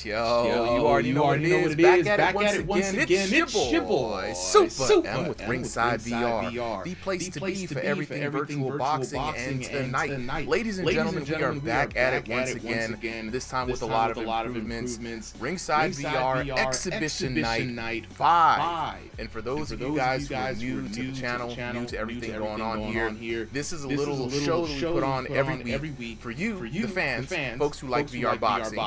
Yo, you already know what it is. Back at it once again. It's your boy, Super M with Ringside VR, the place to be for everything virtual boxing and tonight. Ladies and gentlemen, we are back at it once again, this time with a lot of improvements. Ringside VR Exhibition Night 5. And for those of you guys who are new to the channel, new to everything going on here, this is a little show that we put on every week for you, the fans, folks who like VR boxing.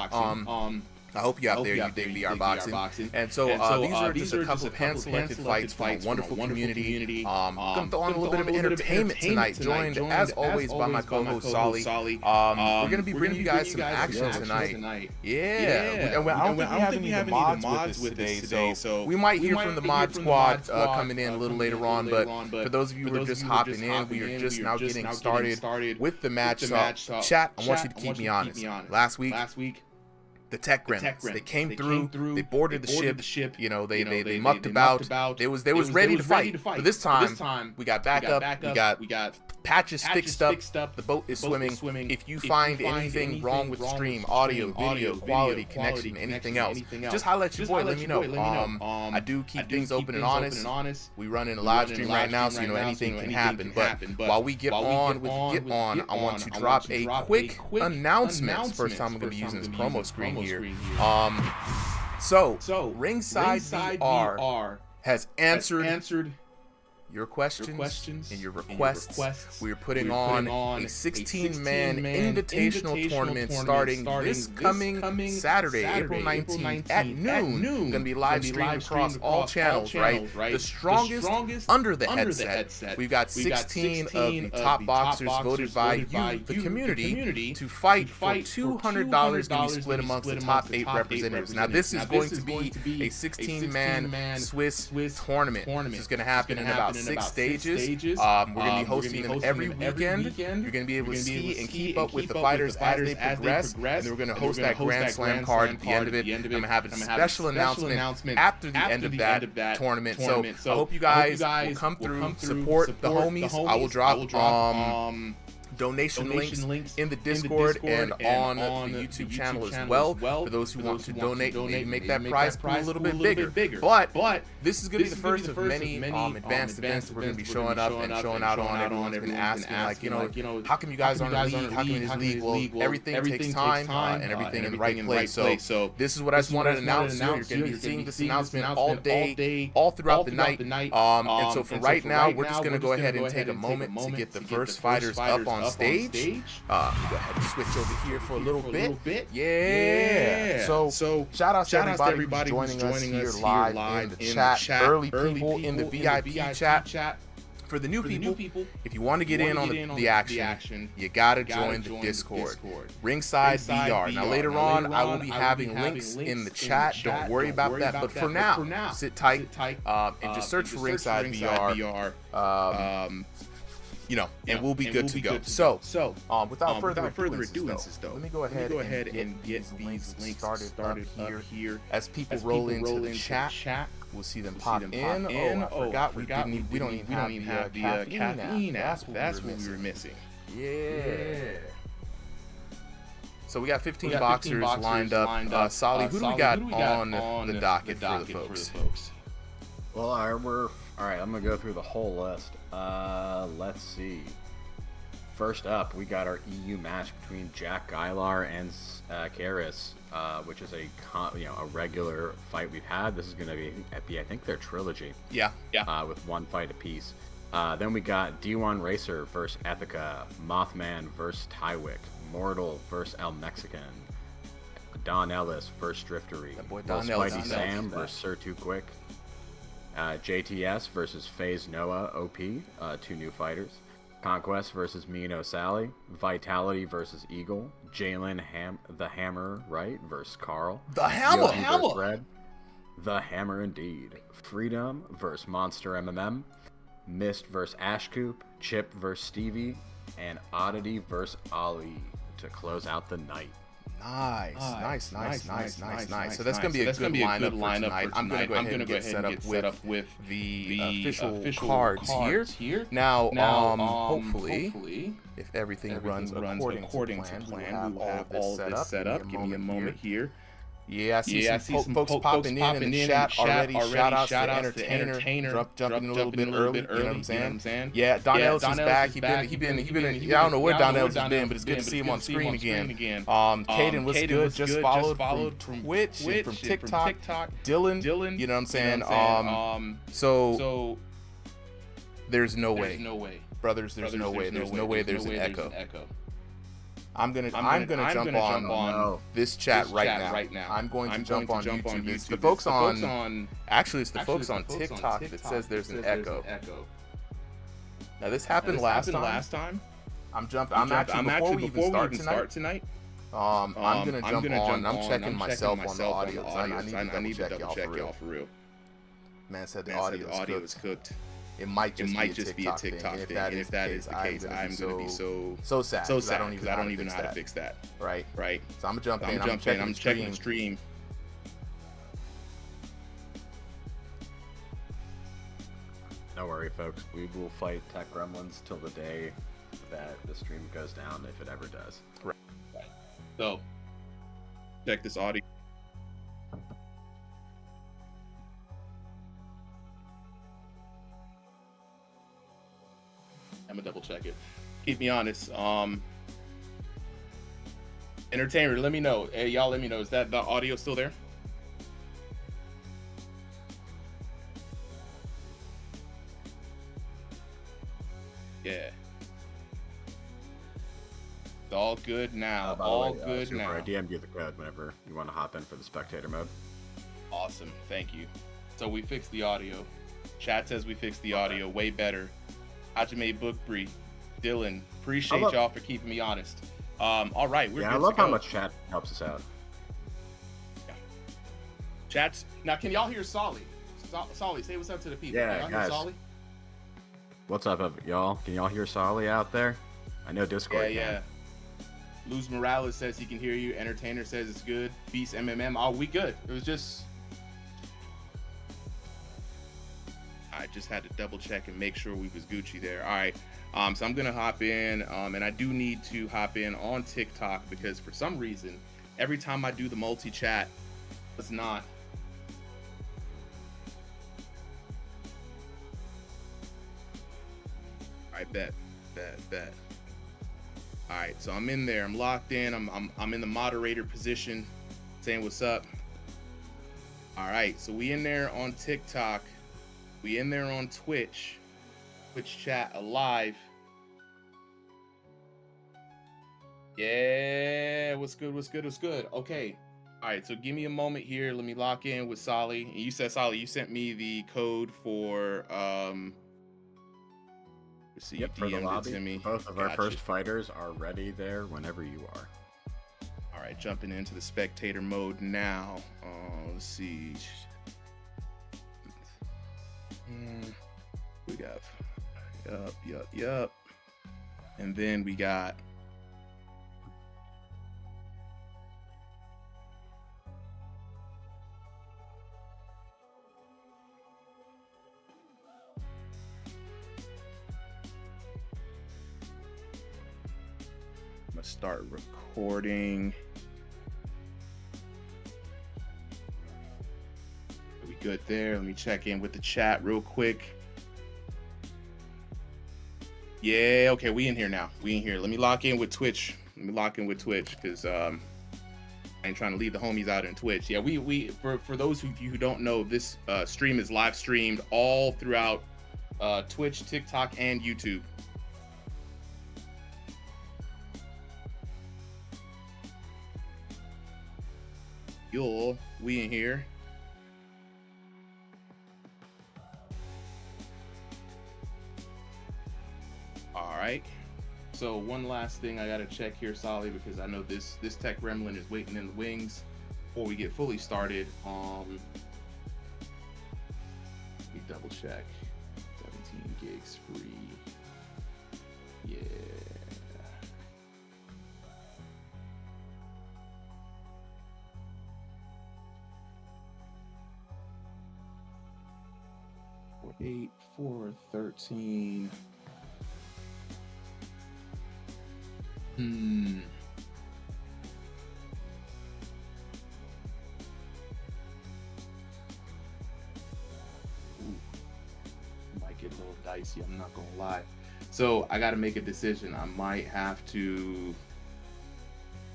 I hope you out there, you dig VR boxing. And so these are just a couple of hand-selected fights from a wonderful community. Gonna throw on a little bit of entertainment tonight, joined as always by my co-host Solly. We're gonna be bringing you guys some action tonight. Yeah, and I don't think we have any of the mods with us today, so we might hear from the mod squad coming in a little later on. But for those of you who are just hopping in, we are just now getting started with the match. Chat, I want you to keep me honest. Last week, the tech gremlins, they came through, they boarded the ship, you know, they mucked about, they was ready to fight. But this time, we got backup, we got patches fixed up, the boat is swimming. If you find anything wrong with the stream, audio, video, quality, connection, anything else, just holler at your boy, let me know. I do keep things open and honest. We run in a live stream right now, so you know anything can happen. But while we get on with Get On, I want to drop a quick announcement. First time I'm going to be using this promo screen here. So Ringside VR has answered your questions and your requests. We are putting on a 16-man invitational tournament starting this coming Saturday, April 19th at noon. Going to be live streamed across all channels, right? The strongest under the headset. We've got 16 of the top boxers voted by you, the community, to fight for $200 to be split amongst the top 8 representatives. Now, this is going to be a 16-man Swiss tournament. This is going to happen in about 6 stages. We're going to be hosting them every weekend. You're going to be able to see and keep up with the fighters as they progress. And then we're going to host that Grand Slam card at the end of it. I'm going to have a special announcement after the end of that tournament. So I hope you guys will come through, support the homies. I will drop donation links in the Discord and on the YouTube channel as well for those who want to donate and maybe make that prize pool a little bit bigger. But this is going to be the first of many advanced events that we're going to be showing up and showing out on. Everyone's been asking, like, you know, how come you guys aren't in the league? How come in this league? Well, everything takes time and everything in the right place. So this is what I just wanted to announce here. You're going to be seeing this announcement all day, all throughout the night. And so for right now, we're just going to go ahead and take a moment to get the first fighters up on stage. Go ahead and switch over here for a little bit. Yeah. So shout out to everybody who's joining us here live in the chat. Early people in the VIP chat. For the new people, if you want to get in on the action, you gotta join the Discord. Ringside VR. Now later on, I will be having links in the chat. Don't worry about that. But for now, sit tight and just search for Ringside VR. You know, and we'll be good to go. So, without further ado, let me go ahead and get these links started up here. As people roll into the chat, we'll see them pop in. I forgot we don't even have the caffeine app. That's what we were missing. Yeah. So we got 15 boxers lined up. Solly, who do we got on the docket for the folks? Well, alright, I'm gonna go through the whole list. Let's see. First up, we got our EU match between Jack Geilar and Cerys, which is a regular fight we've had. This is gonna be I think their trilogy. Yeah. With one fight apiece. Then we got D1 Racer versus Ethiqua, Mothman versus Tywick, Mortal versus El Mexican, Don Ellis versus Driftery, Spidey Sam versus Sir Too Quick. JTS versus FaZe Noah OP, 2 new fighters. Conquest versus Mino Sally. Vitality versus Eagle. Jalen the Hammer, right, versus Carl. The Hammer! The Hammer indeed. Freedom versus Monster MMM. Mist versus Ashcoop. Chip versus Stevie. And Oddity versus Ali to close out the night. Nice. So that's gonna be a good lineup for tonight. I'm gonna go ahead and get set up with the official cards here. Now, hopefully, if everything runs according to plan, we will have all of this set up. Give me a moment here. Yeah, I see some folks popping in the chat already. Shout outs to Entertainer, jumping a little bit early. You know what I'm saying? Yeah, Donnell's is back. He been. I don't know where Donnell's has been, but it's good to see him on screen again. Caden, what's good? Just followed from Twitch and from TikTok. Dylan, you know what I'm saying? So there's no way, brothers. There's no way. There's no way. There's an echo. I'm gonna jump on this chat right now. I'm going to jump on YouTube. It's the folks on folks on TikTok that says there's an echo. Now this happened last time. I'm actually before we even start tonight. I'm gonna jump on. I'm checking myself on the audio. I need to double check y'all for real. Man said the audio is cooked. It might just be a TikTok thing. And if that is the case, I'm gonna be so sad because I don't even know how to fix that. Right. So I'm gonna jump in. I'm checking the stream. Don't worry, folks. We will fight tech gremlins till the day that the stream goes down, if it ever does. Right. So, check this audio. I'm gonna double check it. Keep me honest. Entertainer, let me know. Hey, y'all, let me know. Is that the audio still there? Yeah. It's all good now. All good now. I DM'd you the code whenever you want to hop in for the spectator mode. Awesome. Thank you. So we fixed the audio. Chat says we fixed the audio. Way better. Hajime Bookbree, Dylan, appreciate y'all for keeping me honest. All right, we're good. I love how much chat helps us out. Yeah. Chats now, can y'all hear Solly? Solly, say what's up to the people. Yeah, y'all guys. Hear Solly? What's up, y'all? Can y'all hear Solly out there? I know Discord. Yeah. Luz Morales says he can hear you. Entertainer says it's good. Beast MMM, oh, we good. It was just. I just had to double check and make sure we was Gucci there. All right, so I'm gonna hop in, and I do need to hop in on TikTok because for some reason, every time I do the multi-chat, it's not. I bet. All right, so I'm in there. I'm locked in. I'm in the moderator position, saying what's up. All right, so we in there on TikTok. We in there on Twitch chat alive. Yeah, what's good? Okay. All right, so give me a moment here. Let me lock in with Solly. And you said, Solly, you sent me the code for let's see, for the lobby. To me. Both of our first fighters are ready there whenever you are. All right, jumping into the spectator mode now. Let's see. We got yup, and then we got I'm gonna start recording. We good there? Let me check in with the chat real quick. Yeah, okay, we in here now. We in here. Let me lock in with Twitch. Because I ain't trying to leave the homies out in Twitch. Yeah, we for those of you who don't know, this stream is live streamed all throughout Twitch, TikTok, and YouTube. We in here. All right. So one last thing I gotta check here, Solly, because I know this tech gremlin is waiting in the wings before we get fully started. Let me double check. 17 gigs free. Yeah. For 8, 4, 13. dicey, I'm not gonna lie. So I got to make a decision. I might have to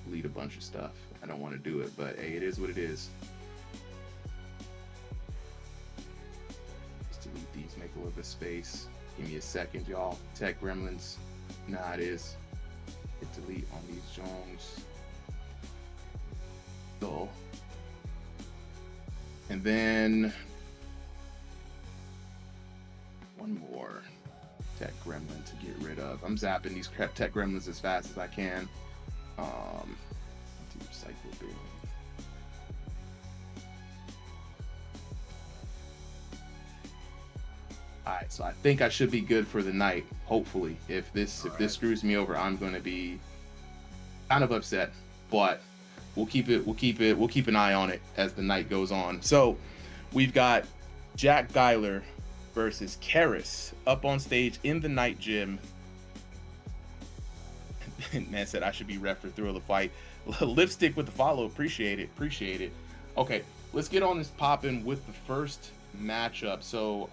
delete a bunch of stuff. I don't want to do it, but hey, it is what it is. Just delete these, make a little bit of space. Give me a second, y'all. Tech Gremlins. Nah, it is. Hit delete on these Jones. So, and then one more Tech Gremlin to get rid of. I'm zapping these Tech Gremlins as fast as I can. Recycle bin. Alright, so I think I should be good for the night, hopefully. If this screws me over, I'm gonna be kind of upset. But we'll keep an eye on it as the night goes on. So we've got Jack Geiler versus Cerys up on stage in the night gym. Man said I should be ref for Thrill of the Fight. Lipstick with the follow. Appreciate it. Okay, let's get on this popping with the first matchup. So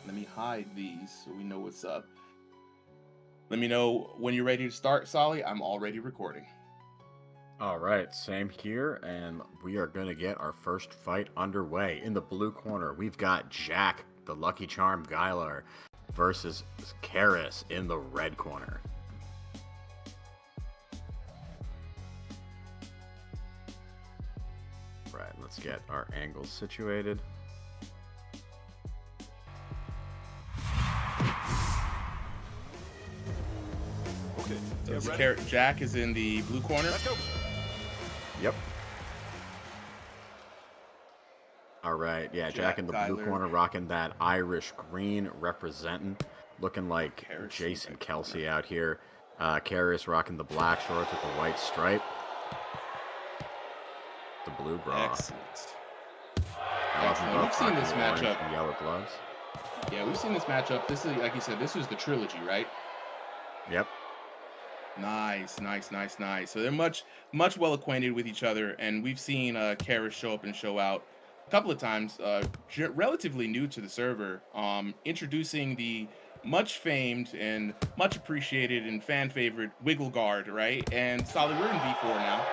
let me hide these so we know what's up. Let me know when you're ready to start, Solly. I'm already recording. All right, same here, and we are going to get our first fight underway. In the blue corner, we've got Jack, the Lucky Charm Geiler, versus Cerys in the red corner. Right, let's get our angles situated. Okay. So Jack is in the blue corner. Let's go. Yep. All right, yeah, Jack in the blue corner, rocking that Irish green, representing, looking like Jason Kelsey out here. Cerys rocking the black shorts with the white stripe. The blue bra. Excellent. We've seen this matchup. Yellow gloves. Yeah, we've seen this matchup. This is, like you said, this was the trilogy, right? Yep. Nice. So they're much well acquainted with each other, and we've seen Cerys show up and show out a couple of times. Relatively new to the server, introducing the much famed and much appreciated and fan favorite Wiggle Guard, right? And Solid, we're in V4 now,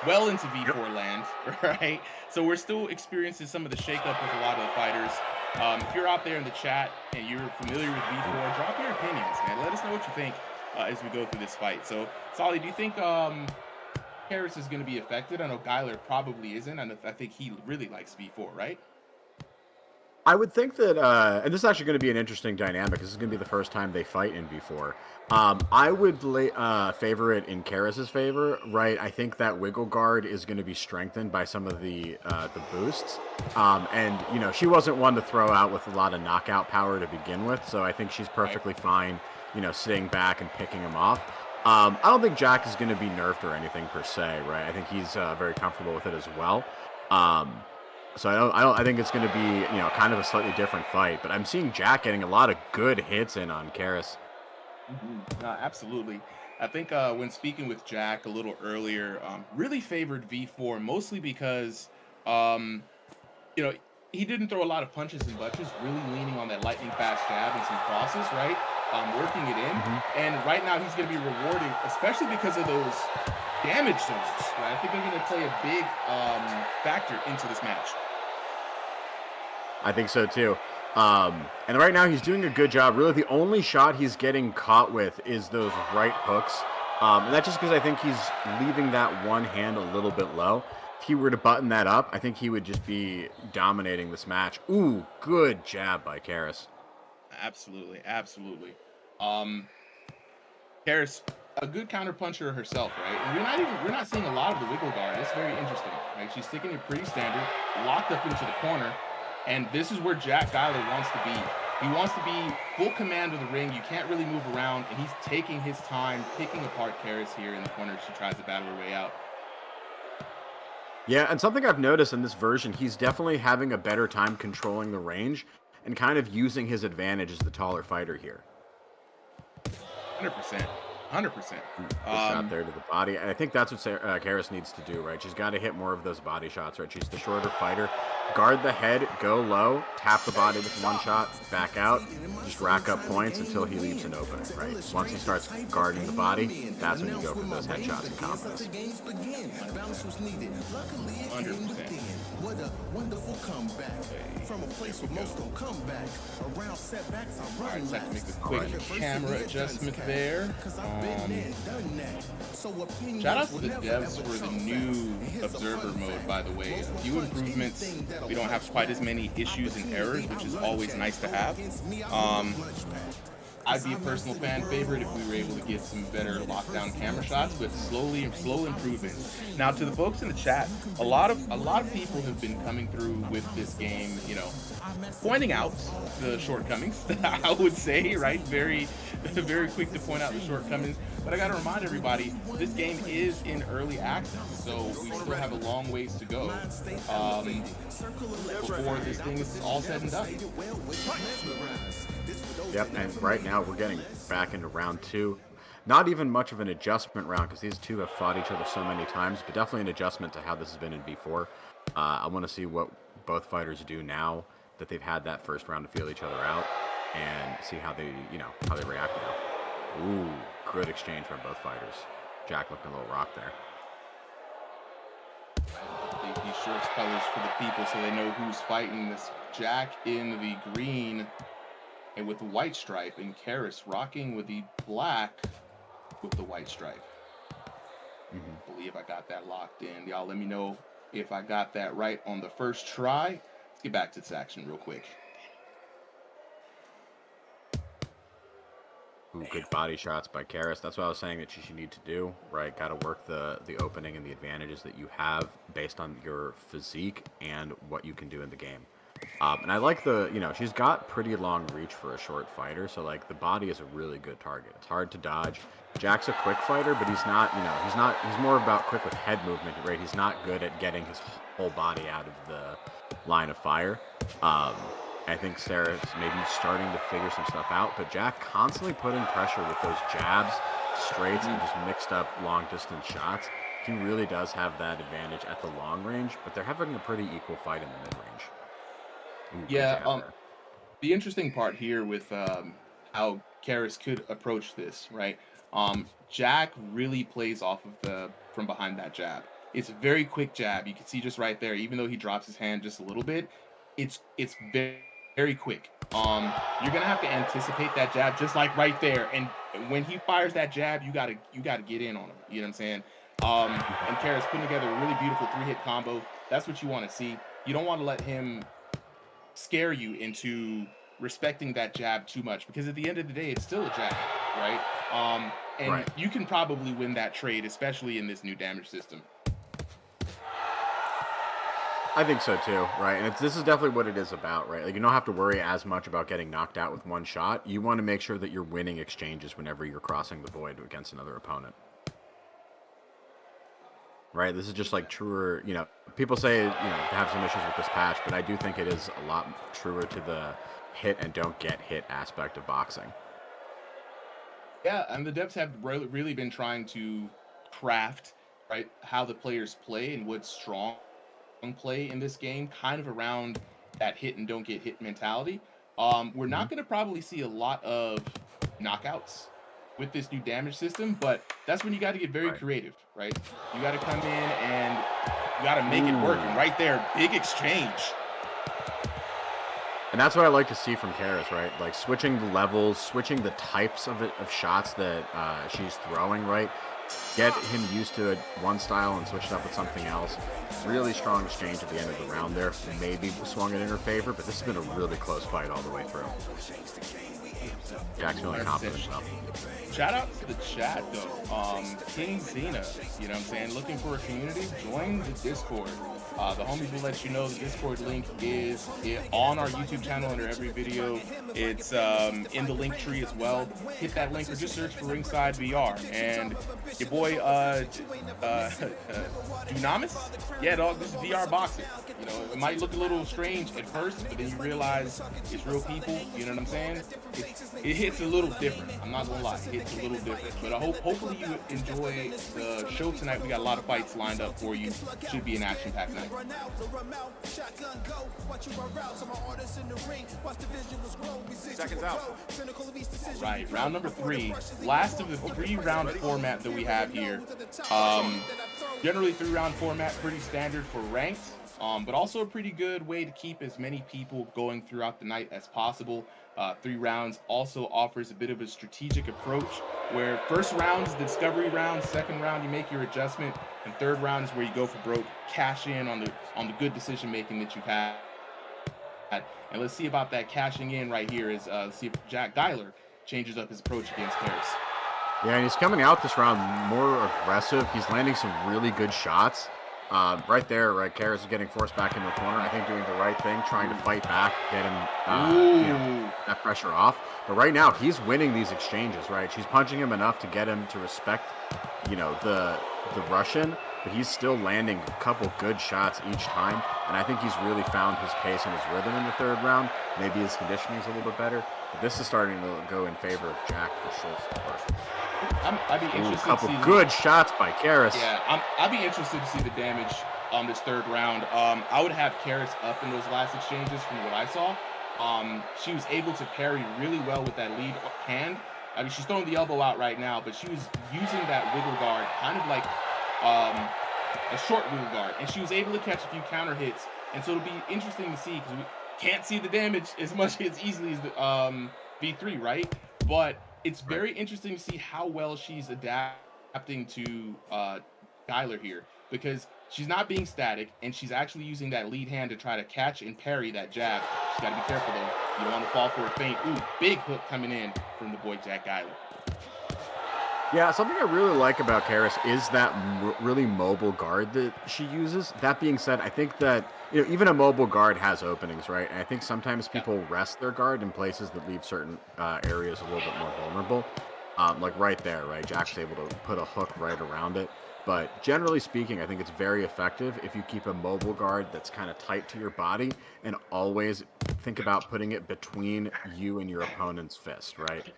well into V4 land, right? So we're still experiencing some of the shakeup with a lot of the fighters. If you're out there in the chat and you're familiar with V4, drop your opinions, man. Let us know what you think as we go through this fight. So, Solly, do you think Cerys is going to be affected? I know Geiler probably isn't, and I think he really likes V4, right? I would think that, and this is actually going to be an interesting dynamic. This is going to be the first time they fight in V4. I would favor it in Cerys' favor, right? I think that Wiggle Guard is going to be strengthened by some of the boosts. And, you know, she wasn't one to throw out with a lot of knockout power to begin with, so I think she's perfectly fine, you know, sitting back and picking him off. I don't think Jack is going to be nerfed or anything per se, right? I think he's very comfortable with it as well. So I think it's going to be, you know, kind of a slightly different fight. But I'm seeing Jack getting a lot of good hits in on Cerys. Absolutely. I think when speaking with Jack a little earlier, really favored V4, mostly because, you know, he didn't throw a lot of punches and bunches, really leaning on that lightning fast jab and some crosses, right? Working it in. And right now he's going to be rewarded, especially because of those damage zones, right? I think they're going to play a big factor into this match. I think so too. And right now he's doing a good job. Really, the only shot he's getting caught with is those right hooks. And that's just because I think he's leaving that one hand a little bit low. If he were to button that up, I think he would just be dominating this match. Ooh, good jab by Cerys. Absolutely. Cerys, a good counter puncher herself, right? And we're not seeing a lot of the Wiggle Guard. It's very interesting. Right? She's sticking it pretty standard, locked up into the corner, and this is where Jack Geiler wants to be. He wants to be full command of the ring. You can't really move around, and he's taking his time, picking apart Cerys here in the corner as she tries to battle her way out. Yeah, and something I've noticed in this version, he's definitely having a better time controlling the range and kind of using his advantage as the taller fighter here. 100%. Shot there to the body. And I think that's what Cerys needs to do, right? She's got to hit more of those body shots, right? She's the shorter fighter. guard the head, go low, tap the body with one shot, back out, just rack up points until he leaves an opening, right? Once he starts guarding the body, that's when you go for those headshots and combos. 100%. What a wonderful comeback. From a place where most don't come back. Around setbacks, I run. Alright, so I can make a quick camera adjustment there. Shout out to the devs for the new observer mode, by the way. A few improvements. We don't have quite as many issues and errors, which is always nice to have. I'd be a personal fan favorite if we were able to get some better lockdown camera shots, but slow improvements. Now, to the folks in the chat, a lot of people have been coming through with this game, you know, pointing out the shortcomings. I would say, right? Very, very quick to point out the shortcomings. But I got to remind everybody, this game is in early access, so we still have a long ways to go before this thing is all said and done. Yep, and right now we're getting back into round 2. Not even much of an adjustment round because these two have fought each other so many times, but definitely an adjustment to how this has been in V4. I want to see what both fighters do now that they've had that first round to feel each other out, and see how they, how they react now. Ooh, good exchange from both fighters. Jack looking a little rock there. These shirts colors for the people so they know who's fighting. This Jack in the green and with the white stripe, and Cerys rocking with the black with the white stripe. I believe I got that locked in. Y'all let me know if I got that right on the first try. Let's get back to this action real quick. Ooh, good body shots by Cerys. That's what I was saying that you should need to do, right? Got to work the opening and the advantages that you have based on your physique and what you can do in the game. And I like she's got pretty long reach for a short fighter, so like the body is a really good target. It's hard to dodge. Jack's a quick fighter, but he's not, he's more about quick with head movement, right? He's not good at getting his whole body out of the line of fire. I think Cerys maybe starting to figure some stuff out, but Jack constantly putting pressure with those jabs, straights, and just mixed up long distance shots. He really does have that advantage at the long range, but they're having a pretty equal fight in the mid range. Yeah, the interesting part here with how Cerys could approach this, right? Jack really plays off of from behind that jab. It's a very quick jab. You can see just right there, even though he drops his hand just a little bit, it's very, very quick. You're gonna have to anticipate that jab just like right there. And when he fires that jab, you gotta get in on him. You know what I'm saying? And Cerys putting together a really beautiful 3-hit combo. That's what you want to see. You don't want to let him scare you into respecting that jab too much, because at the end of the day, it's still a jab, right? And you can probably win that trade, especially in this new damage system. I think so too, right? And this is definitely what it is about, right? Like, you don't have to worry as much about getting knocked out with one shot. You want to make sure that you're winning exchanges whenever you're crossing the void against another opponent. Right? This is just like truer, people say, they have some issues with this patch, but I do think it is a lot truer to the hit and don't get hit aspect of boxing. Yeah, and the devs have really been trying to craft, right, how the players play and what's strong play in this game, kind of around that hit and don't get hit mentality. We're not going to probably see a lot of knockouts with this new damage system, but that's when you got to get very creative, right? You got to come in and you got to make it work. And right there, big exchange. And that's what I like to see from Cerys, right? Like switching the levels, switching the types of shots that she's throwing, right? Get him used to one style and switch it up with something else. Really strong exchange at the end of the round there. Maybe swung it in her favor, but this has been a really close fight all the way through. Jack's feeling confident though. Shout out to the chat though. King Xena, you know what I'm saying? Looking for a community? Join the Discord. The homies will let you know the Discord link is on our YouTube channel under every video. It's in the link tree as well. Hit that link or just search for Ringside VR. And your boy Dunamis? Yeah, dog, this is VR boxing. It might look a little strange at first, but then you realize it's real people, you know what I'm saying? It hits a little different. I'm not gonna lie, it hits a little different. But hopefully you enjoy the show tonight. We got a lot of fights lined up for you. Should be an action-packed night. Seconds out. Right, round number 3, last of the 3-round format that we have here. Generally 3-round format, pretty standard for ranked, but also a pretty good way to keep as many people going throughout the night as possible. 3 rounds also offers a bit of a strategic approach, where first round is the discovery round, second round you make your adjustment, and third round is where you go for broke, cash in on the good decision making that you've had. And let's see about that cashing in right here. Let's see if Jack Geiler changes up his approach against Cerys. Yeah, and he's coming out this round more aggressive. He's landing some really good shots. Right there, right, Cerys is getting forced back into the corner. I think doing the right thing, trying to fight back, get him that pressure off. But right now, he's winning these exchanges, right? She's punching him enough to get him to respect, the Russian. But he's still landing a couple good shots each time, and I think he's really found his pace and his rhythm in the third round. Maybe his conditioning is a little bit better, but this is starting to go in favor of Jack for sure. I'd be interested a couple to see good shots by Cerys. Yeah, I'd be interested to see the damage on this third round. I would have Cerys up in those last exchanges from what I saw. She was able to parry really well with that lead hand. I mean, she's throwing the elbow out right now, but she was using that wiggle guard kind of like a short wheel guard, and she was able to catch a few counter hits, and so it'll be interesting to see, because we can't see the damage as much as easily as the V3, right? But it's very interesting to see how well she's adapting to Geiler here, because she's not being static, and she's actually using that lead hand to try to catch and parry that jab. She's got to be careful though. You don't want to fall for a feint. Ooh, big hook coming in from the boy Jack Geiler. Yeah, something I really like about Cerys is that really mobile guard that she uses. That being said, I think that even a mobile guard has openings, right? And I think sometimes people rest their guard in places that leave certain areas a little bit more vulnerable. Like right there, right? Jack's able to put a hook right around it. But generally speaking, I think it's very effective if you keep a mobile guard that's kind of tight to your body, and always think about putting it between you and your opponent's fist, right?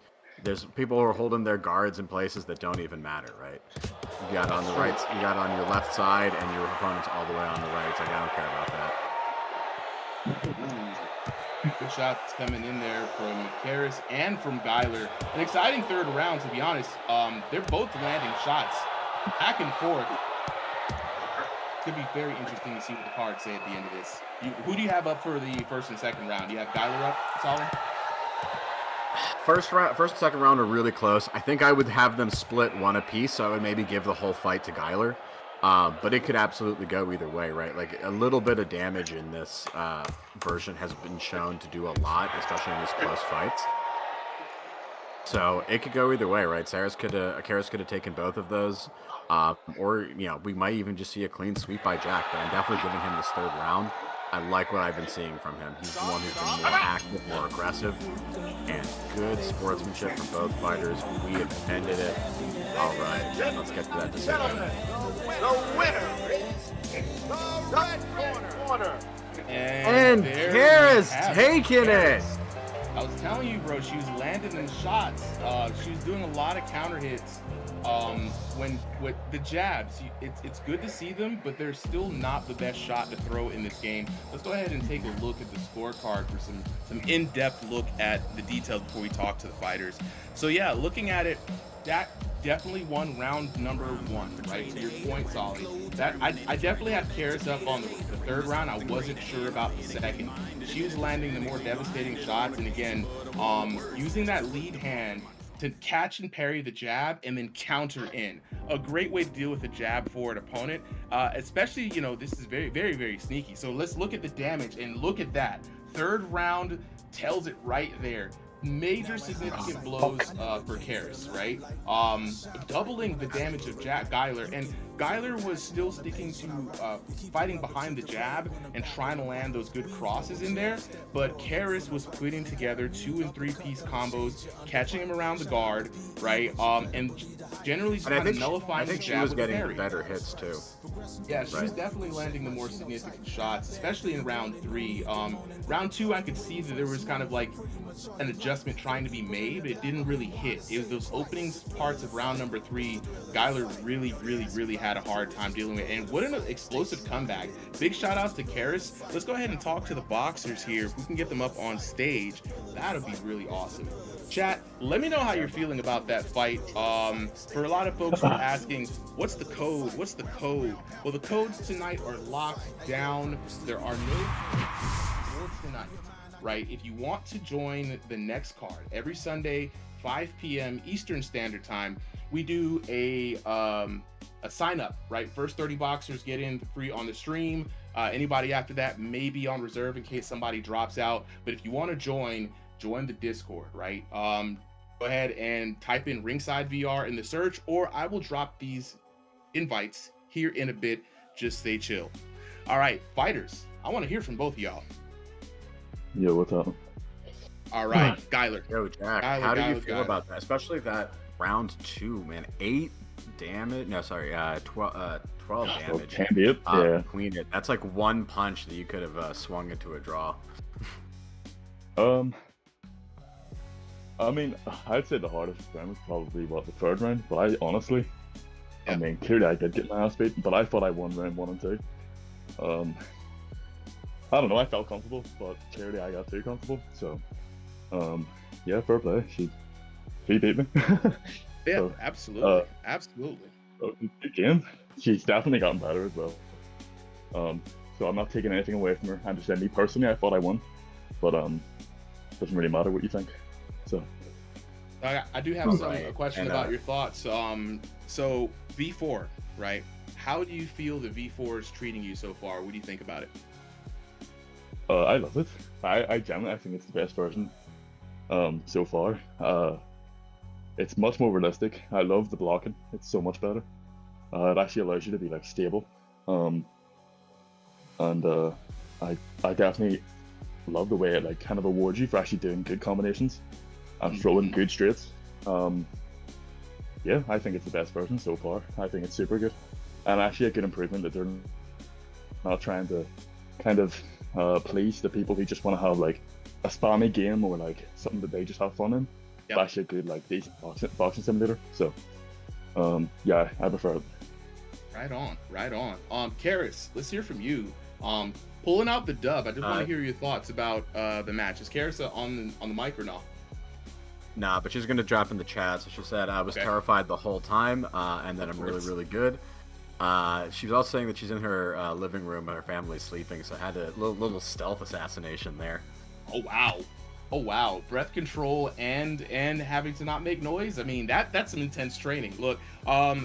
There's people who are holding their guards in places that don't even matter, right? You got on the right, you got on your left side, and your opponent's all the way on the right. It's like, I don't care about that. Good shots coming in there from Cerys and from Geiler. An exciting third round, to be honest. They're both landing shots back and forth. Could be very interesting to see what the cards say at the end of this. Who do you have up for the first and second round? Do you have Geiler up, Solid? First and second round are really close. I think I would have them split one apiece, so I would maybe give the whole fight to Geiler. But it could absolutely go either way, right? Like, a little bit of damage in this version has been shown to do a lot, especially in these close fights. So it could go either way, right? Cerys could have taken both of those, or we might even just see a clean sweep by Jack. But I'm definitely giving him this third round. I like what I've been seeing from him. He's the one who's been more active, more aggressive, and good sportsmanship from both fighters. We have ended it. All right, let's get to that decision. The winner is the red corner. And Cerys taking it. I was telling you, bro, she was landing in shots. She was doing a lot of counter hits. When with the jabs, it's good to see them, but they're still not the best shot to throw in this game. Let's go ahead and take a look at the scorecard for some in-depth look at the details before we talk to the fighters. So yeah, looking at it, that definitely won round number 1, right? To your point, Solly. That I definitely have Cerys up on the third round. I wasn't sure about the second. She was landing the more devastating shots, and again, using that lead hand to catch and parry the jab and then counter in. A great way to deal with a jab for an opponent, especially, this is very, very, very sneaky. So let's look at the damage, and look at that. Third round tells it right there. Major significant blows for Cerys, right? Doubling the damage of Jack Geiler, and Geiler was still sticking to fighting behind the jab and trying to land those good crosses in there, but Cerys was putting together 2- and 3-piece combos, catching him around the guard, right? And generally just kind of nullifying the jab. I think she was getting the better hits too. Yeah, she was definitely landing the more significant shots, especially in round 3. Round 2, I could see that there was kind of like an adjustment trying to be made, but it didn't really hit. It was those opening parts of round number 3, Geiler really had a hard time dealing with. And what an explosive comeback. Big shout outs to Cerys. Let's go ahead and talk to the boxers here. If we can get them up on stage, that'll be really awesome. Chat, let me know how you're feeling about that fight. For a lot of folks who are asking, what's the code? What's the code? Well, the codes tonight are locked down. There are no for tonight, right? If you want to join the next card, every Sunday, 5 p.m. Eastern Standard Time, we do a sign up, right? First 30 boxers get in free on the stream. Anybody after that may be on reserve in case somebody drops out. But if you want to join the Discord, right? Go ahead and type in Ringside VR in the search, or I will drop these invites here in a bit. Just stay chill. All right, fighters, I want to hear from both of y'all. Yo, what's up? All right, Geiler. Yo, Jack, how do you feel about that? Especially that round 2, man. 8 damage. No, sorry, 12 damage. Can't be it. Yeah. Queen it. That's like one punch that you could have swung into a draw. I mean, I'd say the hardest round was probably the 3rd round, but I honestly, I mean, clearly I did get my ass beat, but I thought I won round 1 and 2. I don't know, I felt comfortable, but clearly I got too comfortable, so, yeah, fair play. She beat me. Yeah, so, absolutely. Good game. She's definitely gotten better as well. So I'm not taking anything away from her. I'm just saying, me personally, I thought I won, but doesn't really matter what you think. So I do have a question about your thoughts. So V4, right? How do you feel the V4 is treating you so far? What do you think about it? I love it. I genuinely think it's the best version so far. It's much more realistic. I love the blocking. It's so much better. It actually allows you to be like stable. And I definitely love the way it like kind of awards you for actually doing good combinations and throwing good straights. Yeah, I think it's the best version so far. I think it's super good, and actually a good improvement that they're not trying to kind of please the people who just want to have like a spammy game or like something that they just have fun in. It's actually a good like decent boxing simulator. So yeah, I prefer it. Right on. Cerys, let's hear from you. Pulling out the dub, I just want to hear your thoughts about the match. Is Cerys on the mic or not? Nah, but she's gonna drop in the chat. So she said, I was terrified the whole time, and then I'm really good. She was also saying that she's in her living room and her family's sleeping, so I had a little stealth assassination there. Oh wow, breath control and having to not make noise. I mean, that's some intense training. Look,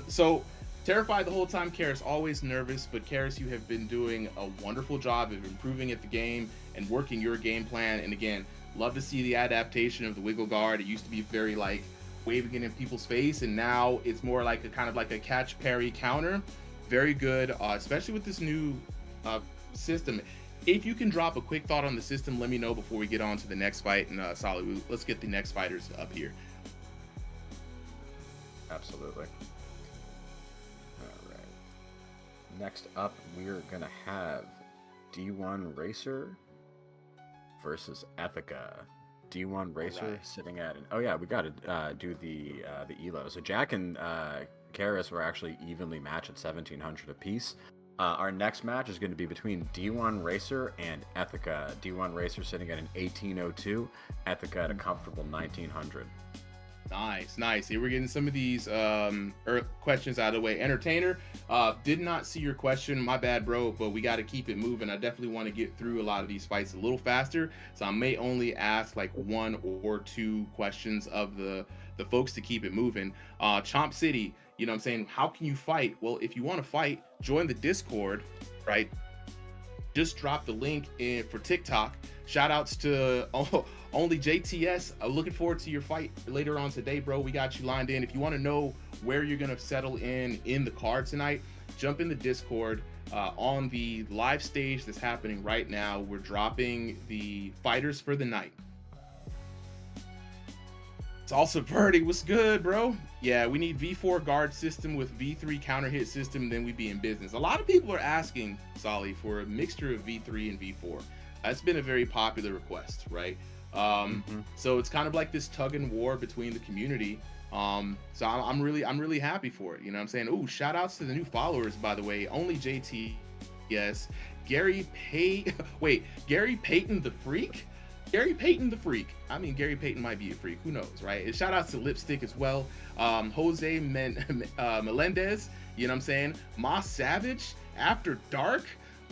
so terrified the whole time, Cerys, always nervous, but Cerys, you have been doing a wonderful job of improving at the game and working your game plan. And again, love to see the adaptation of the wiggle guard. It used to be very like waving it in people's face, and now it's more like a kind of like a catch, parry, counter. Very good, especially with this new system. If you can drop a quick thought on the system, let me know before we get on to the next fight. And Solid, let's get the next fighters up here. Absolutely. All right. Next up, we're gonna have D1 Racer versus Ethiqua. D1 Racer sitting at we gotta do the elo. So Jack and Cerys were actually evenly matched at 1,700 apiece. Our next match is going to be between D1 Racer and Ethiqua. D1 Racer sitting at an 1802, Ethiqua at a comfortable 1900. Nice. Here we're getting some of these questions out of the way. Entertainer, did not see your question. My bad, bro, but we got to keep it moving. I definitely want to get through a lot of these fights a little faster, so I may only ask like 1 or 2 questions of the folks to keep it moving. Chomp City, you know what I'm saying? How can you fight? Well, if you want to fight, join the Discord, right? Just drop the link in for TikTok. Shout outs to Only JTS. Looking forward to your fight later on today, bro. We got you lined in. If you want to know where you're going to settle in the card tonight, jump in the Discord. On the live stage that's happening right now, we're dropping the fighters for the night. Salsa Verde, what's good, bro? Yeah, we need V4 guard system with V3 counter hit system, then we'd be in business. A lot of people are asking, Solly, for a mixture of V3 and V4. That's been a very popular request, right? So it's kind of like this tug and war between the community. So I'm really happy for it. You know what I'm saying? Ooh, shout outs to the new followers, by the way. Only JT, yes. Gary Payton the Freak? Gary Payton the Freak. I mean, Gary Payton might be a freak. Who knows, right? And shout outs to Lipstick as well. Jose Melendez, you know what I'm saying? Moth Savage, After Dark,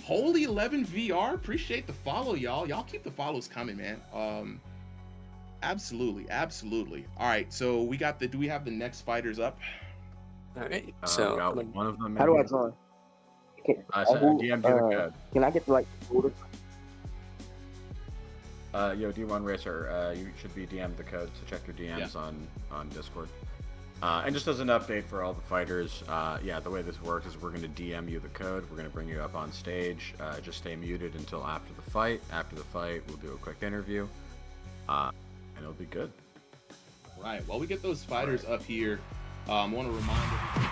Holy 11th VR. Appreciate the follow, y'all. Y'all keep the follows coming, man. Absolutely. All right, so we got do we have the next fighters up? All right, so got one of them. How do I join? DM the code. Can I get like order? Yo, D1 Racer, you should be DM'd the code, so check your DMs on Discord. And just as an update for all the fighters, the way this works is we're going to DM you the code. We're going to bring you up on stage. Just stay muted until after the fight. After the fight, we'll do a quick interview, and it'll be good. Right. While we get those fighters up here, I want to remind everybody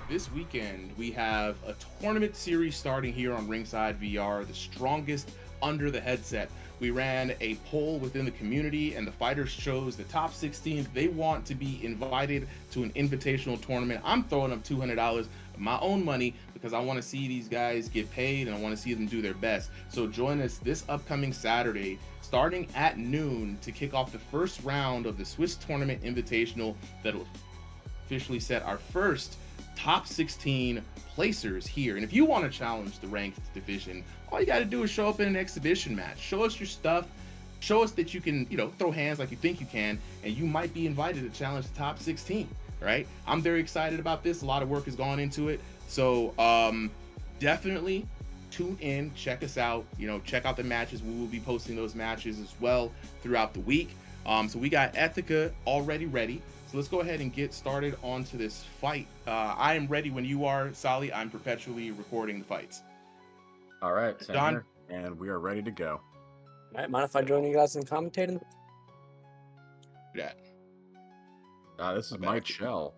this weekend we have a tournament series starting here on Ringside VR, the strongest under the headset. We ran a poll within the community and the fighters chose the top 16. They want to be invited to an invitational tournament. I'm throwing up $200 of my own money because I want to see these guys get paid and I want to see them do their best. So join us this upcoming Saturday starting at noon to kick off the first round of the Swiss Tournament Invitational that will officially set our first top 16 placers here. And if you want to challenge the ranked division, all you got to do is show up in an exhibition match. Show us your stuff. Show us that you can, throw hands like you think you can, and you might be invited to challenge the top 16, right? I'm very excited about this. A lot of work has gone into it. So definitely tune in, check us out, check out the matches. We will be posting those matches as well throughout the week. So we got Ethiqua already ready. So let's go ahead and get started onto this fight. I am ready when you are, Sally. I'm perpetually recording the fights. All right, John, and we are ready to go. All right, mind if I join you guys in commentating? Yeah. This is Mike Shell.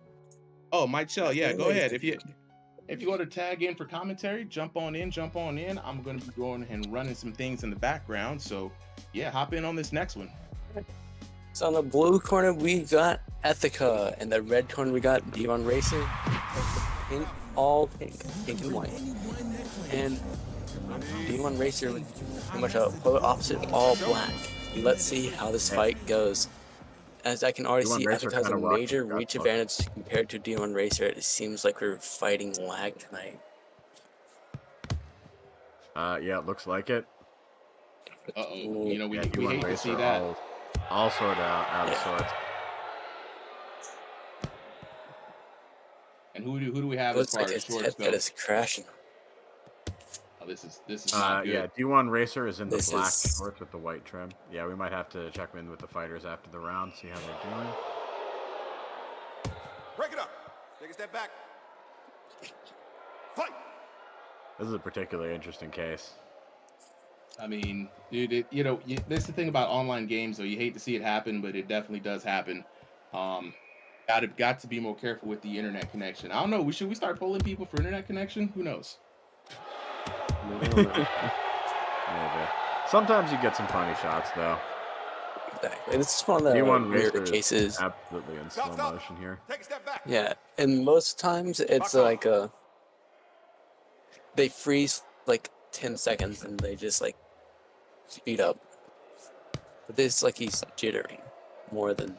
Oh, Mike Shell. Yeah, go ahead. If you want to tag in for commentary, jump on in. I'm going to be going and running some things in the background. So, yeah, hop in on this next one. So on the blue corner, we got Ethiqua. In the red corner, we got D1 Racer. All pink and white. And D1 Racer with pretty much a polar opposite, all black. Let's see how this fight goes. As I can already see, Ethiqua has a major reach advantage compared to D1 Racer. It seems like we're fighting lag tonight. Yeah, it looks like it. Uh-oh. We hate to see that. All sort out of sorts. And who do we have Looks as far like as shorts his head is crashing. Oh, this is not good. Yeah, D1 Racer is in the black shorts with the white trim. Yeah, we might have to check in with the fighters after the round, see how they're doing. Break it up. Take a step back. Fight. This is a particularly interesting case. I mean, dude, that's the thing about online games, though. You hate to see it happen, but it definitely does happen. Got to be more careful with the internet connection. I don't know. Should we start pulling people for internet connection? Who knows? Maybe. Sometimes you get some funny shots, though. Exactly. This is one of the weirder cases. Absolutely in slow motion here. Take a step back. Yeah, and most times it's like they freeze like 10 seconds and they just like speed up. But this he's jittering more than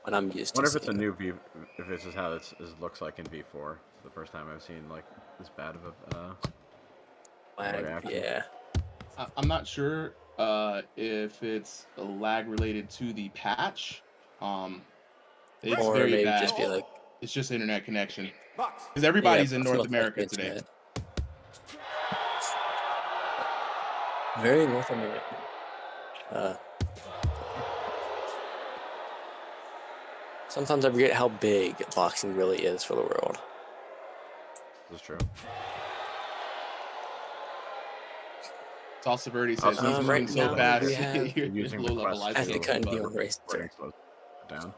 what I'm used to. I wonder if it's a new V. If this is how this looks like in V4. It's the first time I've seen like this bad of a lag. Yeah. I'm not sure if it's a lag related to the patch. It's or very maybe bad. Just be like it's just internet connection because everybody's in North America today. Very North American. Sometimes I forget how big boxing really is for the world. This is true. Salsa Verde says he's moving so fast. You're using low level Ethiqua and D1 Racer. down.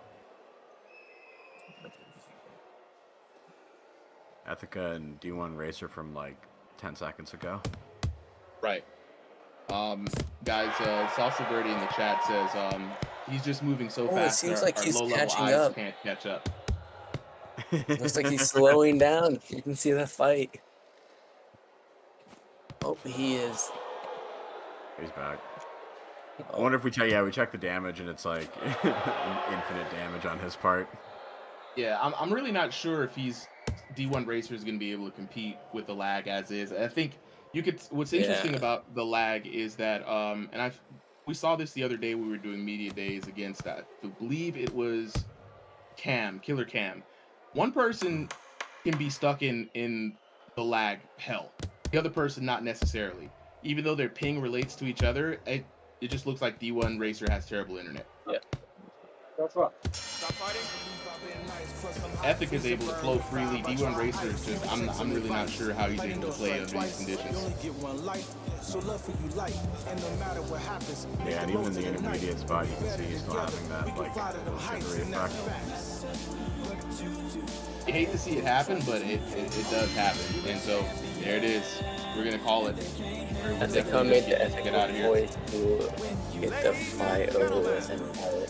Ethiqua and D1 Racer from like 10 seconds ago. Right. Guys, Salsa Birdie in the chat says he's just moving so fast. It seems like he's catching eyes up. Can't catch up. Looks like he's slowing down. You can see the fight. Oh, he is. He's back. I wonder if we check. Yeah, we check the damage, and it's like infinite damage on his part. Yeah, I'm really not sure if D1 Racer is going to be able to compete with the lag as is. I think you could. What's interesting about the lag is that, we saw this the other day. We were doing media days against, I believe it was Killer Cam. One person can be stuck in the lag hell. The other person not necessarily. Even though their ping relates to each other, it just looks like D1 Racer has terrible internet. Yeah. That's right. Ethic is able to flow freely. D1 Racer is just, I'm really not sure how he's able to play under these conditions. Yeah, and even in the intermediate spot, you can see he's still having that like sugary effect. I hate to see it happen, but it does happen. And so there it is. We're gonna call it. As they come in, the Ethic get out of here. boys to get the fight over with and pilot.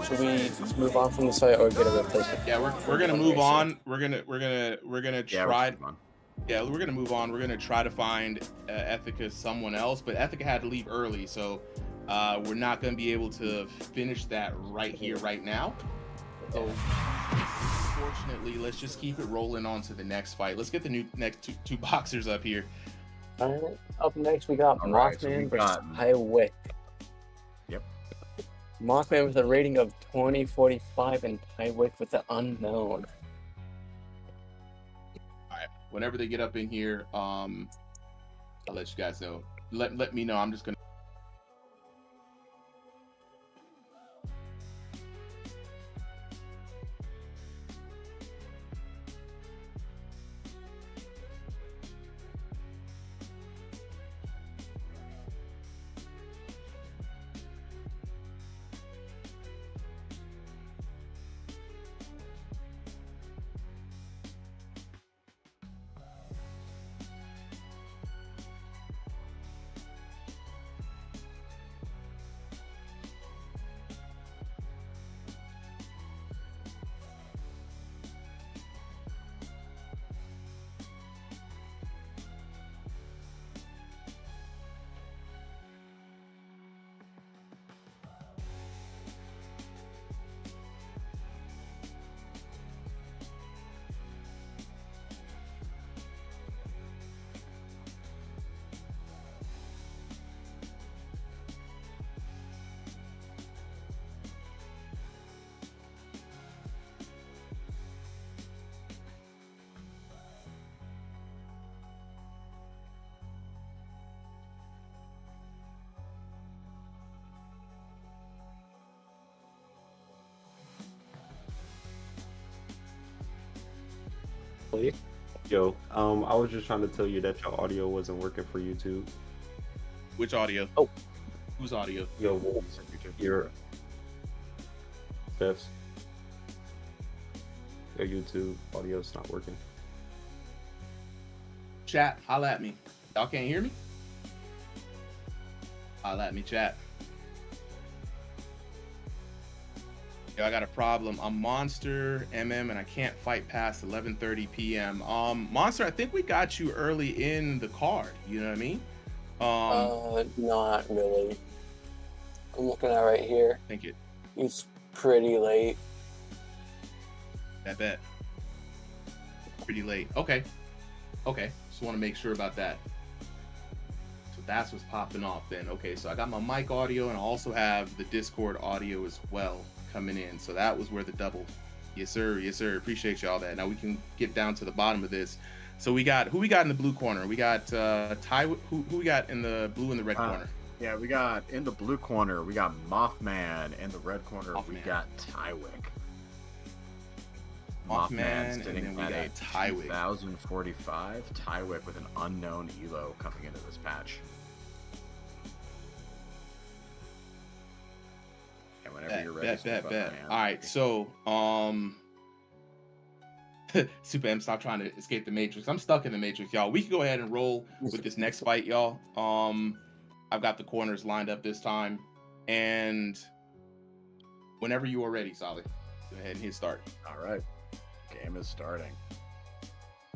Should we just move on from this fight or get a replacement? Yeah, we're gonna move on. We're gonna try. Yeah, we're gonna move on. We're gonna try to find Ethiqua someone else, but Ethiqua had to leave early, so we're not gonna be able to finish that right here, right now. So unfortunately, let's just keep it rolling on to the next fight. Let's get the next two boxers up here. Alright, up next we got Mothman versus Tywick. Yep. Mothman with a rating of 2045 and Tywick with the unknown. Alright, whenever they get up in here, I'll let you guys know. Let me know. I'm just gonna Yo, I was just trying to tell you that your audio wasn't working for YouTube. Which audio? Oh. Whose audio? Yo, your Steph's. Your YouTube audio's not working. Chat, holla at me. Y'all can't hear me? Holla at me, chat. Yo, I got a problem. I'm Monster MM and I can't fight past 11:30 p.m. Monster, I think we got you early in the card. You know what I mean? Not really. I'm looking at right here. Think it. It's pretty late. I bet. Pretty late. Okay. Just want to make sure about that. So that's what's popping off then. Okay, so I got my mic audio and I also have the Discord audio as well coming in. So that was where the double. Yes, sir. Appreciate y'all that. Now we can get down to the bottom of this. So who we got in the blue corner? We got Tywick. Who we got in the blue and the red corner? Yeah, we got in the blue corner, we got Mothman. In the red corner, we got Tywick. Mothman, and then we got Tywick. 2045. Tywick with an unknown elo coming into this patch. And whenever you're ready, bet. All right, so Super M, stop trying to escape the Matrix. I'm stuck in the Matrix, y'all. We can go ahead and roll with this next fight, y'all. I've got the corners lined up this time, and whenever you are ready, Solid, go ahead and hit start. All right, game is starting.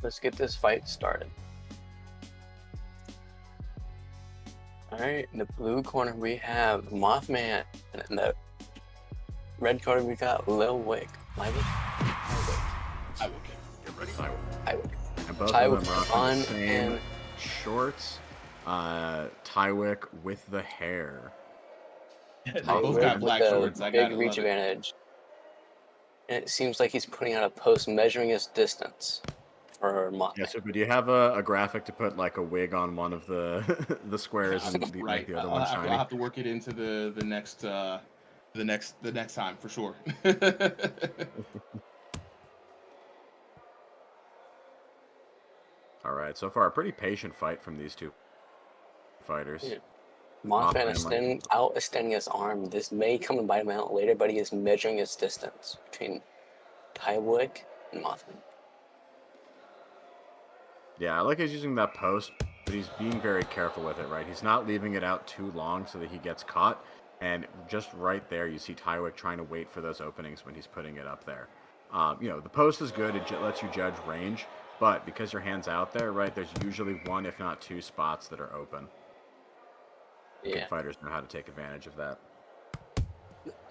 Let's get this fight started. All right, in the blue corner we have Mothman, and in the red corner we got Lil Wick. Get ready, Tywick. And both Tywick of them are on the on same and shorts. Tywick with the hair. They both got black shorts. I big gotta reach love it. advantage. And it seems like he's putting out a post measuring his distance for Mothman. Yeah, so do you have a graphic to put like a wig on one of the the squares and the, Right. the other one shiny? I'll have to work it into the next time for sure. All right, so far a pretty patient fight from these two fighters. Yeah. Mothman is extending his arm. This may come and bite him out later, but he is measuring his distance between Tywick and Mothman. Yeah, I like he's using that post, but he's being very careful with it, right? He's not leaving it out too long so that he gets caught. And just right there, you see Tywick trying to wait for those openings when he's putting it up there. The post is good. It lets you judge range. But because your hand's out there, right, there's usually one, if not two spots that are open. Yeah. Good fighters know how to take advantage of that.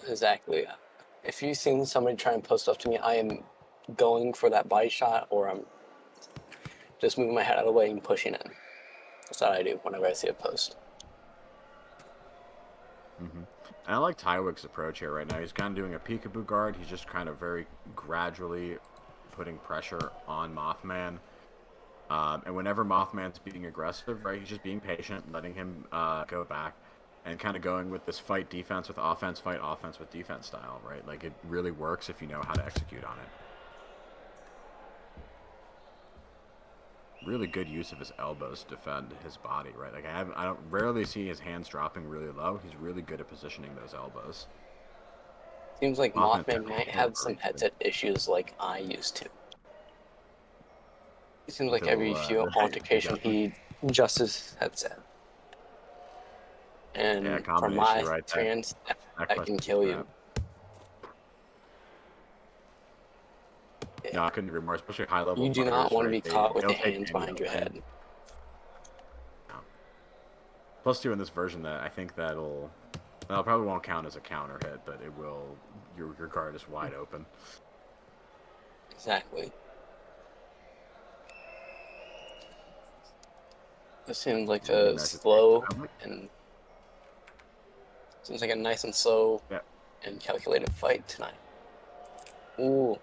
Exactly. If you've seen somebody try and post up to me, I am going for that body shot, or I'm just moving my head out of the way and pushing in. That's what I do whenever I see a post. Mm-hmm. And I like Tywick's approach here right now. He's kind of doing a peekaboo guard. He's just kind of very gradually putting pressure on Mothman. And whenever Mothman's being aggressive, right, he's just being patient, letting him go back, and kind of going with this fight defense with offense, fight offense with defense style, right? Like, it really works if you know how to execute on it. Really good use of his elbows to defend his body, right? Like, I don't rarely see his hands dropping really low. He's really good at positioning those elbows. Seems like Mothman might have some headset issues like I used to. It seems like every few altercation he adjusts his headset. And from my experience, that can kill you. No, I couldn't agree more, especially high level. You do not want to be caught with the hands behind your head. No. Plus, two in this version, that I think that'll probably won't count as a counter hit, but it will. Your guard is wide open. Exactly. This seems like a slow and seems like a nice and slow and calculated fight tonight. Ooh.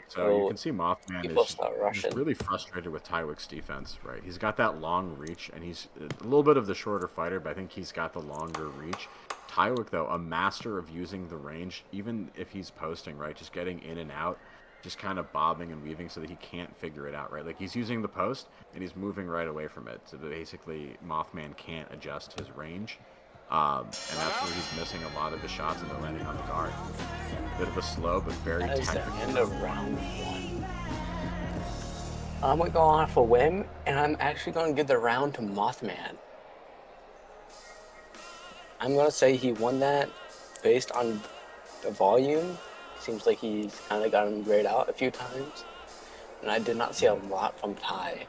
So you can see Mothman is really frustrated with Tywick's defense, right? He's got that long reach, and he's a little bit of the shorter fighter, but I think he's got the longer reach. Tywick, though, a master of using the range, even if he's posting, right? Just getting in and out, just kind of bobbing and weaving so that he can't figure it out, right? Like, he's using the post, and he's moving right away from it. So basically, Mothman can't adjust his range. And that's where he's missing a lot of his shots, and they're landing on the guard. Bit of a slow, but very technical. That is the end of round one. I'm going to go off a whim, and I'm actually going to give the round to Mothman. I'm going to say he won that based on the volume. Seems like he's kind of got him grayed out a few times. And I did not see a lot from Ty.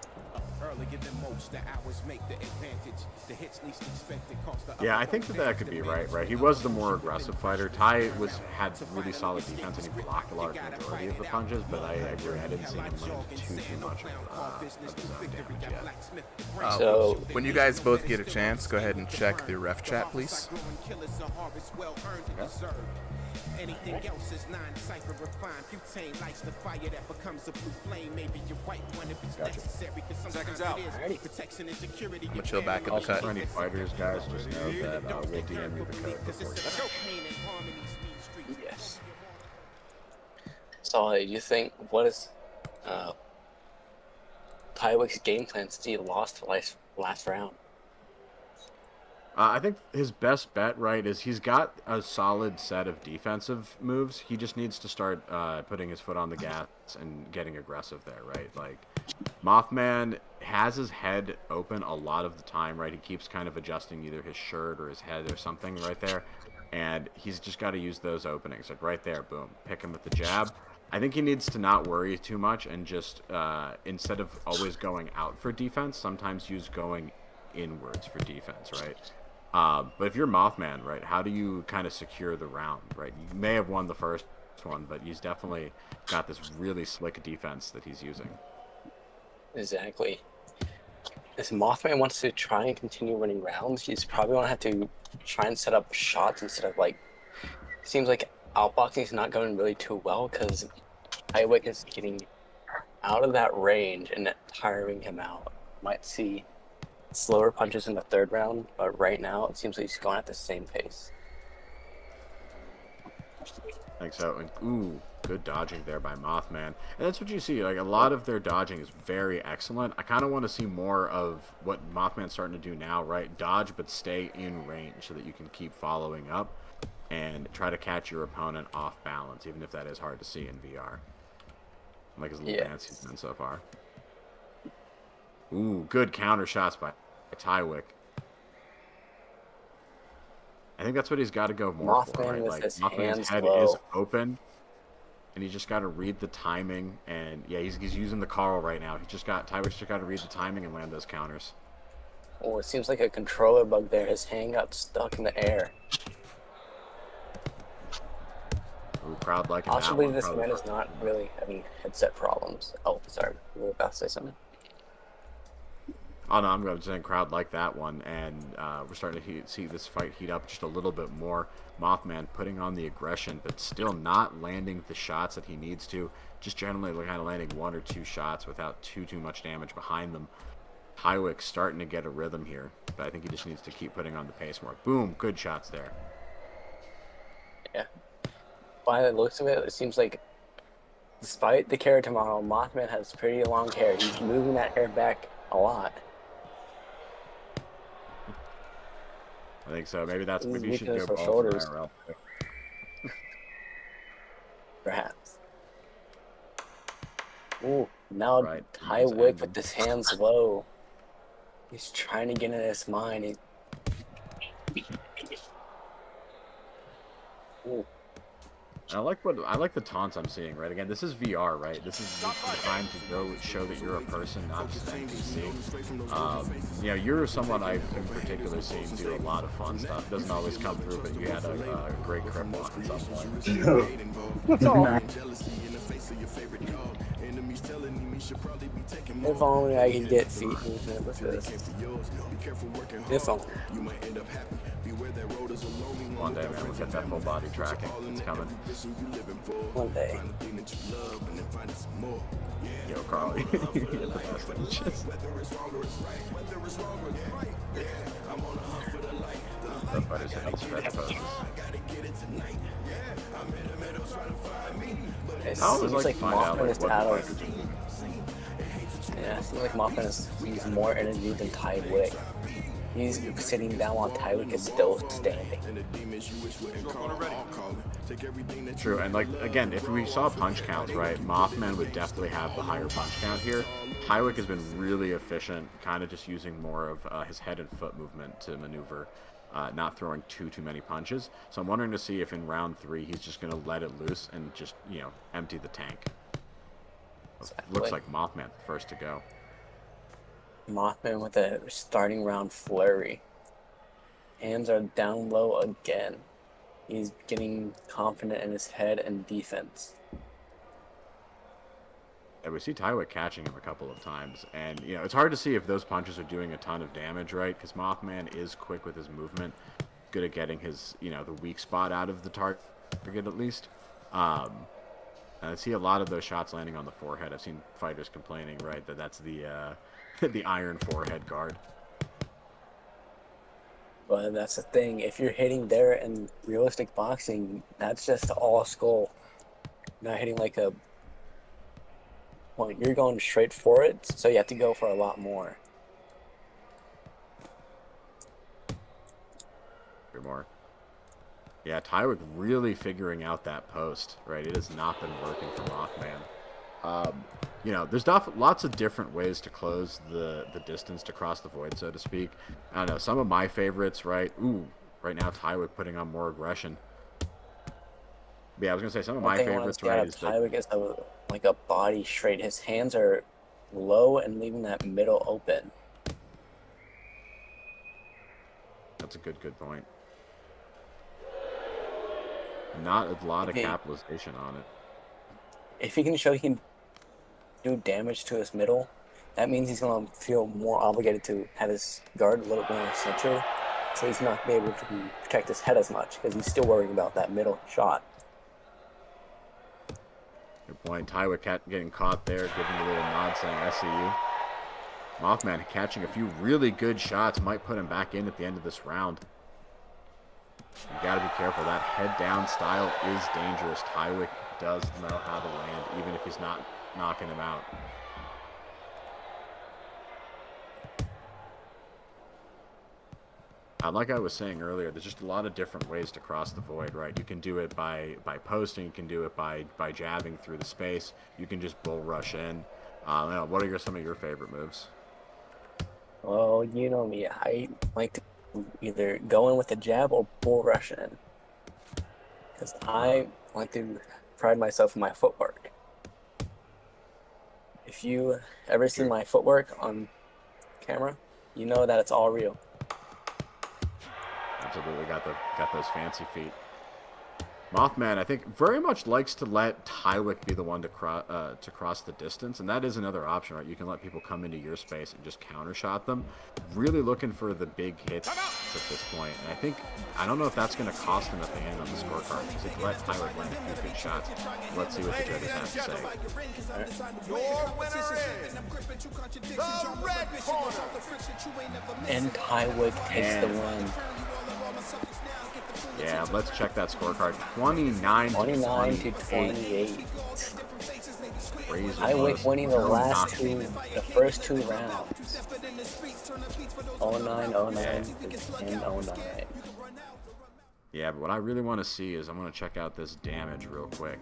Yeah, I think that could be right. He was the more aggressive fighter. Ty had really solid defense, and he blocked a lot of the majority of the punches, but I agree, I didn't see him land too much of his own damage yet. So, when you guys both get a chance, go ahead and check the ref chat, please. Okay. Anything else is non-cipher refined. Butane lights the fire that becomes a blue flame. Maybe your white one if it's necessary. Seconds out. Protection and security. I'm gonna chill back at the cut. For any fighters, guys, just know that we'll DM you the code before you. Yes. So, you think, what is Tywick's game plan since he lost the last round? I think his best bet, right, is he's got a solid set of defensive moves. He just needs to start putting his foot on the gas and getting aggressive there, right? Like, Mothman has his head open a lot of the time, right? He keeps kind of adjusting either his shirt or his head or something right there. And he's just got to use those openings. Like, right there, boom, pick him with the jab. I think he needs to not worry too much and just, instead of always going out for defense, sometimes use going inwards for defense, right? But if you're Mothman, right, how do you kind of secure the round, right? You may have won the first one, but he's definitely got this really slick defense that he's using. Exactly. If Mothman wants to try and continue winning rounds, he's probably going to have to try and set up shots instead of, like, it seems like outboxing is not going really too well because Tywick is getting out of that range and tiring him out. Might see slower punches in the third round, but right now it seems like he's going at the same pace. I think so. And, ooh, good dodging there by Mothman. And that's what you see. Like, a lot of their dodging is very excellent. I kind of want to see more of what Mothman's starting to do now, right? Dodge, but stay in range so that you can keep following up and try to catch your opponent off balance, even if that is hard to see in VR. Like his little dance he's done so far. Ooh, good counter shots by Tywick. I think that's what he's got to go more for, right? Like, Mothman's head is open, and he's just got to read the timing. And yeah, he's using the Carl right now. Tywick's just got to read the timing and land those counters. Oh, it seems like a controller bug there. His hand got stuck in the air. Ooh, crowd liking that one. Possibly this man is not really having headset problems. Oh, sorry, we were about to say something. Oh, no, I'm going to say crowd like that one, and we're starting to see this fight heat up just a little bit more. Mothman putting on the aggression, but still not landing the shots that he needs to. Just generally kind of landing one or two shots without too much damage behind them. Tywick starting to get a rhythm here, but I think he just needs to keep putting on the pace more. Boom, good shots there. Yeah. By the looks of it, it seems like despite the keratin model, Mothman has pretty long hair. He's moving that hair back a lot. I think so. Maybe you should go for shoulders. Perhaps. Ooh, now right. Tywick with his hands low. He's trying to get in his mind. Ooh. I like the taunts I'm seeing, right? Again, this is VR, right? This is the time to go show that you're a person, not just an NPC. You know, you're someone I've in particular seen do a lot of fun stuff. It doesn't always come through, but you had a great crip walk at some point. What's all? If only I could get feet movement with this. If only. One day, man, we'll get that full body tracking. It's coming. One day. Yo, Carly. You're the best inches. The fighters hitting stretch poses. It seems like Mothman is out of... Yeah, it seems like Mothman is using more energy than Tywick. He's sitting down while Tywick is still standing. True, and like, again, if we saw punch counts, right, Mothman would definitely have the higher punch count here. Tywick has been really efficient, kind of just using more of his head and foot movement to maneuver, not throwing too many punches. So I'm wondering to see if in round 3 he's just going to let it loose and just, you know, empty the tank. Exactly. Looks like Mothman first to go. Mothman with a starting round flurry. Hands are down low again. He's getting confident in his head and defense. Yeah, we see Tywick catching him a couple of times, and you know it's hard to see if those punches are doing a ton of damage, right? Because Mothman is quick with his movement, good at getting his, you know, the weak spot out of the target at least. I see a lot of those shots landing on the forehead. I've seen fighters complaining, right, that's the the iron forehead guard. But that's the thing. If you're hitting there in realistic boxing, that's just all skull. You're not hitting like a point. You're going straight for it, so you have to go for a lot more. anymore. Yeah, Tywick really figuring out that post, right? It has not been working for Mothman. You know, there's lots of different ways to close the distance to cross the void, so to speak. I don't know, some of my favorites, right? Ooh, right now Tywick putting on more aggression. But yeah, I was going to say some of my favorites, right? Tywick is like a body straight. His hands are low and leaving that middle open. That's a good point. Not a lot of capitalization on it. If he can show he can do damage to his middle, that means he's going to feel more obligated to have his guard a little bit more center, so he's not going to be able to protect his head as much because he's still worrying about that middle shot. Good point. Tywick getting caught there, giving a little nod saying SCU. Mothman catching a few really good shots, might put him back in at the end of this round. You gotta be careful. That head down style is dangerous. Tywick does know how to land, even if he's not knocking him out. Like I was saying earlier, there's just a lot of different ways to cross the void, right? You can do it by posting, you can do it by jabbing through the space, you can just bull rush in. What are some of your favorite moves? Well, you know me, I like to either go in with a jab or bull rush in. Because I like to pride myself in my footwork. If you ever see my footwork on camera, you know that it's all real. Absolutely got those fancy feet. Mothman, I think, very much likes to let Tywick be the one to cross the distance, and that is another option, right? You can let people come into your space and just counter shot them. Really looking for the big hits at this point, and I don't know if that's going to cost him at the end on the scorecard, because he let Tywick land a few good shots. Let's see what the judges have to say. And Tywick takes the win. Yeah, let's check that scorecard. 29 to 28. Tywick winning the first two rounds. 09, 09, and 09. Yeah, but what I really want to see is I'm going to check out this damage real quick.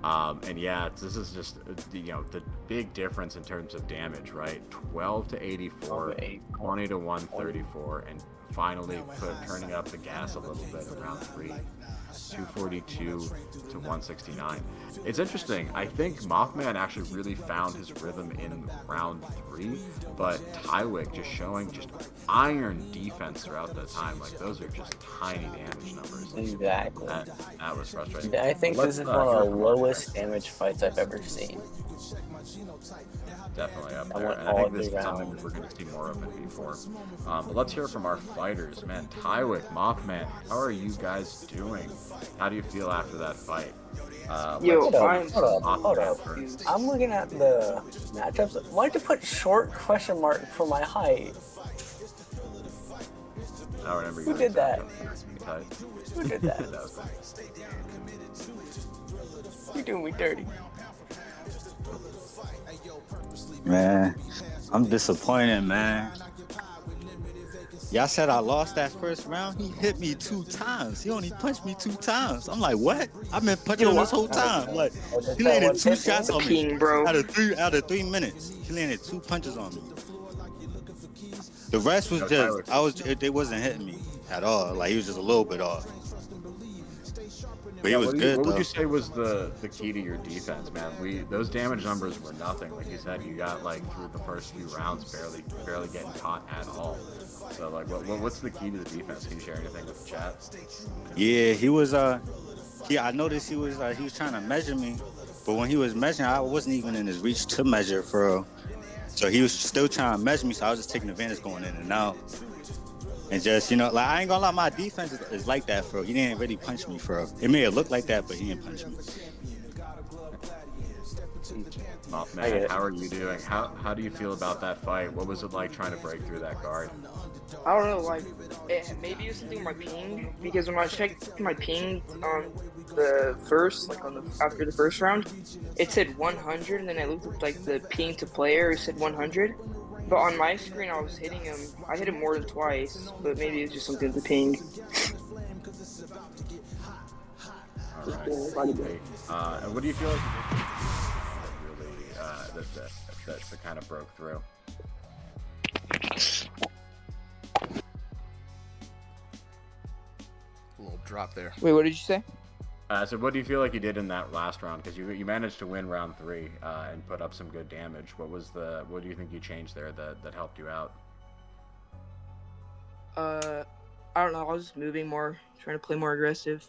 And yeah, this is just the big difference in terms of damage, right? 12 to 84, 20 to 134, and finally turning up the gas a little bit around 3, 242 to 169. It's interesting. I think Mothman actually really found his rhythm in round 3, but Tywick just showing just iron defense throughout the time. Like, those are just tiny damage numbers. Exactly. That was frustrating. I think this is one of the lowest damage fights I've ever seen. Definitely up there, and I think this is something that we're going to see more of in V4. But let's hear from our fighters, man. Tywick, Mothman, how are you guys doing? How do you feel after that fight? Hold up. I'm looking at the matchups. Why'd you put short question mark for my height? I remember. Who did that? Who did that? You're doing me dirty. Man, I'm disappointed, man. Y'all said I lost that first round. He hit me 2 times. He only punched me 2 times. I'm like, what? I've been punching him this whole time. Like, he landed 2 shots on me out of 3 minutes. He landed 2 punches on me. The rest was they wasn't hitting me at all. Like, he was just a little bit off. But he was good. What would you say was the key to your defense, man? Those damage numbers were nothing. Like you said, you got like through the first few rounds barely getting caught at all. So like, what's the key to the defense? Can you share anything with the chat? Yeah, he was. I noticed he was trying to measure me, but when he was measuring, I wasn't even in his reach to measure for real. So he was still trying to measure me. So I was just taking advantage, going in and out. And just, like, I ain't gonna lie, my defense is like that, for real. He didn't really punch me, for real. It may have looked like that, but he didn't punch me. Mothman, how are you doing? How do you feel about that fight? What was it like trying to break through that guard? I don't know, like, maybe it was something with my ping, because when I checked my ping on the first, like after the first round, it said 100, and then I looked at like the ping to player, it said 100, But on my screen, I was hitting him. I hit him more than twice, but maybe it's just something with the ping. All right. And what do you feel like really that kind of broke through? A little drop there. Wait, what did you say? So what do you feel like you did in that last round? Because you managed to win round 3 and put up some good damage. What do you think you changed there that helped you out? I don't know. I was just moving more, trying to play more aggressive.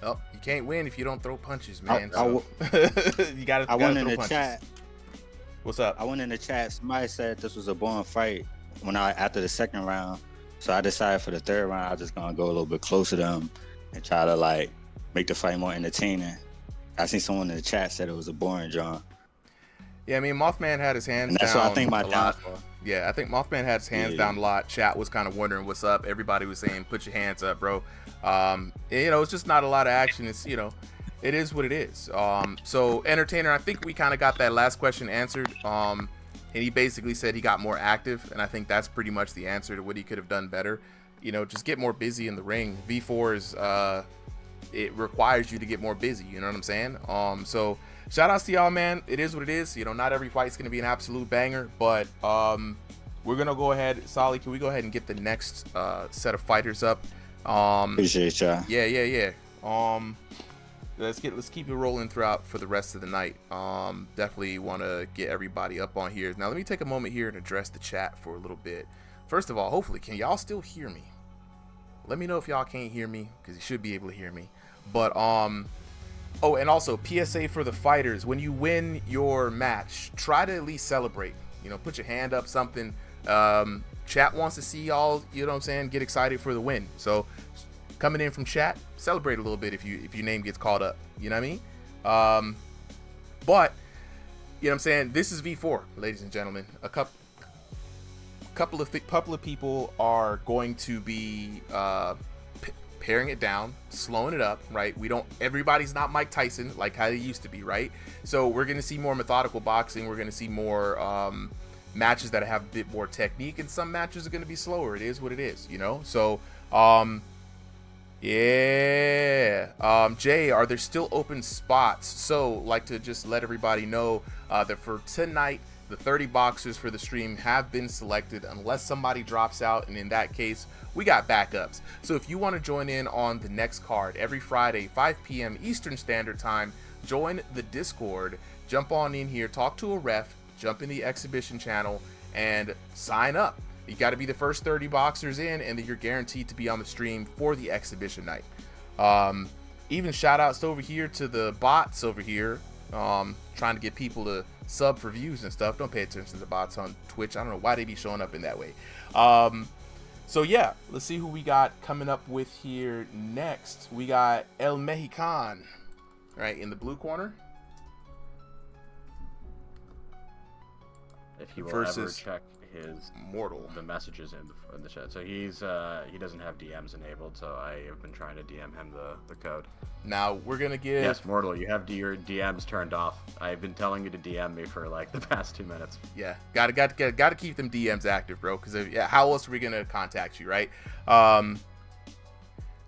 Oh, you can't win if you don't throw punches, man. You gotta. I went in throw the punches. chat. What's up? I went in the chat. Somebody said this was a boring fight after the second round. So I decided for the third round, I was just gonna go a little bit closer to them and try to like make the fight more entertaining. I seen someone in the chat said it was a boring John. Yeah, I mean, Mothman had his hands And that's down. what I think my a lot. downfall. Yeah, I think Mothman had his hands down a lot. Chat was kind of wondering what's up. Everybody was saying, "Put your hands up, bro." It's just not a lot of action. It's it is what it is. So Entertainer, I think we kind of got that last question answered. And he basically said he got more active, and I think that's pretty much the answer to what he could have done better. Just get more busy in the ring. V4 is it requires you to get more busy. You know what I'm saying? So shout outs to y'all, man. It is what it is. Not every fight's gonna be an absolute banger, but we're gonna go ahead. Solly, can we go ahead and get the next set of fighters up? Appreciate y'all. Yeah. Let's keep it rolling throughout for the rest of the night. Definitely want to get everybody up on here. Now let me take a moment here and address the chat for a little bit. First of all, hopefully, can y'all still hear me? Let me know if y'all can't hear me, because you should be able to hear me. But oh, and also PSA for the fighters: when you win your match, try to at least celebrate. Put your hand up, something. Chat wants to see y'all. You know what I'm saying? Get excited for the win. So coming in from chat, celebrate a little bit if your name gets called up. You know what I mean? But you know what I'm saying? This is V4, ladies and gentlemen. A couple of people are going to be paring it down, slowing it up, right? Everybody's not Mike Tyson like how they used to be, right? So we're going to see more methodical boxing. We're going to see more matches that have a bit more technique, and some matches are going to be slower. It is what it is, So yeah. Jay, are there still open spots? So like to just let everybody know that for tonight, the 30 boxers for the stream have been selected, unless somebody drops out, and in that case, we got backups. So if you want to join in on the next card every Friday, 5 p.m. Eastern Standard Time, join the Discord, jump on in here, talk to a ref, jump in the exhibition channel, and sign up. You got to be the first 30 boxers in, and then you're guaranteed to be on the stream for the exhibition night. Even shout outs over here to the bots over here, trying to get people to sub for views and stuff. Don't pay attention to the bots on Twitch. I don't know why they be showing up in that way. So yeah, let's see who we got coming up with here next. We got El Mexican, right, in the blue corner. If he will versus ever check his Mortal, the messages in the chat. So he doesn't have DMs enabled, so I have been trying to DM him the code. Now we're gonna give Mortal, you have your DMs turned off. I've been telling you to DM me for like the past 2 minutes. Yeah, gotta keep them DMs active, bro, because how else are we gonna contact you, right?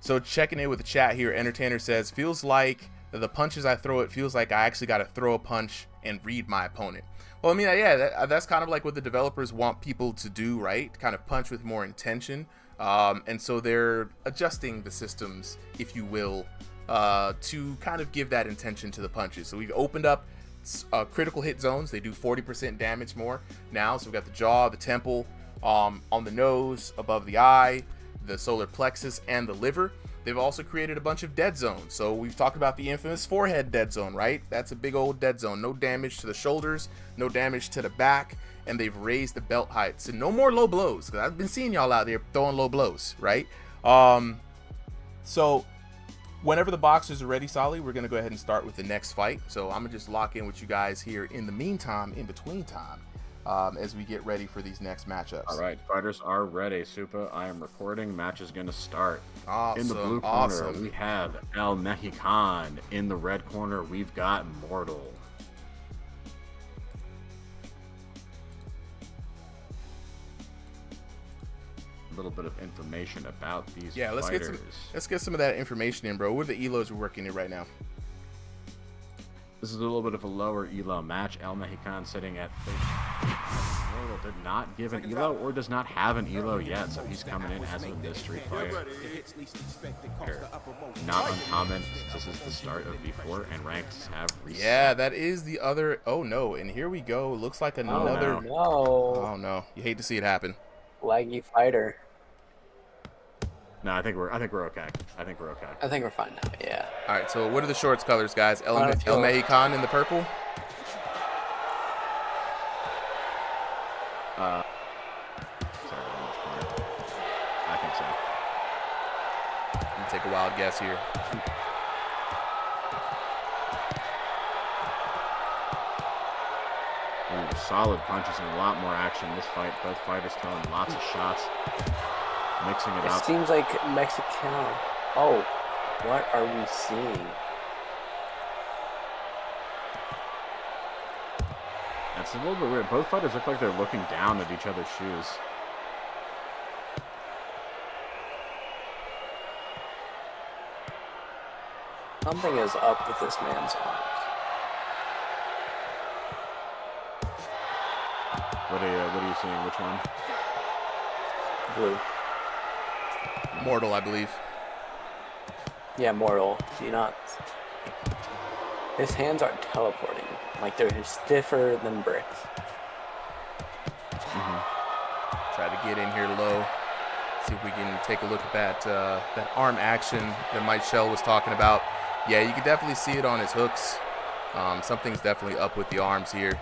So checking in with the chat here, Entertainer says, feels like the punches I throw, it feels like I actually got to throw a punch and read my opponent. Well, I mean, yeah, that's kind of like what the developers want people to do, right? Kind of punch with more intention. And so they're adjusting the systems, if you will, to kind of give that intention to the punches. So we've opened up critical hit zones. They do 40% damage more now. So we've got the jaw, the temple, on the nose, above the eye, the solar plexus, and the liver. They've also created a bunch of dead zones. So we've talked about the infamous forehead dead zone, right? That's a big old dead zone. No damage to the shoulders, no damage to the back, and they've raised the belt height. So no more low blows, because I've been seeing y'all out there throwing low blows, right? So whenever the boxers are ready, Solly, we're going to go ahead and start with the next fight. So I'm going to just lock in with you guys here in the meantime, in between time, as we get ready for these next matchups. All right, fighters are ready. Supa, I am recording. Match is going to start. Awesome, in the blue corner, we have El Mexican. In the red corner, we've got Mortal. a little bit of information about these let's fighters. Let's get some of that information in, bro. What are the elos we're working in right now? This is a little bit of a lower elo match. El Mexican sitting at 30. Mortal did not give an elo or does not have an elo yet, so he's coming in as a mystery fighter. Not uncommon. This is the start of V4, and ranks have reset. Yeah, that is the other. Oh no! And here we go. Looks like another. Oh no! You hate to see it happen. Laggy fighter. No, I think we're okay. I think we're fine now. Yeah. All right. So what are the shorts colors, guys? El Mexican in the purple. Sorry, I think so. Let me take a wild guess here. Ooh, solid punches and a lot more action in this fight. Both fighters throwing lots of shots, mixing it up. It seems like Mexican. Oh, what are we seeing? That's a little bit weird. Both fighters look like they're looking down at each other's shoes. Something is up with this man's arms. What are you seeing? Which one? Blue. Mortal, I believe. Yeah, mortal. Do you not? His hands aren't teleporting. Like they're stiffer than bricks. Try to get in here low. See if we can take a look at that arm action that Mike Shell was talking about. Yeah, you can definitely see it on his hooks. Something's definitely up with the arms here.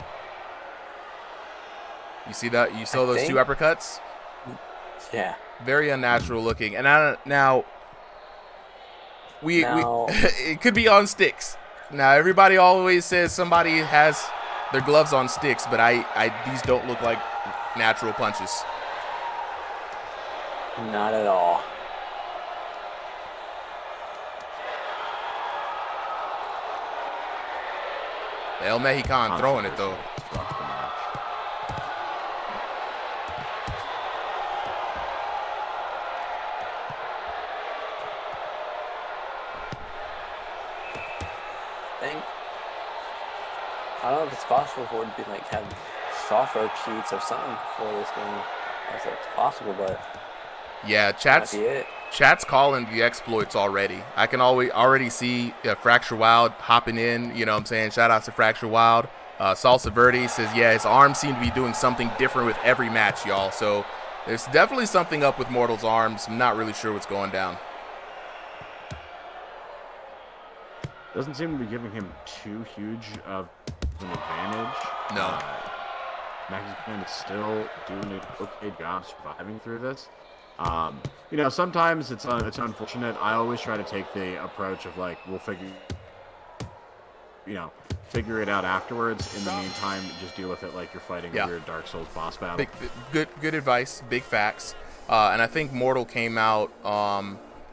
You see that? You saw those two uppercuts? Yeah. Very unnatural looking. And now it could be on sticks. Now everybody always says somebody has their gloves on sticks, but these don't look like natural punches. Not at all. El Mexican throwing it though. I don't know if it's possible for it to be like have software cheats or something for this game. I don't know if it's possible, but yeah, chat's calling the exploits already. I can already see Fracture Wild hopping in. You know what I'm saying? Shout out to Fracture Wild. Salsa Verde says, yeah, his arms seem to be doing something different with every match, y'all. So there's definitely something up with Mortal's arms. I'm not really sure what's going down. Doesn't seem to be giving him too huge of an advantage. No. Mexican is still doing an okay job surviving through this. You know, sometimes it's unfortunate. I always try to take the approach of like, we'll figure it out afterwards. In the meantime, just deal with it like you're fighting a weird Dark Souls boss battle. Good advice. Big facts. And I think Mortal came out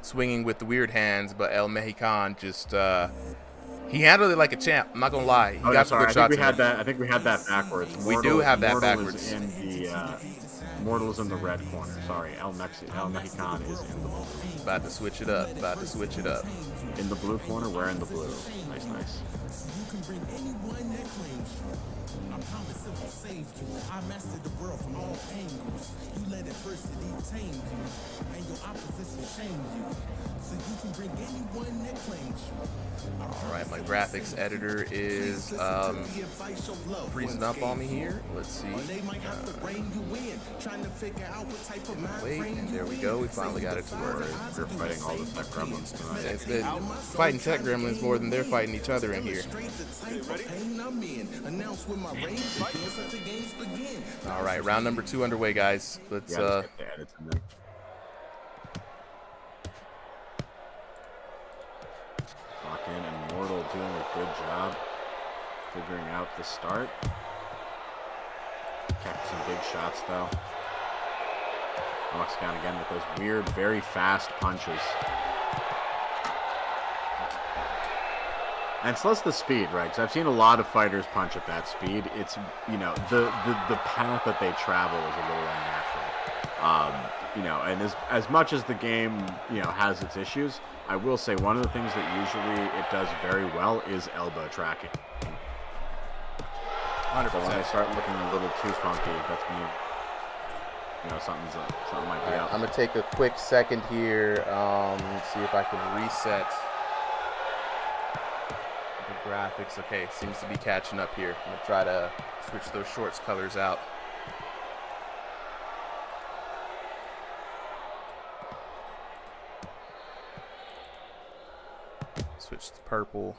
swinging with the weird hands, but El Mexican just he handled it like a champ. I'm not gonna lie. He got some good shots. I think we had that backwards. We do have that Mortal backwards. Mortal is in the red corner. Sorry, El Mexican is in the blue. About to switch it up. In the blue corner, we're in the blue. Nice. I mastered the world from all angles. You let adversity tame you, and your opposition shame you. So you can bring anyone that claims you. All right, my graphics editor is freezing up on me here. Let's see. Wait, and there we go. We finally got it to work. We're fighting all the tech gremlins tonight. It's been fighting tech gremlins more than they're fighting each other in here. All right, round number 2 underway, guys. Let's Lock in, and Mortal doing a good job figuring out the start. Catch some big shots though. Knocks down again with those weird, very fast punches. And it's less the speed, right? Because I've seen a lot of fighters punch at that speed. It's, the path that they travel is a little unnatural. you know, and as much as the game, you know, has its issues, I will say one of the things that usually it does very well is elbow tracking. 100%. So when they start looking a little too funky, that's when you know, something might be up. I'm gonna take a quick second here, see if I can reset the graphics. Okay, seems to be catching up here. I'm gonna try to switch those shorts colors out. Switch to purple.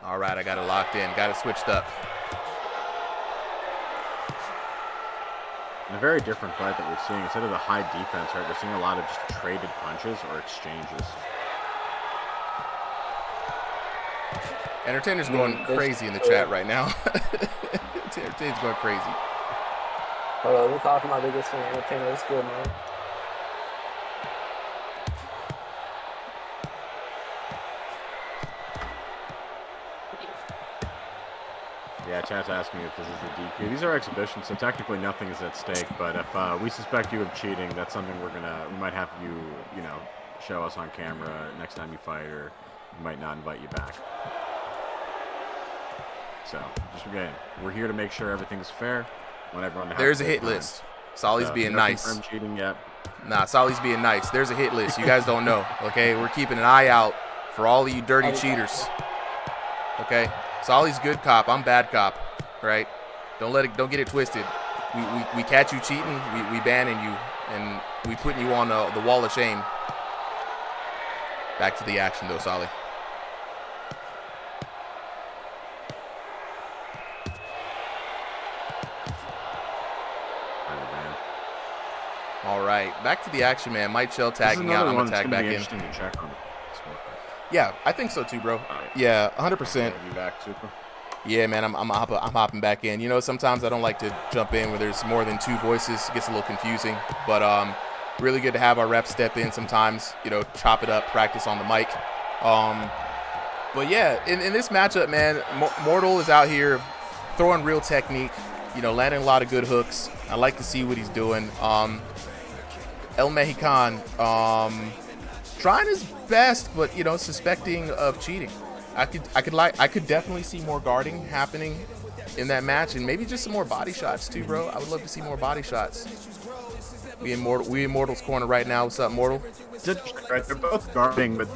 All right, I got it locked in. Got it switched up. In a very different fight that we're seeing, instead of the high defense, right, we're seeing a lot of just traded punches or exchanges. Entertainer's going crazy in the chat right now. Entertainer's going crazy. Hold on, we're talking about biggest fan. Entertainer, it's good, man. Yeah, chat's asking if this is the DQ. These are exhibitions, so technically nothing is at stake. But if we suspect you of cheating, that's something we might have you know, show us on camera next time you fight, or we might not invite you back. So, just again, we're here to make sure everything's fair. When everyone there's a hit list. Solly's being nice. No cheating yet. Nah, Solly's being nice. There's a hit list. You guys don't know. Okay, we're keeping an eye out for all of you dirty cheaters. Okay. Solly's good cop. I'm bad cop, right? Don't get it twisted. We catch you cheating, we banning you, and we putting you on the wall of shame. Back to the action though, Solly. All right, back to the action, man. Mike Shell tagging out. I'm gonna tag back in. Yeah, I think so too, bro. Yeah, 100%. You back, Super? Yeah, man, I'm hopping back in. You know, sometimes I don't like to jump in where there's more than two voices. It gets a little confusing. But really good to have our reps step in sometimes, you know, chop it up, practice on the mic. But yeah, in this matchup, man, Mortal is out here throwing real technique, you know, landing a lot of good hooks. I like to see what he's doing. El Mexican, trying his best, but you know, suspecting of cheating. I could definitely see more guarding happening in that match, and maybe just some more body shots too, bro. I would love to see more body shots. We in Mortal's corner right now. What's up, Mortal? Right, they're both guarding, but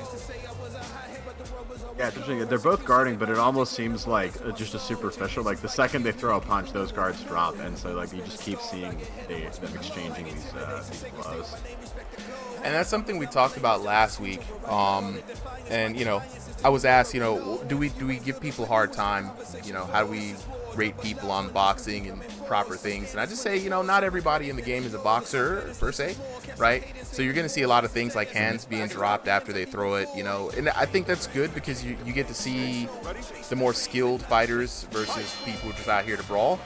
yeah, they're both guarding, but it almost seems like just a superficial. Like the second they throw a punch, those guards drop, and so like you just keep seeing them exchanging these blows. And that's something we talked about last week. And you know, I was asked, you know, do we give people a hard time? You know, how do we rate people on boxing and proper things? And I just say, you know, not everybody in the game is a boxer per se, right? So you're going to see a lot of things like hands being dropped after they throw it, you know, and I think that's good because you get to see the more skilled fighters versus people just out here to brawl.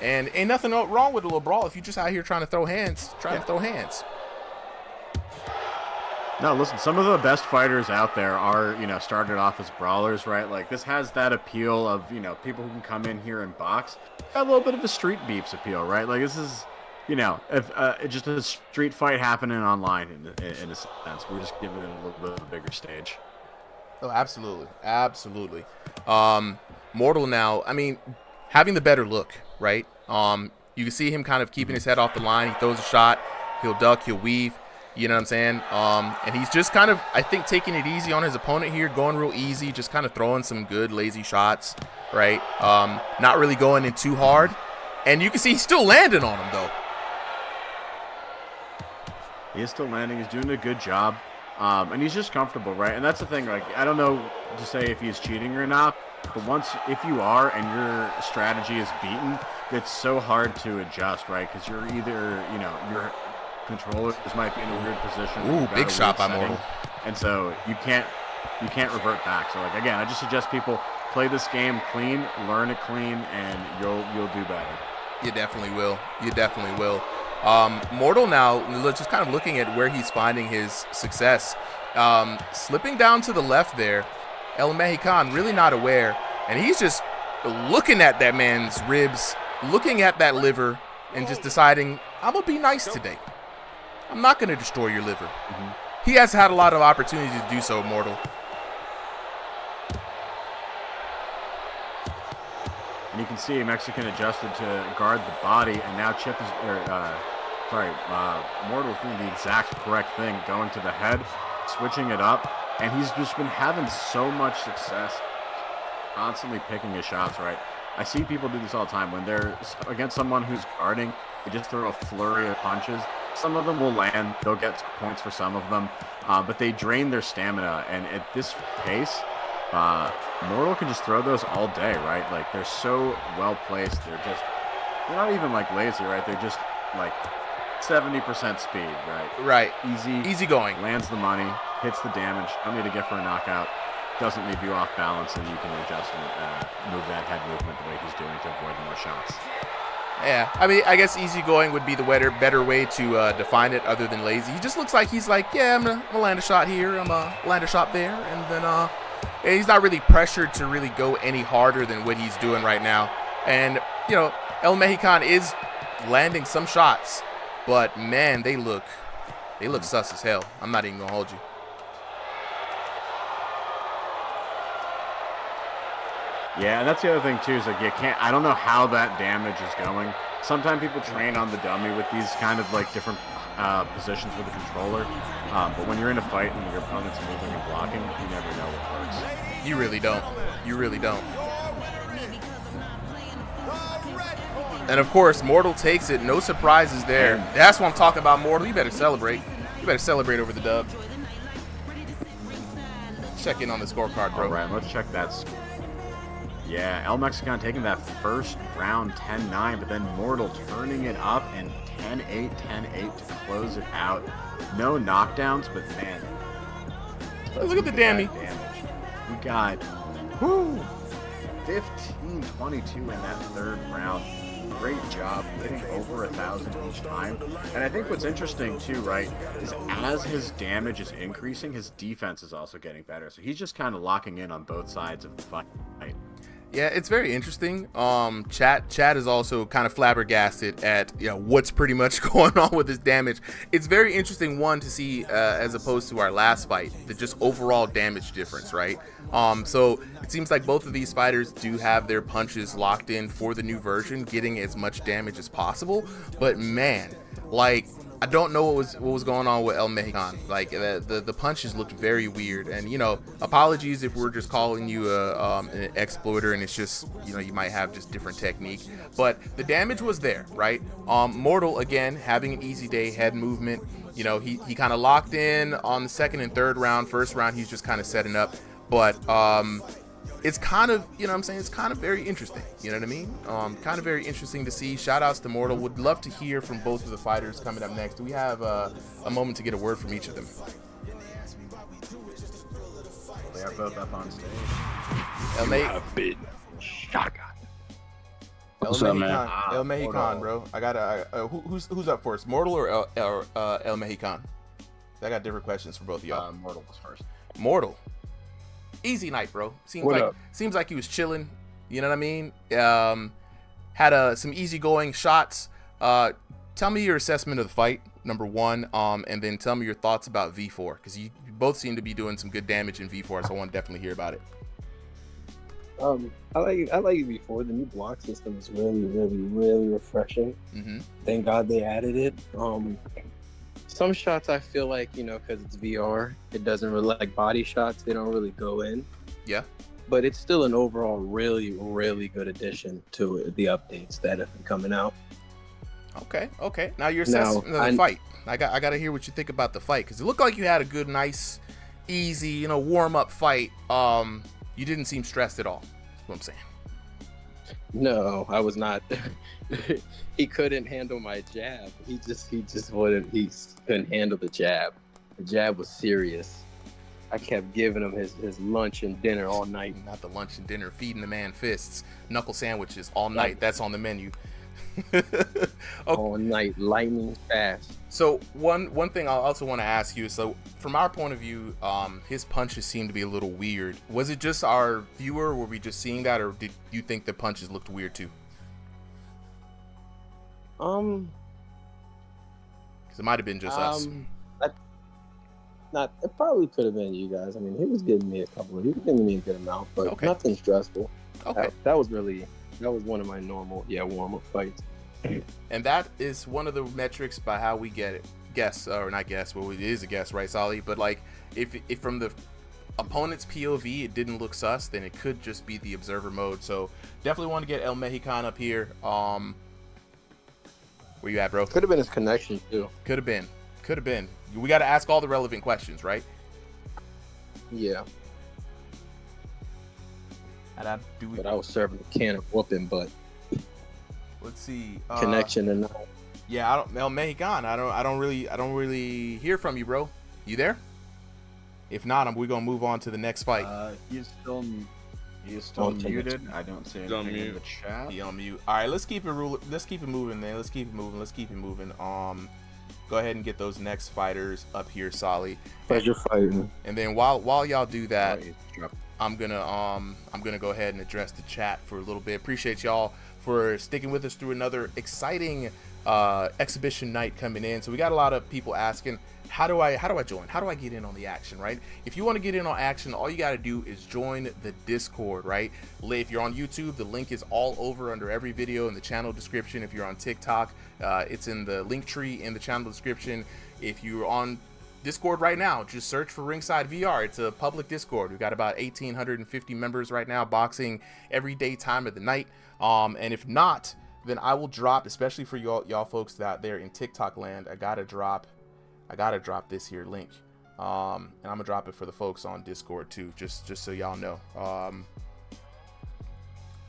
And ain't nothing wrong with a little brawl if you're just out here trying to throw hands, to throw hands. No, listen, some of the best fighters out there are, you know, started off as brawlers, right? Like, this has that appeal of, you know, people who can come in here and box. Got a little bit of a street beefs appeal, right? Like, this is, you know, if just a street fight happening online in a sense. We're just giving it a little bit of a bigger stage. Oh, absolutely. Absolutely. Mortal now, I mean, having the better look, right? You can see him kind of keeping his head off the line. He throws a shot. He'll duck. He'll weave. You know what I'm saying? And he's just kind of, I think, taking it easy on his opponent here, going real easy, just kind of throwing some good, lazy shots, right? Not really going in too hard. And you can see he's still landing on him, though. He is still landing. He's doing a good job. And he's just comfortable, right? And that's the thing. Like, I don't know to say if he's cheating or not, but if you are and your strategy is beaten, it's so hard to adjust, right? Because you're either, you know, your controllers might be in a weird position. Ooh, big shot by Mortal. And so you can't revert back. So like, again, I just suggest people play this game clean, learn it clean, and you'll do better. You definitely will. You definitely will. Mortal now, just kind of looking at where he's finding his success. Slipping down to the left there, El Mexican really not aware, and he's just looking at that man's ribs, looking at that liver, and just deciding, I'm going to be nice today. I'm not going to destroy your liver. He has had a lot of opportunities to do so, Mortal. And you can see Mexican adjusted to guard the body, and now Chip is, Mortal's doing the exact correct thing, going to the head, switching it up, and he's just been having so much success, constantly picking his shots right. I see people do this all the time when they're against someone who's guarding. They just throw a flurry of punches. Some of them will land. They'll get points for some of them, but they drain their stamina. And at this pace, Mortal can just throw those all day, right? Like, they're so well placed. They're not even like lazy, right? They're just like 70% speed, right? Right. Easy going. Lands the money, hits the damage. Don't need to get for a knockout. Doesn't leave you off balance, and you can adjust and move that head movement the way he's doing to avoid more shots. Yeah, I mean, I guess easygoing would be the better way to define it, other than lazy. He just looks like he's like, yeah, I'm gonna land a shot here, I'm gonna land a shot there, and then he's not really pressured to really go any harder than what he's doing right now. And you know, El Mexican is landing some shots, but man, they look sus as hell. I'm not even gonna hold you. Yeah, and that's the other thing too, is like I don't know how that damage is going. Sometimes people train on the dummy with these kind of like different positions with the controller, but when you're in a fight and your opponent's moving and blocking, you never know what works. You really don't. You really don't. And of course, Mortal takes it. No surprises there. That's what I'm talking about, Mortal. You better celebrate. You better celebrate over the dub. Check in on the scorecard, bro. All right, let's check that. Yeah, El Mexican taking that first round 10-9, but then Mortal turning it up and 10-8, 10-8 to close it out. No knockdowns, but man. Look at the damage. We got 15-22 in that third round. Great job, hitting over 1,000 each time. And I think what's interesting too, right, is as his damage is increasing, his defense is also getting better. So he's just kind of locking in on both sides of the fight. Yeah, it's very interesting. Chat is also kind of flabbergasted at what's pretty much going on with his damage. It's very interesting, one, to see as opposed to our last fight, the just overall damage difference, right? So it seems like both of these fighters do have their punches locked in for the new version, getting as much damage as possible. But man, like, I don't know what was going on with El Mexican. Like, the punches looked very weird. And apologies if we're just calling you an exploiter and it's just you might have just different technique. But the damage was there, right? Mortal, again, having an easy day, head movement. He kind of locked in on the second and third round. First round, he's just kind of setting up. But it's kind of, it's kind of very interesting. You know what I mean? Kind of very interesting to see. Shout outs to Mortal. Would love to hear from both of the fighters coming up next. Do we have a moment to get a word from each of them? They are both up on stage. El Mexican, bro. I got who's up first? Mortal or El Mexican? I got different questions for both of y'all. Mortal was first. Mortal. Easy night, bro. Seems like he was chilling. You know what I mean? Had some easygoing shots. Tell me your assessment of the fight, number one, and then tell me your thoughts about V4, because you both seem to be doing some good damage in V4, so I want to definitely hear about it. I like V4. The new block system is really, really, really refreshing. Mm-hmm. Thank God they added it. Some shots I feel like, because it's VR, it doesn't really, like body shots, they don't really go in. Yeah. But it's still an overall really, really good addition to the updates that have been coming out. Okay. Now your assessment of the fight. I got to hear what you think about the fight, because it looked like you had a good, nice, easy, warm-up fight. You didn't seem stressed at all. That's what I'm saying. No, I was not. He couldn't handle my jab. He couldn't handle the jab. The jab was serious. I kept giving him his lunch and dinner all night. Not the lunch and dinner, feeding the man fists, knuckle sandwiches all night. That's on the menu. All night, lightning fast. So one thing I also want to ask you, so from our point of view, his punches seem to be a little weird. Was it just our viewer? Were we just seeing that, or did you think the punches looked weird too? Because it might have been just us. It probably could have been you guys. I mean, he was giving me he was giving me a good amount, but nothing stressful. Okay. That was one of my normal, warm-up fights. And that is one of the metrics by how we get it. Guess, or not guess, well, it is a guess, right, Solly? But like, if from the opponent's POV it didn't look sus, then it could just be the observer mode. So definitely want to get El Mexican up here. Where you at, bro? Could have been his connection too. Could have been. We got to ask all the relevant questions, right? Yeah. But I was serving a can of whooping, but let's see. Connection or not. Yeah, I don't. El Mexican. I don't really hear from you, bro. You there? If not, we're gonna move on to the next fight. He's still muted. I don't see anything in the chat. He on mute. All right, let's keep it moving, man. Let's keep it moving. Go ahead and get those next fighters up here, Solly. Pleasure fighting. And then while y'all do that, I'm gonna go ahead and address the chat for a little bit. Appreciate y'all for sticking with us through another exciting exhibition night coming in. So we got a lot of people asking, how do I join? How do I get in on the action, right? If you want to get in on action, all you got to do is join the Discord, right? If you're on YouTube, the link is all over under every video in the channel description. If you're on TikTok, it's in the link tree in the channel description. If you're on Discord right now, just search for Ringside VR. It's a public Discord. We've got about 1,850 members right now, boxing every day time of the night. And if not, then I will drop, especially for y'all folks out there in TikTok land, I gotta drop this here link, and I'm gonna drop it for the folks on Discord too, just so y'all know.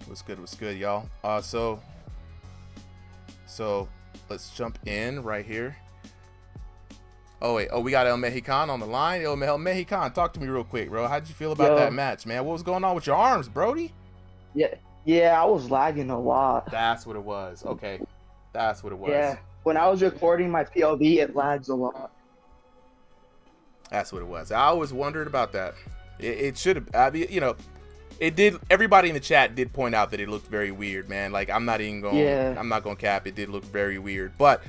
What's good, y'all? So let's jump in right here. We got El Mexican on the line. El Mexican, talk to me real quick, bro. How'd you feel about that match, man? What was going on with your arms, Brody? Yeah, I was lagging a lot. That's what it was. Okay, that's what it was. Yeah, when I was recording my POV, it lags a lot. That's what it was. I always wondered about that. It should have. I mean, it did. Everybody in the chat did point out that it looked very weird, man. Like, I'm not even going. Yeah. I'm not going to cap. It did look very weird. But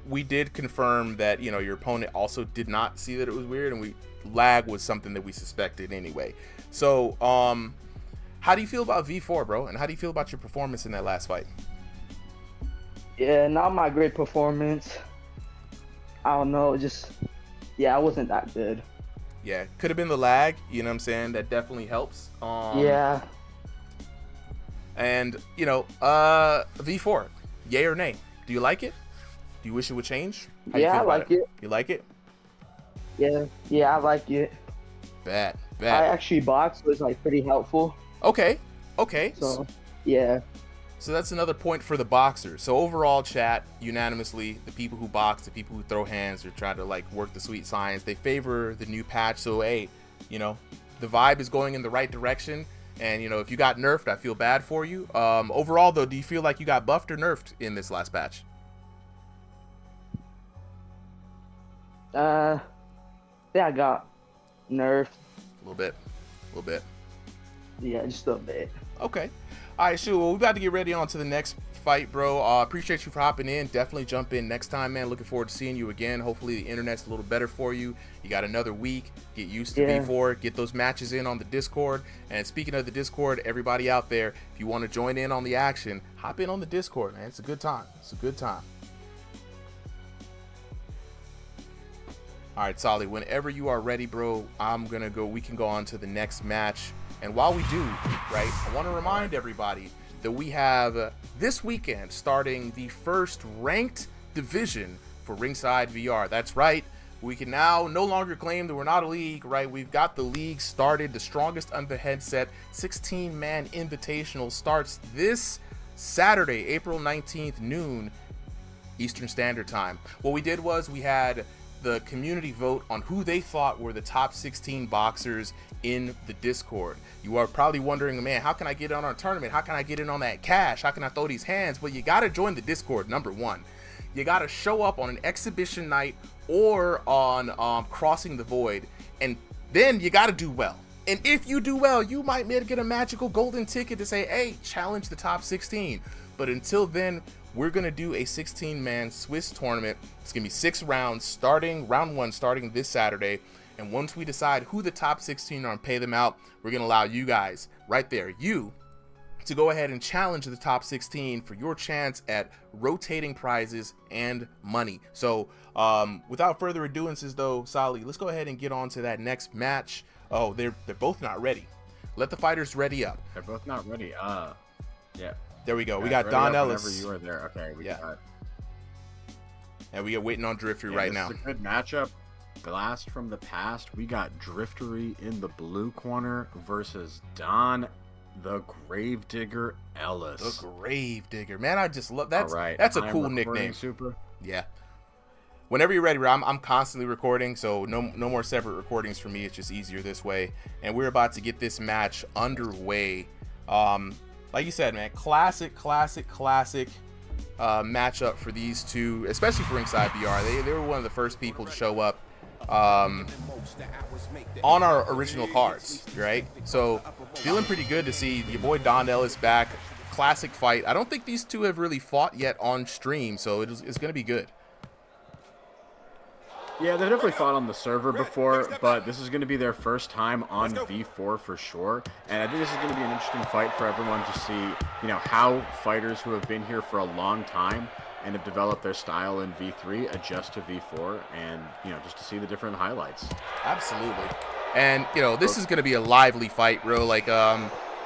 we did confirm that your opponent also did not see that it was weird, and lag was something that we suspected anyway. So how do you feel about V4, bro? And how do you feel about your performance in that last fight? Yeah, not my great performance. I don't know, I wasn't that good. Yeah, could have been the lag, you know what I'm saying? That definitely helps. Yeah. And, V4, yay or nay? Do you like it? Do you wish it would change? I like it. You like it? Yeah, I like it. Bad. I actually boxed, was pretty helpful. Okay. So, yeah. So that's another point for the boxers. So overall, chat, unanimously, the people who box, the people who throw hands or try to work the sweet science, they favor the new patch. So hey, the vibe is going in the right direction. And if you got nerfed, I feel bad for you. Overall though, do you feel like you got buffed or nerfed in this last patch? Yeah, I got nerfed. A little bit. Yeah, just a bit. Okay. All right, sure. Well, we're about to get ready on to the next fight, bro. Appreciate you for hopping in. Definitely jump in next time, man. Looking forward to seeing you again. Hopefully the internet's a little better for you. You got another week. Get used to V4. Get those matches in on the Discord. And speaking of the Discord, everybody out there, if you want to join in on the action, hop in on the Discord, man. It's a good time. All right, Solly, whenever you are ready, bro, we can go on to the next match. And while we do, right, I want to remind everybody that we have this weekend starting the first ranked division for Ringside VR. That's right. We can now no longer claim that we're not a league, right? We've got the league started. The strongest under headset 16-man invitational starts this Saturday, April 19th, noon, Eastern Standard Time. What we did was we had the community vote on who they thought were the top 16 boxers in the Discord. You are probably wondering, man, how can I get on our tournament? How can I get in on that cash? How can I throw these hands? Well, you got to join the Discord, number one. You got to show up on an exhibition night or on Crossing the Void, and then you got to do well. And if you do well, you might get a magical golden ticket to say, hey, challenge the top 16. But until then, we're going to do a 16-man Swiss tournament. It's going to be 6 rounds, round 1 starting this Saturday. And once we decide who the top 16 are and pay them out, we're going to allow you guys right there, you, to go ahead and challenge the top 16 for your chance at rotating prizes and money. So without further ado, though, Sally, let's go ahead and get on to that next match. Oh, they're both not ready. Let the fighters ready up. They're both not ready. Yeah. There we go. We got Don Ellis. Whenever you are there. Okay. We got. And we are waiting on Driftery right now. This is a good matchup. Blast from the past. We got Driftery in the blue corner versus Don the Gravedigger Ellis. The Gravedigger. Man, I just love that. Right. That's a cool nickname. Super. Yeah. Whenever you're ready, I'm constantly recording, so no more separate recordings for me. It's just easier this way. And we're about to get this match underway. Like you said, man, classic matchup for these two, especially for Ringside VR. They were one of the first people to show up on our original cards, right? So feeling pretty good to see your boy Don Ellis back. Classic fight. I don't think these two have really fought yet on stream, so it's going to be good. Yeah, they definitely fought on the server before, but this is going to be their first time on V4 for sure. And I think this is going to be an interesting fight for everyone to see, how fighters who have been here for a long time and have developed their style in V3 adjust to V4, and, just to see the different highlights. Absolutely. And, this is going to be a lively fight, bro. Like,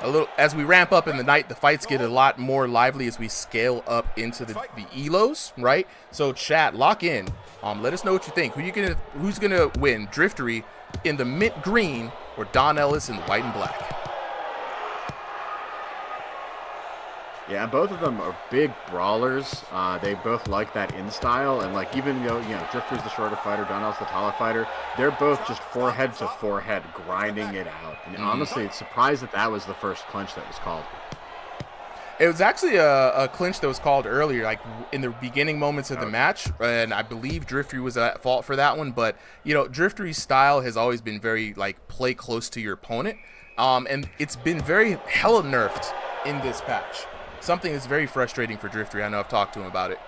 a little as we ramp up in the night, the fights get a lot more lively as we scale up into the elos, right? So chat, lock in. Let us know what you think. Who's gonna win? Driftery in the mint green or Don Ellis in the white and black? Yeah, both of them are big brawlers. They both like that in style, and even though Drifter's the shorter fighter, Don Ellis the taller fighter, they're both just forehead to forehead grinding it out. And honestly, it's surprised that was the first clinch that was called. It was actually a clinch that was called earlier, like in the beginning moments of the match, and I believe Driftery was at fault for that one. But Driftery's style has always been very play close to your opponent, and it's been very hella nerfed in this patch. Something that's very frustrating for Driftery. I know I've talked to him about it.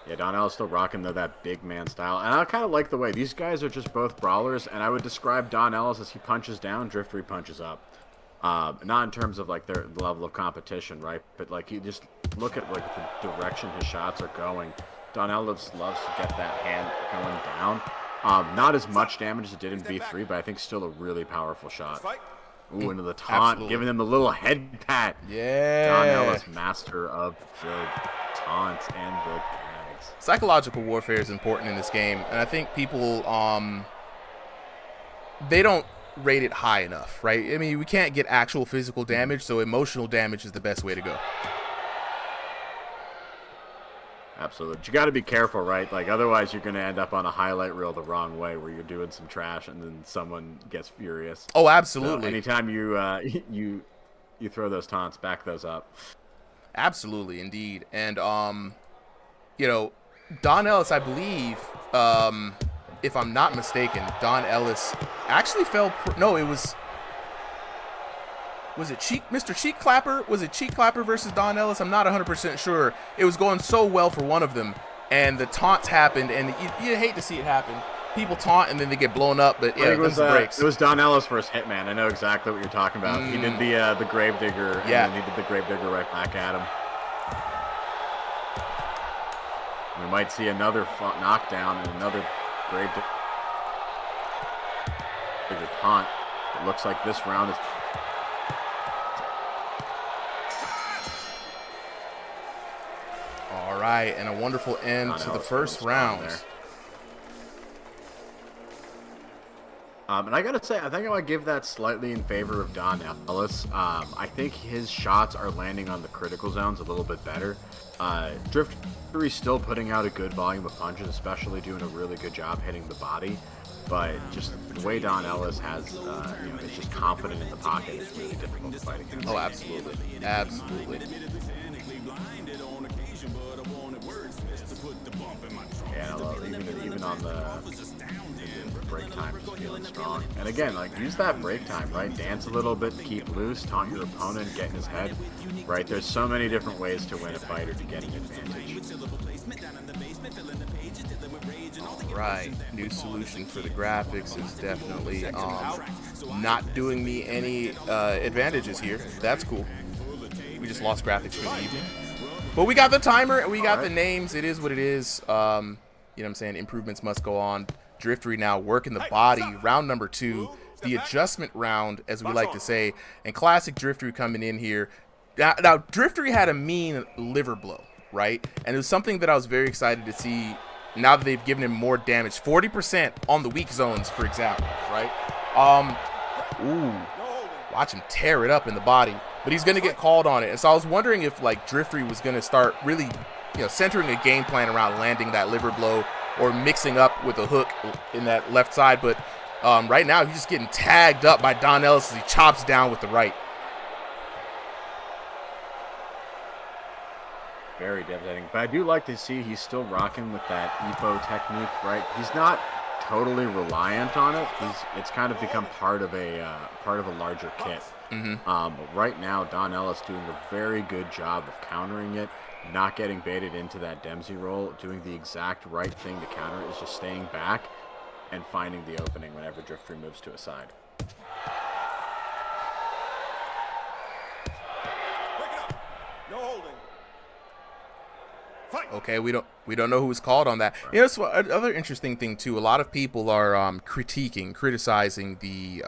Yeah, Don Ellis still rocking that big man style, and I kind of like the way these guys are just both brawlers. And I would describe Don Ellis as he punches down, Driftery punches up. Not in terms of their level of competition, right? But you just look at the direction his shots are going. Don Ellis loves to get that hand going down. Not as much damage as it did in V3, but I think still a really powerful shot. Ooh, into the taunt, Absolutely. Giving him the little head pat. Yeah. Don Ellis, master of the taunt and the gags. Psychological warfare is important in this game, and I think people they don't rate it high enough, right? I mean, we can't get actual physical damage, so emotional damage is the best way to go. Absolutely. But you got to be careful, right? Otherwise you're going to end up on a highlight reel the wrong way where you're doing some trash and then someone gets furious. Oh, absolutely. So anytime you throw those taunts, back those up. Absolutely, indeed. And Don Ellis, I believe, if I'm not mistaken, Don Ellis actually fell. No, it was it Mr. Cheek Clapper? Was it Cheek Clapper versus Don Ellis? I'm not 100% sure. It was going so well for one of them, and the taunts happened, and you hate to see it happen. People taunt, and then they get blown up, but yeah, it was breaks. It was Don Ellis versus Hitman. I know exactly what you're talking about. He did the Gravedigger, yeah. And then he did the Gravedigger right back at him. We might see another knockdown and another Gravedigger taunt. It looks like this round is... All right, and a wonderful end to the first round. And I gotta say, I think I would give that slightly in favor of Don Ellis. I think his shots are landing on the critical zones a little bit better. Driftery's still putting out a good volume of punches, especially doing a really good job hitting the body. But just the way Don Ellis has, is just confident in the pocket. It's really difficult to fight against. Oh, absolutely, absolutely. Yeah, even on the break time, just feeling strong. And again, like, use that break time, right? Dance a little bit, keep loose, taunt your opponent, get in his head, right? There's so many different ways to win a fight or to get an advantage. Right, new solution for the graphics is definitely not doing me any advantages here. That's cool. We just lost graphics for the evening. But we got the timer and we got the names. It is what it is. You know what I'm saying? Improvements must go on. Driftery now working the body. Round number 2. The adjustment round, as we like to say. And classic Driftery coming in here. Now Driftery had a mean liver blow, right? And it was something that I was very excited to see now that they've given him more damage. 40% on the weak zones, for example, right? Watch him tear it up in the body. But he's going to get called on it. And so I was wondering if, like, Driftery was going to start really, centering a game plan around landing that liver blow or mixing up with a hook in that left side. But right now, he's just getting tagged up by Don Ellis as he chops down with the right. Very devastating. But I do like to see he's still rocking with that Epo technique, right? He's not totally reliant on it. It's kind of become part of a larger kit. But right now, Don Ellis doing a very good job of countering it, not getting baited into that Dempsey roll, doing the exact right thing to counter it, is just staying back and finding the opening whenever Driftery moves to a side. No holding. Okay, we don't know who was called on that. Right. So another interesting thing too. A lot of people are criticizing the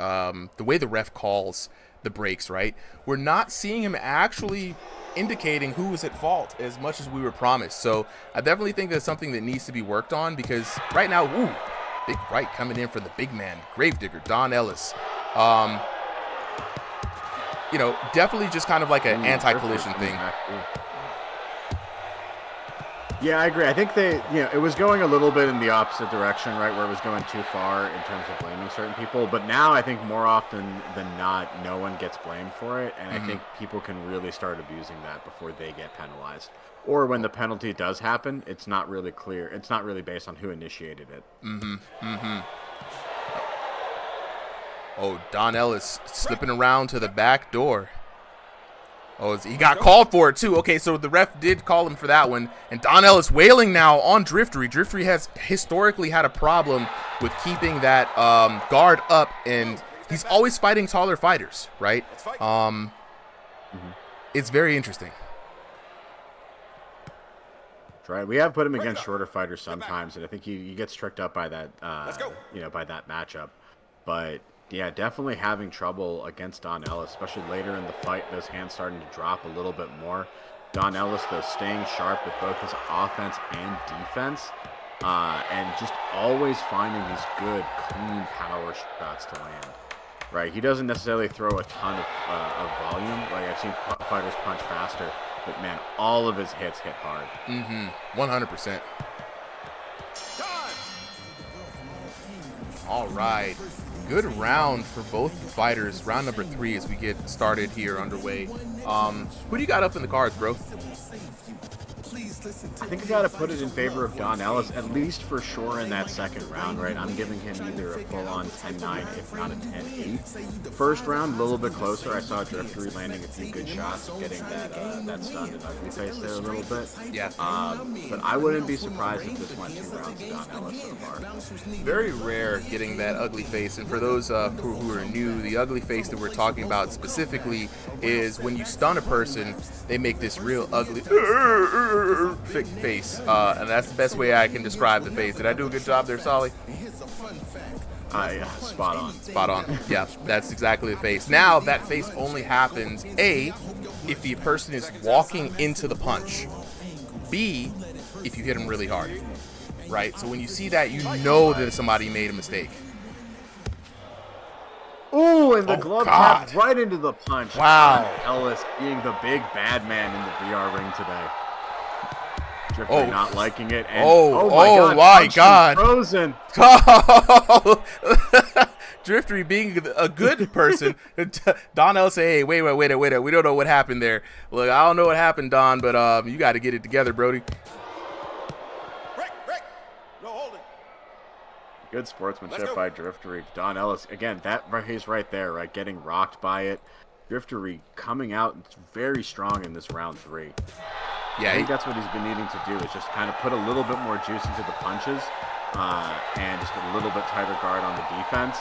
way the ref calls the breaks. Right, we're not seeing him actually indicating who was at fault as much as we were promised. So I definitely think that's something that needs to be worked on, because right now, big right coming in for the big man, Gravedigger, Don Ellis. Definitely just kind of like an anti-collision thing. Yeah, I agree. I think it was going a little bit in the opposite direction, right, where it was going too far in terms of blaming certain people. But now I think more often than not, no one gets blamed for it. And I think people can really start abusing that before they get penalized. Or when the penalty does happen, it's not really clear. It's not really based on who initiated it. Oh, Don Ellis slipping around to the back door. Oh, he got called for it, too. Okay, so the ref did call him for that one. And Don Ellis wailing now on Driftery. Driftery has historically had a problem with keeping that guard up, and he's always fighting taller fighters, right? It's very interesting. Right, we have put him against shorter fighters sometimes, and I think he gets tricked up by that, by that matchup. But yeah, definitely having trouble against Don Ellis, especially later in the fight. Those hands starting to drop a little bit more. Don Ellis, though, staying sharp with both his offense and defense, and just always finding these good, clean power shots to land. Right, he doesn't necessarily throw a ton of volume. Like, I've seen fighters punch faster, but man, all of his hits hit hard. 100%. All right. Good round for both fighters. Round number 3 as we get started here underway. Who do you got up in the cards, bro? I think I got to put it in favor of Don Ellis, at least for sure in that second round, right? I'm giving him either a full-on 10-9, if not a 10-8. First round, a little bit closer. I saw Driftery landing a few good shots, getting that stunned and ugly face there a little bit. Yeah. But I wouldn't be surprised if this went 2 rounds to Don Ellis so far. Very rare getting that ugly face. And for those who are new, the ugly face that we're talking about specifically is when you stun a person, they make this real ugly face, and that's the best way I can describe the face. Did I do a good job there, Solly? Yeah, spot on. Spot on. Yeah, that's exactly the face. Now, that face only happens, A, if the person is walking into the punch. B, if you hit them really hard. Right? So when you see that, you know that somebody made a mistake. Ooh, and the glove tapped right into the punch. Wow. Ellis being the big bad man in the VR ring today. Drifter not liking it. And, oh my God. Frozen. Drifter being a good person. Don Ellis say, hey, wait. We don't know what happened there. Look, I don't know what happened, Don, but you got to get it together, Brody. No holding. Good sportsmanship by Driftery. Don Ellis, again, he's right there, right? Getting rocked by it. Driftery coming out very strong in this round 3. Yeah, I think that's what he's been needing to do, is just kind of put a little bit more juice into the punches and just a little bit tighter guard on the defense.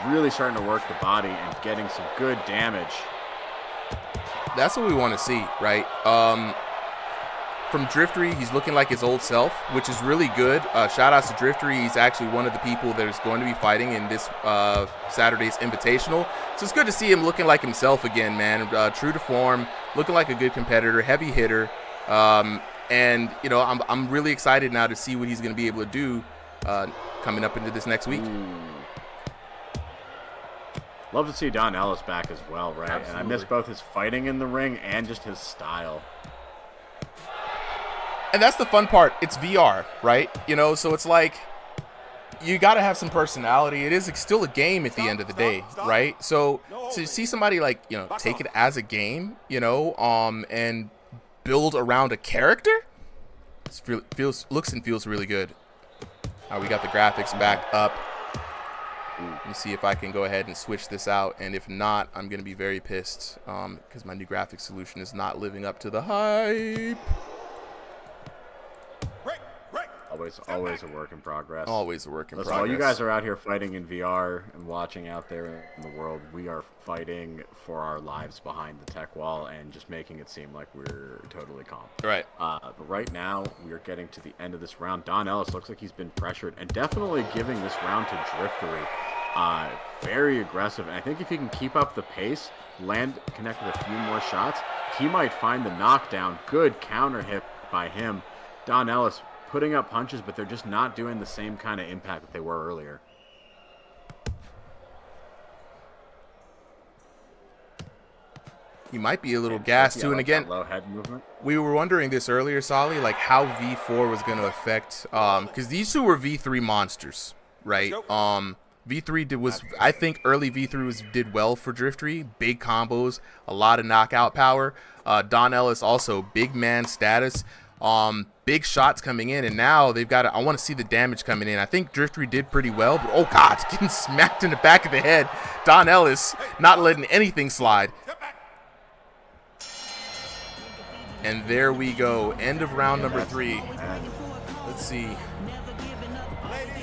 Really starting to work the body and getting some good damage. That's what we want to see, right? From Driftery, he's looking like his old self, which is really good. Shout outs to Driftery. He's actually one of the people that is going to be fighting in this Saturday's Invitational. So it's good to see him looking like himself again, man. True to form, looking like a good competitor, heavy hitter. And, you know, I'm really excited now to see what he's going to be able to do coming up into this next week. Love to see Don Ellis back as well, right? Absolutely. And I miss both his fighting in the ring and just his style. And that's the fun part. It's VR, right? You know, so it's like you got to have some personality. It is still a game at the end of the day, right? So to see somebody like, you know, take it as a game, you know, and build around a character, looks and feels really good. We got the graphics back up. Let me see if I can go ahead and switch this out, and if not, I'm going to be very pissed because my new graphics solution is not living up to the hype. Always a work in progress. Always a work in progress. While you guys are out here fighting in VR and watching out there in the world, we are fighting for our lives behind the tech wall and just making it seem like we're totally calm. Right. But right now, we are getting to the end of this round. Don Ellis looks like he's been pressured and definitely giving this round to Driftery. Very aggressive. And I think if he can keep up the pace, connect with a few more shots, he might find the knockdown. Good counter hit by him. Don Ellis putting up punches, but they're just not doing the same kind of impact that they were earlier. He might be a little gassed too. And again, low head movement. We were wondering this earlier, Solly, like how V4 was going to affect, because these two were V3 monsters, right? V3 I think early V3 did well for Driftery. Big combos, a lot of knockout power. Don Ellis also big man status. Big shots coming in, and now they've got I want to see the damage coming in. I think Driftery did pretty well, but oh God, getting smacked in the back of the head. Don Ellis not letting anything slide. And there we go. End of round number 3. Let's see.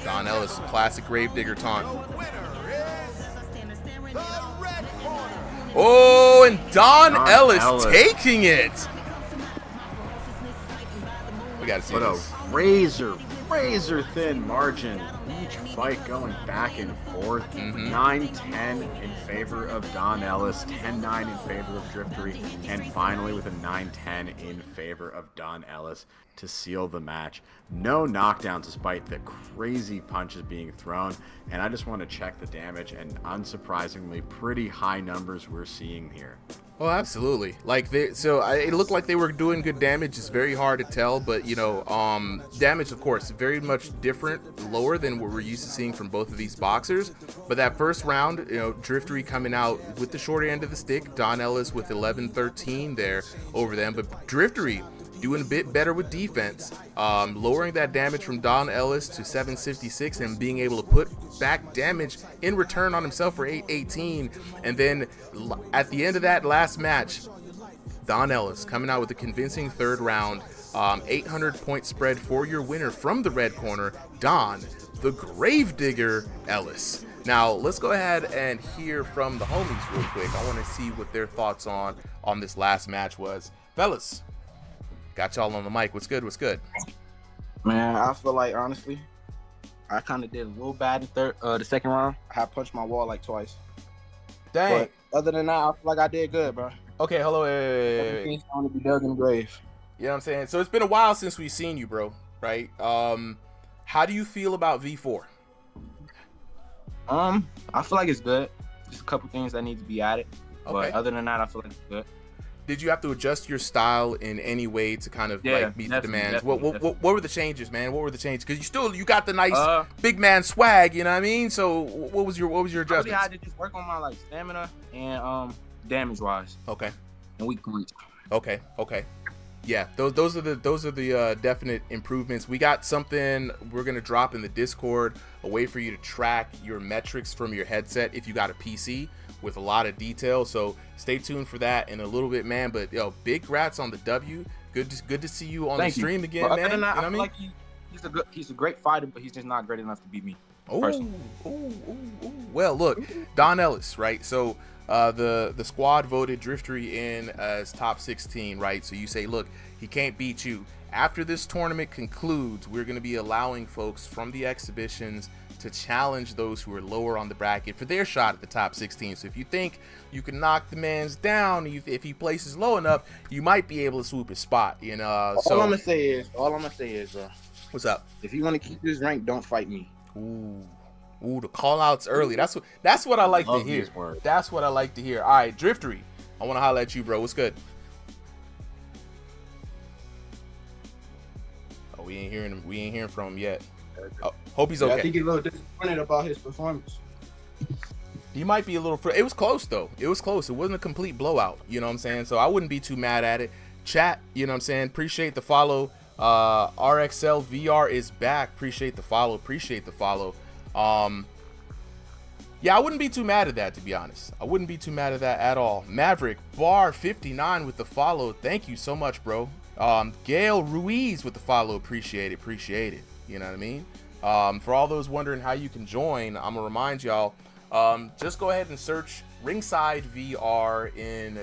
Don Ellis, classic Gravedigger taunt. Oh, and Don Ellis taking it. We gotta see this. Razor thin margin. Each fight going back and forth. 9-10 in favor of Don Ellis. 10-9 in favor of Driftery. And finally with a 9-10 in favor of Don Ellis to seal the match. No knockdowns despite the crazy punches being thrown. And I just want to check the damage, and unsurprisingly, pretty high numbers we're seeing here. Oh, absolutely. Like it looked like they were doing good damage. It's very hard to tell, but you know, damage, of course, very much different, lower than what we're used to seeing from both of these boxers. But that first round, you know, Driftery coming out with the short end of the stick, Don Ellis with 11-13 there over them. But Driftery doing a bit better with defense, lowering that damage from Don Ellis to 756 and being able to put back damage in return on himself for 818. And then at the end of that last match, Don Ellis coming out with a convincing third round, 800 point spread for your winner from the red corner, Don the Gravedigger Ellis. Now let's go ahead and hear from the homies real quick. I want to see what their thoughts on this last match was. Fellas, got y'all on the mic. What's good? What's good? Man, I feel like, honestly, I kind of did a little bad in the second round. I had punched my wall like twice. Dang. But other than that, I feel like I did good, bro. Okay, hello. Hey. I want to be dug in the grave. You know what I'm saying? So it's been a while since we've seen you, bro, right? How do you feel about V4? I feel like it's good. just a couple things that need to be added. Okay. But other than that, I feel like it's good. Did you have to adjust your style in any way to kind of like meet the demands? What were the changes, man? What were the changes? Because you got the nice big man swag, you know what I mean? So what was your adjustments? I really had to just work on my like stamina and damage wise. Okay. And weak points. Okay. Yeah, those are the definite improvements. We got something we're gonna drop in the Discord, a way for you to track your metrics from your headset if you got a PC, with a lot of detail. So stay tuned for that in a little bit, man. But big rats on the W. Good to see you on the stream again, but man. Other than that, you know I feel like he's a great fighter, but he's just not great enough to beat me. Well, look, Don Ellis, right? So the squad voted Driftery in as top 16, right? So you say, look, he can't beat you. After this tournament concludes, we're going to be allowing folks from the exhibitions to challenge those who are lower on the bracket for their shot at the top 16. So if you think you can knock the man's down, if he places low enough, you might be able to swoop his spot. You know. All I'm gonna say is, what's up? If you want to keep this rank, don't fight me. Ooh, the call outs early. That's what I like to hear. That's what I like to hear. All right, Driftery, I want to holler at you, bro. What's good? Oh, we ain't hearing from him yet. Oh, hope he's okay. I think he's a little disappointed about his performance. He might be a little. It was close though. It was close. It wasn't a complete blowout. You know what I'm saying? So I wouldn't be too mad at it. Chat. You know what I'm saying? Appreciate the follow. RXL VR is back. Appreciate the follow. Yeah, I wouldn't be too mad at that, to be honest. I wouldn't be too mad at that at all. Maverick Bar 59 with the follow. Thank you so much, bro. Gail Ruiz with the follow. Appreciate it. You know what I mean? For all those wondering how you can join, I'm gonna remind y'all, just go ahead and search Ringside VR in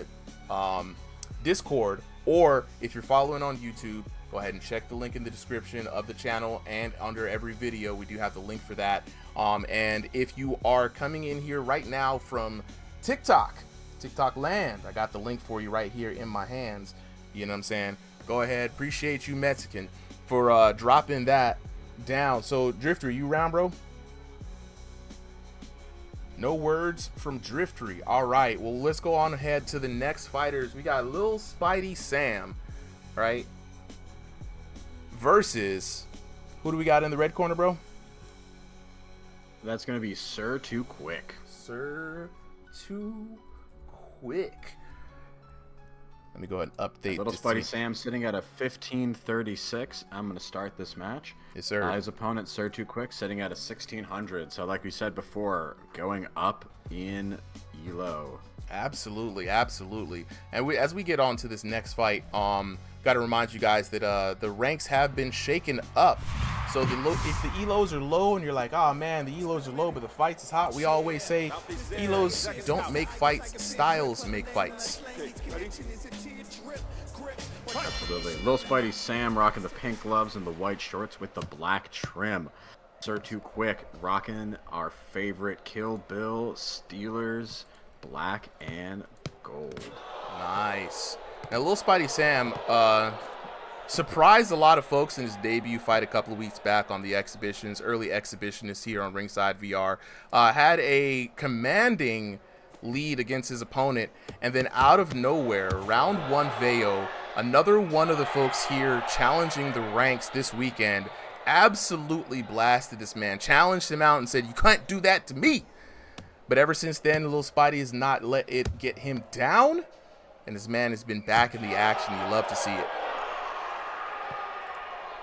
Discord, or if you're following on YouTube, go ahead and check the link in the description of the channel, and under every video we do have the link for that. And if you are coming in here right now from TikTok land, I got the link for you right here in my hands. You know what I'm saying? Go ahead. Appreciate you, Mexican, for dropping that down. So Drifter, you round, bro? No words from Driftery. All right, well, let's go on ahead to the next fighters. We got Lil Spidey Sam, right, versus, who do we got in the red corner, bro? That's gonna be Sir Too Quick. Let me go ahead and update. Little Spidey Sam sitting at a 1536. I'm going to start this match. Yes, sir. His opponent, Sir Too Quick, sitting at a 1600. So like we said before, going up in ELO. Absolutely. And as we get on to this next fight, got to remind you guys that the ranks have been shaken up. So if the ELOs are low and you're like, oh man, the ELOs are low, but the fights is hot, we always say ELOs don't make fights, styles make fights. Absolutely. Lil Spidey Sam rocking the pink gloves and the white shorts with the black trim. Sir Too Quick rocking our favorite Kill Bill Steelers, black and gold. Nice. Now, Lil Spidey Sam surprised a lot of folks in his debut fight a couple of weeks back on the exhibitions. Early exhibitionist here on Ringside VR. Had a commanding lead against his opponent, and then out of nowhere, round one Veo, another one of the folks here challenging the ranks this weekend, absolutely blasted this man, challenged him out and said, you can't do that to me. But ever since then, Lil Spidey has not let it get him down, and this man has been back in the action. You love to see it.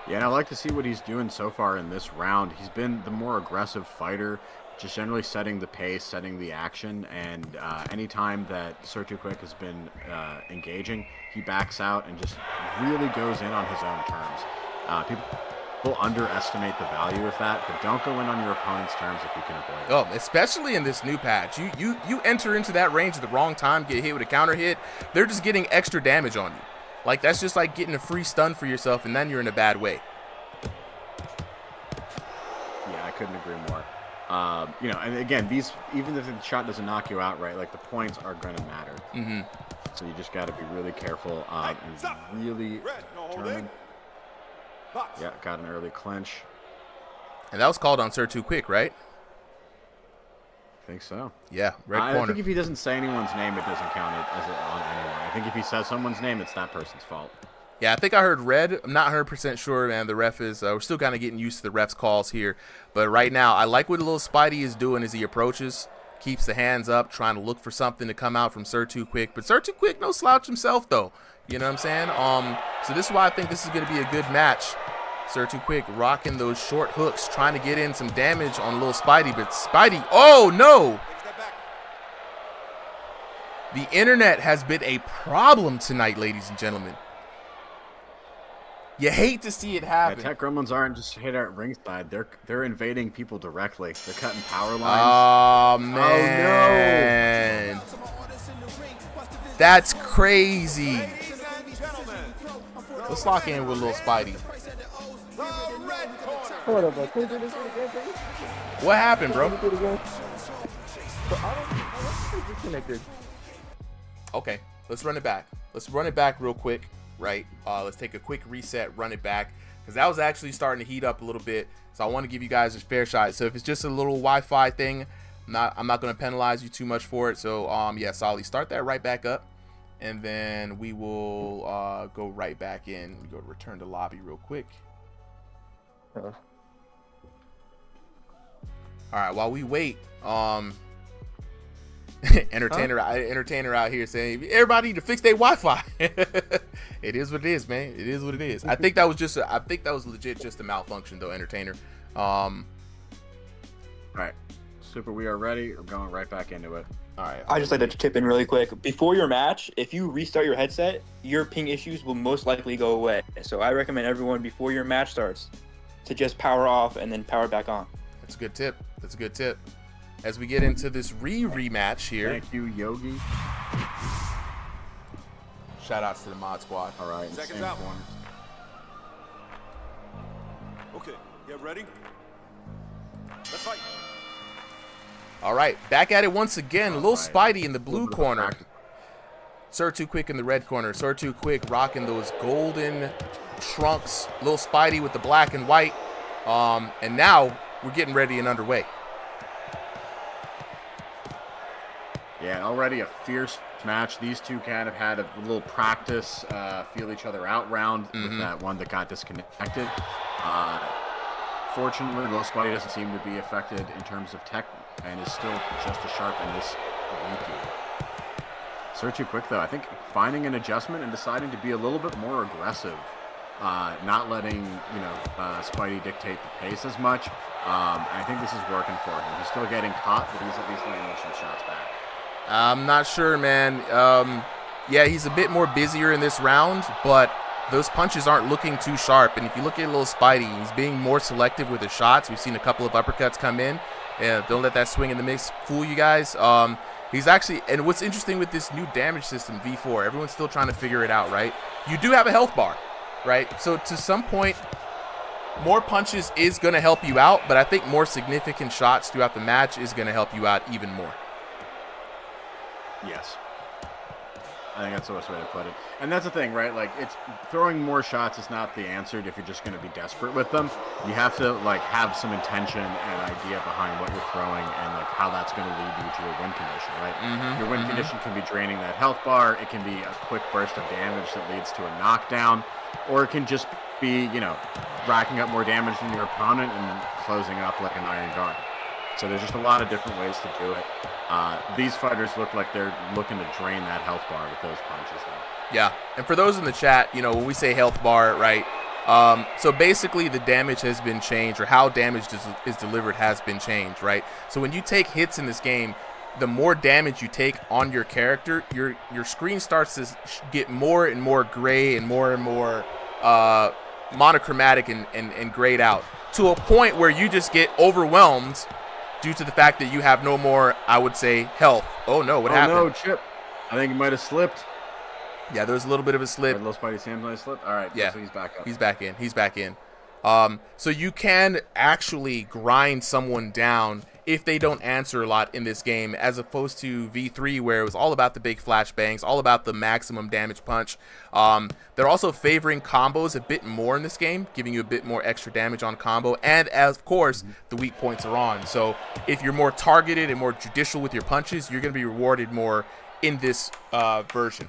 Yeah, and I like to see what he's doing so far in this round. He's been the more aggressive fighter, just generally setting the pace, setting the action, and anytime that Sir Too Quick has been engaging, he backs out and just really goes in on his own terms. People underestimate the value of that, but don't go in on your opponent's terms if you can avoid it. Oh, especially in this new patch. You enter into that range at the wrong time, get hit with a counter hit, they're just getting extra damage on you. Like, that's just like getting a free stun for yourself, and then you're in a bad way. Yeah, I couldn't agree more. You know, and again, these, even if the shot doesn't knock you out, right, like the points are going to matter. Mm-hmm. So you just got to be really careful and really determined. Yeah, got an early clinch. And that was called on Sir Too Quick, right? think so. Yeah, red corner. I think if he doesn't say anyone's name, it doesn't count it as on anyone. I think if he says someone's name, it's that person's fault. Yeah, I think I heard red. I'm not 100% sure, man. The ref is, we're still kind of getting used to the ref's calls here. But right now, I like what little Spidey is doing as he approaches. Keeps the hands up, trying to look for something to come out from Tywick. But Tywick, no slouch himself, though. You know what I'm saying? So this is why I think this is going to be a good match. Tywick rocking those short hooks, trying to get in some damage on little Spidey. But Spidey, oh, no! The internet has been a problem tonight, ladies and gentlemen. You hate to see it happen. Yeah, Tech Gremlins aren't just hit at ringside. They're invading people directly. They're cutting power lines. Oh, man. Oh, no. That's crazy. Let's lock in with little Spidey. What happened, bro? Okay, let's run it back. Let's run it back real quick. Right, let's take a quick reset, run it back, because that was actually starting to heat up a little bit. So I want to give you guys a fair shot. So if it's just a little Wi-Fi thing, I'm not going to penalize you too much for it. So yeah, Solly, start that right back up, and then we will go right back in. We go to return to lobby real quick. All right, while we wait, entertainer out here saying everybody need to fix their Wi-Fi. It is what it is, man. It is what it is. I think that was legit just a malfunction though, entertainer. All right, Super, we are ready. We're going right back into it. All right. I just like to chip in really quick. Before your match, if you restart your headset, your ping issues will most likely go away. So I recommend everyone before your match starts to just power off and then power back on. That's a good tip. That's a good tip. As we get into this rematch here. Thank you, Yogi. Shout outs to the mod squad. All right. Seconds out. Okay, get ready. Let's fight. All right, back at it once again. Little Spidey in the blue corner. Tywick in the red corner. Tywick rocking those golden trunks. Little Spidey with the black and white. And now we're getting ready and underway. Yeah, already a fierce match. These two kind of had a little practice, feel each other out round with that one that got disconnected. Fortunately, Little Spidey doesn't seem to be affected in terms of tech and is still just as sharp in this Tywick, though, I think finding an adjustment and deciding to be a little bit more aggressive, not letting Spidey dictate the pace as much. I think this is working for him. He's still getting caught, but he's at least landing some shots back. I'm not sure, man. Yeah, he's a bit more busier in this round, but those punches aren't looking too sharp. And if you look at little Spidey, he's being more selective with his shots. We've seen a couple of uppercuts come in. Yeah, don't let that swing in the mix fool you guys. He's actually, and what's interesting with this new damage system, V4, everyone's still trying to figure it out, right? You do have a health bar, right? So to some point, more punches is going to help you out, but I think more significant shots throughout the match is going to help you out even more. Yes. I think that's the best way to put it. And that's the thing, right? Like, it's throwing more shots is not the answer if you're just going to be desperate with them. You have to, like, have some intention and idea behind what you're throwing and, like, how that's going to lead you to your win condition, right? Your win condition can be draining that health bar. It can be a quick burst of damage that leads to a knockdown. Or it can just be, racking up more damage than your opponent and closing up like an iron guard. So there's just a lot of different ways to do it. These fighters look like they're looking to drain that health bar with those punches, though. Yeah, and for those in the chat, when we say health bar, right, so basically the damage has been changed, or how damage is delivered has been changed, right? So when you take hits in this game, the more damage you take on your character, your screen starts to get more and more gray and more monochromatic and grayed out, to a point where you just get overwhelmed due to the fact that you have no more, I would say, health. Oh no, what happened? Oh no, Chip. I think he might have slipped. Yeah, there was a little bit of a slip. Little Spidey Sam might have slipped. All right, yeah, so he's back up. He's back in. So you can actually grind someone down if they don't answer a lot in this game, as opposed to V3 where it was all about the big flashbangs, all about the maximum damage punch. They're also favoring combos a bit more in this game, giving you a bit more extra damage on combo, and as of course the weak points are on. So if you're more targeted and more judicial with your punches, you're going to be rewarded more in this version.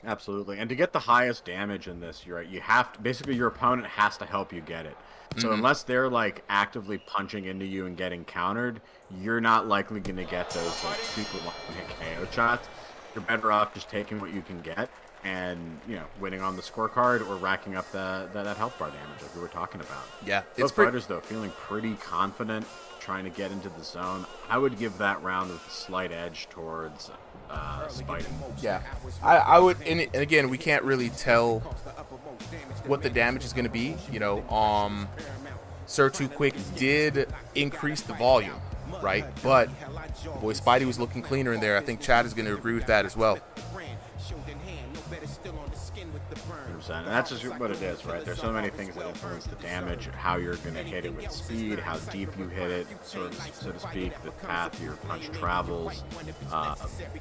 Absolutely. And to get the highest damage in this, you have to, basically your opponent has to help you get it. So unless they're like actively punching into you and getting countered, you're not likely going to get those like super one-hit KO shots. You're better off just taking what you can get and, you know, winning on the scorecard or racking up that health bar damage like we were talking about. Yeah, both fighters though feeling pretty confident trying to get into the zone. I would give that round with a slight edge towards Spidey. Yeah, I would, and again, we can't really tell what the damage is going to be. You know, Tywick did increase the volume, right? But boy, Spidey was looking cleaner in there. I think Chad is going to agree with that as well. And that's just what it is, right? There's so many things that influence the damage, how you're going to hit it with speed, how deep you hit it, so to speak, the path your punch travels,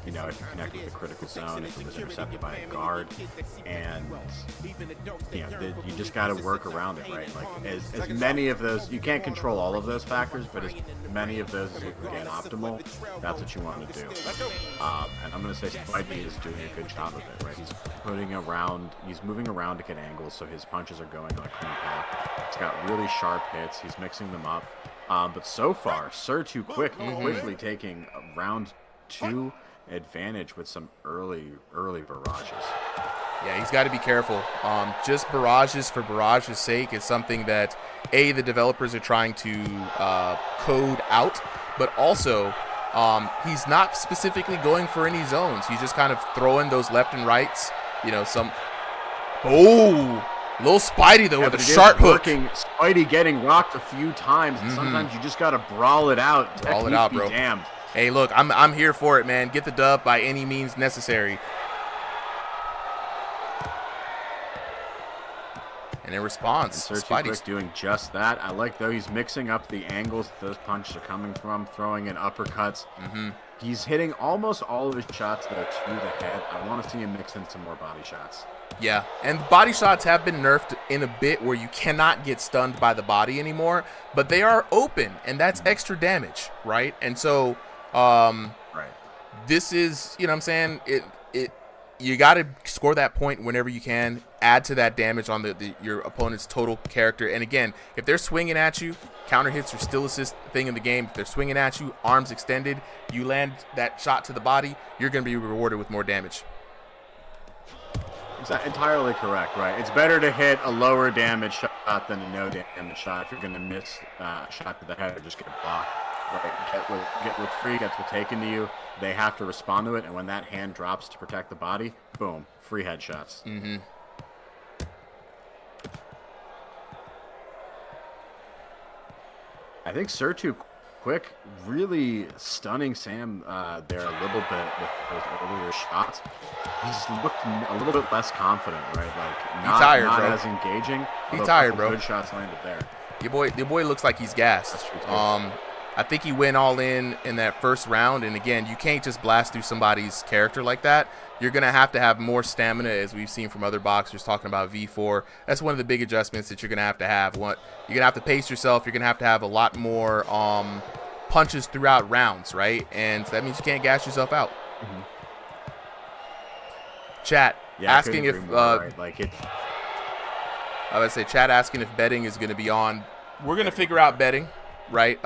you know, if you connect with the critical zone, if it was intercepted by a guard, and, you know, you just got to work around it, right? Like, as many of those, you can't control all of those factors, but as many of those as you can get optimal, that's what you want to do. And I'm going to say Spidey is doing a good job of it, right? He's moving around to get angles, so his punches are going on a clean path. He's got really sharp hits. He's mixing them up. But so far, Tywick quickly taking round 2 advantage with some early barrages. Yeah, he's got to be careful. Just barrages for barrage's sake is something that, A, the developers are trying to code out, but also he's not specifically going for any zones. He's just kind of throwing those left and rights, you know, some... Oh, little Spidey, though, with a sharp hook. Spidey getting rocked a few times, and sometimes you just got to brawl it out. Brawl it out, bro. Damned. Hey, look, I'm here for it, man. Get the dub by any means necessary. And in response, Spidey's doing just that. I like, though, he's mixing up the angles those punches are coming from, throwing in uppercuts. He's hitting almost all of his shots, though, to the head. I want to see him mix in some more body shots. Yeah, and body shots have been nerfed in a bit where you cannot get stunned by the body anymore, but they are open, and that's extra damage, right? And so, this is, you know what I'm saying, you got to score that point whenever you can, add to that damage on your opponent's total character. And again, if they're swinging at you, counter hits are still a thing in the game. If they're swinging at you, arms extended, you land that shot to the body, you're going to be rewarded with more damage. Entirely correct, right? It's better to hit a lower damage shot than a no damage shot. If you're going to miss a shot to the head or just get blocked, right? Get what free gets what taken to you. They have to respond to it, and when that hand drops to protect the body, boom, free headshots. I think Tywick really stunning Sam there a little bit with those earlier shots. He's looked a little bit less confident, right? Like not as engaging. He's tired, bro. Good shots landed there. Your boy looks like he's gassed. I think he went all in that first round, and again, you can't just blast through somebody's character like that. You're gonna have to have more stamina, as we've seen from other boxers talking about V4. That's one of the big adjustments that you're gonna have to have. You're gonna have to pace yourself. You're gonna have a lot more punches throughout rounds, right? And that means you can't gas yourself out. Chat asking if I would say chat asking if betting is going to be on. We're going to figure out betting, right?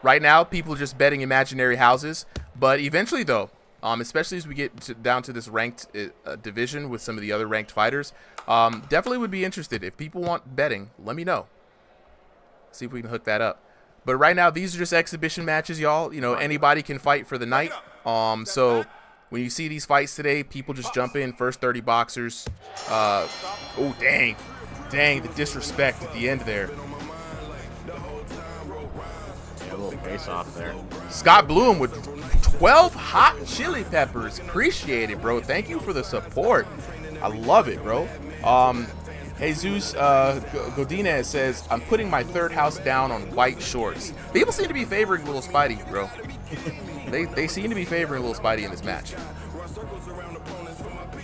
Right now, people are just betting imaginary houses, but eventually, though, especially as we get down to this ranked division with some of the other ranked fighters, definitely would be interested. If people want betting, let me know. See if we can hook that up. But right now, these are just exhibition matches, y'all. You know, anybody can fight for the night. So when you see these fights today, people just jump in. First 30 boxers. Oh, dang. Dang, the disrespect at the end there. Yeah, a little face-off there. Scott Bloom with 12 hot chili peppers. Appreciate it, bro. Thank you for the support. I love it, bro. Jesus Godinez says, I'm putting my third house down on white shorts. People seem to be favoring little Spidey, bro. They seem to be favoring little Spidey in this match.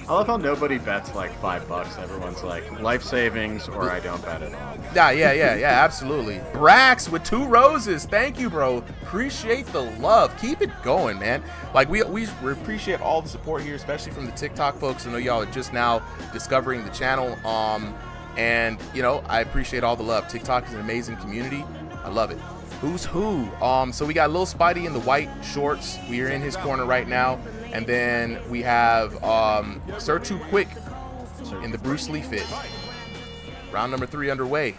I love how nobody bets like $5. Everyone's like life savings or I don't bet at all. Yeah, absolutely. Brax with 2 roses. Thank you, bro. Appreciate the love. Keep it going, man. Like we appreciate all the support here, especially from the TikTok folks. I know y'all are just now discovering the channel. And you know, I appreciate all the love. TikTok is an amazing community. I love it. Who's who? So we got Lil Spidey in the white shorts. We are in his corner right now. And then we have Sir Too Quick in the Bruce Lee fit. Round number 3 underway.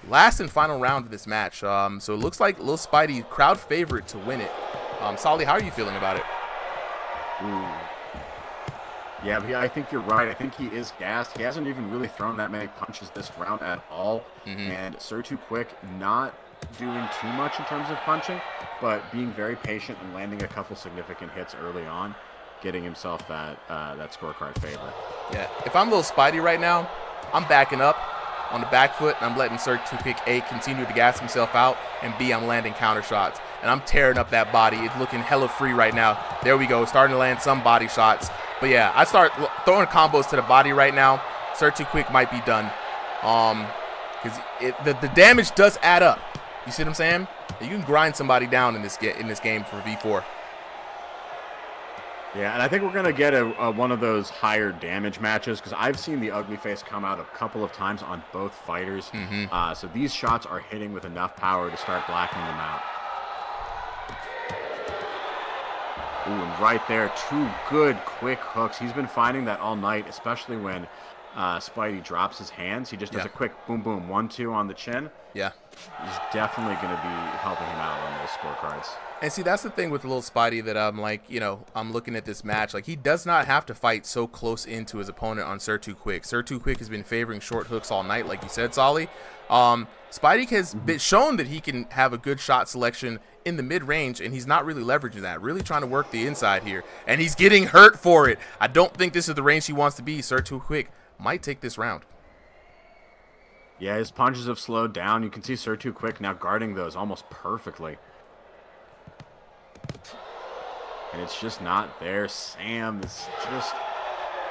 Last and final round of this match. So it looks like Lil Spidey, crowd favorite to win it. Solly, how are you feeling about it? Ooh. Yeah, I think you're right. I think he is gassed. He hasn't even really thrown that many punches this round at all. And Sir Too Quick not doing too much in terms of punching, but being very patient and landing a couple significant hits early on, getting himself that scorecard favor. Yeah, if I'm Lil Spidey right now, I'm backing up on the back foot, and I'm letting Sir Too Quick A continue to gas himself out, and B, I'm landing counter shots. And I'm tearing up that body. It's looking hella free right now. There we go, starting to land some body shots. But yeah, I start throwing combos to the body right now. Sir Too Quick might be done. Because the damage does add up. You see what I'm saying? You can grind somebody down in this game for V4. Yeah, and I think we're going to get one of those higher damage matches because I've seen the ugly face come out a couple of times on both fighters. So these shots are hitting with enough power to start blackening them out. Ooh, and right there, 2 good quick hooks. He's been finding that all night, especially when Spidey drops his hands. He just does a quick boom, boom, 1-2 on the chin. Yeah. He's definitely going to be helping him out on those scorecards. And see, that's the thing with little Spidey that I'm like, you know, I'm looking at this match. Like, he does not have to fight so close into his opponent on Sir Too Quick. Sir Too Quick has been favoring short hooks all night, like you said, Solly. Spidey has been shown that he can have a good shot selection in the mid-range, and he's not really leveraging that, really trying to work the inside here. And he's getting hurt for it. I don't think this is the range he wants to be. Sir Too Quick might take this round. Yeah, his punches have slowed down. You can see Sir Too Quick now guarding those almost perfectly. And it's just not there. Sam is just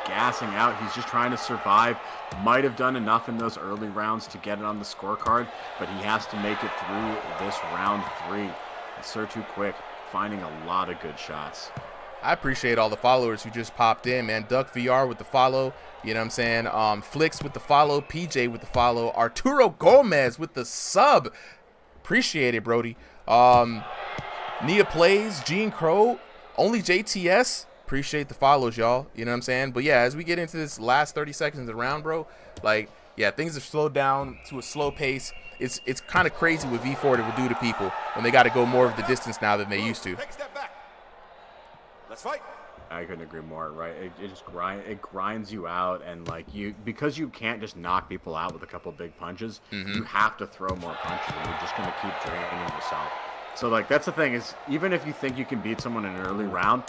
gassing out. He's just trying to survive. Might have done enough in those early rounds to get it on the scorecard, but he has to make it through this round 3. And Sir Too Quick finding a lot of good shots. I appreciate all the followers who just popped in, man. Duck VR with the follow, you know what I'm saying? Flix with the follow, PJ with the follow, Arturo Gomez with the sub. Appreciate it, Brody. Nia Plays, Gene Crow, only JTS. Appreciate the follows, y'all. You know what I'm saying? But yeah, as we get into this last 30 seconds of the round, bro, like, yeah, things have slowed down to a slow pace. It's kind of crazy what V4 would do to people when they got to go more of the distance now than they used to. Let's fight. I couldn't agree more, right? It just grinds you out, and like because you can't just knock people out with a couple big punches, you have to throw more punches, and you're just gonna keep draining yourself. So like that's the thing is, even if you think you can beat someone in an early round,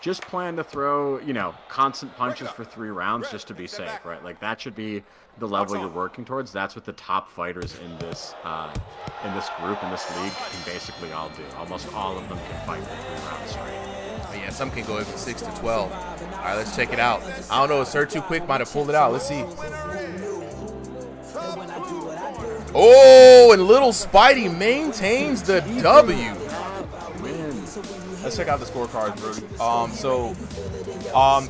just plan to throw, you know, constant punches for 3 rounds just to be safe, right? Like that should be the level you're working towards. That's what the top fighters in this group, in this league, can basically all do. Almost all of them can fight for 3 rounds straight. But yeah, some can go even 6 to 12. All right, let's check it out. I don't know, Sir Too Quick might have pulled it out. Let's see. Oh, and little Spidey maintains the W. Let's check out the scorecards, Brody.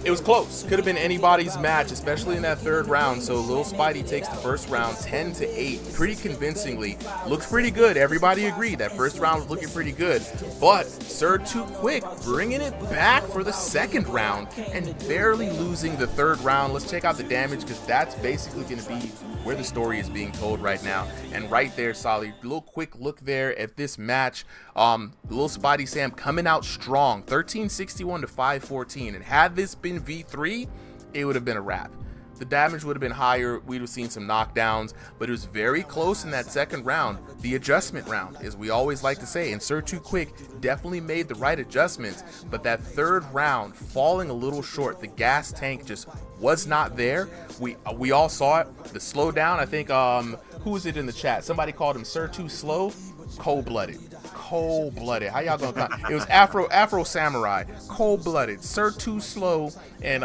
It was close. Could have been anybody's match, especially in that 3rd round. So Lil Spidey takes the first round 10-8, pretty convincingly. Looks pretty good. Everybody agreed that first round was looking pretty good. But Sir Too Quick bringing it back for the 2nd round and barely losing the 3rd round. Let's check out the damage because that's basically going to be where the story is being told right now. And right there, Solly, little quick look there at this match. Lil Spidey Sam coming out strong, 1361 to 514. And had this been V3, it would have been a wrap. the damage would have been higher. We'd have seen some knockdowns, but it was very close in that second round, the adjustment round, as we always like to say. And Tywick definitely made the right adjustments, but that third round falling a little short. The gas tank just was not there. We all saw it. The slowdown, I think, who was it in the chat? Somebody called him Too Slow. Cold-blooded. How y'all gonna count? It was Afro Samurai. Cold-blooded. Too Slow and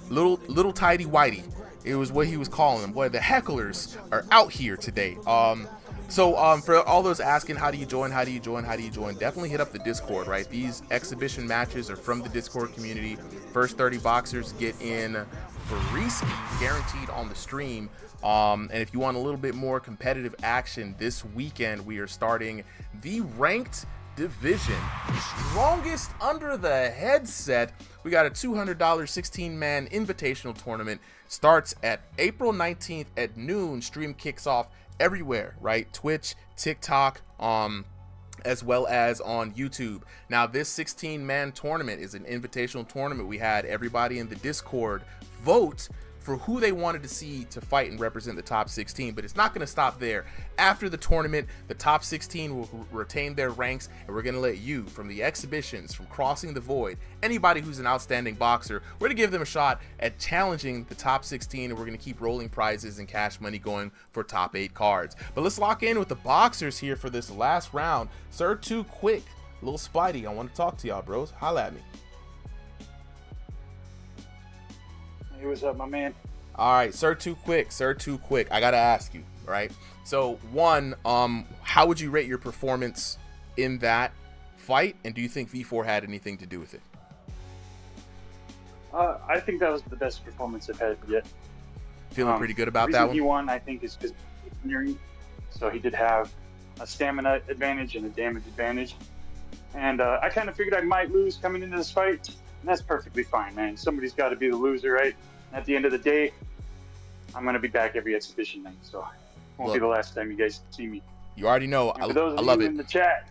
little tidy whitey. It was what he was calling them. Boy, the hecklers are out here today. So for all those asking, how do you join, definitely hit up the Discord, right? These exhibition matches are from the Discord community. First 30 boxers get in free ski, guaranteed on the stream. And if you want a little bit more competitive action this weekend, we are starting the ranked division, strongest under the headset. We got a $200 16-man invitational tournament. Starts at April 19th at noon. Stream kicks off everywhere, right? Twitch, TikTok, as well as on YouTube. Now, this 16-man tournament is an invitational tournament. We had everybody in the Discord vote for who they wanted to see to fight and represent the top 16, but it's not going to stop there. After the tournament, the top 16 will retain their ranks, and we're going to let you, from the exhibitions, from Crossing the Void, anybody who's an outstanding boxer, we're going to give them a shot at challenging the top 16, and we're going to keep rolling prizes and cash money going for top 8 cards. But let's lock in with the boxers here for this last round. Tywick, little Spidey, I want to talk to y'all, bros. Holla at me. Hey, what's up, my man? All right, Tywick, I gotta ask you, right? So one, how would you rate your performance in that fight, and do you think V4 had anything to do with it? I think that was the best performance I've had yet. Feeling pretty good about the that reason one? He won, I think, is because engineering. So he did have a stamina advantage and a damage advantage. And I kind of figured I might lose coming into this fight, and that's perfectly fine, man. Somebody's got to be the loser, right? And at the end of the day, I'm going to be back every exhibition night, so it won't be the last time you guys see me. You already know, I love it. In the chat,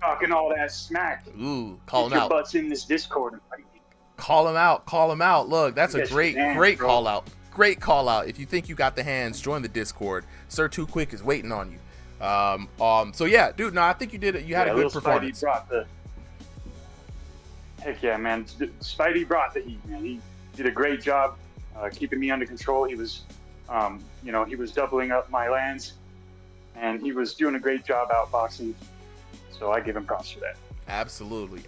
talking all that smack. Ooh, call him your out. Butts in this Discord and fight me. Call him out. Look, that's a great call out. Great call out. If you think you got the hands, join the Discord. Tywick is waiting on you. So yeah, dude, no, I think you did it. You had a good performance. Heck yeah, man. Spidey brought the heat, man. He did a great job keeping me under control. He was, he was doubling up my lands, and he was doing a great job outboxing. So I give him props for that. Absolutely.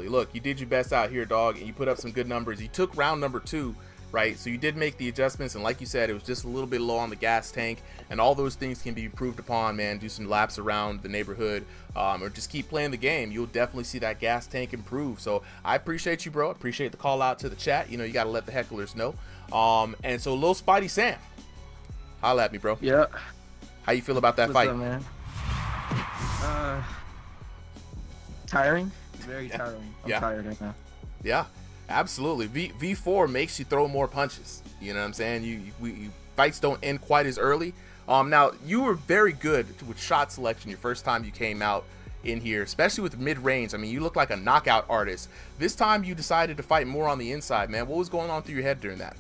Look, you did your best out here, dog, and you put up some good numbers. You took round number 2, right? So you did make the adjustments, and like you said, it was just a little bit low on the gas tank, and all those things can be improved upon, man. Do some laps around the neighborhood, or just keep playing the game. You'll definitely see that gas tank improve. So I appreciate you, bro. Appreciate the call out to the chat. You know, you got to let the hecklers know. And so Lil Spidey Sam, holla at me, bro. Yeah. How you feel about that fight? What's up, man? Tiring. Very tiring. I'm tired right now. Yeah. Absolutely. V4 makes you throw more punches. You know what I'm saying? You fights don't end quite as early. Now, you were very good with shot selection your first time you came out in here, especially with mid-range. I mean, you look like a knockout artist. This time you decided to fight more on the inside, man. What was going on through your head during that?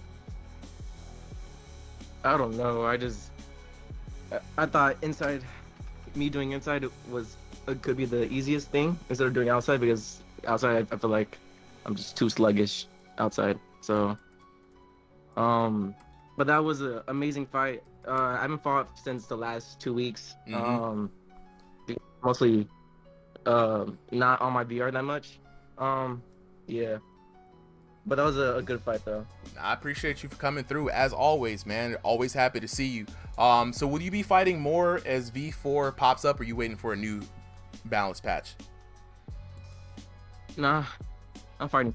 I don't know. I thought doing inside could be the easiest thing instead of doing outside, because outside I feel like I'm just too sluggish outside. So, but that was an amazing fight. I haven't fought since the last 2 weeks. Mostly not on my VR that much. Yeah. But that was a good fight, though. I appreciate you for coming through, as always, man. Always happy to see you. So will you be fighting more as V4 pops up, or are you waiting for a new balance patch? Nah, I'm fighting.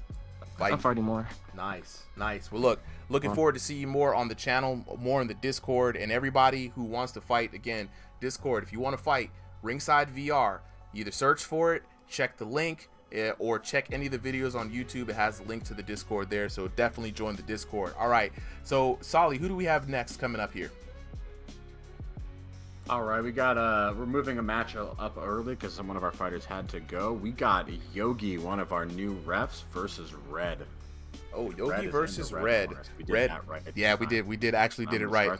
I'm fighting more. Nice. Well, looking forward to see you more on the channel, more in the Discord, and everybody who wants to fight, again, Discord. If you want to fight Ringside VR, either search for it, check the link, or check any of the videos on YouTube. It has a link to the Discord there, so definitely join the Discord. All right, so Solly, who do we have next coming up here? All right, we got we're moving a match up early because one of our fighters had to go. We got Yogi, one of our new refs, versus Red. Oh, Yogi versus Red. Red. Yeah, we did. We did actually did it right.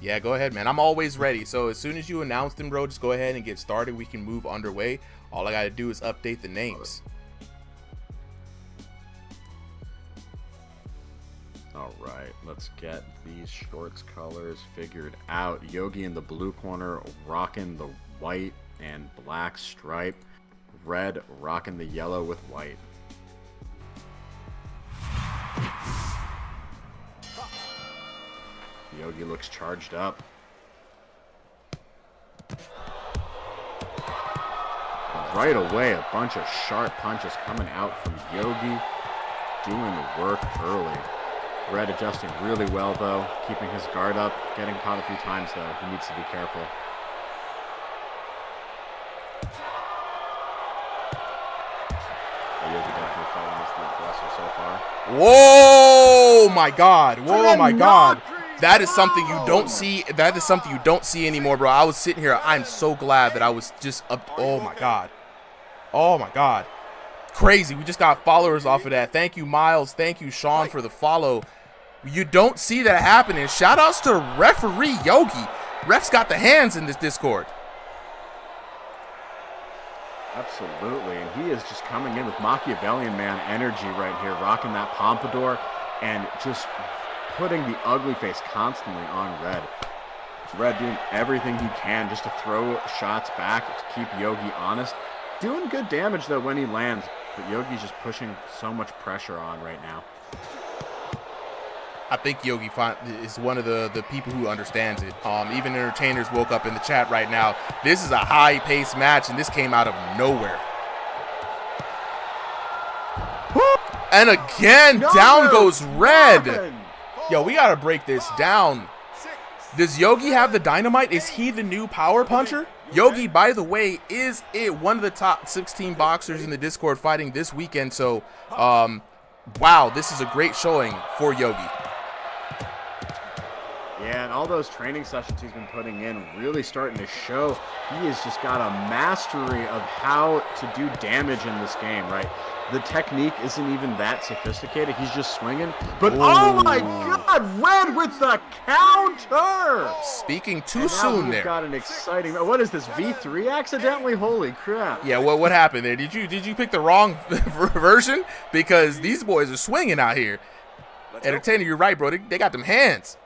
Yeah, go ahead, man. I'm always ready. So as soon as you announce them, bro, just go ahead and get started. We can move underway. All I got to do is update the names. All right, let's get these shorts colors figured out. Yogi in the blue corner, rocking the white and black stripe. Red rocking the yellow with white. Yogi looks charged up. Right away, a bunch of sharp punches coming out from Yogi, doing the work early. Red adjusting really well, though, keeping his guard up, getting caught a few times, though. He needs to be careful. Yogi definitely fighting as the aggressor so far. Whoa, my God. Whoa, my God. That is something you don't see. That is something you don't see anymore, bro. I was sitting here. I'm so glad that I was just up. Oh, my God. Oh, my God. Crazy. We just got followers off of that. Thank you, Miles. Thank you, Sean, for the follow. You don't see that happening. Shout outs to referee Yogi. Ref's got the hands in this Discord. Absolutely, and he is just coming in with Machiavellian man energy right here, rocking that pompadour and just putting the ugly face constantly on Red. Red doing everything he can just to throw shots back to keep Yogi honest. Doing good damage, though, when he lands, but Yogi's just pushing so much pressure on right now. I think Yogi is one of the people who understands it. Even entertainers woke up in the chat right now. This is a high-paced match, and this came out of nowhere. And again, down goes Red. Yo, we got to break this down. Does Yogi have the dynamite? Is he the new power puncher? Yogi, by the way, is one of the top 16 boxers in the Discord fighting this weekend. So, wow, this is a great showing for Yogi. Yeah, and all those training sessions he's been putting in really starting to show. He has just got a mastery of how to do damage in this game, right? The technique isn't even that sophisticated. He's just swinging. But, oh my God, Red with the counter! Speaking too soon there. We've got an exciting... What is this, V3 accidentally? Holy crap. Yeah, what happened there? Did you pick the wrong version? Because these boys are swinging out here. Entertainer, you're right, bro. They got them hands.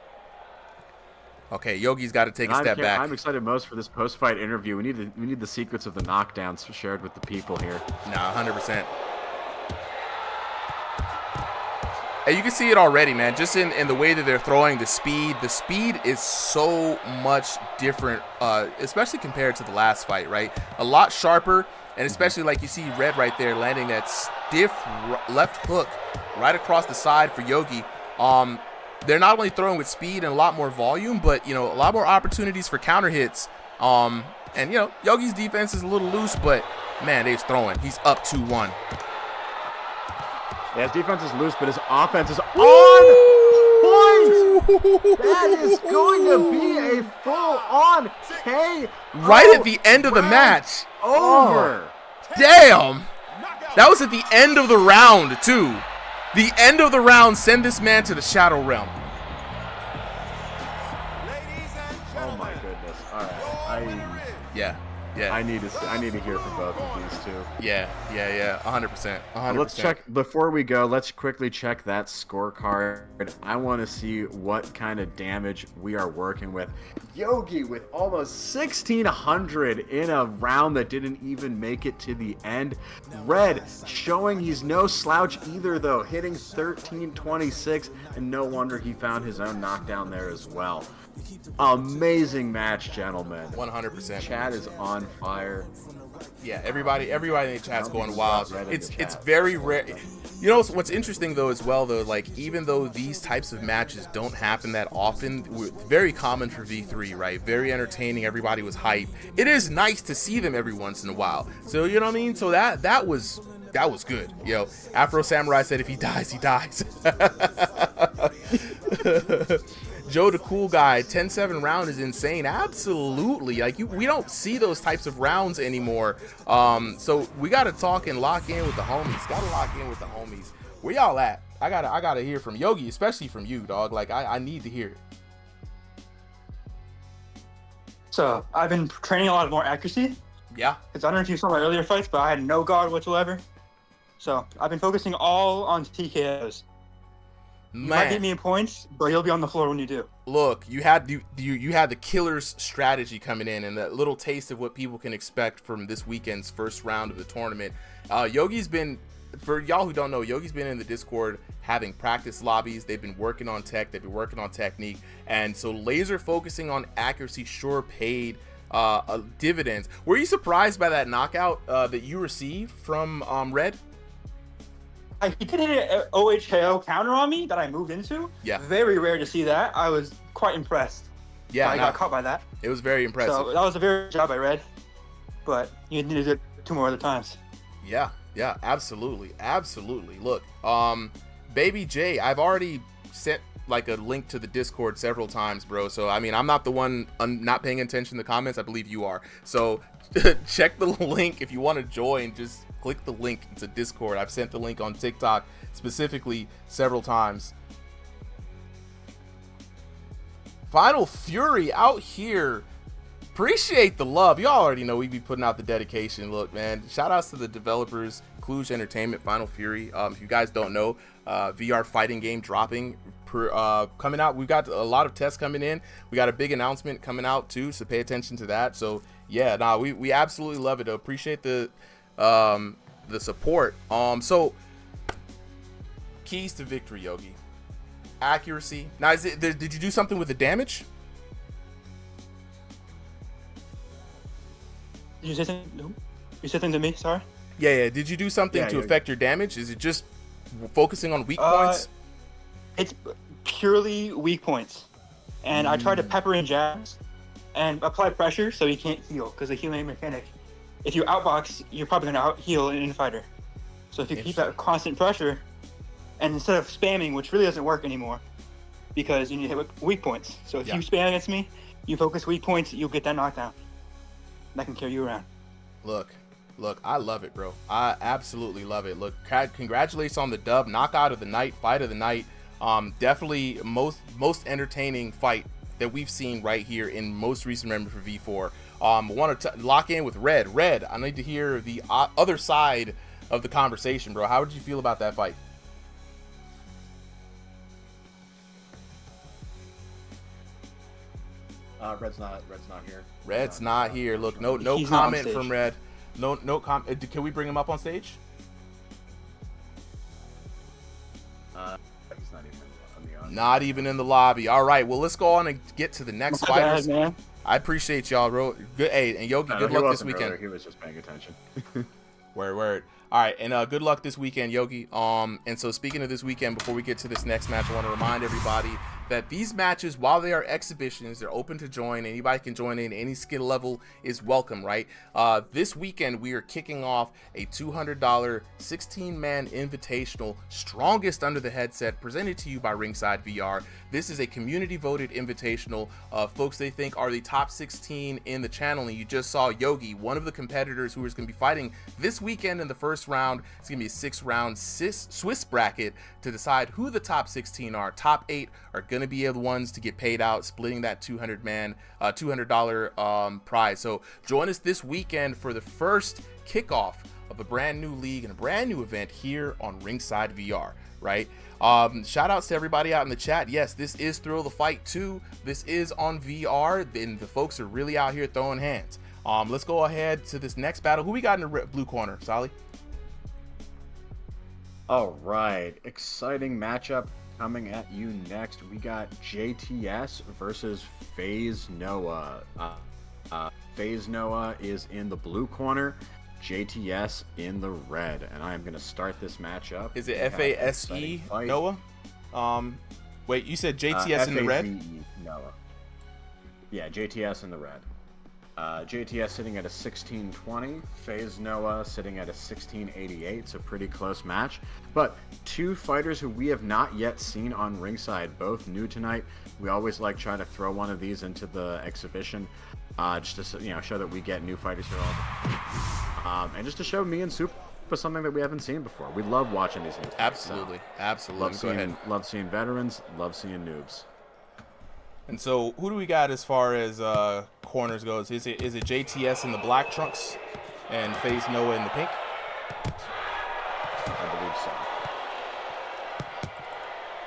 Okay, Yogi's got to take a step back. I'm excited most for this post-fight interview. We need the secrets of the knockdowns shared with the people here. Nah, 100%. And you can see it already, man. Just in the way that they're throwing, the speed is so much different, especially compared to the last fight, right? A lot sharper, and especially like you see Red right there landing that stiff left hook right across the side for Yogi. They're not only throwing with speed and a lot more volume, but, you know, a lot more opportunities for counter hits. And, you know, Yogi's defense is a little loose, but, man, he's throwing. He's up 2-1. Yeah, his defense is loose, but his offense is on point. That is going to be a full-on K. Right at the end of the match. Over. Damn. That was at the end of the round, too. The end of the round, send this man to the Shadow Realm. Oh my goodness! All right, yeah. I need to hear from both of these two. Yeah, 100%. Let's check before we go. Let's quickly check that scorecard. I want to see what kind of damage we are working with. Yogi with almost 1,600 in a round that didn't even make it to the end. Red showing he's no slouch either, though, hitting 1326, and no wonder he found his own knockdown there as well. Amazing match, gentlemen. 100%. Chat is on fire. Yeah, everybody in the chat's going wild. It's very rare. You know what's interesting though as well though, like even though these types of matches don't happen that often, very common for V3, right? Very entertaining. Everybody was hyped. It is nice to see them every once in a while. So you know what I mean? So that was good. Yo, Afro Samurai said if he dies, he dies. Joe the Cool Guy, 10-7 round is insane. Absolutely. Like we don't see those types of rounds anymore. So we got to talk and lock in with the homies. Got to lock in with the homies. Where y'all at? I gotta hear from Yogi, especially from you, dog. Like I need to hear it. So I've been training a lot more accuracy. Yeah. Because I don't know if you saw my earlier fights, but I had no guard whatsoever. So I've been focusing all on TKOs. You might beat me in points, but you'll be on the floor when you do. Look, you had the killer's strategy coming in, and that little taste of what people can expect from this weekend's first round of the tournament. Yogi's been, for y'all who don't know, Yogi's been in the Discord having practice lobbies. They've been working on tech, they've been working on technique, and so laser focusing on accuracy sure paid dividends. Were you surprised by that knockout that you received from Red? He did hit an OHKO counter on me that I moved into. Yeah. Very rare to see that. I was quite impressed. Yeah, I got caught by that. It was very impressive. So that was a very good job by Red. But you need to do it 2 more other times. Yeah, absolutely. Look, Baby J, I've already sent like a link to the Discord several times, bro. So I mean, I'm not the one not paying attention to the comments. I believe you are. So check the link if you want to join. Just click the link. It's a Discord. I've sent the link on TikTok specifically several times. Final Fury out here. Appreciate the love. Y'all already know we be putting out the dedication. Look, man, shout outs to the developers, Cluj Entertainment, Final Fury. If you guys don't know, VR fighting game dropping coming out. We've got a lot of tests coming in. We got a big announcement coming out too, so pay attention to that. So yeah, we absolutely love it. Appreciate the support. So keys to victory, Yogi. Accuracy. Now, did you do something with the damage? Did you say something? You said something to me? Sorry. Yeah. Did you do something to affect your damage? Is it just focusing on weak points? It's purely weak points, and I try to pepper in jabs and apply pressure so he can't heal, because the healing mechanic, if you outbox, you're probably gonna out heal an infighter. So if you keep that constant pressure, and instead of spamming, which really doesn't work anymore, because you need to hit weak points. So if you spam against me, you focus weak points, you'll get that knockdown. That can carry you around. Look, I love it, bro. I absolutely love it. Look, congratulations on the dub, knockout of the night, fight of the night. Definitely most entertaining fight that we've seen right here in most recent memory for V4. Want to lock in with Red. Red, I need to hear the other side of the conversation, bro. How did you feel about that fight? Red's not here. Red's not here. Look, no comment from Red. No comment. Can we bring him up on stage? He's not even in the lobby. All right, well, let's go on and get to the next fighters. Man. I appreciate y'all, bro. Good, hey, and Yogi, good luck this weekend. He was just paying attention. Word. All right, and good luck this weekend, Yogi. And so speaking of this weekend, before we get to this next match, I want to remind everybody that these matches, while they are exhibitions, they're open to join. Anybody can join in. Any skill level is welcome, right? This weekend, we are kicking off a $200 16-man invitational, strongest under the headset, presented to you by Ringside VR. This is a community-voted invitational of folks they think are the top 16 in the channel. And you just saw Yogi, one of the competitors who is going to be fighting this weekend in the first round. It's going to be a 6-round Swiss bracket to decide who the top 16 are. Top 8 are going to be the ones to get paid out, splitting that $200 prize. So join us this weekend for the first kickoff of a brand new league and a brand new event here on Ringside VR, right? Shout outs to everybody out in the chat. Yes, this is Thrill the Fight 2. This is on VR, and the folks are really out here throwing hands. Let's go ahead to this next battle. Who we got in the blue corner, Solly? All right, exciting matchup coming at you next. We got JTS versus FaZe Noah. FaZe Noah is in the blue corner, JTS in the red, and I am going to start this matchup. Is it FASE Noah? Wait, you said JTS in the red? Noah. Yeah, JTS in the red. JTS sitting at a 1620, FaZe Noah sitting at a 1688, so pretty close match. But two fighters who we have not yet seen on Ringside, both new tonight. We always like trying to throw one of these into the exhibition, just to show that we get new fighters here all the time. And just to show me and Super was something that we haven't seen before. We love watching these things. Absolutely, absolutely. Love seeing veterans. Love seeing noobs. And so, who do we got as far as corners goes? Is it JTS in the black trunks and FaZe Noah in the pink? I believe so.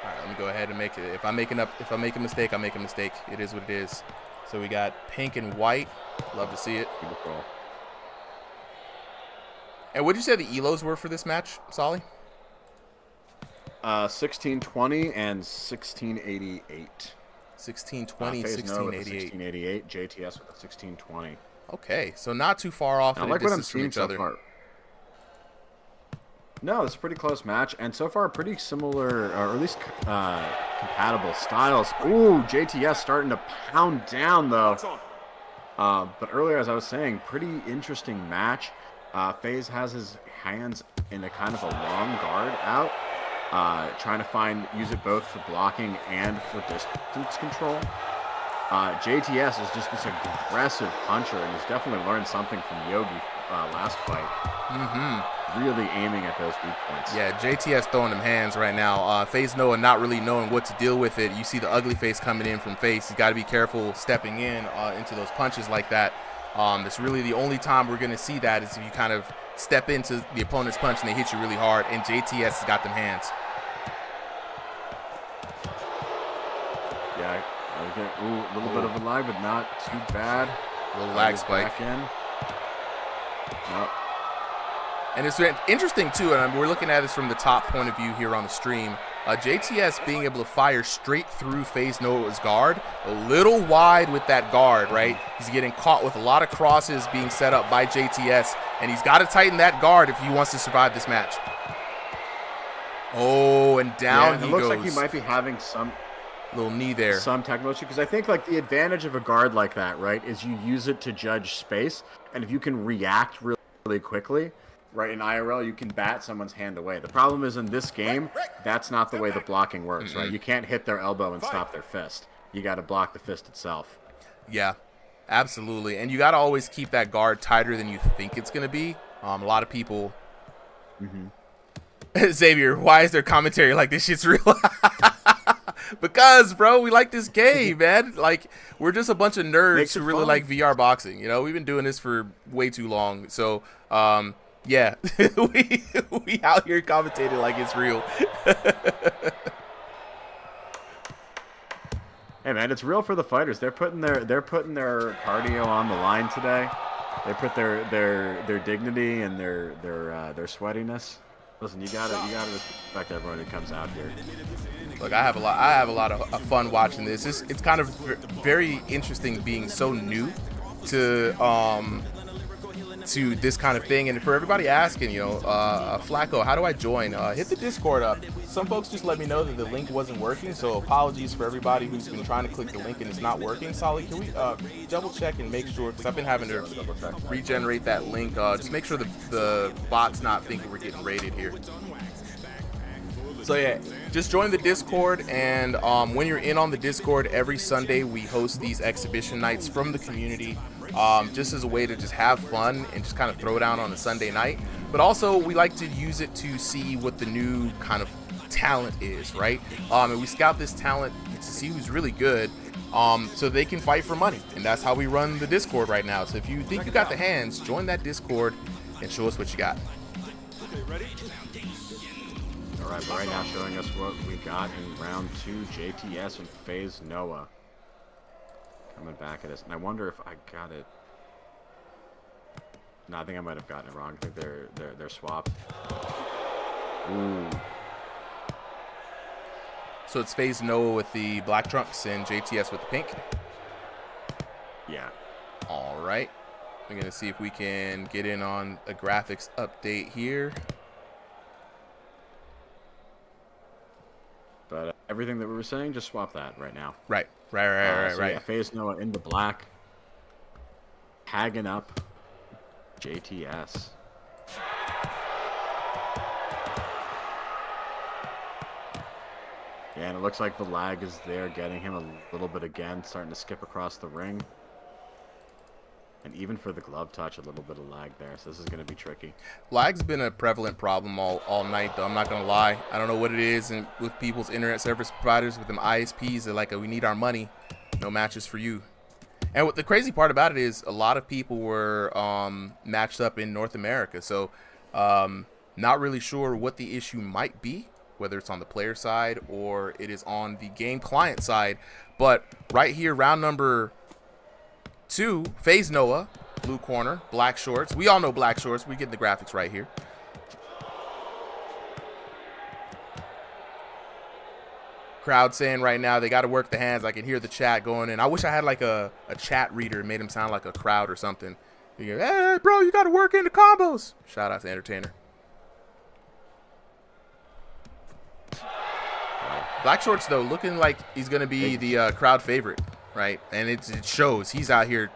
All right, let me go ahead and make it. If I make a mistake, I make a mistake. It is what it is. So we got pink and white. Love to see it. And what did you say the elos were for this match, Solly? 1620 and 1688. 1620, 1688. JTS with a 1620. Okay, so not too far off. I like what I'm seeing so far. No, it's a pretty close match, and so far pretty similar, or at least compatible styles. Ooh, JTS starting to pound down though. But earlier, as I was saying, pretty interesting match. FaZe has his hands in a kind of a long guard out, trying to use it both for blocking and for distance control. JTS is just this aggressive puncher, and he's definitely learned something from Yogi last fight. Really aiming at those weak points. Yeah, JTS throwing them hands right now. FaZe Noah not really knowing what to deal with it. You see the ugly face coming in from FaZe. He's got to be careful stepping in into those punches like that. That's really the only time we're going to see that is if you kind of step into the opponent's punch and they hit you really hard, and JTS has got them hands. Yeah, a little bit of a lag, but not too bad. A little lag spike. Back in. Nope. And it's interesting, too, and we're looking at this from the top point of view here on the stream. JTS being able to fire straight through FaZe Noah's guard, a little wide with that guard, right? He's getting caught with a lot of crosses being set up by JTS, and he's got to tighten that guard if he wants to survive this match. Oh, and down he goes. It looks like he might be having some little knee there. Some technical issue, because I think like the advantage of a guard like that, right, is you use it to judge space, and if you can react really quickly, right, in IRL, you can bat someone's hand away. The problem is in this game, that's not the way the blocking works, right? You can't hit their elbow and stop their fist. You got to block the fist itself. Yeah, absolutely. And you got to always keep that guard tighter than you think it's going to be. A lot of people... Xavier, why is there commentary like this shit's real? Because, bro, we like this game, man. Like, we're just a bunch of nerds who really like VR boxing. You know, we've been doing this for way too long. So, yeah, we out here commentating like it's real. Hey man, it's real for the fighters. They're putting their cardio on the line today. They put their dignity and their sweatiness. Listen, you gotta respect everyone who comes out here. Look, I have a lot of fun watching this. It's kind of very interesting being so new to this kind of thing. And for everybody asking, you know, Flacco, how do I join? Hit the Discord up. Some folks just let me know that the link wasn't working, so apologies for everybody who's been trying to click the link and it's not working. Solly, can we double check and make sure, because I've been having to regenerate that link. Just make sure the bot's not thinking we're getting raided here. So yeah, just join the Discord, and when you're in on the Discord, every Sunday we host these exhibition nights from the community, just as a way to just have fun and just kind of throw down on a Sunday night. But also we like to use it to see what the new kind of talent is, right? And we scout this talent to see who's really good, so they can fight for money. And that's how we run the Discord right now. So if you think you got the hands, join that Discord and show us what you got. All right, but right now showing us what we got in round 2, JTS and FaZe Noah coming back at us. And I wonder if I got it. No, I think I might have gotten it wrong. I think they're swapped. Ooh. So it's FaZe Noah with the black trunks and JTS with the pink? Yeah. All right. We're going to see if we can get in on a graphics update here. But everything that we were saying, just swap that right now. Right. Yeah, FaZe Noah in the black. Tagging up JTS. Yeah, and it looks like the lag is there, getting him a little bit again, starting to skip across the ring. And even for the glove touch, a little bit of lag there. So this is going to be tricky. Lag's been a prevalent problem all night, though. I'm not going to lie. I don't know what it is and with people's internet service providers, with them ISPs. They're like, we need our money. No matches for you. And what the crazy part about it is a lot of people were matched up in North America. So not really sure what the issue might be, whether it's on the player side or it is on the game client side. But right here, round number 2, FaZe Noah, blue corner, black shorts. We all know black shorts. We get the graphics right here. Crowd saying right now they got to work the hands. I can hear the chat going in. I wish I had like a chat reader. It made him sound like a crowd or something. You go, hey, bro, you got to work into combos. Shout out to Entertainer. Black shorts, though, looking like he's going to be the crowd favorite. Right, and it shows. He's out here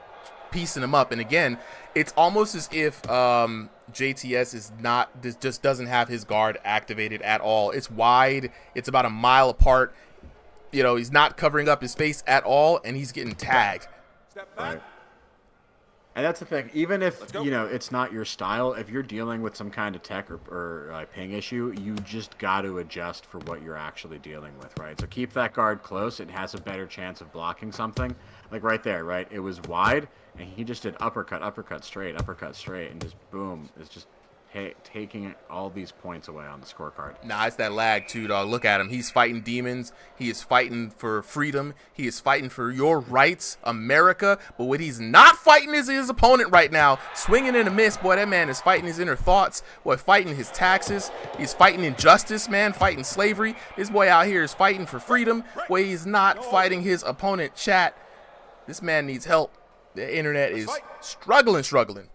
piecing them up, and again, it's almost as if JTS is not, just doesn't have his guard activated at all. It's wide. It's about a mile apart. You know, he's not covering up his face at all, and he's getting tagged. Right. And that's the thing. Even if, you know, it's not your style, if you're dealing with some kind of tech or ping issue, you just got to adjust for what you're actually dealing with, right? So keep that guard close. It has a better chance of blocking something. Like right there, right? It was wide, and he just did uppercut, straight, and just boom. It's just taking all these points away on the scorecard. Nah, it's that lag too, dog. Look at him. He's fighting demons. He is fighting for freedom. He is fighting for your rights, America. But what he's not fighting is his opponent right now. Swinging in a miss. Boy, that man is fighting his inner thoughts. Boy, fighting his taxes. He's fighting injustice, man. Fighting slavery. This boy out here is fighting for freedom. Boy, he's not fighting his opponent. Chat, this man needs help. The internet is struggling.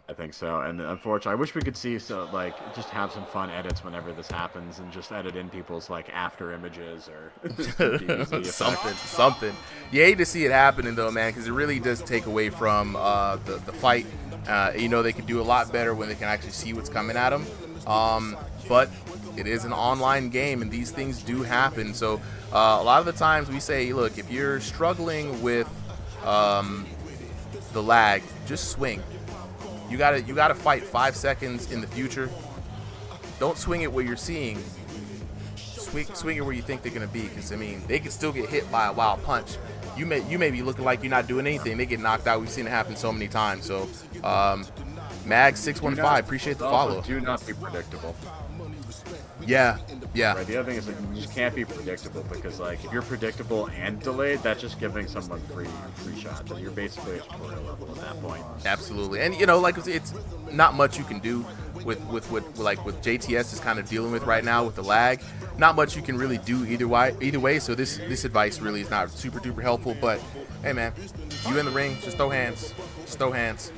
I think so, and unfortunately, I wish we could see just have some fun edits whenever this happens, and just edit in people's after images or something. You hate to see it happening though, man, because it really does take away from the fight. You know, they could do a lot better when they can actually see what's coming at them. But it is an online game, and these things do happen. So a lot of the times we say, look, if you're struggling with the lag, just swing. You gotta fight 5 seconds in the future. Don't swing it where you're seeing. Swing it where you think they're gonna be, because I mean they can still get hit by a wild punch. You may be looking like you're not doing anything. They get knocked out. We've seen it happen so many times. So Mag615, appreciate the follow. Do not be predictable. Yeah. Right. The other thing is you just can't be predictable, because if you're predictable and delayed, that's just giving someone free shots, and you're basically at tutorial level at that point. Absolutely, and you know, it's not much you can do with what what JTS is kind of dealing with right now with the lag. Not much you can really do either way. So this advice really is not super duper helpful. But hey, man, you in the ring, just throw hands.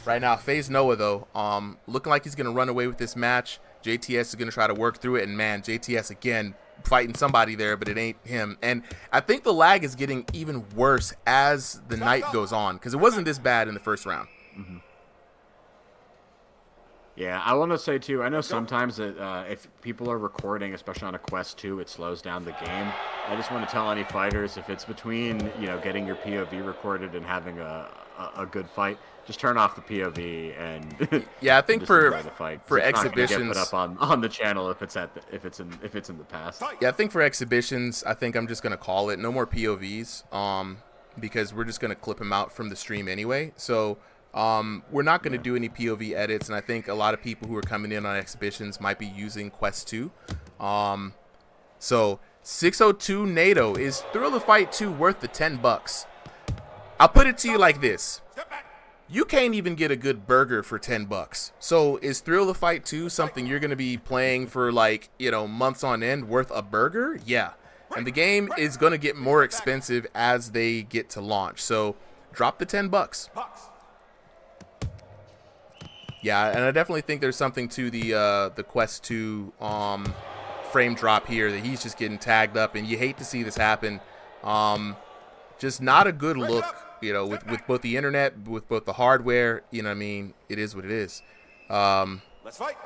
Right now, FaZe Noah though, looking like he's gonna run away with this match. JTS is going to try to work through it, and man, JTS again fighting somebody there, but it ain't him. And I think the lag is getting even worse as the night goes on, because it wasn't this bad in the first round. Mm-hmm. Yeah, I want to say too, I know sometimes that if people are recording, especially on a Quest 2, it slows down the game. I just want to tell any fighters, if it's between getting your POV recorded and having a good fight, just turn off the POV and yeah, I think for exhibitions, get put up on the channel if it's in the past. Yeah, I think for exhibitions, I think I'm just gonna call it no more POVs, because we're just gonna clip them out from the stream anyway. So we're not gonna do any POV edits, and I think a lot of people who are coming in on exhibitions might be using Quest 2. So 602 NATO, is Thrill of Fight 2 worth the $10? I'll put it to you like this. You can't even get a good burger for $10. So is Thrill of Fight 2 something you're going to be playing for months on end, worth a burger? Yeah. And the game is going to get more expensive as they get to launch. So drop the $10. Yeah, and I definitely think there's something to the Quest 2 frame drop here, that he's just getting tagged up, and you hate to see this happen. Just not a good look. With both the internet, with both the hardware, what I mean, it is what it is. Let's fight.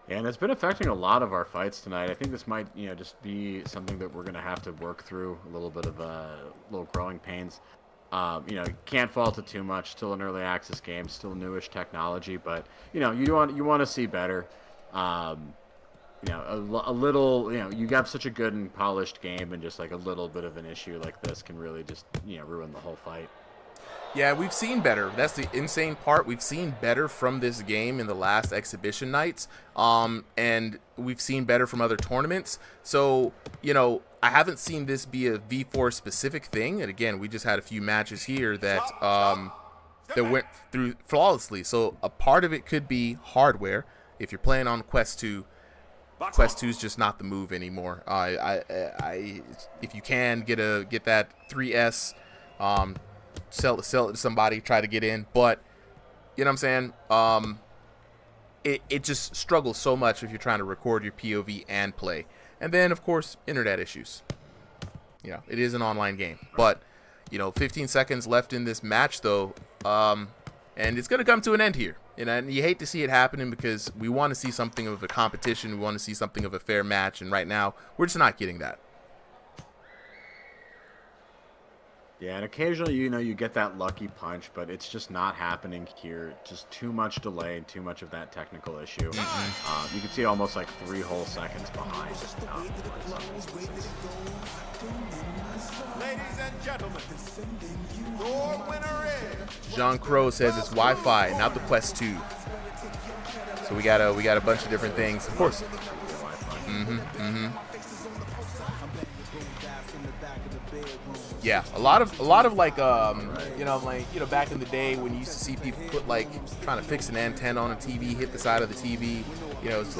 And it's been affecting a lot of our fights tonight. I think this might, just be something that we're going to have to work through, a little bit of little growing pains. Can't fault it too much. Still an early access game, still newish technology, but you want to see better. A little, you have such a good and polished game, and just like a little bit of an issue like this can really just ruin the whole fight. Yeah, we've seen better. That's the insane part. We've seen better from this game in the last exhibition nights, and we've seen better from other tournaments. So, I haven't seen this be a V4 specific thing. And again, we just had a few matches here that that went through flawlessly. So a part of it could be hardware. If you're playing on Quest 2, Quest 2 is just not the move anymore. If you can get that 3S, sell it to somebody, try to get in, but you know what I'm saying, it just struggles so much if you're trying to record your POV and play. And then of course internet issues. It is an online game, but 15 seconds left in this match though, and it's gonna come to an end here, and you hate to see it happening because we want to see something of a competition, we want to see something of a fair match, and right now we're just not getting that. Yeah, and occasionally, you get that lucky punch, but it's just not happening here. Just too much delay and too much of that technical issue. You can see almost like 3 whole seconds behind. Ladies and gentlemen, your winner is... Jean Crow says it's Wi-Fi, not the Quest 2. So we got a bunch of different things, of course. Yeah, a lot of like back in the day when you used to see people put like trying to fix an antenna on a TV, hit the side of the TV. It's a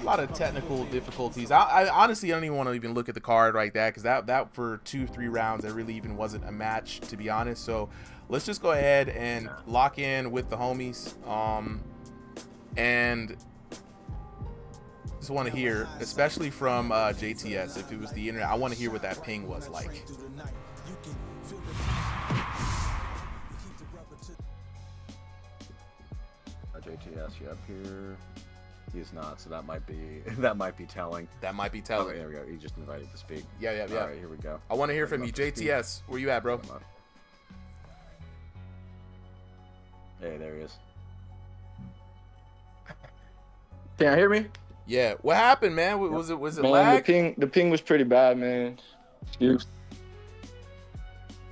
lot of technical difficulties. I honestly don't even want to even look at the card like that, because that for 2-3 rounds that really even wasn't a match, to be honest. So let's just go ahead and lock in with the homies, and just want to hear, especially from JTS, if it was the internet, I want to hear what that ping was like. JTS, you up here? He's not, so that might be telling. That might be telling. Oh, there we go. He just invited to speak. Yeah. All right, here we go. I want to hear from you, JTS. Where you at, bro? Hey, there he is. Can you hear me? Yeah. What happened, man? Was it man, lag? The ping was pretty bad, man. Excuse.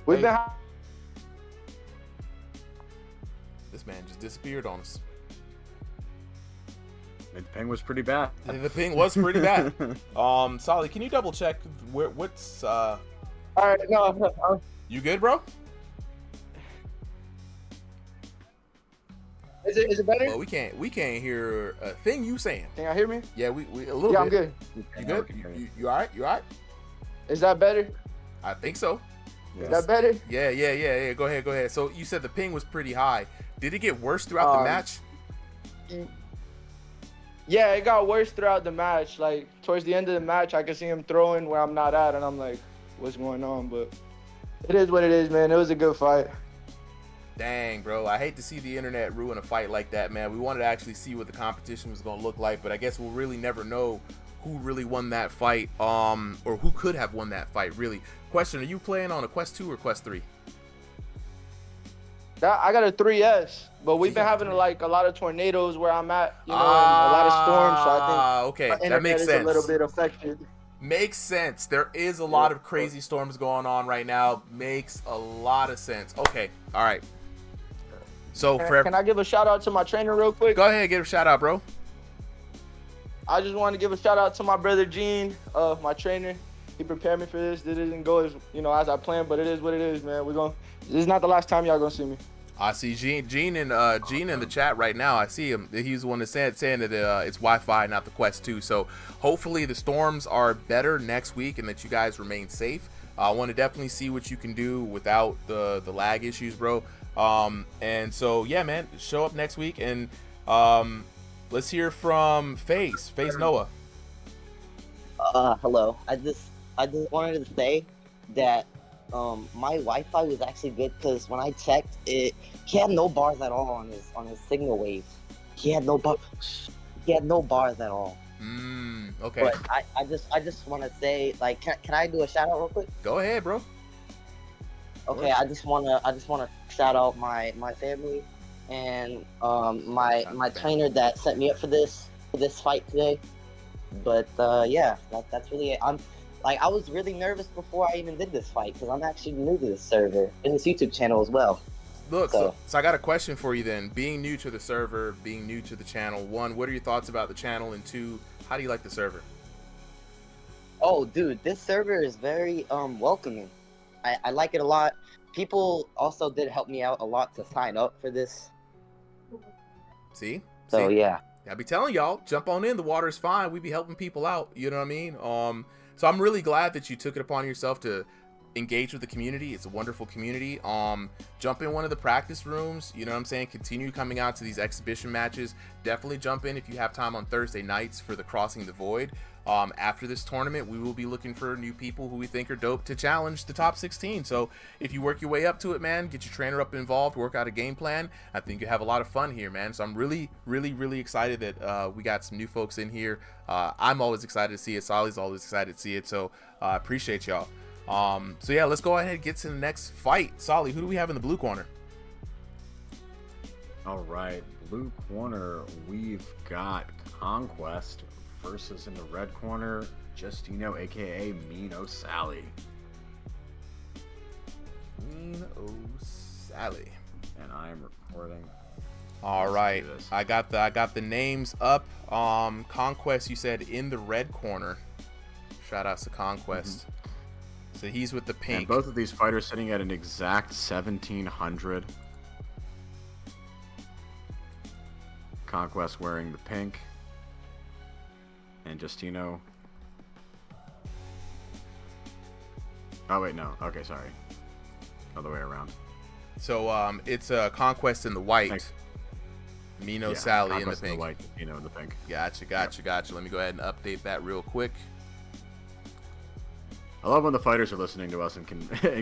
This man just disappeared on us. The ping was pretty bad. The ping was pretty bad. Solly, can you double check what's All right, no. You good, bro? Is it better? Well, we can't hear a thing you saying. Can y'all hear me? Yeah, we a little bit. Yeah, I'm good. You good? You all right? You all right? Is that better? I think so. Yes. Is that better? Yeah. Go ahead. So you said the ping was pretty high. Did it get worse throughout the match? Yeah, it got worse throughout the match. Like towards the end of the match, I could see him throwing where I'm not at, and I'm like, what's going on? But it is what it is, man. It was a good fight. Dang, bro. I hate to see the internet ruin a fight like that, man. We wanted to actually see what the competition was going to look like, but I guess we'll really never know who really won that fight, or who could have won that fight, really. Question, are you playing on a Quest 2 or Quest 3? I got a 3S, but we've been having like a lot of tornadoes where I'm at, and a lot of storms, so I think okay, that makes sense. A little bit affected. Makes sense. There is a lot of crazy storms going on right now. Makes a lot of sense. Okay, all right. So can I give a shout out to my trainer real quick? Go ahead, give a shout out, bro. I just want to give a shout out to my brother Gene, my trainer. He prepared me for this. This didn't go as I planned, but it is what it is, man. This is not the last time y'all gonna see me. I see Gene in the chat right now. I see him. He's the one that saying that it's Wi-Fi, not the Quest 2. So hopefully the storms are better next week and that you guys remain safe. I want to definitely see what you can do without the lag issues, bro. And so yeah, man, show up next week and let's hear from FaZe Noah. Hello. I just wanted to say that my Wi-Fi was actually good because when I checked it, he had no bars at all on his signal wave. He had no bars. he had no bars at all. Okay. But I just want to say, like, can I do a shout out real quick? Go ahead, bro. Okay, I just wanna shout out my family and my trainer that set me up for this fight today. But yeah, that's really it. I was really nervous before I even did this fight because I'm actually new to this server and this YouTube channel as well. Look, so I got a question for you then. Being new to the server, being new to the channel, one, what are your thoughts about the channel? And two, how do you like the server? Oh, dude, this server is very welcoming. I like it a lot. People also did help me out a lot to sign up for this. See? So yeah. I be telling y'all, jump on in. The water's fine. We be helping people out. You know what I mean? So I'm really glad that you took it upon yourself to engage with the community. It's a wonderful community. Jump in one of the practice rooms. You know what I'm saying? Continue coming out to these exhibition matches. Definitely jump in if you have time on Thursday nights for the Crossing the Void. After this tournament, we will be looking for new people who we think are dope to challenge the top 16. So if you work your way up to it, man, get your trainer up involved, work out a game plan. I think you have a lot of fun here, man. So I'm really, really, really excited that we got some new folks in here. I'm always excited to see it. Solly's always excited to see it. So I appreciate y'all. So yeah, let's go ahead and get to the next fight. Solly, who do we have in the blue corner? All right, blue corner, we've got Conquest versus in the red corner, Justino, aka Mino Sally. Mino Sally. And I am recording. All right, I got the names up. Conquest, you said in the red corner. Shout outs to Conquest. So he's with the pink. And both of these fighters sitting at an exact 1700. Conquest wearing the pink. And Justino. Oh wait, no. Okay, sorry. Other way around. So it's Conquest in the white. Thanks. Mino Sally Conquest in the pink. white, Mino in the pink. Gotcha. Let me go ahead and update that real quick. I love when the fighters are listening to us and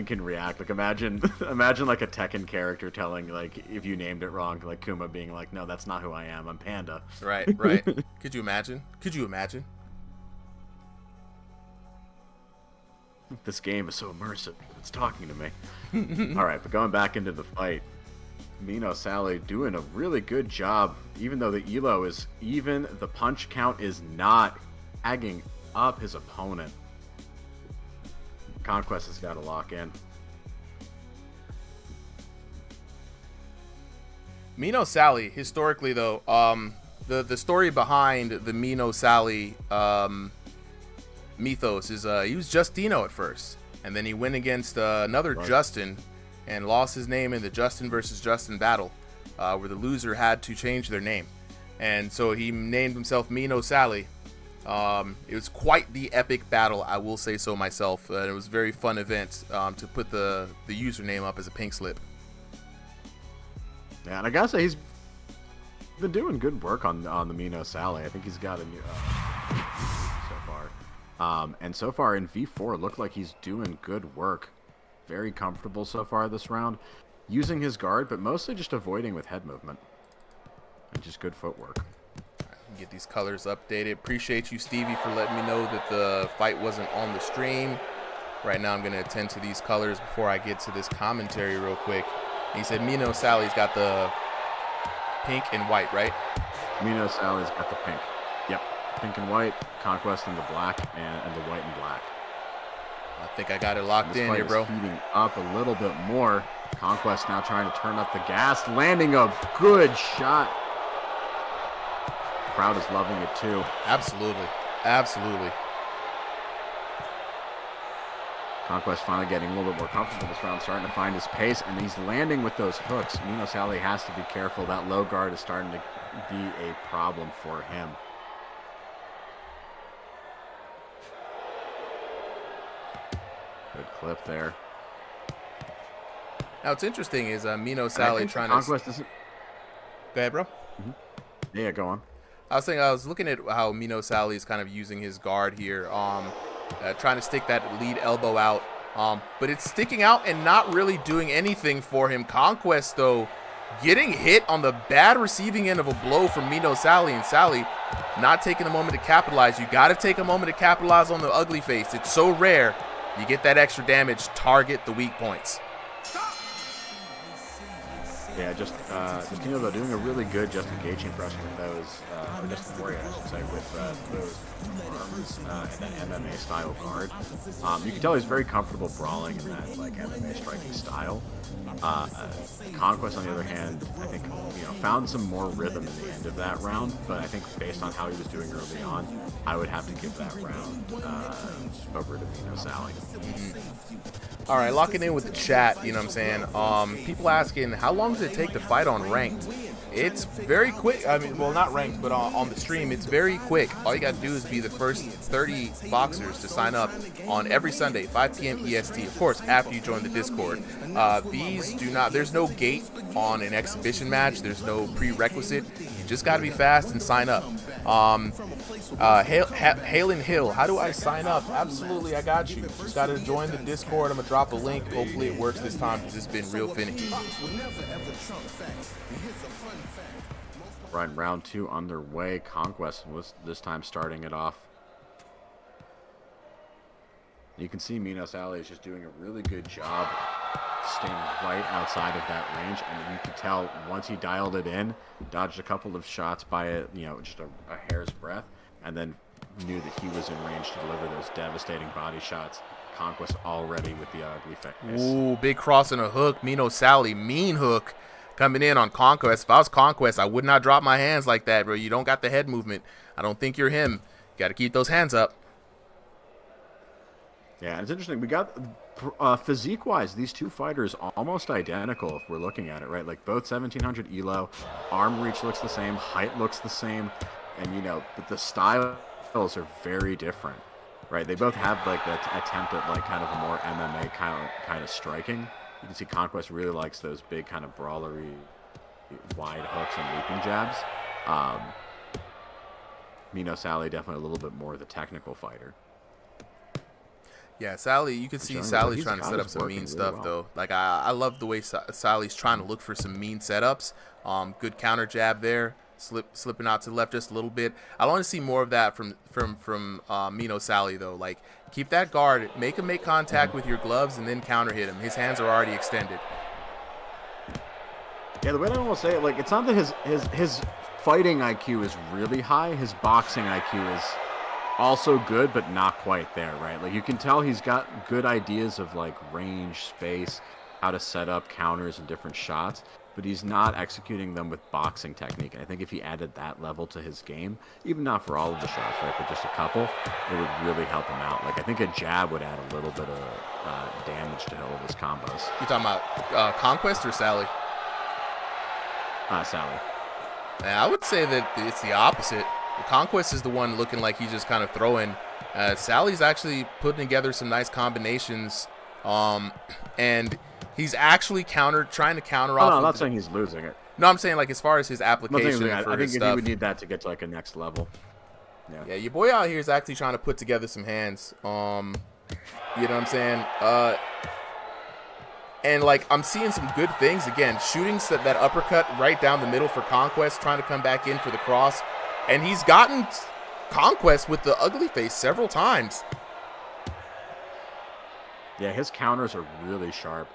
can react. Like imagine like a Tekken character telling like if you named it wrong, like Kuma being like, "No, that's not who I am. I'm Panda." Right. Could you imagine? This game is so immersive. It's talking to me. All right, but going back into the fight, Mino Sally doing a really good job. Even though the elo is even, the punch count is not tagging up his opponent. Conquest has got to lock in. Mino Sally, historically though, the story behind the Mino Sally mythos is he was Justino at first, and then he went against another Justin and lost his name in the Justin versus Justin battle, where the loser had to change their name, and so he named himself Mino Sally. It was quite the epic battle, I will say so myself. It was a very fun event to put the username up as a pink slip. Yeah, and I gotta say he's been doing good work on the Mino Sally. I think he's got a new so far. And so far in V4, looked like he's doing good work. Very comfortable so far this round, using his guard, but mostly just avoiding with head movement and just good footwork. Get these colors updated. Appreciate you, Stevie, for letting me know that the fight wasn't on the stream. Right now I'm going to attend to these colors before I get to this commentary real quick. He said Mino Sally's got the pink and white, right? Mino Sally's got the pink. Yep, pink and white. Conquest in the black and the white and black. I think I got it locked in here, bro. Heating up a little bit more. Conquest now trying to turn up the gas, landing a good shot. Crowd is loving it too. Absolutely. Conquest finally getting a little bit more comfortable this round, starting to find his pace, and he's landing with those hooks. Mino Sally has to be careful. That low guard is starting to be a problem for him. Good clip there. Now, what's interesting is Mino Sally trying Conquest to... Isn't... Go ahead, bro. Yeah, go on. I was looking at how Mino Sally is kind of using his guard here, trying to stick that lead elbow out, but it's sticking out and not really doing anything for him. Conquest, though, getting hit on the bad receiving end of a blow from Mino Sally, and Sally not taking a moment to capitalize. You got to take a moment to capitalize on the ugly face. It's so rare. You get that extra damage, target the weak points. Yeah, just they're doing a really good just engaging pressure with those, or just Warrior, I should say, with those arms and that MMA style guard. You can tell he's very comfortable brawling in that like MMA striking style. Conquest, on the other hand, I think found some more rhythm in the end of that round, but I think based on how he was doing early on, I would have to give that round over to Mino Sally. All right, locking in with the chat, you know what I'm saying? People asking, how long does it take to fight on ranked? It's very quick. I mean, well, not ranked, but on the stream, it's very quick. All you got to do is be the first 30 boxers to sign up on every Sunday, 5 p.m. EST, of course, after you join the Discord. These do not, there's no gate on an exhibition match. There's no prerequisite. You just got to be fast and sign up. Halen Hill, how do I sign up? Absolutely, I got you. Just got to join the Discord. I'm going to drop a link. Hopefully it works this time because it's been real finicky. Right, round 2 underway. Conquest was this time starting it off. You can see Mino Sally is just doing a really good job staying right outside of that range, and you could tell once he dialed it in, dodged a couple of shots by just a hair's breadth, and then knew that he was in range to deliver those devastating body shots. Conquest already with the ugly face. Ooh, big cross and a hook. Mino Sally, mean hook coming in on Conquest. If I was Conquest, I would not drop my hands like that, bro. You don't got the head movement. I don't think you're him. Got to keep those hands up. Yeah, it's interesting. We got physique-wise, these two fighters almost identical if we're looking at it, right? Like both 1700 elo, arm reach looks the same, height looks the same, and but the styles are very different, right? They both have like that attempt at like kind of a more MMA kind of striking. You can see Conquest really likes those big kind of brawlery wide hooks and leaping jabs. Mino Sally definitely a little bit more the technical fighter. Yeah, Sally, you can see Sally's trying to set up some mean stuff, though. Like, I love the way Sally's trying to look for some mean setups. Good counter jab there, slipping out to the left just a little bit. I want to see more of that from Mino Sally, though. Like, keep that guard, make him make contact with your gloves, and then counter hit him. His hands are already extended. Yeah, the way I want to say it, like, it's not that his fighting IQ is really high. His boxing IQ is also good, but not quite there, right? Like, you can tell he's got good ideas of like range, space, how to set up counters and different shots, but he's not executing them with boxing technique. And I think if he added that level to his game, even not for all of the shots, right, but just a couple, it would really help him out. Like, I think a jab would add a little bit of damage to all of his combos. You talking about Conquest or Sally? Sally. I would say that it's the opposite. Conquest is the one looking like he's just kind of throwing. Sally's actually putting together some nice combinations, and he's actually trying to counter off. No, I'm not saying he's losing it. No, I'm saying like as far as his application I for think his he stuff. would need that to get to like a next level. Yeah, your boy out here is actually trying to put together some hands. You know what I'm saying? And like I'm seeing some good things again. Shooting that uppercut right down the middle for Conquest, trying to come back in for the cross. And he's gotten Conquest with the ugly face several times. Yeah, his counters are really sharp.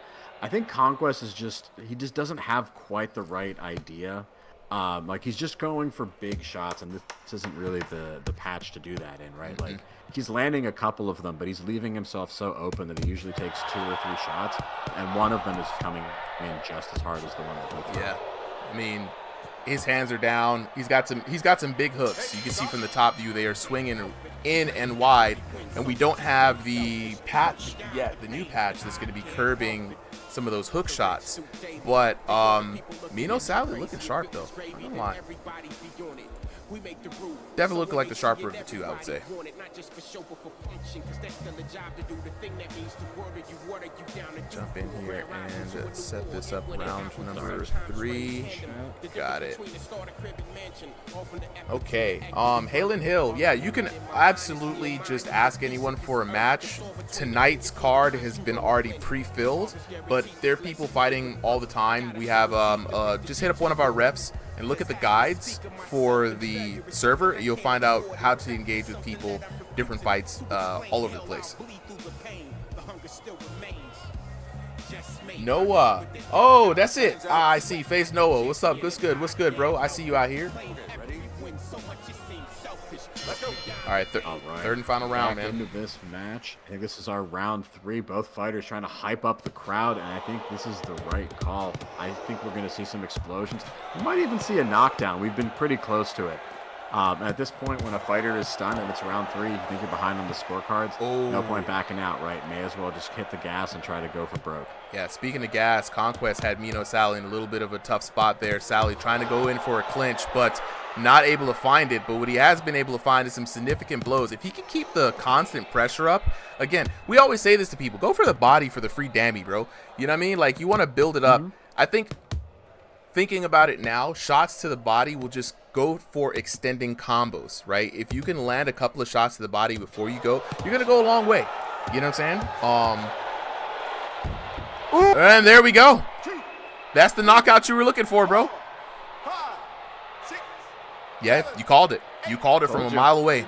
I think Conquest is he just doesn't have quite the right idea. Like, he's just going for big shots, and this isn't really the patch to do that in, right? Like, he's landing a couple of them, but he's leaving himself so open that he usually takes 2 or 3 shots, and one of them is coming in just as hard as the one that he threw. Yeah, I mean, his hands are down. He's got some big hooks. You can see from the top view they are swinging in and wide, and we don't have the patch yet, the new patch that's going to be curbing some of those hook shots. But Mino Sally looking sharp though. I'm not gonna lie. Definitely looking like the sharper of the two, I would say. Jump in here and set this up round number 3. Got it. Okay. Halen Hill. Yeah, you can absolutely just ask anyone for a match. Tonight's card has been already pre-filled, but but there are people fighting all the time. We have just hit up one of our refs and look at the guides for the server. You'll find out how to engage with people, different fights all over the place. Noah. Oh, that's it. I see. Face Noah. What's up? What's good? What's good, bro? I see you out here. All right, third and final round, man. Into this match. I think this is our round 3. Both fighters trying to hype up the crowd, and I think this is the right call. I think we're going to see some explosions. We might even see a knockdown. We've been pretty close to it. At this point, when a fighter is stunned and it's round 3, you think you're behind on the scorecards. No point backing out, right? May as well just hit the gas and try to go for broke. Yeah, speaking of gas, Conquest had Mino Sally in a little bit of a tough spot there. Sally trying to go in for a clinch, but not able to find it. But what he has been able to find is some significant blows. If he can keep the constant pressure up, again, we always say this to people, go for the body for the free dammy, bro. You know what I mean? Like, you want to build it up. I think, thinking about it now, shots to the body will just go for extending combos, right? If you can land a couple of shots to the body before you go, you're going to go a long way. You know what I'm saying? And there we go. That's the knockout you were looking for, bro. Yeah, you called it. You called it from a mile away.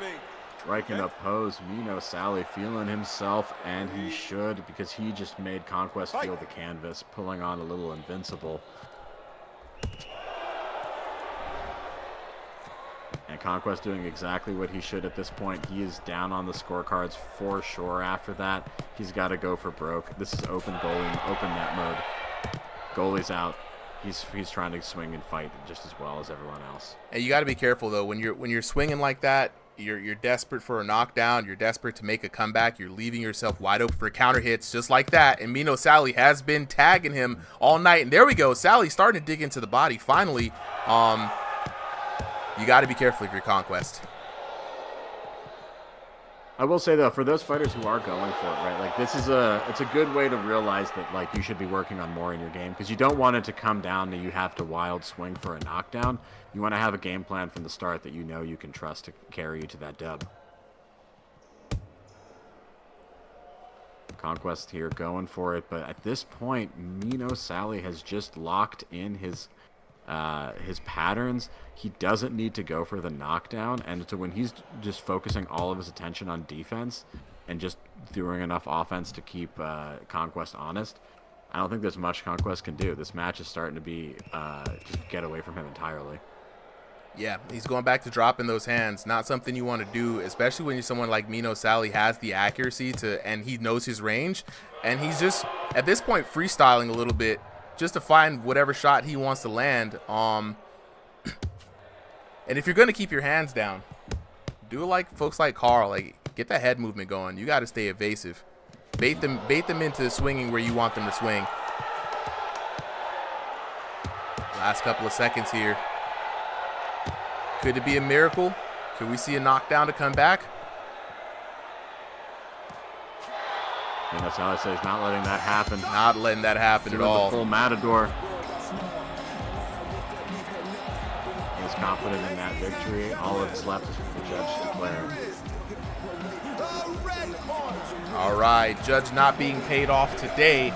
Striking up pose, Mino Sally feeling himself, and he should, because he just made Conquest feel the canvas, pulling on a little invincible. And Conquest doing exactly what he should at this point. He is down on the scorecards for sure after that. He's got to go for broke. This is open goalie, open net mode. Goalie's out. He's trying to swing and fight just as well as everyone else. And you got to be careful though when you're swinging like that. You're desperate for a knockdown. You're desperate to make a comeback. You're leaving yourself wide open for counter hits just like that. And Mino Sally has been tagging him all night. And there we go. Sally starting to dig into the body finally. You got to be careful if you're Conquest. I will say though, for those fighters who are going for it, right? Like it's a good way to realize that like you should be working on more in your game, because you don't want it to come down to you have to wild swing for a knockdown. You want to have a game plan from the start that you know you can trust to carry you to that dub. Conquest here going for it, but at this point, Mino Sally has just locked in his patterns. He doesn't need to go for the knockdown, and so when he's just focusing all of his attention on defense and just throwing enough offense to keep Conquest honest, I don't think there's much Conquest can do. This match is starting to be just get away from him entirely. Yeah, he's going back to dropping those hands. Not something you want to do, especially when you're someone like Mino Sally has the accuracy and he knows his range, and he's just at this point freestyling a little bit just to find whatever shot he wants to land. And if you're going to keep your hands down, do it like folks like Carl. Like, get that head movement going. You got to stay evasive. Bait them into swinging where you want them to swing. Last couple of seconds here. Could it be a miracle? Could we see a knockdown to come back? And that's how I say he's not letting that happen. Not letting that happen at all. Full Matador. He's confident in that victory. All that's left is for the judge to declare. All right, judge not being paid off today.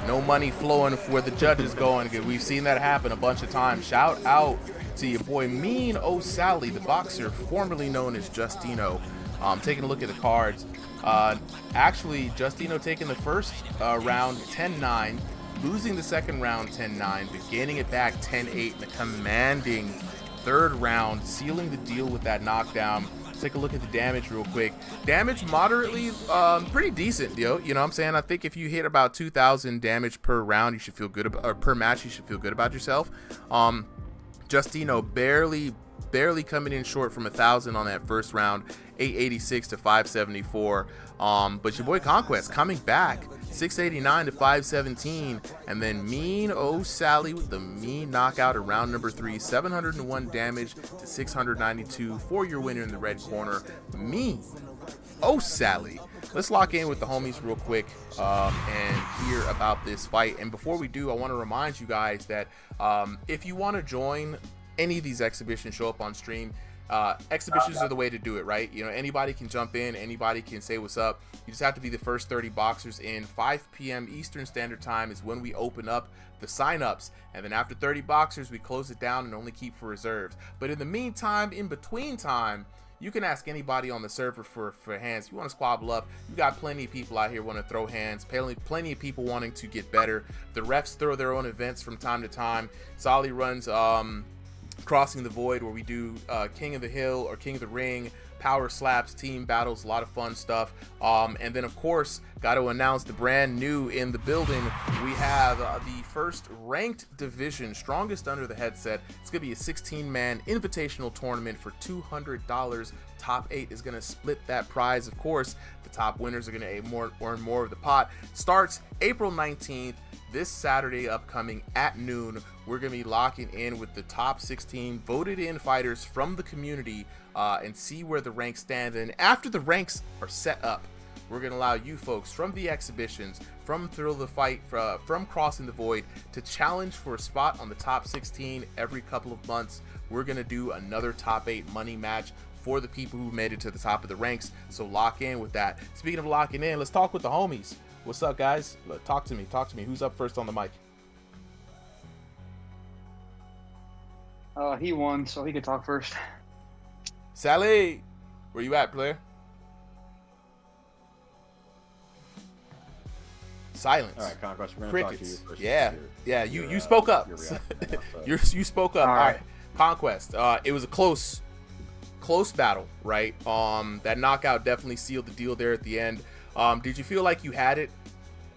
No money flowing where the judge is going. We've seen that happen a bunch of times. Shout out to your boy Mino Sally, the boxer formerly known as Justino. Taking a look at the cards. Actually, Justino taking the first round 10-9, losing the second round 10-9, but gaining it back 10-8 in the commanding third round, sealing the deal with that knockdown. Let's take a look at the damage real quick. Damage moderately, pretty decent, yo. You know what I'm saying? I think if you hit about 2,000 damage per round, you should feel good about, or per match, you should feel good about yourself. Justino barely coming in short from 1,000 on that first round, 886 to 574. But your boy Conquest coming back, 689 to 517, and then Mino Sally with the mean knockout in round number 3, 701 damage to 692 for your winner in the red corner, Mino Sally. Let's lock in with the homies real quick and hear about this fight. And before we do, I want to remind you guys that if you want to join any of these exhibitions, show up on stream, exhibitions are the way to do it, right? You know, anybody can jump in, anybody can say what's up. You just have to be the first 30 boxers in. 5 p.m. Eastern Standard Time is when we open up the sign-ups, and then after 30 boxers, we close it down and only keep for reserves. But in the meantime, in between time, you can ask anybody on the server for hands. If you want to squabble up, you got plenty of people out here want to throw hands, plenty of people wanting to get better. The refs throw their own events from time to time. Solly runs Crossing the Void, where we do King of the Hill or King of the Ring, power slaps, team battles, a lot of fun stuff. And then, of course, got to announce the brand new in the building. We have the first ranked division, strongest under the headset. It's going to be a 16-man invitational tournament for $200. Top 8 is going to split that prize. Of course, the top winners are going to earn more of the pot. Starts April 19th. This Saturday upcoming at noon. We're going to be locking in with the top 16 voted in fighters from the community and see where the ranks stand. And after the ranks are set up, we're going to allow you folks from the exhibitions, from Thrill the Fight, from Crossing the Void, to challenge for a spot on the top 16 every couple of months. We're going to do another top 8 money match for the people who made it to the top of the ranks. So lock in with that. Speaking of locking in, let's talk with the homies. What's up, guys? Talk to me. Who's up first on the mic? He won, so he could talk first. Sally, where you at, player? Silence. All right, Conquest, we're gonna talk to you first. Yeah. You spoke up. You spoke up. All right, Conquest. It was a close battle, right? That knockout definitely sealed the deal there at the end. Did you feel like you had it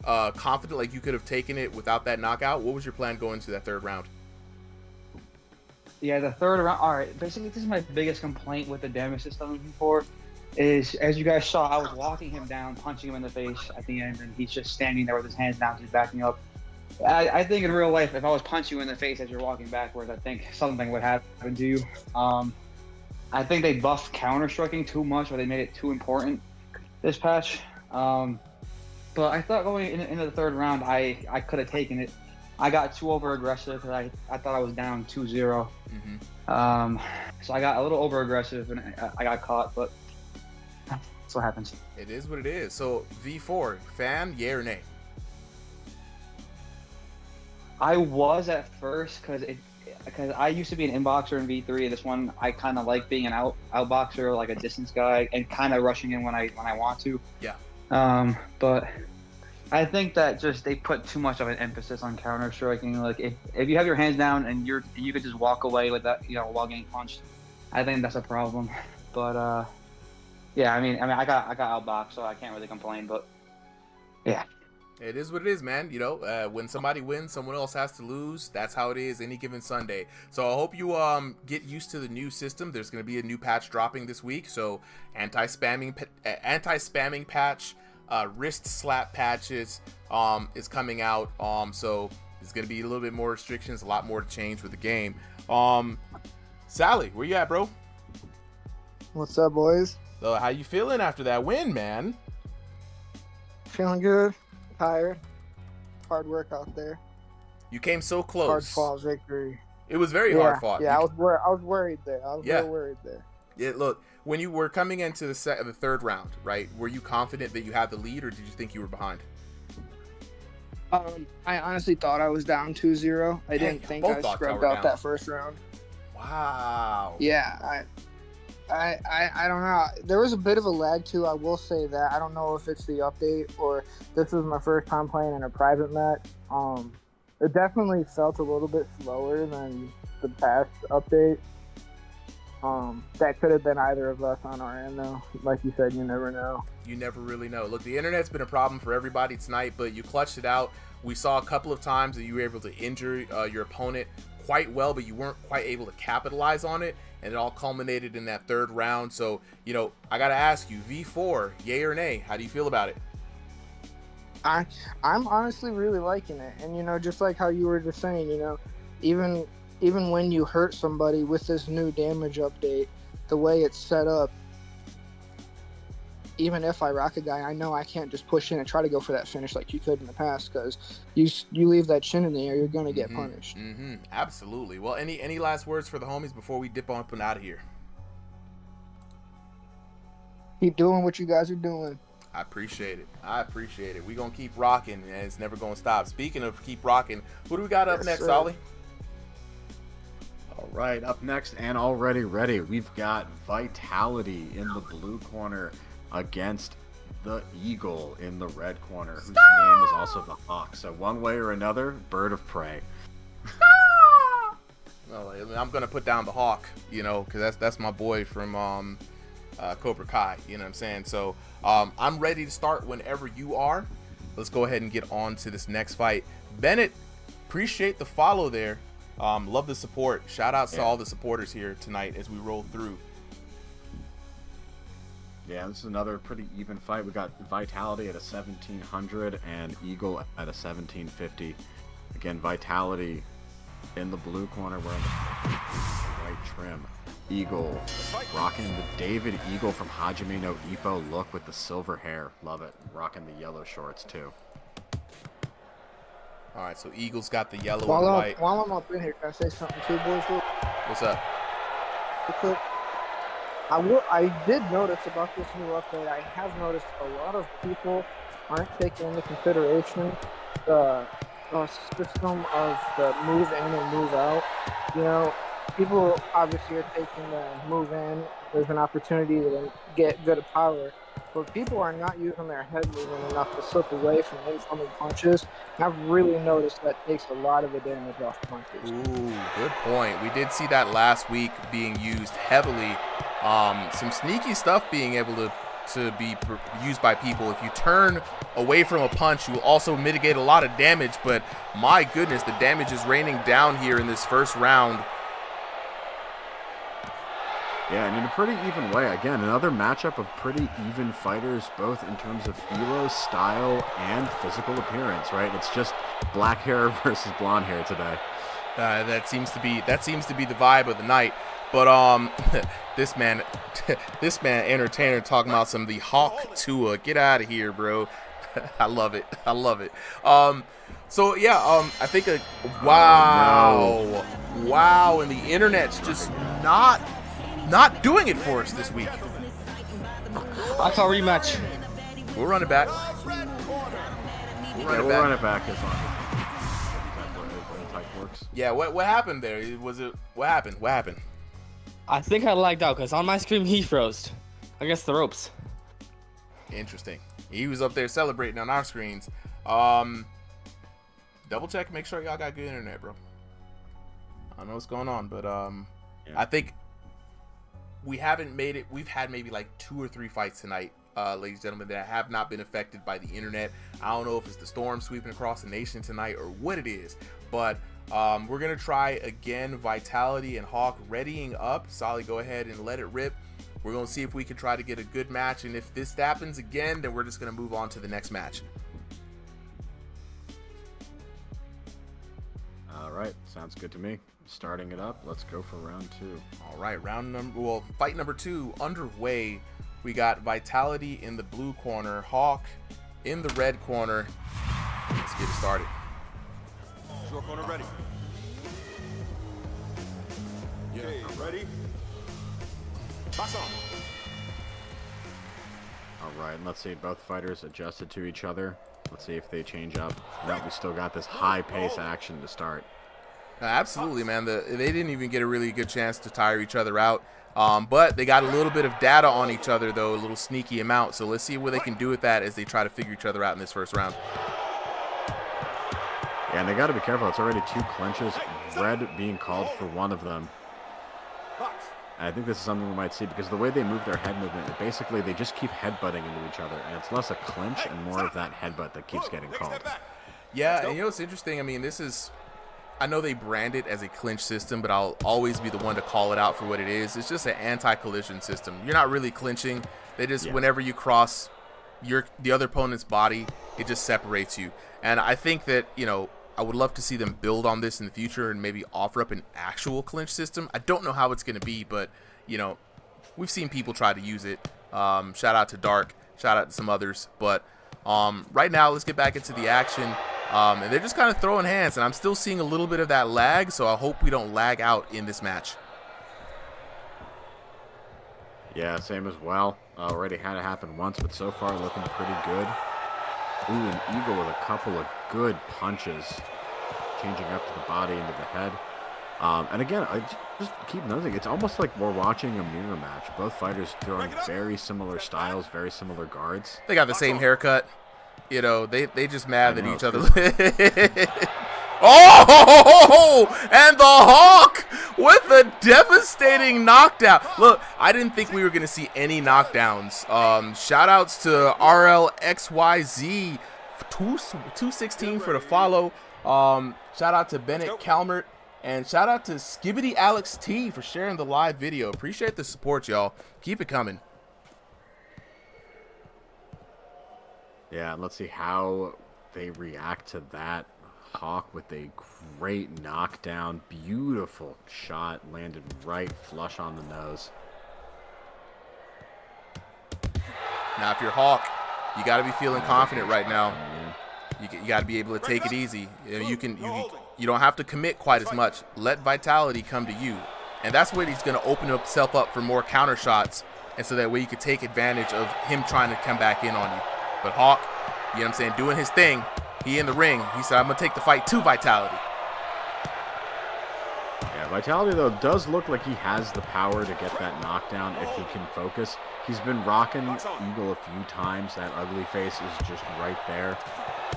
confident, like you could have taken it without that knockout? What was your plan going into that third round? Yeah, the third round. All right, basically, this is my biggest complaint with the damage system before. Is, as you guys saw, I was walking him down, punching him in the face at the end, and he's just standing there with his hands down, just backing up. I think in real life, if I was punching you in the face as you're walking backwards, I think something would happen to you. I think they buffed counter-striking too much, or they made it too important this patch. But I thought going into the third round, I could have taken it. I got too over-aggressive, because I thought I was down 2-0. So I got a little over-aggressive, and I got caught, but that's what happens. It is what it is. So, V4, fan, yay or nay? I was at first, because I used to be an inboxer in V3. This one, I kind of like being an outboxer, like a distance guy, and kind of rushing in when I want to. Yeah. But I think that just they put too much of an emphasis on counter striking. Like if you have your hands down and you could just walk away with that, while getting punched, I think that's a problem. But yeah, I mean, I got outboxed, so I can't really complain. But yeah. It is what it is, man. When somebody wins, someone else has to lose. That's how it is any given Sunday. So I hope you get used to the new system. There's going to be a new patch dropping this week. So anti-spamming patch, wrist slap patches is coming out. So there's going to be a little bit more restrictions, a lot more to change with the game. Sally, where you at, bro? What's up, boys? So how you feeling after that win, man? Feeling good. Tired. Hard work out there. You came so close. Hard fought victory. It was very hard fought. Yeah, I was worried there. I was real worried there. Yeah, look, when you were coming into the third round, right? Were you confident that you had the lead, or did you think you were behind? I honestly thought I was down 2-0. I didn't think I scrubbed out that first round. Wow. Yeah, I don't know. There was a bit of a lag too. I will say that. I don't know if it's the update or this was my first time playing in a private match. It definitely felt a little bit slower than the past update. That could have been either of us on our end though. Like you said, you never know. You never really know. Look, the internet's been a problem for everybody tonight, but you clutched it out. We saw a couple of times that you were able to injure your opponent quite well, but you weren't quite able to capitalize on it, and it all culminated in that third round. So, I got to ask you, V4, yay or nay, how do you feel about it? I'm honestly really liking it. And, just like how you were just saying, even when you hurt somebody with this new damage update, the way it's set up, even if I rock a guy, I know I can't just push in and try to go for that finish like you could in the past, because you leave that chin in the air, you're going to get punished. Absolutely. Well, any last words for the homies before we dip up and out of here? Keep doing what you guys are doing. I appreciate it. We're going to keep rocking, and it's never going to stop. Speaking of keep rocking, who do we got up next, Ollie? All right, up next and already ready, we've got Vitality in the blue corner against the Eagle in the red corner, whose name is also the Hawk. So one way or another, bird of prey. Well, I'm going to put down the Hawk, because that's my boy from Cobra Kai, you know what I'm saying? So I'm ready to start whenever you are. Let's go ahead and get on to this next fight. Bennett, appreciate the follow there. Love the support. Shout outs to all the supporters here tonight as we roll through. Yeah, this is another pretty even fight. We got Vitality at a 1700 and Eagle at a 1750. Again, Vitality in the blue corner wearing the white trim. Eagle rocking the David Eagle from Hajime no Ippo look with the silver hair. Love it. Rocking the yellow shorts too. All right, so Eagle's got the yellow While and white. While I'm up in here, can I say something too, boys? What's up? Real quick. I did notice about this new update. I have noticed a lot of people aren't taking into consideration the system of the move in and move out. People obviously are taking the move in. There's an opportunity to get good power. But people are not using their head movement enough to slip away from incoming punches. And I've really noticed that takes a lot of the damage off punches. Ooh, good point. We did see that last week being used heavily. Some sneaky stuff being able to be used by people. If you turn away from a punch, you will also mitigate a lot of damage. But my goodness, the damage is raining down here in this first round. Yeah, and in a pretty even way. Again, another matchup of pretty even fighters, both in terms of elo, style, and physical appearance, right? It's just black hair versus blonde hair today. That seems to be the vibe of the night. But this man entertainer talking about some of the Hawk Tua. Get out of here, bro. I love it. So yeah, I think wow, and the internet's just not doing it for us this week. I call rematch. We'll run it back. We'll run it back as long as the type works. Yeah, what happened there? What happened? I think I lagged out because on my screen he froze. I guess the ropes. Interesting. He was up there celebrating on our screens. Double check, make sure y'all got good internet, bro. I don't know what's going on, but I think we haven't made it. We've had maybe like 2 or 3 fights tonight, ladies and gentlemen, that have not been affected by the internet. I don't know if it's the storm sweeping across the nation tonight or what it is, but we're gonna try again. Vitality and Hawk readying up. Solly, go ahead and let it rip. We're gonna see if we can try to get a good match, and if this happens again, then we're just gonna move on to the next match. All right, sounds good to me. Starting it up, let's go for round 2. All right, fight number 2 underway. We got Vitality in the blue corner, Hawk in the red corner. Let's get it started. Short corner ready. Yeah, ready? Box on. All right, and let's see, both fighters adjusted to each other. Let's see if they change up. No, we still got this high pace action to start. Absolutely, man. They didn't even get a really good chance to tire each other out. But they got a little bit of data on each other, though, a little sneaky amount. So let's see what they can do with that as they try to figure each other out in this first round. Yeah, and they got to be careful. It's already 2 clinches. Red being called for one of them. And I think this is something we might see because the way they move their head movement, basically they just keep headbutting into each other. And it's less a clinch and more of that headbutt that keeps getting called. Yeah, and you know what's interesting? I mean, I know they brand it as a clinch system, but I'll always be the one to call it out for what it is. It's just an anti-collision system. You're not really clinching. They just, whenever you cross the other opponent's body, it just separates you. And I think that, I would love to see them build on this in the future and maybe offer up an actual clinch system. I don't know how it's going to be, but, we've seen people try to use it. Shout out to Dark. Shout out to some others. But right now, let's get back into the action. And they're just kind of throwing hands, and I'm still seeing a little bit of that lag, so I hope we don't lag out in this match. Yeah, same as well. Already had it happen once, but so far looking pretty good. Ooh, an eagle with a couple of good punches. Changing up to the body, into the head. And again, I just keep noticing, it's almost like we're watching a mirror match. Both fighters throwing very similar styles, very similar guards. They got the same haircut. You know, they just mad at each other. Oh, and the Hawk with a devastating knockdown. Look, I didn't think we were going to see any knockdowns. Shout outs to RLXYZ 216 for the follow. Shout out to Bennett Calmert. And shout out to Skibbity Alex T for sharing the live video. Appreciate the support, y'all. Keep it coming. Yeah, let's see how they react to that. Hawk with a great knockdown. Beautiful shot. Landed right flush on the nose. Now, if you're Hawk, you got to be feeling confident right now. You got to be able to take it easy. You don't have to commit quite as much. Let Vitality come to you. And that's where he's going to open himself up for more counter shots. And so that way you can take advantage of him trying to come back in on you. But Hawk, you know what I'm saying, doing his thing. He in the ring. He said, I'm going to take the fight to Vitality. Yeah, Vitality, though, does look like he has the power to get that knockdown if he can focus. He's been rocking Eagle a few times. That ugly face is just right there.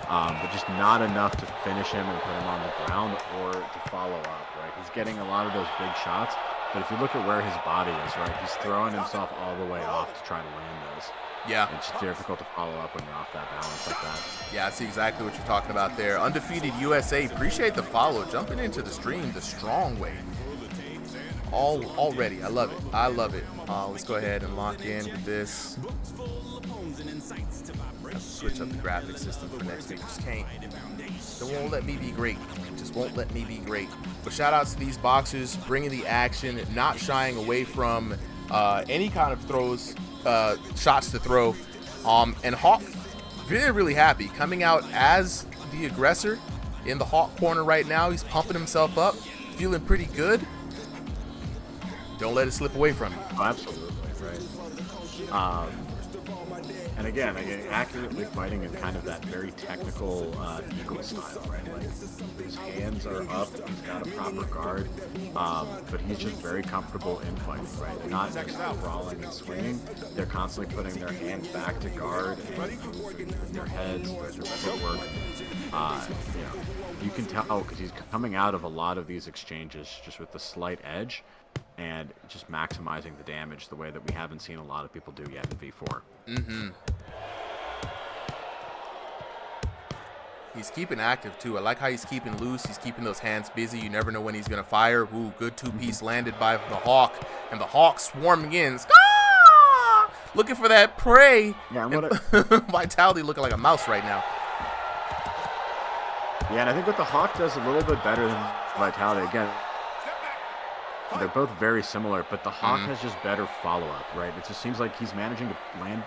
But just not enough to finish him and put him on the ground or to follow up, right? He's getting a lot of those big shots, but if you look at where his body is, right, he's throwing himself all the way off to try to land those. Yeah. It's just difficult to follow up when you're off that balance like that. Yeah, I see exactly what you're talking about there. Undefeated USA, appreciate the follow. Jumping into the stream the strong way. Already, I love it. I love it. Let's go ahead and lock in with this. Switch up the graphic system for next week. Just can't. They won't let me be great. Just won't let me be great. But shout outs to these boxers, bringing the action, not shying away from any kind of throws, shots to throw. And Hawk, really, really happy coming out as the aggressor in the Hawk corner right now. He's pumping himself up, feeling pretty good. Don't let it slip away from you. Oh, absolutely, right. And again, accurately fighting in kind of that very technical Eagle style, right? Like, his hands are up, he's got a proper guard, but he's just very comfortable in fighting, right? They're not just brawling and swinging, they're constantly putting their hands back to guard and their heads, their footwork. You can tell because he's coming out of a lot of these exchanges just with the slight edge and just maximizing the damage the way that we haven't seen a lot of people do yet in V4. Mm-hmm. He's keeping active, too. I like how he's keeping loose. He's keeping those hands busy. You never know when he's going to fire. Ooh, good two-piece landed by the Hawk. And the Hawk swarming in. Looking for that prey. Yeah, Vitality looking like a mouse right now. Yeah, and I think what the Hawk does a little bit better than Vitality, again, they're both very similar, but the Hawk has just better follow-up, right? It just seems like he's managing to land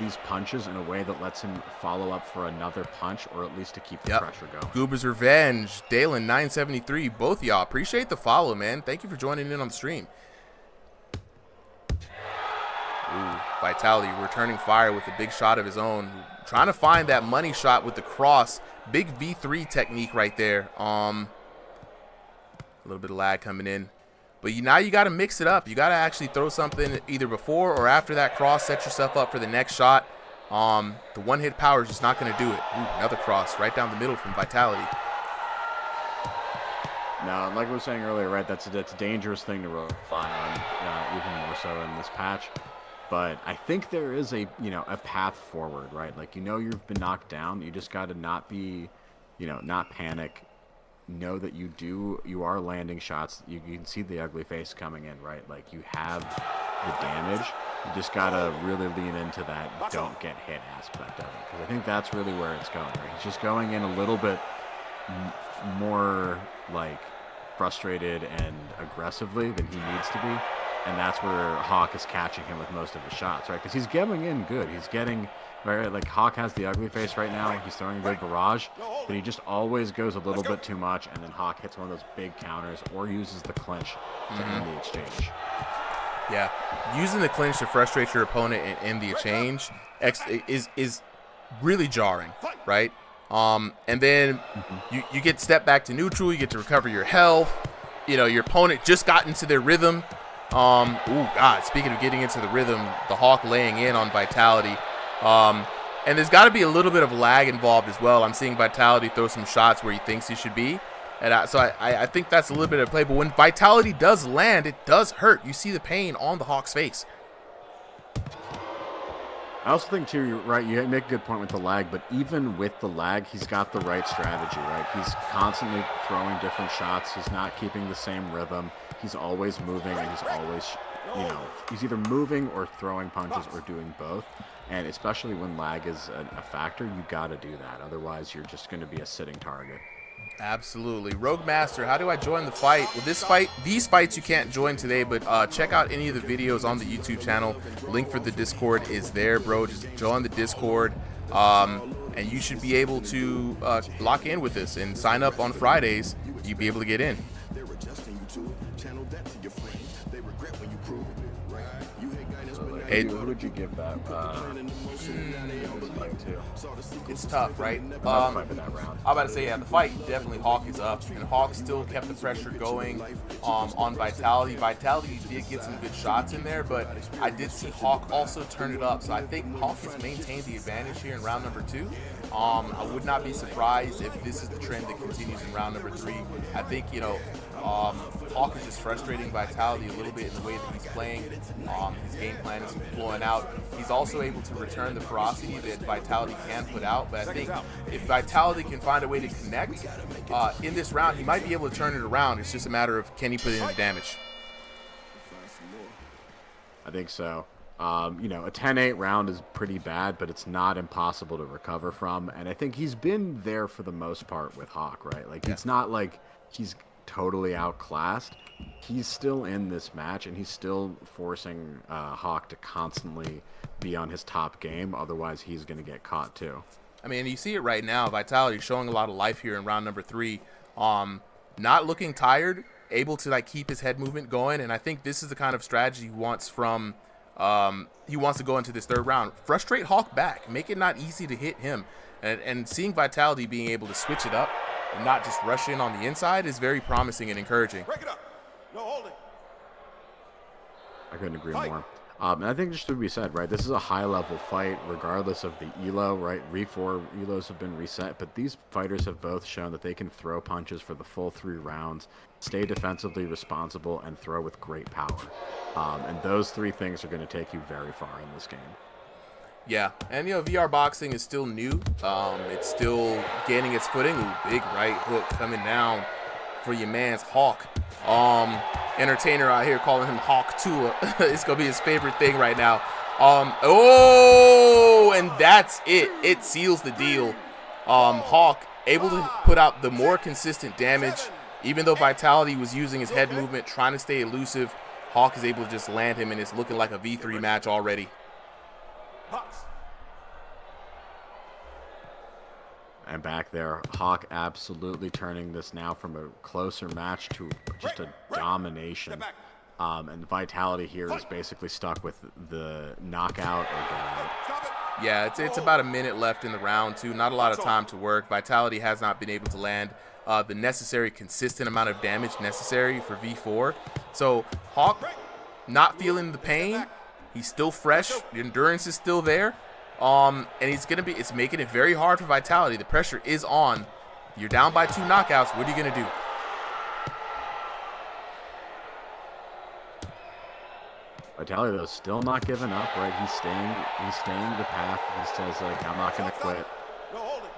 these punches in a way that lets him follow up for another punch, or at least to keep the pressure going. Goober's Revenge, Dalen 973, both y'all. Appreciate the follow, man. Thank you for joining in on the stream. Ooh, Vitality returning fire with a big shot of his own. Trying to find that money shot with the cross. Big V3 technique right there. A little bit of lag coming in. But now you got to mix it up. You got to actually throw something either before or after that cross, set yourself up for the next shot. The one-hit power is just not going to do it. Ooh, another cross right down the middle from Vitality. No, like we were saying earlier, right, that's a dangerous thing to rely on, even more so in this patch. But I think there is a path forward, right? Like, you've been knocked down. You just got to not be, not panic. Know that you are landing shots. You can see the ugly face coming in, right? Like, you have the damage. You just gotta really lean into that don't get hit aspect of it, because I think that's really where it's going, right? He's just going in a little bit more like frustrated and aggressively than he needs to be, and that's where Hawk is catching him with most of his shots, right? Because he's getting in good. He's getting right, like Hawk has the ugly face right now. He's throwing a good barrage, but he just always goes a little bit too much, and then Hawk hits one of those big counters or uses the clinch to end the exchange. Yeah, using the clinch to frustrate your opponent in the exchange is really jarring, right? And then you get stepped back to neutral. You get to recover your health. You know, your opponent just got into their rhythm. Oh God, speaking of getting into the rhythm, the Hawk laying in on Vitality. And there's got to be a little bit of lag involved as well. I'm seeing Vitality throw some shots where he thinks he should be. And I think that's a little bit of play. But when Vitality does land, it does hurt. You see the pain on the Hawk's face. I also think, too, you're right, you make a good point with the lag, but even with the lag, he's got the right strategy, right? He's constantly throwing different shots. He's not keeping the same rhythm. He's always moving, and he's always, you know, he's either moving or throwing punches or doing both. And especially when lag is a factor, you got to do that. Otherwise, you're just going to be a sitting target. Absolutely. Rogue Master, how do I join the fight? Well, these fights you can't join today, but check out any of the videos on the YouTube channel. Link for the Discord is there, bro. Just join the Discord, and you should be able to lock in with us and sign up on Fridays. You'll be able to get in. Hey, who would you give that? It's tough, right? I'm about to say, yeah, the fight definitely Hawk is up, and Hawk still kept the pressure going on Vitality. Vitality did get some good shots in there, but I did see Hawk also turn it up. So I think Hawk has maintained the advantage here in round number 2. I would not be surprised if this is the trend that continues in round number 3. I think, you know, Hawk is just frustrating Vitality a little bit in the way that he's playing. His game plan is blowing out. He's also able to return the ferocity that Vitality can put out, but I think if Vitality can find a way to connect in this round, he might be able to turn it around. It's just a matter of can he put in the damage. I think so. You know, a 10-8 round is pretty bad, but it's not impossible to recover from. And I think he's been there for the most part with Hawk, right? Like, it's not like he's totally outclassed. He's still in this match, and he's still forcing Hawk to constantly be on his top game. Otherwise, he's going to get caught too. I mean, you see it right now. Vitality showing a lot of life here in round number 3. Not looking tired, able to like keep his head movement going, and I think this is the kind of strategy he wants from. He wants to go into this 3rd round. Frustrate Hawk back. Make it not easy to hit him. And seeing Vitality being able to switch it up and not just rush in on the inside is very promising and encouraging. Break it up. No holding. I couldn't agree more. And I think just to be said, right, this is a high-level fight regardless of the elo, right? Re4 elos have been reset, but these fighters have both shown that they can throw punches for the full 3 rounds, stay defensively responsible, and throw with great power. And those 3 things are going to take you very far in this game. Yeah, and you know, VR boxing is still new. It's still gaining its footing. Ooh, big right hook coming down for your man's Hawk. Entertainer out here calling him Hawk Tua. It's gonna be his favorite thing right now. Oh, and that's it. It seals the deal. Hawk able to put out the more consistent damage. Even though Vitality was using his head movement, trying to stay elusive, Hawk is able to just land him, and it's looking like a V3 match already. And back there, Hawk absolutely turning this now from a closer match to just a domination. And Vitality here is basically stuck with the knockout or get out. Yeah, it's about a minute left in the round, too. Not a lot of time to work. Vitality has not been able to land the necessary consistent amount of damage necessary for V4. So Hawk not feeling the pain. He's still fresh. The endurance is still there. And it's making it very hard for Vitality. The pressure is on. You're down by 2 knockouts. What are you going to do? Vitality, though, still not giving up, right? He's staying the path. He says, like, I'm not going to quit.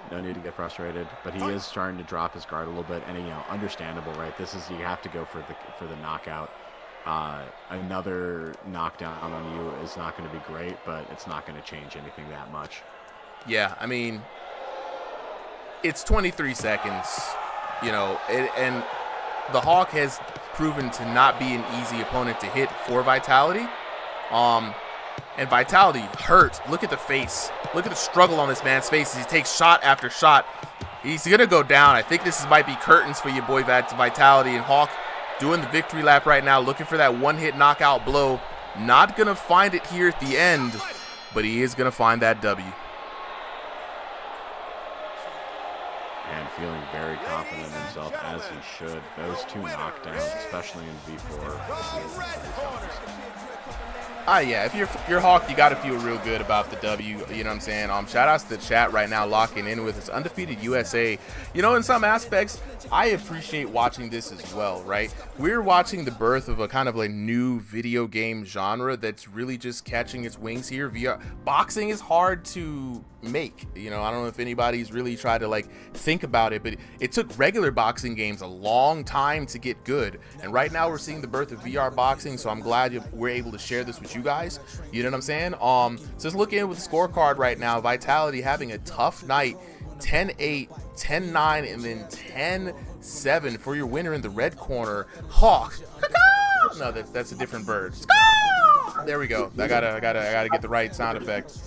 No need to get frustrated. But he is starting to drop his guard a little bit. And, you know, understandable, right? You have to go for the knockout. Another knockdown on you is not going to be great, but it's not going to change anything that much. Yeah, I mean, it's 23 seconds, you know, and the Hawk has proven to not be an easy opponent to hit for Vitality. And Vitality hurt. Look at the face. Look at the struggle on this man's face as he takes shot after shot. He's going to go down. I think this might be curtains for your boy Vitality, and Hawk doing the victory lap right now, looking for that one-hit knockout blow Not going to find it here at the end, but he is going to find that W. And feeling very confident in himself, as he should. Those 2 knockdowns, especially in V4. Yeah, if you're Hawk, you got to feel real good about the W. You know what I'm saying? Shout outs to the chat right now, locking in with us. Undefeated USA. You know, in some aspects, I appreciate watching this as well, right? We're watching the birth of a kind of like new video game genre that's really just catching its wings here. VR boxing is hard to make. You know, I don't know if anybody's really tried to like think about it, but it took regular boxing games a long time to get good. And right now we're seeing the birth of VR boxing, so I'm glad we're able to share this with you guys. You know what I'm saying? So just looking with the scorecard right now, Vitality having a tough night, 10-8, 10-9, and then 10-7 for your winner in the red corner, Hawk. No, that's a different bird. There we go. I gotta get the right sound effect.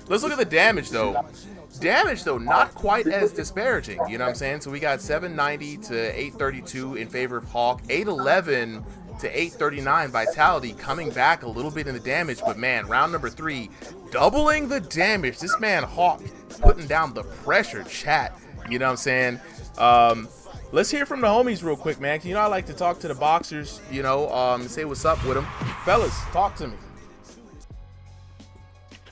Let's look at the damage though. Not quite as disparaging. You know what I'm saying? So we got 790 to 832 in favor of Hawk. 811 to 839 Vitality, coming back a little bit in the damage, but man, round number 3, doubling the damage. This man Hawk putting down the pressure, chat. You know what I'm saying? Let's hear from the homies real quick, man. You know I like to talk to the boxers, you know, say what's up with them. Fellas, talk to me.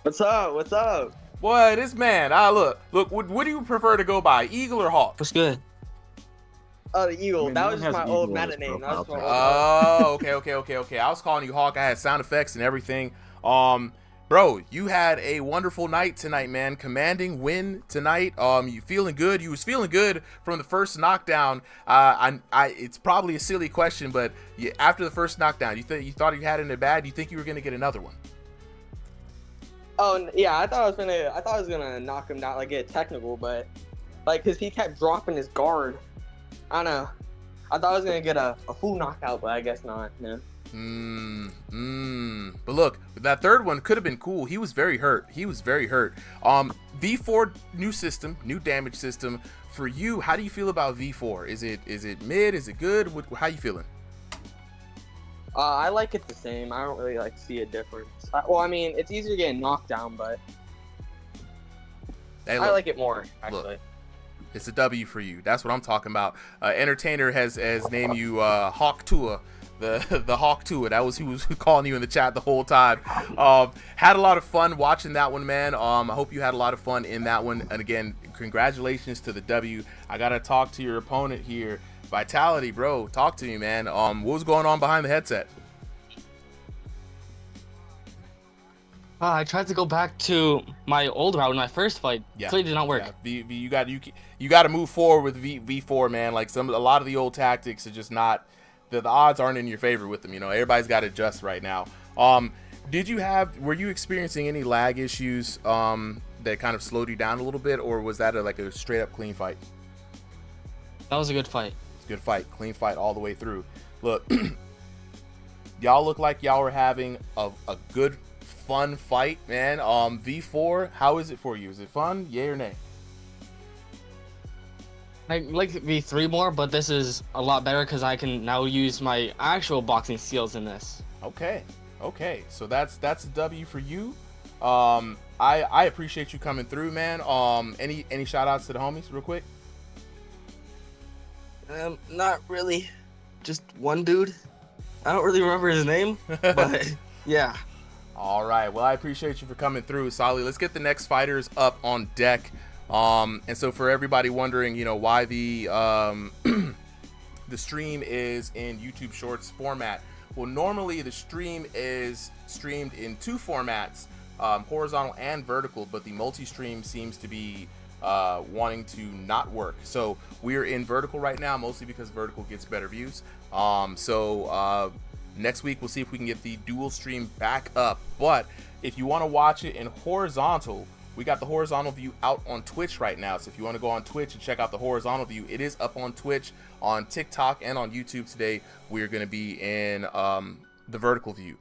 What's up? What's up? Boy, this man, look, what do you prefer to go by, Eagle or Hawk? What's good? Oh, the Eagle. I mean, that was just my old meta name. Oh, okay. I was calling you Hawk. I had sound effects and everything. Bro, you had a wonderful night tonight, man. Commanding win tonight. You feeling good? You was feeling good from the first knockdown. It's probably a silly question, but after the first knockdown, you thought you had it in the bag? Do you think you were gonna get another one? Oh yeah, I thought I was gonna knock him down, like get technical, but like, cause he kept dropping his guard. I don't know. I thought I was gonna get a full knockout, but I guess not. No. But look, that third one could have been cool. He was very hurt. V4 new system, new damage system for you. How do you feel about V4? Is it mid? Is it good? How you feeling? I like it the same. I don't really like see a difference. Well, I mean, it's easier getting knocked down, but hey, I like it more actually. Look, it's a W for you. That's what I'm talking about. Entertainer has named you Hawk Tua. The Hawk Tua. That was who was calling you in the chat the whole time. Had a lot of fun watching that one, man. I hope you had a lot of fun in that one. And again, congratulations to the W. I gotta talk to your opponent here. Vitality, bro. Talk to me, man. What was going on behind the headset? I tried to go back to my old route in my first fight. Yeah, clearly did not work. Yeah. You got to move forward with V4, man. Like a lot of the old tactics are just not. The odds aren't in your favor with them. You know, everybody's got to adjust right now. Were you experiencing any lag issues that kind of slowed you down a little bit, or was that like a straight up clean fight? That was a good fight. It's a good fight, clean fight all the way through. Look, y'all look like y'all were having a good, fun fight, man. V4, how is it for you? Is it fun? Yay or nay? I like V3 more, but this is a lot better because I can now use my actual boxing skills in this. Okay. So that's a W for you. I appreciate you coming through, man. Any shout outs to the homies real quick? Not really. Just one dude. I don't really remember his name, but yeah. All right. Well, I appreciate you for coming through, Solly. Let's get the next fighters up on deck. And so for everybody wondering, you know, why the the stream is in YouTube Shorts format. Well, normally the stream is streamed in 2 formats, horizontal and vertical, but the multi-stream seems to be wanting to not work. So we're in vertical right now, mostly because vertical gets better views. Next week we'll see if we can get the dual stream back up. But if you want to watch it in horizontal, we got the horizontal view out on Twitch right now. So if you want to go on Twitch and check out the horizontal view, it is up on Twitch, on TikTok, and on YouTube today. We're going to be in the vertical view.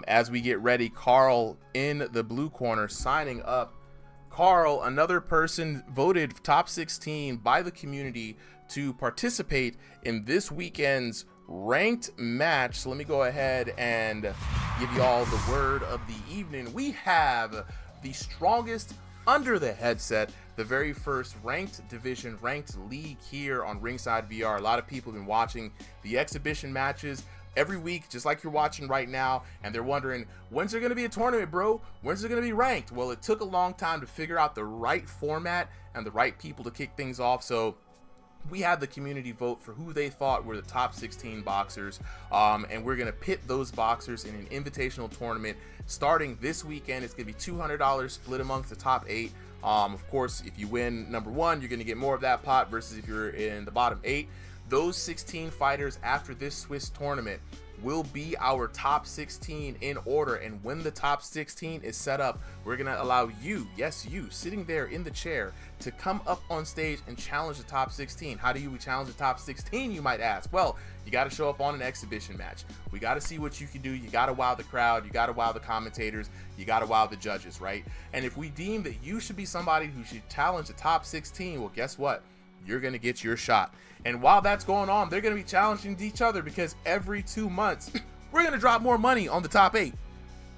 As we get ready, Carl in the blue corner signing up. Carl, another person voted top 16 by the community to participate in this weekend's ranked match. So let me go ahead and give you all the word of the evening. We have the strongest under the headset, the very first ranked division, ranked league here on Ringside VR. A lot of people have been watching the exhibition matches every week, just like you're watching right now, and they're wondering, when's there going to be a tournament, bro? When's it going to be ranked? Well, it took a long time to figure out the right format and the right people to kick things off, so we had the community vote for who they thought were the top 16 boxers, and we're going to pit those boxers in an invitational tournament starting this weekend. It's going to be $200 split amongst the top 8. Of course, if you win number 1, you're going to get more of that pot versus if you're in the bottom 8. Those 16 fighters after this Swiss tournament will be our top 16 in order, and when the top 16 is set up, we're gonna allow you, yes you, sitting there in the chair, to come up on stage and challenge the top 16. How do you challenge the top 16, you might ask? Well, you got to show up on an exhibition match. We got to see what you can do. You got to wow the crowd, you got to wow the commentators, you got to wow the judges, right? And if we deem that you should be somebody who should challenge the top 16, well, guess what? You're gonna get your shot. And while that's going on, they're gonna be challenging each other, because every 2 months we're gonna drop more money on the top 8.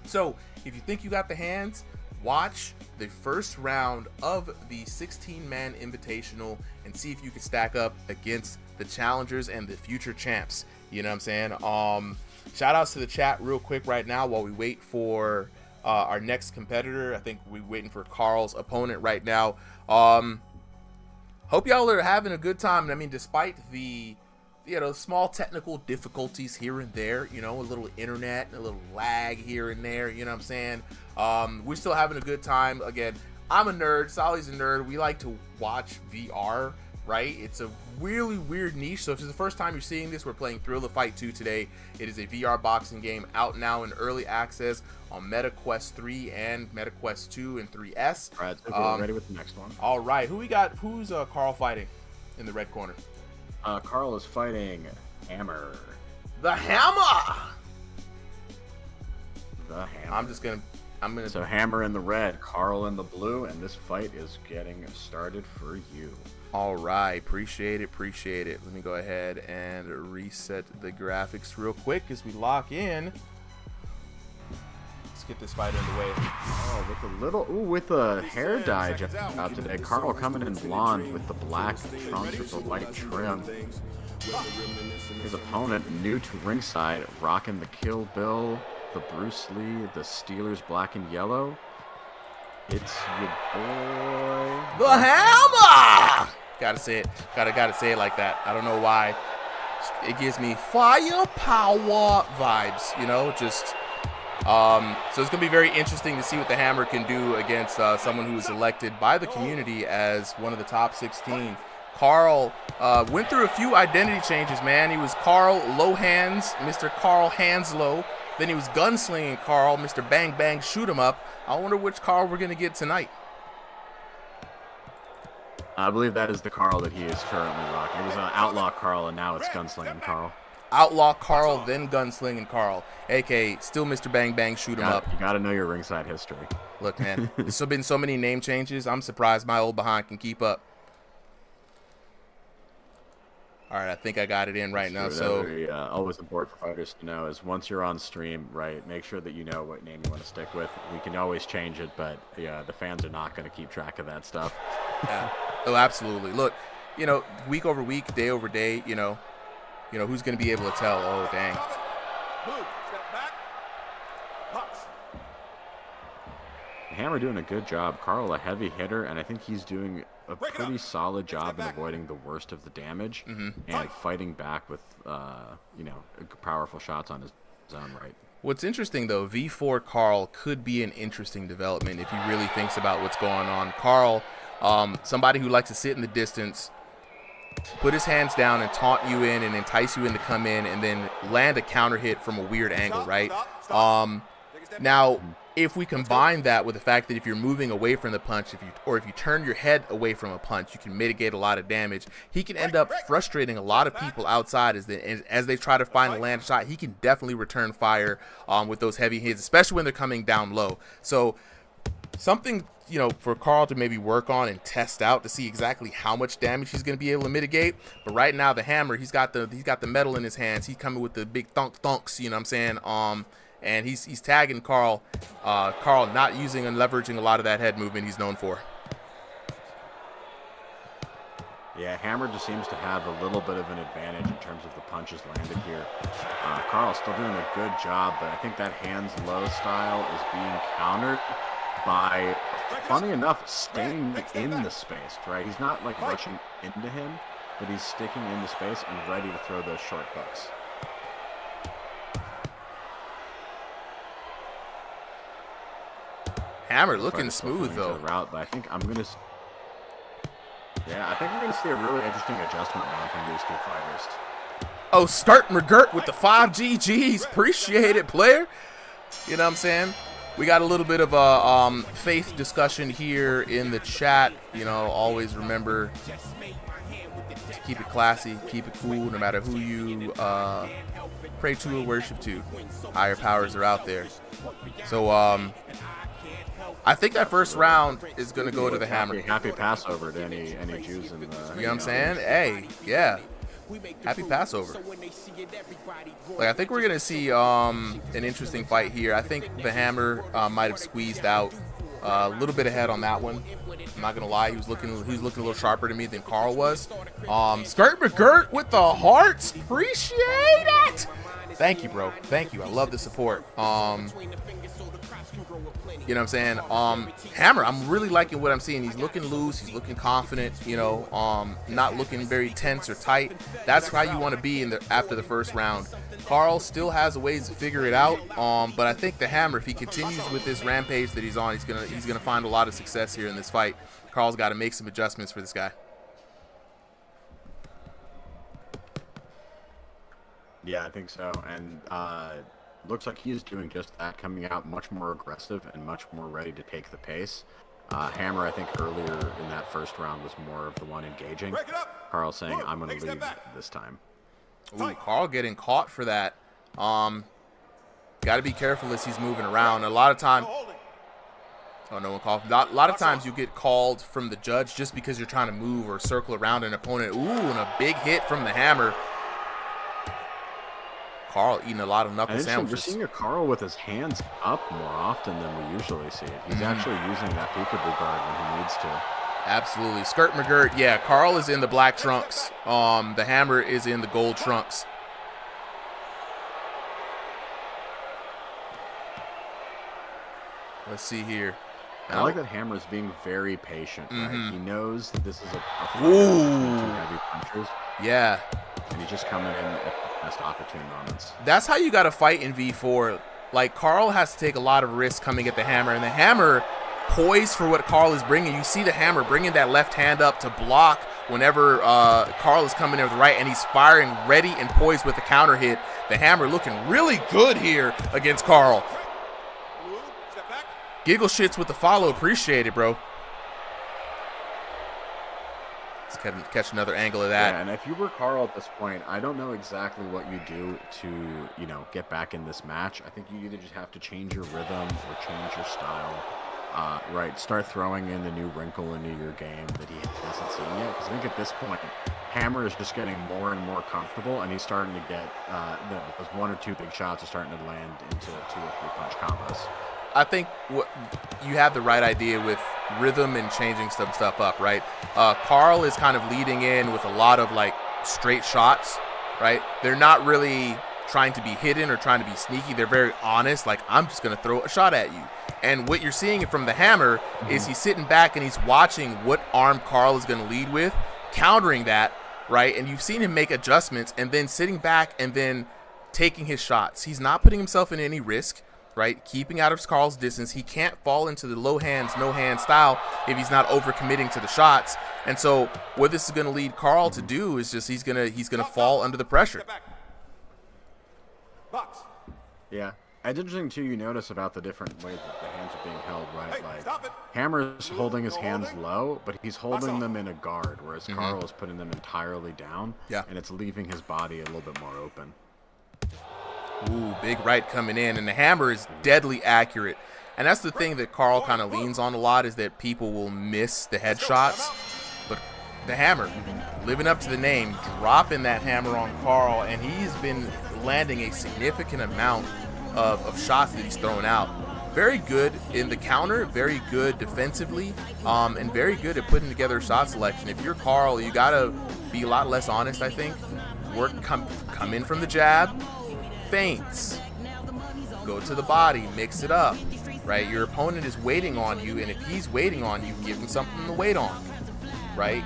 So if you think you got the hands, watch the first round of the 16-man invitational and see if you can stack up against the challengers and the future champs. You know what I'm saying? Shout outs to the chat real quick right now while we wait for our next competitor. I think we're waiting for Carl's opponent right now. Hope y'all are having a good time. I mean, despite the, small technical difficulties here and there, a little internet, a little lag here and there, you know what I'm saying? We're still having a good time. Again, I'm a nerd. Solly's a nerd. We like to watch VR, right? It's a really weird niche. So if it's the first time you're seeing this, we're playing Thrill of Fight 2 today. It is a VR boxing game out now in early access on MetaQuest 3 and MetaQuest 2 and 3S. All right, so we're ready with the next one. All right, who we got? Who's Carl fighting in the red corner? Carl is fighting Hammer. The Hammer! The Hammer. I'm gonna. So Hammer in the red, Carl in the blue, and this fight is getting started for you. All right, appreciate it. Let me go ahead and reset the graphics real quick as we lock in. Let's get this fight underway. Oh, with a hair dye just out today. Carl coming in blonde with the black trunks with the white trim. His opponent, new to ringside, rocking the Kill Bill, the Bruce Lee, the Steelers black and yellow. It's your boy, the Hammer! Gotta say it. Gotta say it like that. I don't know why. It gives me firepower vibes, just. So it's gonna be very interesting to see what the Hammer can do against someone who was elected by the community as one of the top 16. Carl went through a few identity changes, man. He was Carl Low Hands, Mr. Carl Hands Low. Then he was gunslinging Carl, Mr. Bang Bang Shoot 'em Up. I wonder which Carl we're gonna get tonight. I believe that is the Carl that he is currently rocking. It was Outlaw Carl, and now it's Gunslinging Carl. Outlaw Carl, then Gunslinging Carl, aka still Mr. Bang Bang Shoot 'em Up. You gotta know your ringside history. Look, man, there's been so many name changes. I'm surprised my old behind can keep up. All right, I think I got it in right now. So always important for fighters to know is once you're on stream, right, make sure that you know what name you want to stick with. We can always change it, but yeah, the fans are not going to keep track of that stuff. Yeah. Oh, absolutely. Look, week over week, day over day, who's going to be able to tell? Oh, dang. Hammer doing a good job. Carl, a heavy hitter, and I think he's doing a pretty solid job in avoiding the worst of the damage and fighting back with, powerful shots on his own right. What's interesting, though, V4 Carl could be an interesting development if he really thinks about what's going on. Carl, somebody who likes to sit in the distance, put his hands down and taunt you in and entice you in to come in and then land a counter hit from a weird angle, right? Now, if we combine that with the fact that if you're moving away from the punch, if you turn your head away from a punch, you can mitigate a lot of damage. He can end up frustrating a lot of people outside as they try to find a land shot. He can definitely return fire with those heavy hits, especially when they're coming down low. So something, you know, for Carl to maybe work on and test out to see exactly how much damage he's going to be able to mitigate. But right now, the hammer, he's got the metal in his hands. He's coming with the big thunks, you know what I'm saying? And he's tagging Carl. Carl not using and leveraging a lot of that head movement he's known for. Yeah, Hammer just seems to have a little bit of an advantage in terms of the punches landed here. Carl's still doing a good job, but I think that hands low style is being countered by, funny enough, staying in the space, right? He's not like rushing into him, but he's sticking in the space and ready to throw those short hooks. Hammer looking smooth though. Route, but I think I'm gonna. Yeah, I think we're gonna see a really interesting adjustment round from these two fighters. Oh, Skirt McGirt with the 5 GGs. Appreciate it, player. You know what I'm saying? We got a little bit of a faith discussion here in the chat. You know, always remember to keep it classy, keep it cool, no matter who you pray to or worship to. Higher powers are out there. So, I think that first round is going to go to the Hammer. Happy Passover to any Jews in the... You know what I'm saying? Hey, yeah. Happy Passover. Like, I think we're going to see an interesting fight here. I think the Hammer might have squeezed out a little bit ahead on that one. I'm not going to lie. He was looking a little sharper to me than Carl was. Skirt McGirt with the hearts. Appreciate it. Thank you, bro. Thank you. I love the support. You know what I'm saying? Hammer, I'm really liking what I'm seeing. He's looking loose. He's looking confident, you know, not looking very tense or tight. That's how you want to be after the first round. Carl still has a ways to figure it out, but I think the Hammer, if he continues with this rampage that he's on, he's gonna find a lot of success here in this fight. Carl's got to make some adjustments for this guy. Yeah, I think so. And looks like he's doing just that, coming out much more aggressive and much more ready to take the pace. Hammer, I think earlier in that first round, was more of the one engaging. Carl saying, I'm going to leave this time. Ooh, Carl getting caught for that. Got to be careful as he's moving around. A lot of time... Oh, no one called. A lot of times you get called from the judge just because you're trying to move or circle around an opponent. Ooh, and a big hit from the Hammer. Carl eating a lot of knuckle sandwiches. We're seeing a Carl with his hands up more often than we usually see it. He's actually using that peekaboo guard when he needs to. Absolutely. Skirt McGirt, yeah, Carl is in the black trunks. The Hammer is in the gold trunks. Let's see here. I like that Hammer's being very patient, right? He knows that this is a fight between two heavy punchers. Yeah. And he's just coming in at the best opportune moments. That's how you got to fight in V4. Like, Carl has to take a lot of risks coming at the Hammer, and the Hammer poised for what Carl is bringing. You see the Hammer bringing that left hand up to block whenever Carl is coming in with the right, and he's firing ready and poised with the counter hit. The Hammer looking really good here against Carl. Giggle Shits with the follow. Appreciate it, bro. Let's catch another angle of that. Yeah, and if you were Carl at this point, I don't know exactly what you do to, you know, get back in this match. I think you either just have to change your rhythm or change your style. Right, start throwing in the new wrinkle into your game that he hasn't seen yet. Because I think at this point, Hammer is just getting more and more comfortable, and he's starting to get those one or two big shots are starting to land into 2 or 3 punch combos. I think you have the right idea with rhythm and changing some stuff up, right? Carl is kind of leading in with a lot of like straight shots, right? They're not really trying to be hidden or trying to be sneaky. They're very honest, like, I'm just going to throw a shot at you. And what you're seeing from the Hammer is he's sitting back and he's watching what arm Carl is going to lead with, countering that, right? And you've seen him make adjustments and then sitting back and then taking his shots. He's not putting himself in any risk, right? Keeping out of Carl's distance. He can't fall into the low hands, no hand style if he's not overcommitting to the shots. And so what this is going to lead Carl to do is just he's going to fall under the pressure. Yeah. It's interesting, too, you notice about the different ways that the hands are being held, right? Like, Hammer's holding his hands low, but he's holding them in a guard, whereas Carl is putting them entirely down, and it's leaving his body a little bit more open. Ooh, big right coming in, and the Hammer is deadly accurate. And that's the thing that Carl kind of leans on a lot, is that people will miss the headshots. But the hammer, living up to the name, dropping that hammer on Carl, and he's been landing a significant amount of shots that he's thrown out. Very good in the counter, very good defensively, and very good at putting together shot selection. If you're Carl, you gotta be a lot less honest, I think. Come in from the jab, feints, go to the body, mix it up, right? Your opponent is waiting on you, and if he's waiting on you, give him something to wait on, right?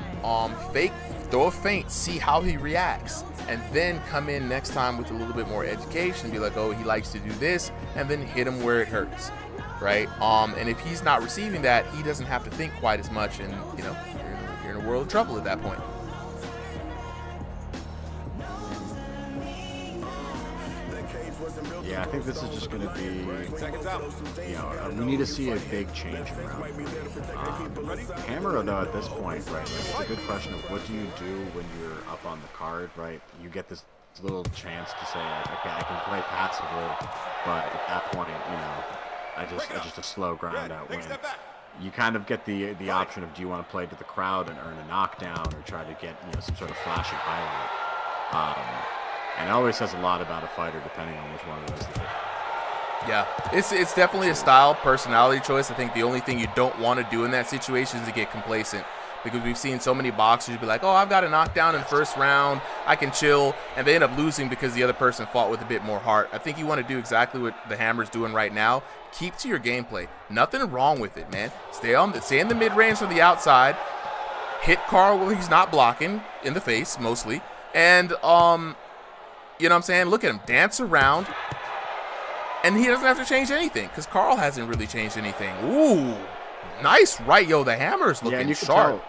Fake, throw a feint, see how he reacts, and then come in next time with a little bit more education, be like, oh, he likes to do this, and then hit him where it hurts, right? And if he's not receiving that, he doesn't have to think quite as much, and you know, you're in a world of trouble at that point. Yeah, I think this is just going to be, you know, we need to see a big change in round three. Hammer, though, at this point, right, like, it's a good question of what do you do when you're up on the card, right? You get this little chance to say, like, okay, I can play passively, but at that point, you know, I just a slow grind out win. You kind of get the option of, do you want to play to the crowd and earn a knockdown, or try to get, you know, some sort of flashy highlight. And it always says a lot about a fighter depending on which one of those they do. Yeah, it's definitely a style, personality choice. I think the only thing you don't want to do in that situation is to get complacent, because we've seen so many boxers be like, oh, I've got a knockdown in the first round, I can chill, and they end up losing because the other person fought with a bit more heart. I think you want to do exactly what the Hammer's doing right now. Keep to your gameplay. Nothing wrong with it, man. Stay in the mid-range from the outside. Hit Carl while he's not blocking, in the face mostly, and you know what I'm saying? Look at him dance around, and he doesn't have to change anything because Carl hasn't really changed anything. Ooh, nice right, yo. The Hammer's looking sharp.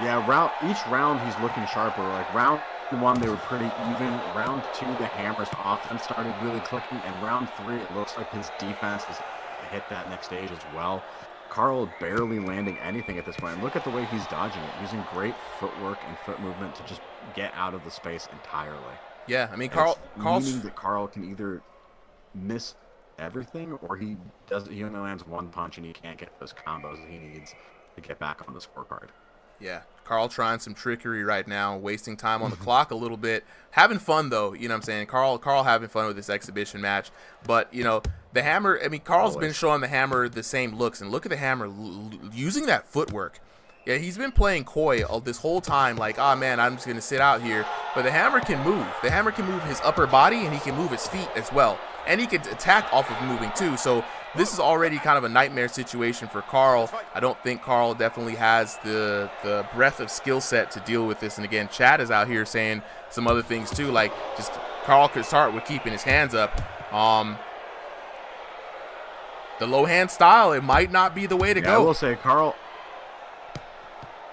Yeah, each round he's looking sharper. Like round one, they were pretty even. Round two, the Hammer's offense started really clicking, and round three, it looks like his defense has hit that next stage as well. Carl barely landing anything at this point. And look at the way he's dodging it, using great footwork and foot movement to just get out of the space entirely. Yeah, I mean, meaning that Carl can either miss everything, or he only lands one punch and he can't get those combos that he needs to get back on the scorecard. Yeah, Carl trying some trickery right now, wasting time on the clock a little bit. Having fun, though, you know what I'm saying? Carl having fun with this exhibition match. But, you know, the Hammer, I mean, Carl's been showing the Hammer the same looks. And look at the Hammer using that footwork. Yeah, he's been playing coy this whole time, like, oh, man, I'm just going to sit out here. But the Hammer can move. The Hammer can move his upper body, and he can move his feet as well. And he can attack off of moving, too. So this is already kind of a nightmare situation for Carl. I don't think Carl definitely has the breadth of skill set to deal with this. And, again, Chad is out here saying some other things, too. Like, just Carl could start with keeping his hands up. The low hand style, it might not be the way to go. I will say, Carl,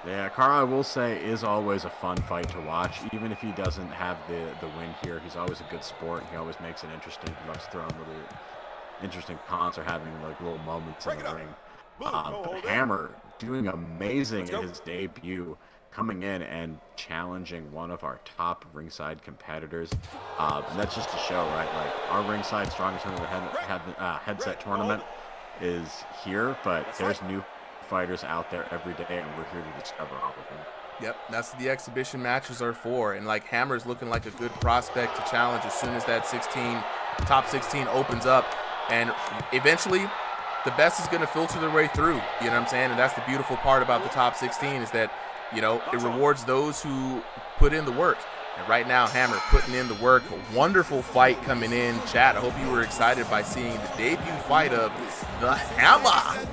I will say, is always a fun fight to watch. Even if he doesn't have the win here, he's always a good sport. He always makes it interesting. He loves throwing little interesting taunts or having like little moments in the ring. But Hammer doing amazing in his debut, coming in and challenging one of our top ringside competitors. And that's just to show, right? Like, our ringside strongest headset tournament is here, but there's new fighters out there every day, and we're here to discover all of them. Yep, that's what the exhibition matches are for. And like, Hammer's looking like a good prospect to challenge as soon as that top 16 opens up. And eventually, the best is going to filter their way through. You know what I'm saying? And that's the beautiful part about the top 16 is that, you know, it rewards those who put in the work. And right now, Hammer putting in the work. A wonderful fight coming in. Chad, I hope you were excited by seeing the debut fight of the Hammer.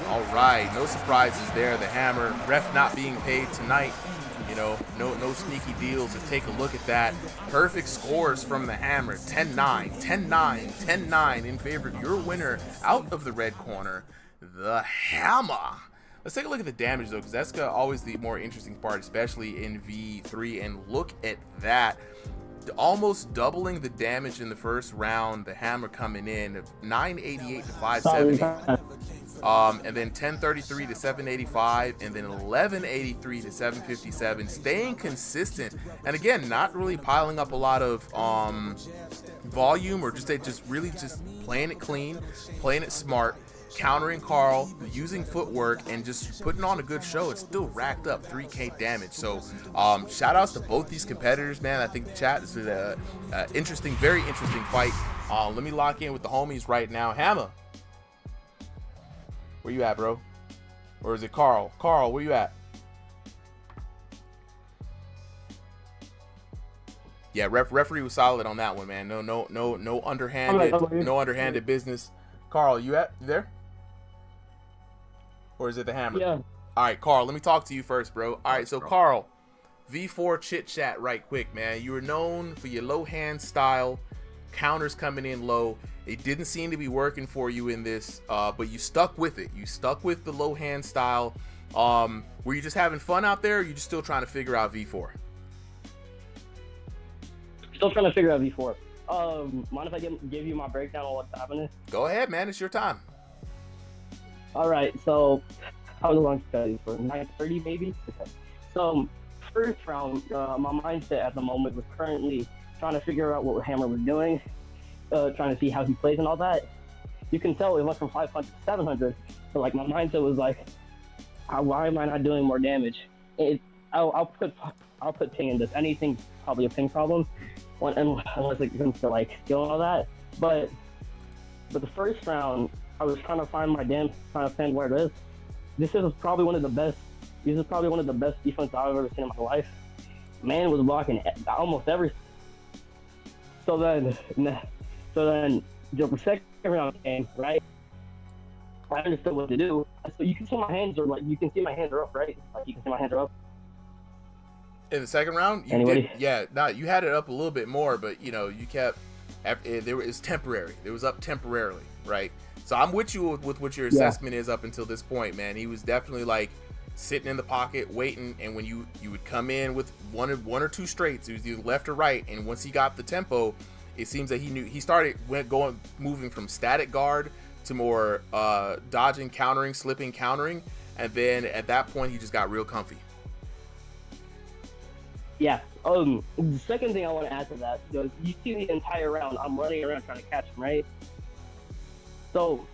All right, no surprises there. The Hammer, ref not being paid tonight. You know, no sneaky deals. Let's take a look at that. Perfect scores from the Hammer. 10-9, 10-9, 10-9 in favor of your winner out of the red corner, the Hammer. Let's take a look at the damage, though, because that's always the more interesting part, especially in V3. And look at that. Almost doubling the damage in the first round. The Hammer coming in 988 to 570. and then 1033 to 785, and then 1183 to 757. Staying consistent, and again, not really piling up a lot of volume, or just really just playing it clean, playing it smart, countering Carl, using footwork, and just putting on a good show. It's still racked up 3k damage. So shout outs to both these competitors, man. I think the chat is an interesting, very interesting fight. Let me lock in with the homies right now. Hammer, where you at, bro? Or is it Carl? Carl, where you at? Yeah, referee was solid on that one, man. No underhanded business. Carl, you there? Or is it the Hammer? Yeah. All right, Carl, let me talk to you first, bro. All right, so Carl, V4 chit chat right quick, man. You were known for your low hand style, counters coming in low. It didn't seem to be working for you in this, but you stuck with it. You stuck with the low hand style. Were you just having fun out there, or are you just still trying to figure out V4? Still trying to figure out V4. Mind if I give you my breakdown on what's happening? Go ahead, man. It's your time. All right. So, how long study for? 9:30 maybe. Okay. So, first round, my mindset at the moment was currently trying to figure out what Hammer was doing, trying to see how he plays and all that. You can tell it went from 500 to 700. So, like, my mindset was like, why am I not doing more damage? I'll put ping in this. Anything's probably a ping problem, unless it comes to like skill and all that. But the first round, I was trying to find my damn, trying to find where it is. This is probably one of the best defense I've ever seen in my life. Man was blocking almost every. So then the second round came, right? I understood what to do. So you can see my hands are up, right? Like you can see my hands are up. In the second round, you had it up a little bit more, but you kept. It was temporary. It was up temporarily, right? So I'm with you with what your assessment is up until this point, man. He was definitely like sitting in the pocket, waiting, and when you would come in with one or two straights, it was either left or right, and once he got the tempo, it seems that he started moving from static guard to more dodging, countering, slipping, countering, and then at that point he just got real comfy. Yeah. The second thing I want to add to that is you see the entire round, I'm running around trying to catch him, right? So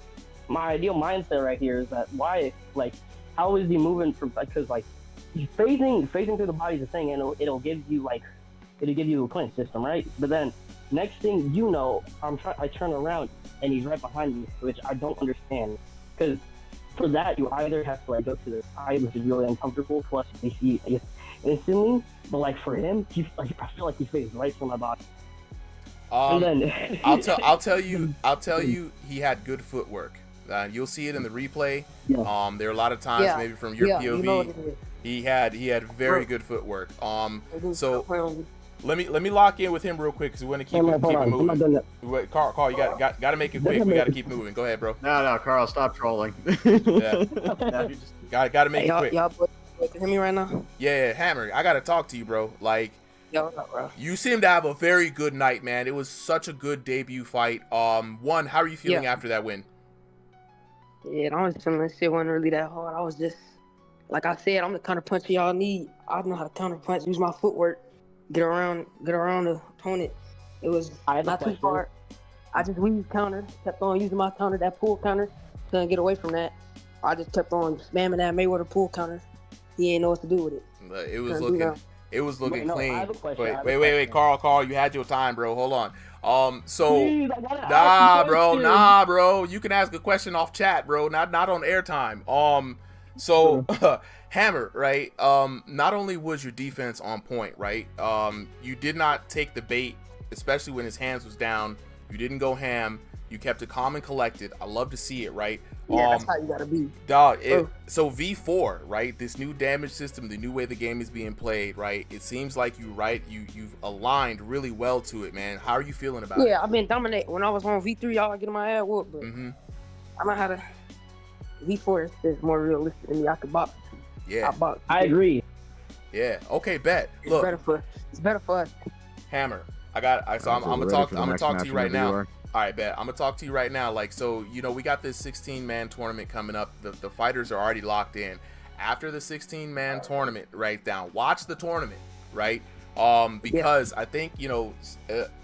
my ideal mindset right here is that how is he moving from, because he's phasing through the body the thing, and it'll give you a clinch system, right? But then next thing you know, I turn around and he's right behind me, which I don't understand, because for that you either have to go to the side, which is really uncomfortable, plus you see instantly, but for him, I feel like he phased right from my body. And then I'll tell you, he had good footwork. You'll see it in the replay. Yeah. There are a lot of times, maybe from your POV, he had very good footwork. So let me lock in with him real quick because we want to keep it moving. Wait, Carl, you got to make it quick. We got to keep moving. Go ahead, bro. No, Carl, stop trolling. Yeah. Got to make it quick. Y'all can hear me right now? Yeah, Hammer, I got to talk to you, bro. Yo, what's up, bro? You seem to have a very good night, man. It was such a good debut fight. One, how are you feeling after that win? Yeah, I was feeling that shit wasn't really that hard. I was just, like I said, I'm the counter puncher y'all need. I know how to counter punch, use my footwork, get around the opponent. It was not too hard. I just weaved counter, kept on using my counter, that pull counter, couldn't get away from that. I just kept on spamming that Mayweather pull counter. He didn't know what to do with it. It was looking clean. Wait, Carl, you had your time, bro. Hold on. Nah, bro. You can ask a question off chat, bro. Not on airtime. Hammer, right? Not only was your defense on point, right? You did not take the bait, especially when his hands was down. You didn't go ham. You kept it calm and collected. I love to see it, right? Yeah, that's how you gotta be. Dog, so V4, right? This new damage system, the new way the game is being played, right? It seems like you've aligned really well to it, man. How are you feeling about it? Yeah, I've been dominating. When I was on V3, y'all getting my ass whooped, but I know how to. V4 is more realistic than me. I could box. Yeah, I agree. Yeah. Okay, bet. Look, it's better for us. Hammer, I'm gonna talk to you right now. All right, bet. I'm gonna talk to you right now. Like, so you know, we got this 16-man tournament coming up. The fighters are already locked in. After the 16-man tournament, right down. Watch the tournament, right? Because I think, you know,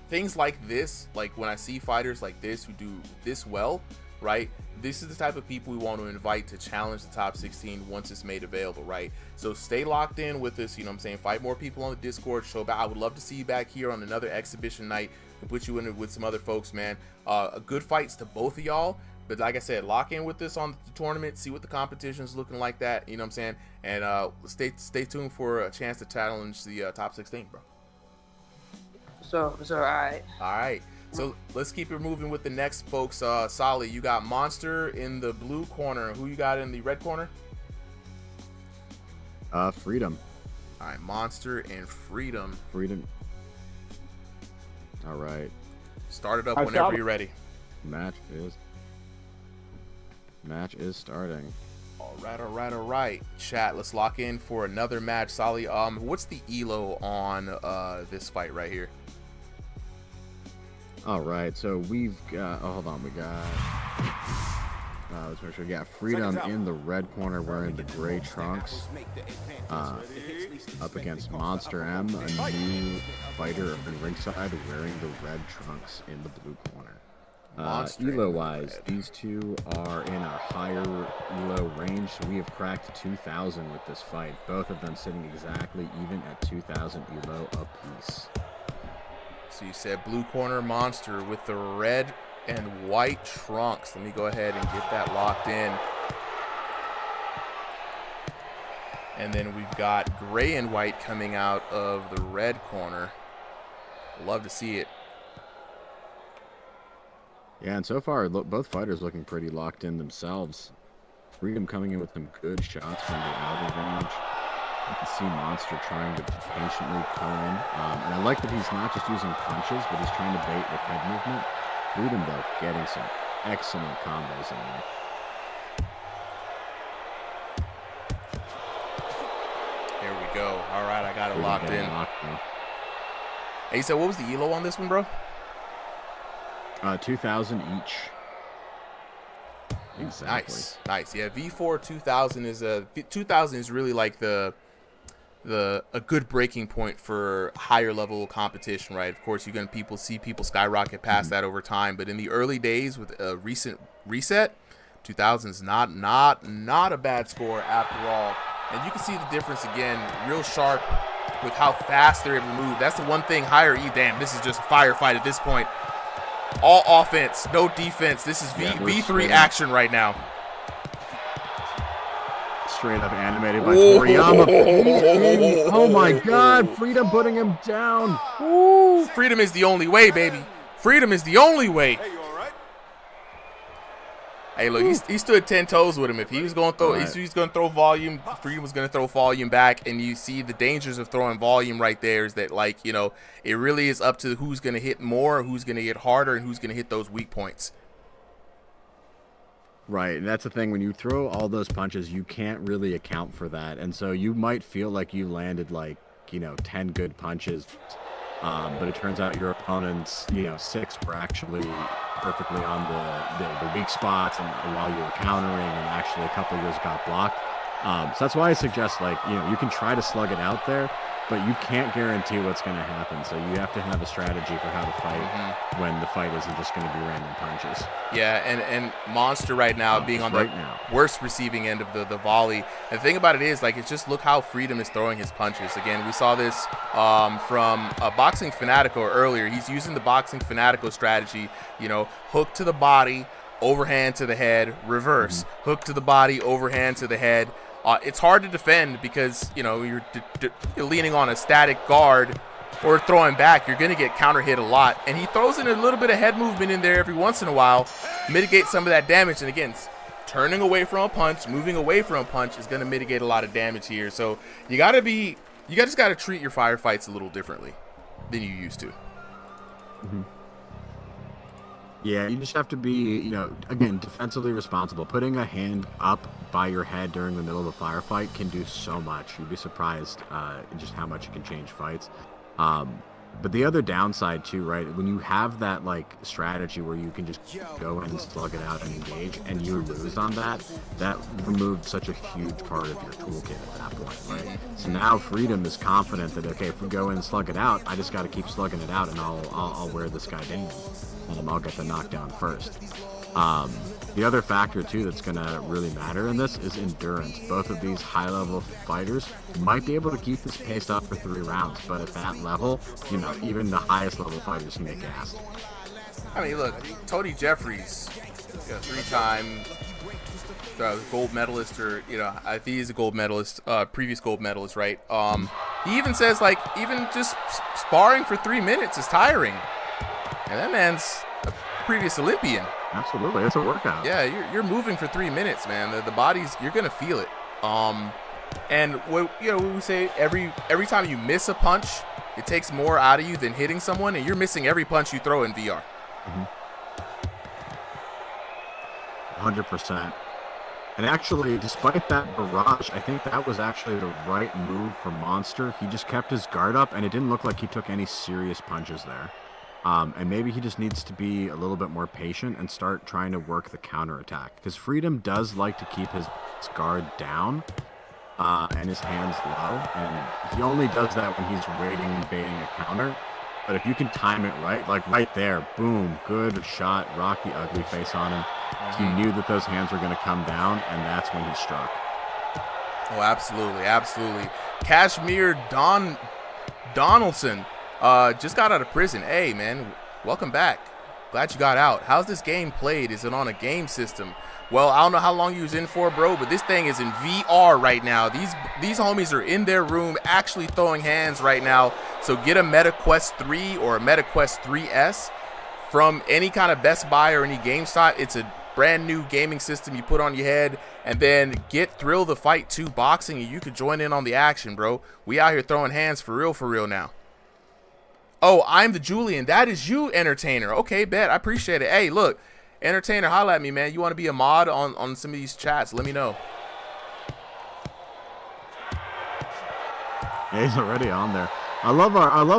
things like this, like when I see fighters like this who do this well, right? This is the type of people we want to invite to challenge the top 16 once it's made available, right? So stay locked in with us, you know what I'm saying? Fight more people on the Discord. Show back. I would love to see you back here on another exhibition night and put you in with some other folks, man. Good fights to both of y'all. But like I said, lock in with us on the tournament, see what the competition's looking like that, you know what I'm saying? And stay tuned for a chance to challenge the top 16, bro. So all right. All right. So let's keep it moving with the next folks. Solly, you got Monster in the blue corner. Who you got in the red corner? Freedom. All right, Monster and Freedom. Freedom. All right. Start it up whenever you're ready. Match is starting. All right. Chat, let's lock in for another match. Solly, what's the elo on this fight right here? All right, so we've got. Oh, hold on, we got. Let's make sure. Yeah, Freedom in the red corner wearing the gray trunks. Up against Monster M, a new fighter in ringside wearing the red trunks in the blue corner. Elo-wise, these two are in our higher Elo range. So we have cracked 2,000 with this fight. Both of them sitting exactly even at 2,000 Elo apiece. So you said blue corner Monster with the red and white trunks. Let me go ahead and get that locked in. And then we've got gray and white coming out of the red corner. Love to see it. Yeah, and so far, both fighters looking pretty locked in themselves. Freedom coming in with some good shots from the outer range. You can see Monster trying to patiently come in. And I like that he's not just using punches, but he's trying to bait with head movement. Freedom, though, getting some excellent combos in there. Here we go. All right, I got it locked in. Hey, so what was the elo on this one, bro? 2,000 each. Exactly. Nice. Yeah, V4 2000 is 2000 is really like a good breaking point for higher level competition, right? Of course, you're gonna see people skyrocket past that over time, but in the early days with a recent reset, 2000 is not a bad score after all. And you can see the difference again, real sharp with how fast they're able to move. That's the one thing higher E. Damn, this is just a firefight at this point. All offense, no defense. This is V3 action right now. Straight up animated by Toriyama. Oh my God, Freedom putting him down. Ooh, freedom is the only way, baby. Freedom is the only way. Hey, you all right? Hey, look, he stood 10 toes with him. If he was going to throw, he's going to throw volume. Freedom was going to throw volume back, and you see the dangers of throwing volume right there. Is that, like, you know, it really is up to who's going to hit more, who's going to hit harder, and who's going to hit those weak points. Right, and that's the thing. When you throw all those punches, you can't really account for that, and so you might feel like you landed, like, you know, 10 good punches, but it turns out your opponent's, you know, 6 were actually perfectly on the weak spots, and while you were countering, and actually a couple of yours got blocked. So that's why I suggest, like, you know, you can try to slug it out there, but you can't guarantee what's going to happen. So you have to have a strategy for how to fight when the fight isn't just going to be random punches. Yeah, and Monster right now being on the worst receiving end of the volley. And the thing about it is, like, it's just look how Freedom is throwing his punches. Again, we saw this from Boxing Fanatico earlier. He's using the Boxing Fanatico strategy, you know, hook to the body, overhand to the head, reverse. Hook to the body, overhand to the head. It's hard to defend because, you know, you're leaning on a static guard or throwing back. You're going to get counter hit a lot. And he throws in a little bit of head movement in there every once in a while, mitigate some of that damage. And again, turning away from a punch, moving away from a punch is going to mitigate a lot of damage here. So you just got to treat your firefights a little differently than you used to. Yeah, you just have to be, you know, again, defensively responsible. Putting a hand up by your head during the middle of a firefight can do so much. You'd be surprised just how much it can change fights. But the other downside too, right? When you have that like strategy where you can just go and slug it out and engage, and you lose on that, that removed such a huge part of your toolkit at that point, right? So now Freedom is confident that okay, if we go in and slug it out, I just got to keep slugging it out, and I'll wear this guy down, and I'll get the knockdown first. The other factor too that's going to really matter in this is endurance. Both of these high-level fighters might be able to keep this pace up for 3 rounds, but at that level, you know, even the highest level fighters can get gassed. I mean, look, Tony Jeffries, you know, 3-time gold medalist, or you know, I think he's a gold medalist, previous gold medalist, right? He even says like even just sparring for 3 minutes is tiring, and that man's a previous Olympian. Absolutely, it's a workout. Yeah, you're moving for 3 minutes, man. The body's, you're gonna feel it. And what, you know, we say every time you miss a punch, it takes more out of you than hitting someone, and you're missing every punch you throw in VR. 100%. And actually, despite that barrage, I think that was actually the right move for Monster. He just kept his guard up, and it didn't look like he took any serious punches there. And maybe he just needs to be a little bit more patient and start trying to work the counterattack. Because Freedom does like to keep his guard down and his hands low. And he only does that when he's waiting, baiting a counter. But if you can time it right, like right there, boom, good shot, rock the ugly face on him. He knew that those hands were going to come down, and that's when he struck. Oh, absolutely, absolutely. Kashmir Donaldson. Just got out of prison. Hey, man, welcome back. Glad you got out. How's this game played? Is it on a game system? Well, I don't know how long you was in for, bro, but this thing is in VR right now. These homies are in their room actually throwing hands right now. So get a MetaQuest 3 or a MetaQuest 3S from any kind of Best Buy or any GameStop. It's a brand new gaming system you put on your head, and then get Thrill the Fight 2 boxing, and you could join in on the action, bro. We out here throwing hands for real now. Oh, I'm the Julian. That is you, Entertainer. Okay, bet. I appreciate it. Hey, look, Entertainer, holla at me, man. You want to be a mod on some of these chats? Let me know. Yeah, he's already on there. I love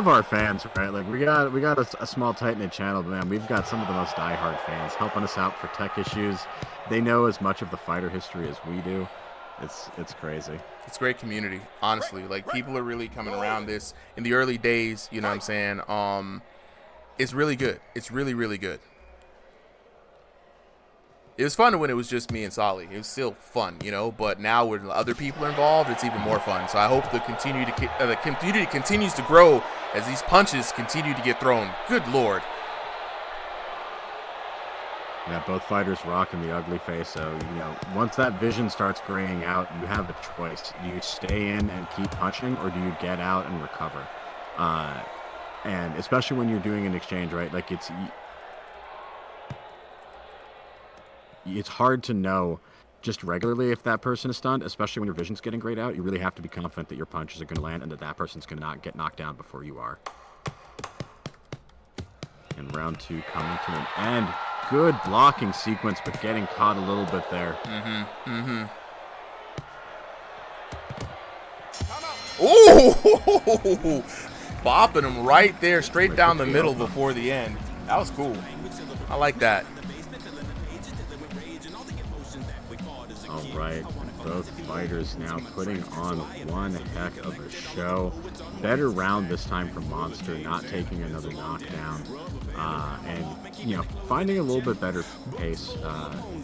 our fans, right? Like we got a small tight-knit channel, but man, we've got some of the most diehard fans helping us out for tech issues. They know as much of the fighter history as we do. It's crazy. It's a great community, honestly. Like, people are really coming around this in the early days, you know what I'm saying? It's really good. It's really good. It was fun when it was just me and Solly. It was still fun, you know, but now with other people involved, it's even more fun. So I hope the community continues to grow as these punches continue to get thrown. Good Lord. Yeah, both fighters rocking the ugly face. So, you know, once that vision starts graying out, you have a choice. Do you stay in and keep punching, or do you get out and recover? And especially when you're doing an exchange, right? Like, it's hard to know just regularly if that person is stunned, especially when your vision's getting grayed out. You really have to be confident that your punches are going to land and that person's going to not get knocked down before you are. And round 2 coming to an end. Good blocking sequence, but getting caught a little bit there. Ooh! Bopping him right there, straight down the middle before the end. That was cool. I like that. All right, both fighters now putting on one heck of a show. Better round this time for Monster, not taking another knockdown, and you know, finding a little bit better pace,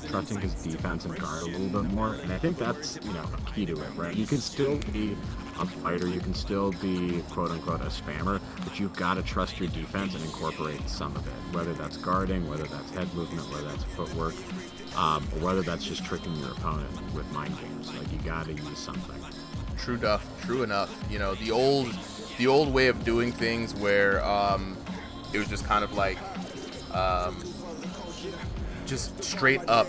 trusting his defense and guard a little bit more. And I think that's, you know, a key to it, right? You can still be a fighter, you can still be quote unquote a spammer, but you've got to trust your defense and incorporate some of it, whether that's guarding, whether that's head movement, whether that's footwork. Or whether that's just tricking your opponent with mind games. Like, you gotta use something. True enough. You know, the old way of doing things where it was just kind of like just straight up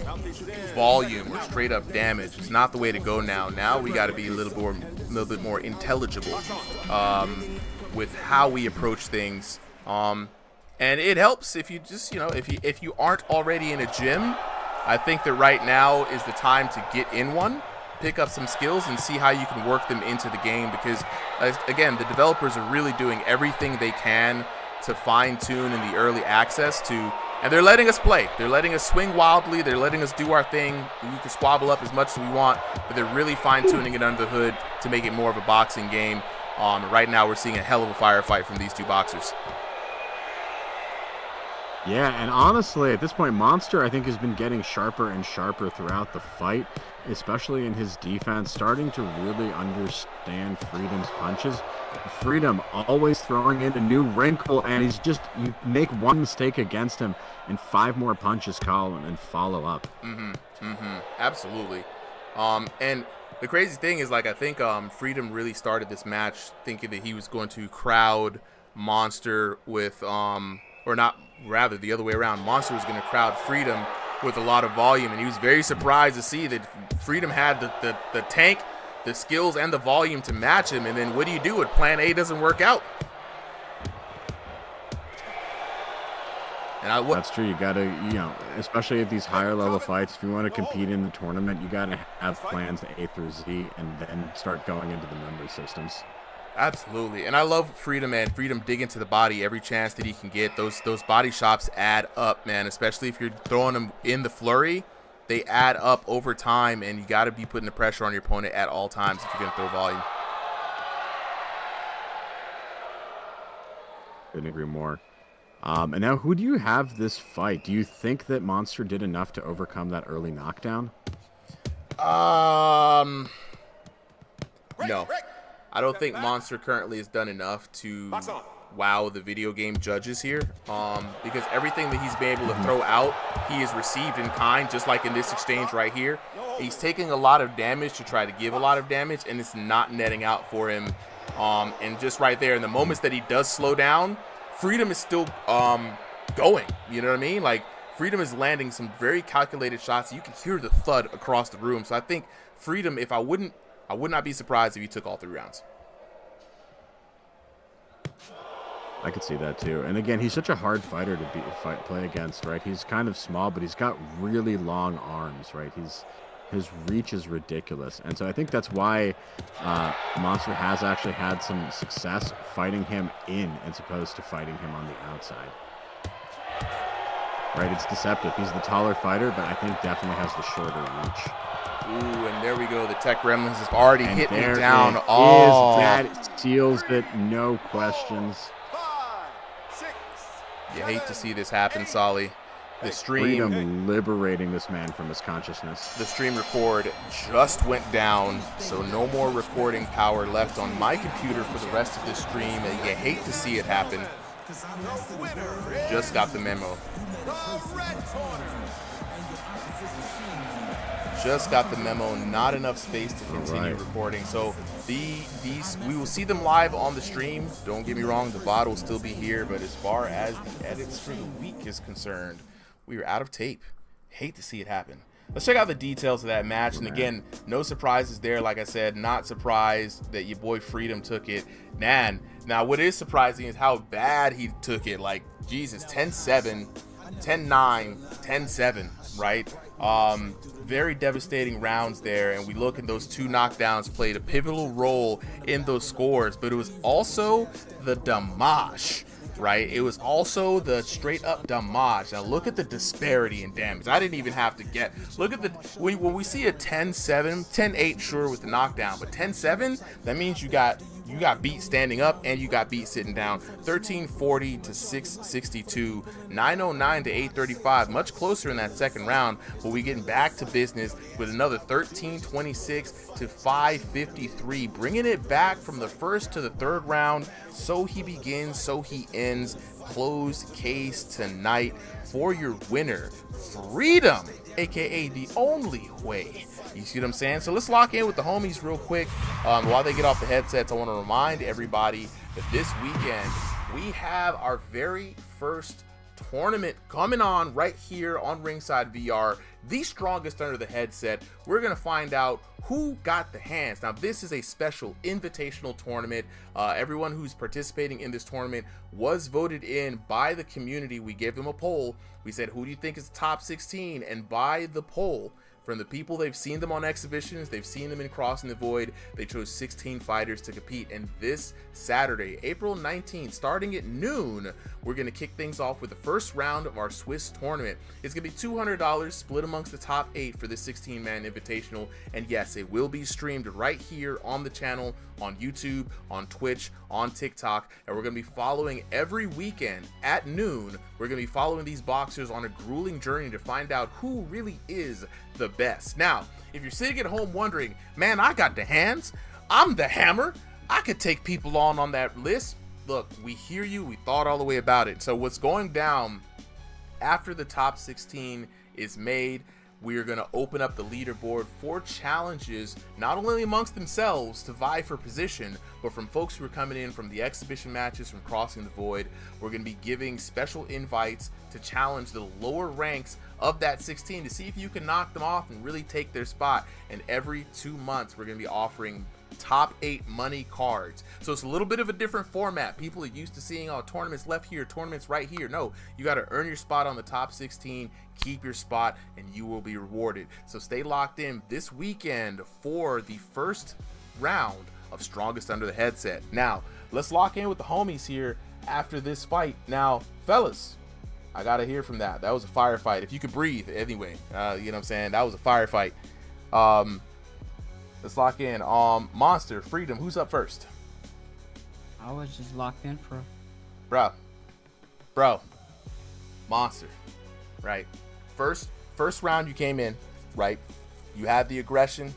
volume or straight up damage. It's not the way to go now. Now we got to be a little bit more intelligible with how we approach things. And it helps if you just, you know, if you aren't already in a gym. I think that right now is the time to get in one. pick up some skills and see how you can work them into the game, because again, the developers are really doing everything they can to fine-tune in the early access and they're letting us play. They're letting us swing wildly. They're letting us do our thing. We can squabble up as much as we want, but they're really fine-tuning it under the hood to make it more of a boxing game. Right now, we're seeing a hell of a firefight from these two boxers. Yeah, and honestly, at this point, Monster, I think, has been getting sharper and sharper throughout the fight, especially in his defense, starting to really understand Freedom's punches. Freedom always throwing in a new wrinkle, and you make one mistake against him, and 5 more punches call him and follow up. Absolutely. And the crazy thing is, like, I think Freedom really started this match thinking that he was going to crowd Monster with, or not, rather the other way around. Monster was going to crowd Freedom with a lot of volume, and he was very surprised to see that Freedom had the tank, the skills, and the volume to match him. And then what do you do when plan A doesn't work out? And that's true. You gotta, especially at these higher level fights, if you want to compete in the tournament, you gotta have plans A through Z, and then start going into the memory systems. Absolutely. And I love Freedom, man. Freedom dig into the body every chance that he can get. Those body shots add up, man, especially if you're throwing them in the flurry. They add up over time, and you got to be putting the pressure on your opponent at all times if you're going to throw volume. Couldn't agree more. And now, who do you have this fight? Do you think that Monster did enough to overcome that early knockdown? No. I don't think Monster currently has done enough to wow the video game judges here, because everything that he's been able to throw out, he has received in kind, just like in this exchange right here. He's taking a lot of damage to try to give a lot of damage, and it's not netting out for him. And just right there, in the moments that he does slow down, Freedom is still going. You know what I mean? Like, Freedom is landing some very calculated shots. You can hear the thud across the room. So I think Freedom, I would not be surprised if he took all 3 rounds. I could see that too. And again, he's such a hard fighter to play against, right? He's kind of small, but he's got really long arms, right? His reach is ridiculous. And so I think that's why Monster has actually had some success fighting him in as opposed to fighting him on the outside. Right? It's deceptive. He's the taller fighter, but I think definitely has the shorter reach. Ooh, and there we go. The Tech Gremlins has already hit me down. That seals it, no questions. 5, 6. You hate to see this happen, Solly. The stream, Freedom liberating this man from his consciousness. The stream record just went down, so no more recording power left on my computer for the rest of the stream, and you hate to see it happen. Just got the memo. Just got the memo. Not enough space to continue recording. So these we will see them live on the stream. Don't get me wrong, the VOD will still be here, but as far as the edits for the week is concerned, we are out of tape. Hate to see it happen. Let's check out the details of that match. And again, no surprises there. Like I said, not surprised that your boy Freedom took it. Man, now what is surprising is how bad he took it. Like, Jesus, 10-7, 10-9, 10-7, right? Very devastating rounds there. And we look at those 2 knockdowns played a pivotal role in those scores. But it was also the damage. Right, it was also the straight up damage. Now look at the disparity in damage. I didn't even have to get. Look at the when we see a 10-7, 10-8, sure, with the knockdown, but 10-7, that means you got beat standing up and you got beat sitting down. 1340 to 662, 909 to 835, much closer in that second round. But we getting back to business with another 1326 to 553, bringing it back from the first to the third round. So he begins, so he ends. Closed case tonight for your winner, Freedom, aka the only way. You see what I'm saying? So let's lock in with the homies real quick. While they get off the headsets, I want to remind everybody that this weekend we have our very first tournament coming on right here on Ringside VR, the strongest under the headset. We're going to find out who got the hands. Now, this is a special invitational tournament. Everyone who's participating in this tournament was voted in by the community. We gave them a poll. We said, who do you think is top 16? And by the poll, From the people, they've seen them on exhibitions, they've seen them in Crossing the Void. They chose 16 fighters to compete, and this Saturday, April 19th, starting at noon, we're going to kick things off with the first round of our Swiss tournament. It's going to be $200 split amongst the top 8 for this 16-man invitational, and yes, it will be streamed right here on the channel, on YouTube, on Twitch, on TikTok, and we're going to be following every weekend at noon. We're going to be following these boxers on a grueling journey to find out who really is the best. Now, if you're sitting at home wondering, man, I got the hands, I'm the hammer, I could take people on that list. Look, we hear you, we thought all the way about it. So what's going down after the top 16 is made, we are going to open up the leaderboard for challenges, not only amongst themselves to vie for position, but from folks who are coming in from the exhibition matches from Crossing the Void. We're going to be giving special invites to challenge the lower ranks of that 16 to see if you can knock them off and really take their spot. And every 2 months, we're going to be offering top 8 money cards. So it's a little bit of a different format. People are used to seeing tournaments left here, tournaments right here. No, you got to earn your spot on the top 16, keep your spot, and you will be rewarded. So stay locked in this weekend for the first round of Strongest Under the Headset. Now, let's lock in with the homies here after this fight. Now, fellas, I got to hear from that. That was a firefight. If you could breathe, anyway. You know what I'm saying? That was a firefight. Let's lock in. Monster, Freedom, who's up first? I was just locked in for... Bro. Monster. Right. First round you came in, right? You had the aggression.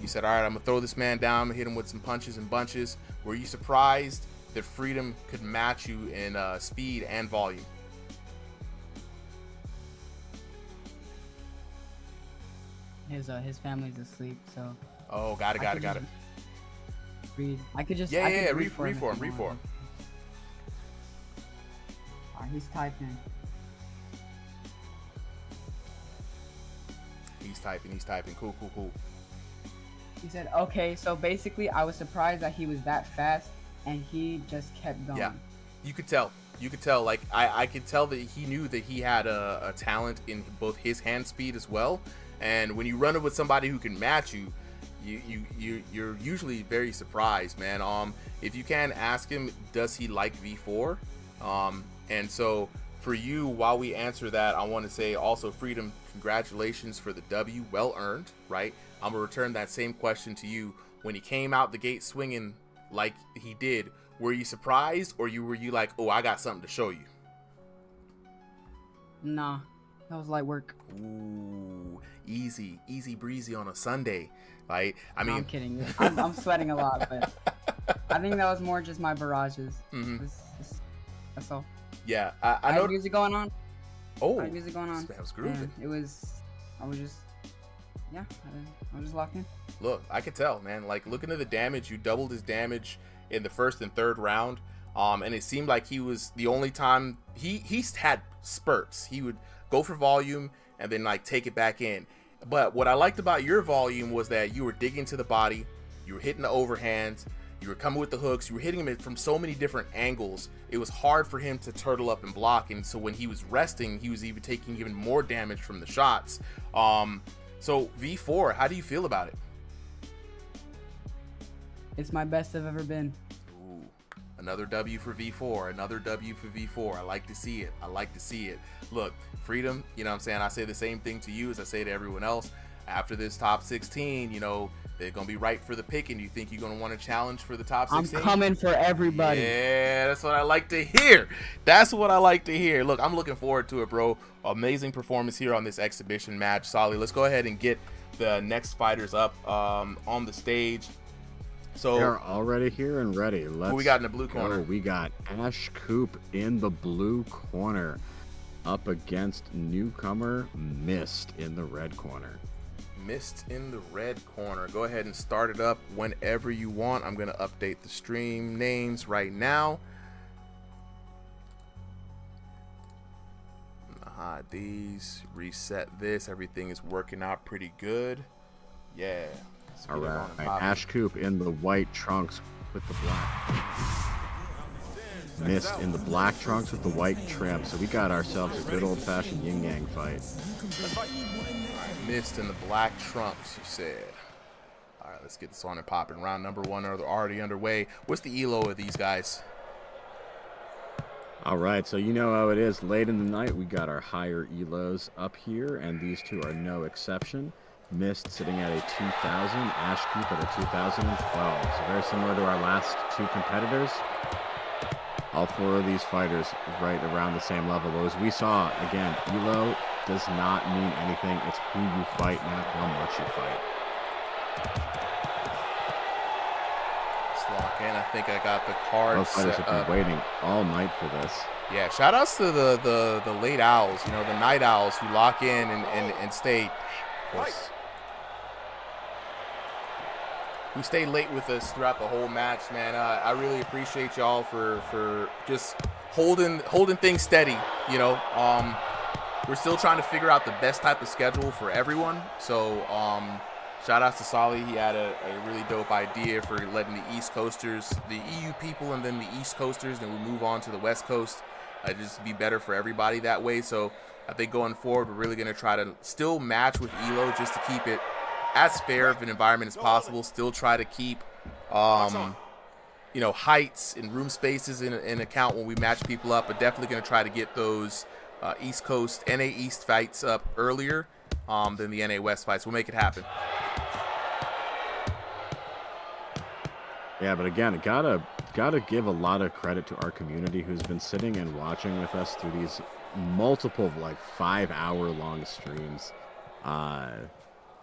You said, all right, I'm going to throw this man down. I'm going to hit him with some punches and bunches. Were you surprised that Freedom could match you in speed and volume? His family's asleep, so... Oh, got it. Read. I could just... Yeah, read for him. He's typing. He's typing. Cool. He said, okay, so basically I was surprised that he was that fast, and he just kept going. Yeah, you could tell. Like, I could tell that he knew that he had a talent in both his hand speed as well. And when you run it with somebody who can match you, you're usually very surprised, man. If you can ask him, does he like V4? And so for you, while we answer that, I want to say also, Freedom, congratulations for the W, well earned, right? I'm gonna return that same question to you. When he came out the gate swinging like he did, were you surprised, or were you like, oh, I got something to show you? Nah, that was light work. Ooh, easy breezy on a Sunday. Like, I mean, I'm kidding. I'm sweating a lot, but I think that was more just my barrages. That's all. Yeah, I know. Music going on. Oh, I had music going on. I was grooving. I was just locked in. Look, I could tell, man. Like, looking at the damage, you doubled his damage in the first and third round. And it seemed like he was the only time he's had spurts. He would go for volume and then like take it back in. But what I liked about your volume was that you were digging to the body, you were hitting the overhands, you were coming with the hooks, you were hitting him from so many different angles. It was hard for him to turtle up and block, and so when he was resting, he was even taking even more damage from the shots. So V4, how do you feel about it? It's my best I've ever been. Ooh, another W for V4, another W for V4. I like to see it. Look, Freedom, you know what I'm saying? I say the same thing to you as I say to everyone else. After this top 16, you know, they're going to be right for the picking. You think you're going to want to challenge for the top 16? I'm coming for everybody. Yeah, that's what I like to hear. Look, I'm looking forward to it, bro. Amazing performance here on this exhibition match. Solly, let's go ahead and get the next fighters up on the stage. So they're already here and ready. Who we got in the blue corner? We got Ash Coop in the blue corner up against newcomer Mist in the red corner. Mist in the red corner. Go ahead and start it up whenever you want. I'm going to update the stream names right now. Hide these, reset this. Everything is working out pretty good. Yeah. All right. Ash Coop in the white trunks with the black. Mist in the black trunks with the white trim. So we got ourselves a good old-fashioned yin-yang fight. Mist in the black trunks, you said. All right, let's get this on and popping. Round number 1 already underway. What's the elo of these guys? All right, so you know how it is. Late in the night, we got our higher elos up here, and these two are no exception. Mist sitting at a 2000, Ash Group at a 2012. So very similar to our last two competitors. All 4 of these fighters right around the same level. But as we saw, again, elo does not mean anything. It's who you fight, not how much you fight. Let's lock in. I think I got the card Both fighters set have up. been waiting all night for this. Yeah, shout outs to the late owls, you know, the night owls who lock in and stay, of course, who stay late with us throughout the whole match, man. I really appreciate y'all for just holding things steady, you know. We're still trying to figure out the best type of schedule for everyone. So shout outs to Solly. He had a really dope idea for letting the East Coasters, the EU people, and then the East Coasters, then we move on to the West Coast. Just be better for everybody that way. So I think going forward, we're really going to try to still match with ELO just to keep it as fair of an environment as possible. Still try to keep, you know, heights and room spaces in account when we match people up, but definitely going to try to get those East Coast NA East fights up earlier than the NA West fights. We'll make it happen. Yeah, but again, gotta give a lot of credit to our community who's been sitting and watching with us through these multiple, like, 5-hour-long streams.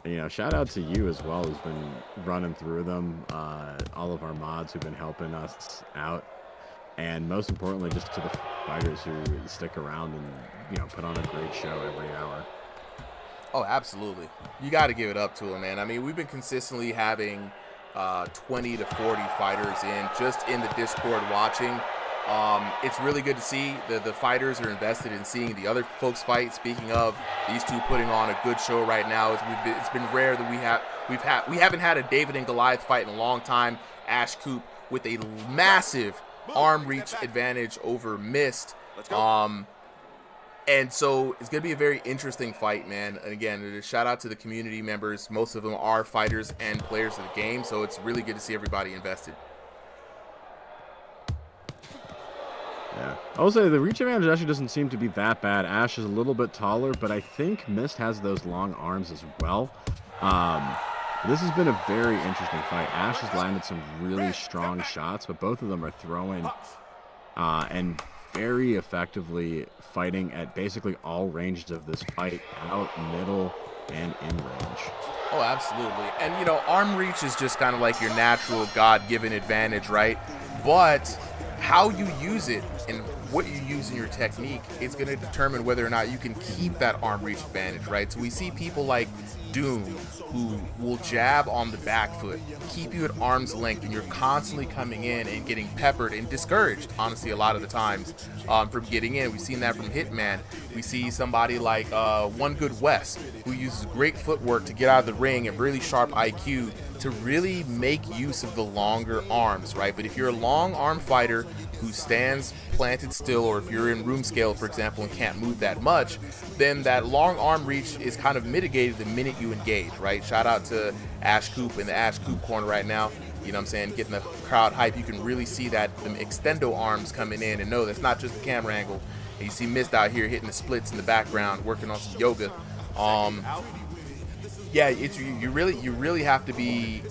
You know, shout out to you as well, who's been running through them. All of our mods who've been helping us out, and most importantly, just to the fighters who stick around and, you know, put on a great show every hour. Oh, absolutely. You got to give it up to them, man. I mean, we've been consistently having 20 to 40 fighters just in the Discord watching. It's really good to see the fighters are invested in seeing the other folks fight. Speaking of these two putting on a good show right now, it's been rare that we haven't had a David and Goliath fight in a long time. Ash Coop with a massive arm reach advantage over Mist. And so it's going to be a very interesting fight, man. And again, shout out to the community members. Most of them are fighters and players of the game, so it's really good to see everybody invested. Yeah. I will say the reach advantage actually doesn't seem to be that bad. Ash is a little bit taller, but I think Mist has those long arms as well. This has been a very interesting fight. Ash has landed some really strong shots, but both of them are throwing and very effectively fighting at basically all ranges of this fight, out, middle, and in range. Oh, absolutely. And, you know, arm reach is just kind of like your natural God-given advantage, right? But how you use it and what you use in your technique is going to determine whether or not you can keep that arm reach advantage, right? So we see people like Doom who will jab on the back foot, keep you at arm's length, and you're constantly coming in and getting peppered and discouraged, honestly, a lot of the times from getting in. We've seen that from Hitman. We see somebody like One Good West who uses great footwork to get out of the ring and really sharp IQ to really make use of the longer arms, right? But if you're a long arm fighter who stands planted still, or if you're in room scale, for example, and can't move that much, then that long arm reach is kind of mitigated the minute you engage, right? Shout out to Ash Coop in the Ash Coop corner right now. You know what I'm saying? Getting the crowd hype. You can really see that the extendo arms coming in, and no, that's not just the camera angle. And you see Mist out here hitting the splits in the background, working on some yoga. Yeah, it's you really have to be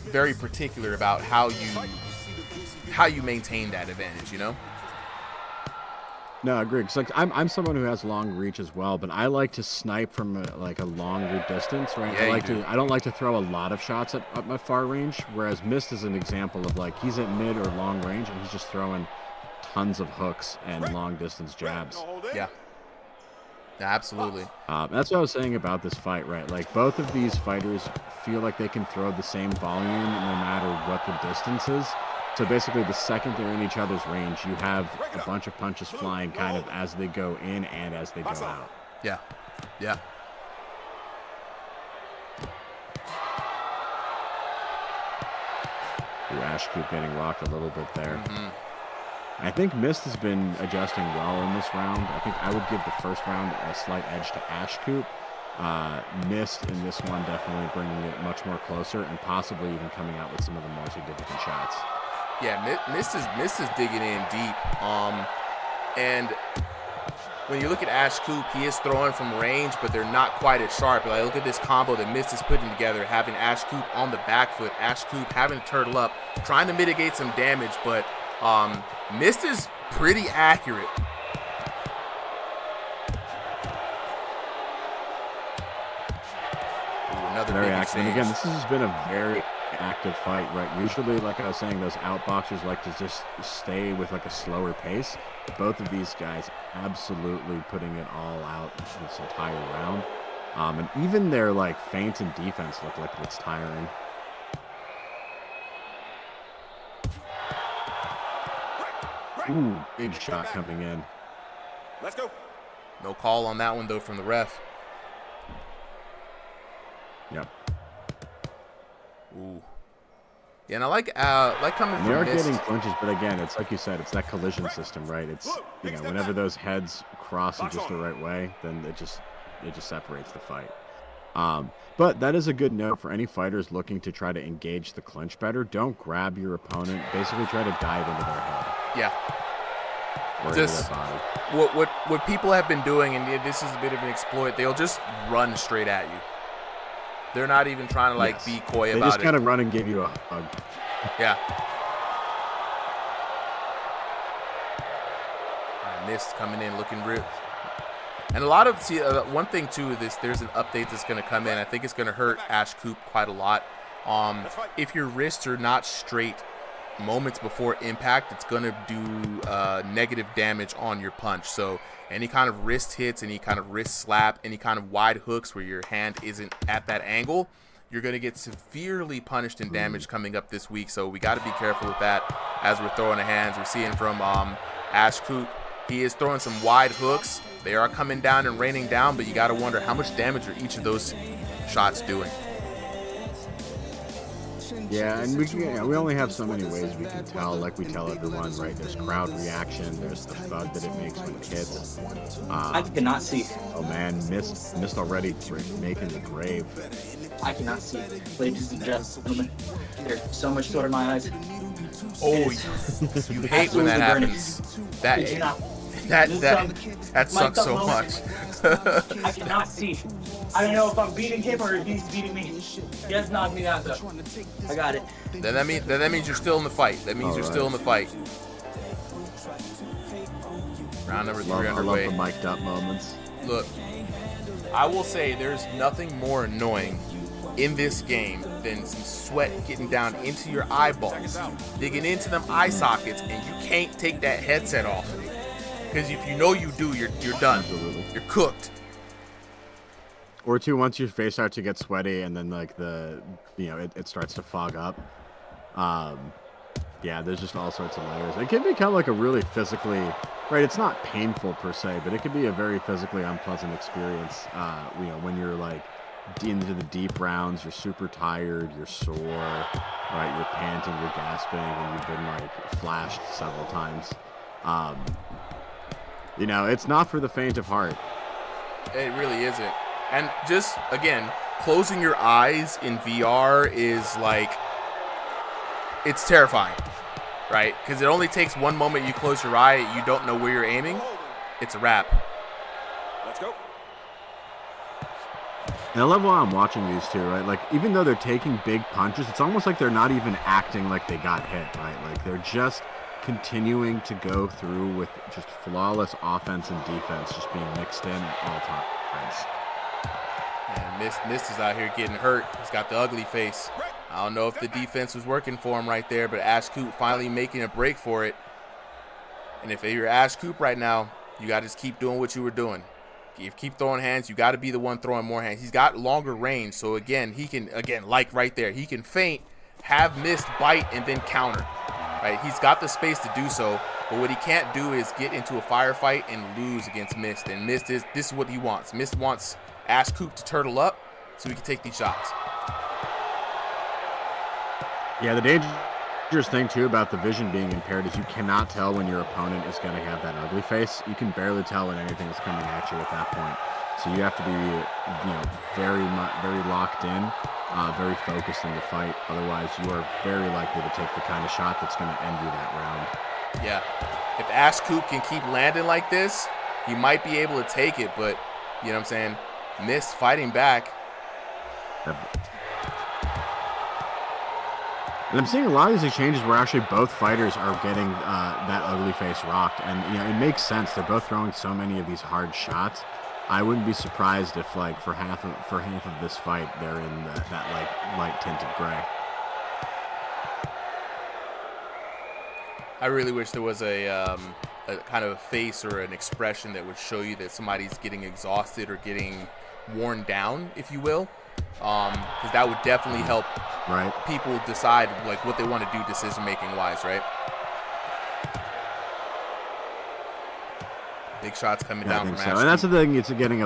very particular about how you maintain that advantage, you know? No, I agree. Cause like I'm someone who has long reach as well, but I like to snipe from a longer distance, right? Yeah, I don't like to throw a lot of shots at my far range. Whereas Mist is an example of like he's at mid or long range and he's just throwing tons of hooks and long distance jabs. Yeah. Absolutely. That's what I was saying about this fight, right? Like both of these fighters feel like they can throw the same volume no matter what the distance is. So basically, the second they're in each other's range, you have a bunch of punches flying kind of as they go in and as they go out. Yeah. Yeah. Ash Coop getting rocked a little bit there. I think Mist has been adjusting well in this round. I think I would give the first round a slight edge to Ash Coop. Mist in this one definitely bringing it much more closer and possibly even coming out with some of the more significant shots. Yeah, Mist is digging in deep. And when you look at Ash Coop, he is throwing from range, but they're not quite as sharp. Like, look at this combo that Mist is putting together, having Ash Coop on the back foot, Ash Coop having to turtle up, trying to mitigate some damage, but Mist is pretty accurate. Another very big active. And exchange. again, this has been a very active fight, right? Usually, like I was saying, those outboxers like to just stay with like a slower pace. Both of these guys absolutely putting it all out this entire round. And even their like feints and defense look like it's tiring. Ooh, big shot coming in. Let's go. No call on that one though from the ref. Yep. Ooh. Yeah, and I like coming from They are Mist. getting clinches, but again, it's like you said, it's that collision system, right? It's, you know, whenever those heads cross in just the right way, then it just separates the fight. But that is a good note for any fighters looking to try to engage the clinch better. Don't grab your opponent. Basically, try to dive into their head. Yeah. Or into Just their body. what people have been doing, and this is a bit of an exploit, they'll just run straight at you. They're not even trying to like be coy They about just it. kind of run and give you a hug. Yeah. Mist coming in looking real. And a lot of, one thing too with this, there's an update that's going to come in. I think it's going to hurt Ash Coop quite a lot. If your wrists are not straight moments before impact, it's going to do negative damage on your punch. So any kind of wrist hits, any kind of wrist slap, any kind of wide hooks where your hand isn't at that angle, you're going to get severely punished and damaged coming up this week. So we got to be careful with that as we're throwing the hands. We're seeing from Ash Coop, he is throwing some wide hooks. They are coming down and raining down, but you got to wonder how much damage are each of those shots doing. Yeah, and we only have so many ways we can tell. Like we tell everyone, right? There's crowd reaction. There's the thud that it makes when it hits. I cannot see. Oh man, missed already making the grave. I cannot see. Ladies and gentlemen, there's so much sweat in my eyes. Oh, you hate when that happens. That sucks so much. I cannot see. I don't know if I'm beating him or if he's beating me. He has knocked me out though. I got it. Then that means you're still in the fight. That means you're still in the fight. Round number 3 underway. I love the mic'd up moments. Look, I will say there's nothing more annoying in this game than some sweat getting down into your eyeballs, digging into them eye sockets, and you can't take that headset off. Because if you know you do, you're done. Absolutely. You're cooked. Or two, once your face starts to get sweaty and then like it starts to fog up. Yeah, there's just all sorts of layers. It can become like a really physically, right? It's not painful per se, but it can be a very physically unpleasant experience. When you're like into the deep rounds, you're super tired, you're sore, right? You're panting, you're gasping, and you've been like flashed several times. It's not for the faint of heart. It really isn't. And just, again, closing your eyes in VR is like, it's terrifying, right? Because it only takes one moment you close your eye, you don't know where you're aiming, it's a wrap. Let's go. And I love while I'm watching these two, right? Like, even though they're taking big punches, it's almost like they're not even acting like they got hit, right? Like, they're just continuing to go through with just flawless offense and defense just being mixed in at all times. And Mist is out here getting hurt. He's got the ugly face. I don't know if the defense was working for him right there, but Ash Coop finally making a break for it. And if you're Ash Coop right now, you got to just keep doing what you were doing. You keep throwing hands. You got to be the one throwing more hands. He's got longer range, so again, he can, like right there, he can feint, have Mist bite, and then counter. Right? He's got the space to do so, but what he can't do is get into a firefight and lose against Mist. And this is what he wants. Mist wants Ash Coop to turtle up so he can take these shots. Yeah, the danger dangerous thing too about the vision being impaired is you cannot tell when your opponent is going to have that ugly face. You can barely tell when anything is coming at you at that point. So you have to be, very locked in, very focused in the fight. Otherwise, you are very likely to take the kind of shot that's going to end you that round. Yeah. If Ash Coop can keep landing like this, he might be able to take it, but, you know what I'm saying, Mist fighting back. And I'm seeing a lot of these exchanges where actually both fighters are getting that ugly face rocked. And, it makes sense. They're both throwing so many of these hard shots. I wouldn't be surprised if, for half of this fight, they're in that light tinted gray. I really wish there was a kind of a face or an expression that would show you that somebody's getting exhausted or getting worn down, if you will, because that would definitely help people decide what they want to do decision making wise, right? Big shots coming down from Ash. And that's the thing. It's getting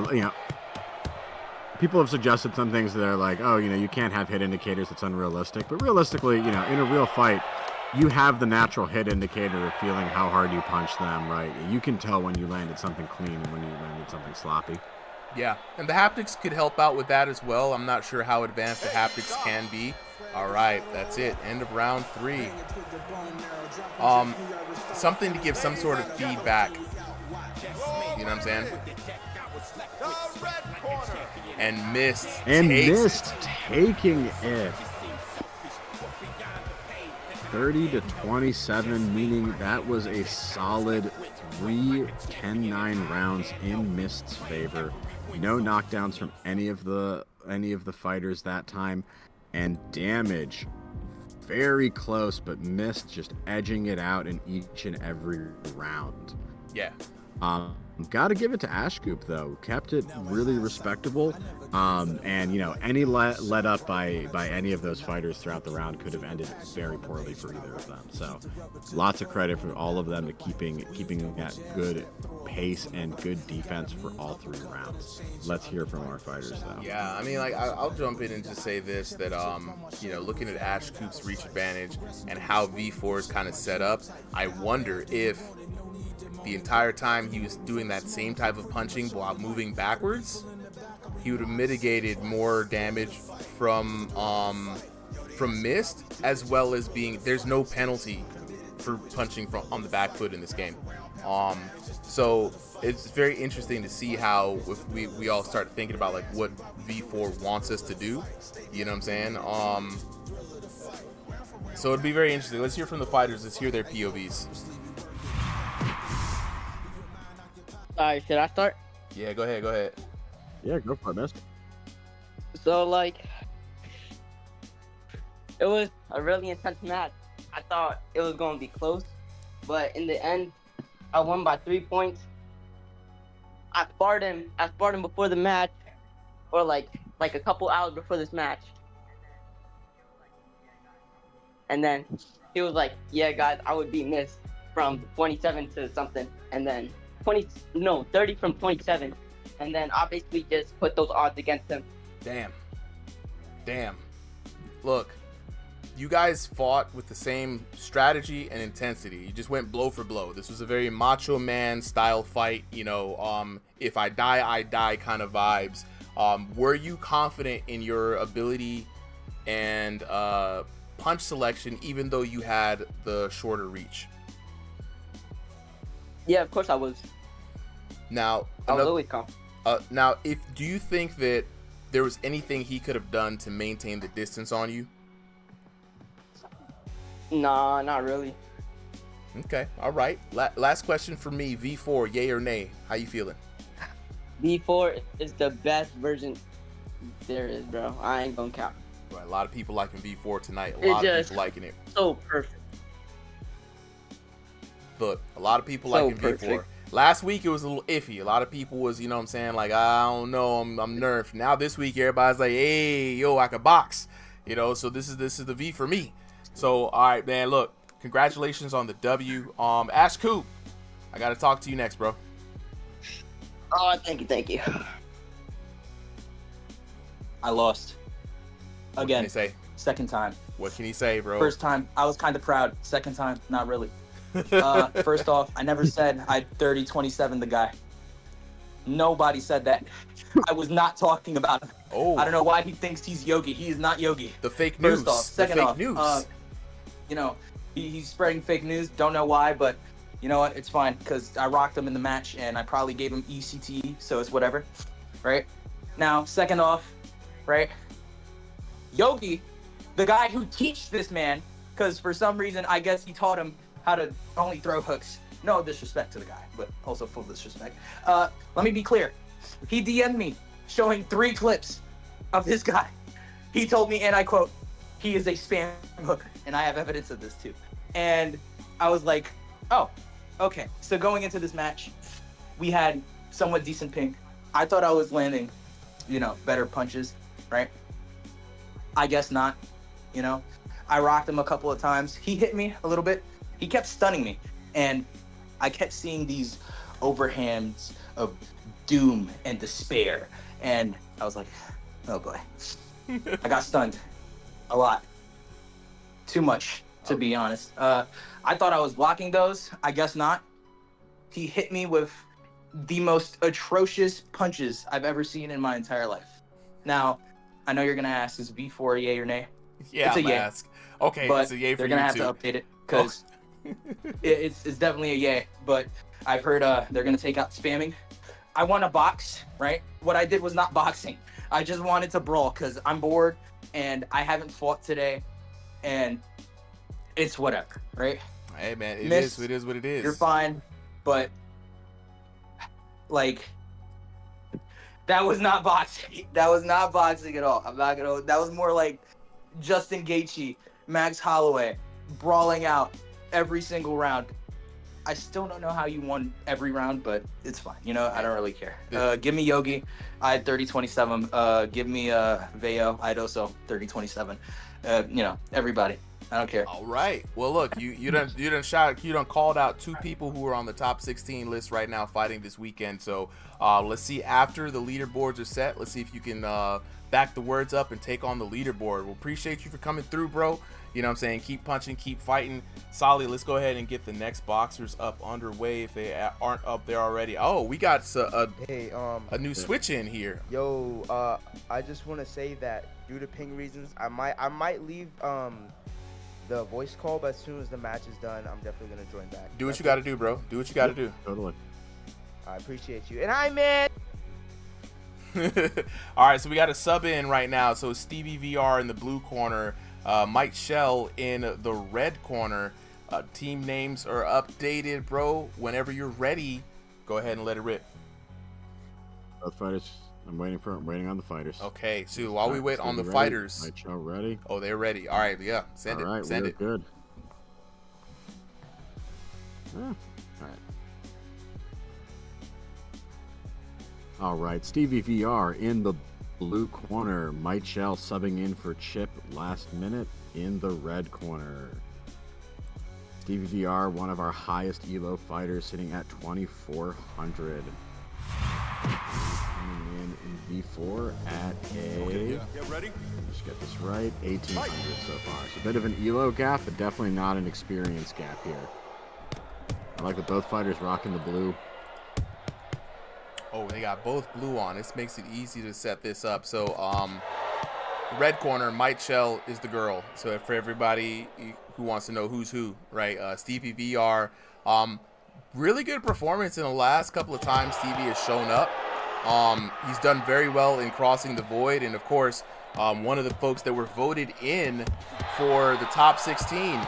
people have suggested some things that are like, oh, you can't have hit indicators. It's unrealistic. But realistically, in a real fight, you have the natural hit indicator of feeling how hard you punch them, right? You can tell when you landed something clean and when you landed something sloppy. Yeah, and the haptics could help out with that as well. I'm not sure how advanced the haptics can be. All right, that's it. End of round 3. Something to give some sort of feedback. You know what I'm saying? And Mist taking it. 30-27, meaning that was a solid 10-9 rounds in Mist's favor. No knockdowns from any of the fighters that time, and damage very close, but Mist just edging it out in each and every round. Yeah. Got to give it to Ashcoop though. Kept it really respectable. And any let up by any of those fighters throughout the round could have ended very poorly for either of them. So, lots of credit for all of them to keeping that good pace and good defense for all 3 rounds. Let's hear from our fighters though. Yeah, I mean, I'll jump in and just say this, that looking at Ashcoop's reach advantage and how V4 is kind of set up, I wonder if the entire time he was doing that same type of punching while moving backwards, he would have mitigated more damage from Mist, as well as there's no penalty for punching on the back foot in this game. So it's very interesting to see how if we all start thinking about what V4 wants us to do. You know what I'm saying? So it'd be very interesting. Let's hear from the fighters. Let's hear their POVs. Should I start? Yeah, go ahead. Yeah, go for it, Mist. So, it was a really intense match. I thought it was going to be close, but in the end, I won by 3 points. I sparred him before the match, or like a couple hours before this match. And then he was like, yeah, guys, I would be Mist from 27 to something, and then 30 from 27, and then I basically just put those odds against him. Damn. Look, you guys fought with the same strategy and intensity. You just went blow for blow. This was a very Macho Man style fight. If I die, I die kind of vibes. Were you confident in your ability and punch selection, even though you had the shorter reach? Yeah, of course I was. Now, I was always confident. do you think that there was anything he could have done to maintain the distance on you? Nah, not really. Okay, all right. Last question for me, V4, yay or nay? How you feeling? V4 is the best version there is, bro. I ain't gonna count. Right, a lot of people liking V4 tonight. A lot of people liking it. So perfect. Look, a lot of people liking V4. Last week it was a little iffy. A lot of people was, you know what I'm saying, like, I don't know, I'm nerfed. Now this week everybody's like, hey, yo, I can box. So this is the V for me. So, all right, man, look, congratulations on the W. Ash Coop, I got to talk to you next, bro. Oh, thank you. I lost. Again, say? Second time. What can you say, bro? First time, I was kind of proud. Second time, not really. First off, I never said I 30-27 the guy. Nobody said that. I was not talking about him. Oh. I don't know why he thinks he's Yogi. He is not Yogi. The fake news. First off. Second off, you know, he's spreading fake news. Don't know why, but you know what? It's fine because I rocked him in the match and I probably gave him ECT, so it's whatever, right? Now, second off, right? Yogi, the guy who teaches this man, because for some reason, I guess he taught him how to only throw hooks. No disrespect to the guy, but also full disrespect. Let me be clear. He DM'd me showing 3 clips of this guy. He told me, and I quote, he is a spam hooker, and I have evidence of this too. And I was like, oh, okay. So going into this match, we had somewhat decent ping. I thought I was landing, you know, better punches, right? I guess not, you know. I rocked him a couple of times. He hit me a little bit. He kept stunning me, and I kept seeing these overhands of doom and despair, and I was like, oh boy. I got stunned a lot. Too much, to be honest. I thought I was blocking those. I guess not. He hit me with the most atrocious punches I've ever seen in my entire life. Now, I know you're going to ask, is V4 a yay or nay? Yeah, it's a I'm yay. Ask. Okay, but it's a yay for they're going to have too. to update it, because it's definitely a yay. But I've heard they're going to take out spamming. I want to box, right? What I did was not boxing. I just wanted to brawl because I'm bored and I haven't fought today, and it's whatever, right? Hey man, it Miss, is what it is. You're fine, but like that was not boxing. That was not boxing at all. I'm not gonna. That was more like Justin Gaethje, Max Holloway, brawling out every single round. I still don't know how you won every round, but it's fine. You know, I don't really care. Give me Yogi. I had 30-27. Give me Veo. I had also 30-27. You know, everybody. I don't care. All right. Well, look, you done called out 2 people who are on the top 16 list right now fighting this weekend. So let's see, after the leaderboards are set, let's see if you can back the words up and take on the leaderboard. We'll appreciate you for coming through, bro. You know what I'm saying? Keep punching, keep fighting. Solly, let's go ahead and get the next boxers up underway if they aren't up there already. Oh, we got a new switch in here. Yo, I just want to say that due to ping reasons, I might leave the voice call, but as soon as the match is done, I'm definitely gonna join back. Do what you gotta do, bro. Do what you gotta do. Totally. I appreciate you. And hi, man. All right, so we got a sub in right now. So Stevie VR in the blue corner, Mike Shell in the red corner. Team names are updated, bro. Whenever you're ready, go ahead and let it rip. Both fighters. I'm waiting on the fighters. Okay, so while we wait on the fighters. Mike Shell ready? Oh, they're ready. All right, yeah. Send it. Send it. Good. All right. All right, Stevie VR in the blue corner. Mike Shell subbing in for Chip last minute in the red corner. Stevie VR, one of our highest ELO fighters, sitting at 2,400. Coming in V4 at a... Get ready. Just get this right. 1,800 so far. It's a bit of an ELO gap, but definitely not an experience gap here. I like that both fighters rocking the blue. Oh, they got both blue on. This makes it easy to set this up. So, red corner, Mike Shell is the girl. So for everybody who wants to know who's who, right? Stevie VR, really good performance in the last couple of times Stevie has shown up. He's done very well in crossing the void, and of course, one of the folks that were voted in for the top 16.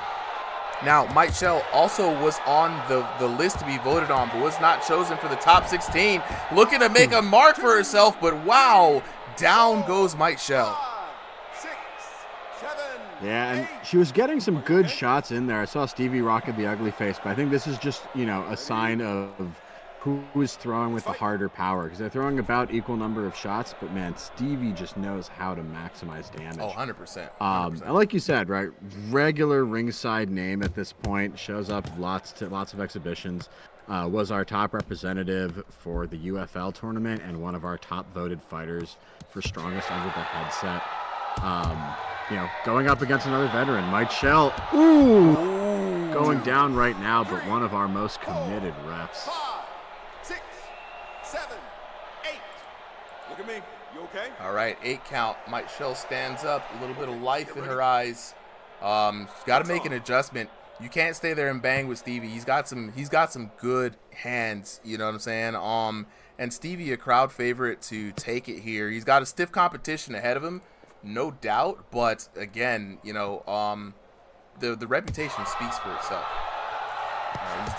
Now, Mike Shell also was on the list to be voted on, but was not chosen for the top 16. Looking to make a mark for herself, but wow, down goes Mike Shell. Yeah, and she was getting some good shots in there. I saw Stevie rocking the ugly face, but I think this is just, you know, a sign of who is throwing with the harder power, because they're throwing about equal number of shots, but man, Stevie just knows how to maximize damage. Oh, 100%. And like you said, right, regular ringside name at this point, shows up lots of exhibitions, was our top representative for the UFL tournament and one of our top voted fighters for strongest under the headset. going up against another veteran, Mike Shell. Ooh, going down right now, but one of our most committed refs. 5, 6, 7, 8. Look at me. You okay? All right, 8 count. Mike Shell stands up, a little bit of life in her eyes. Got to make an adjustment. You can't stay there and bang with Stevie. He's got some good hands, you know what I'm saying? And Stevie, a crowd favorite to take it here. He's got a stiff competition ahead of him, no doubt, but again, the reputation speaks for itself.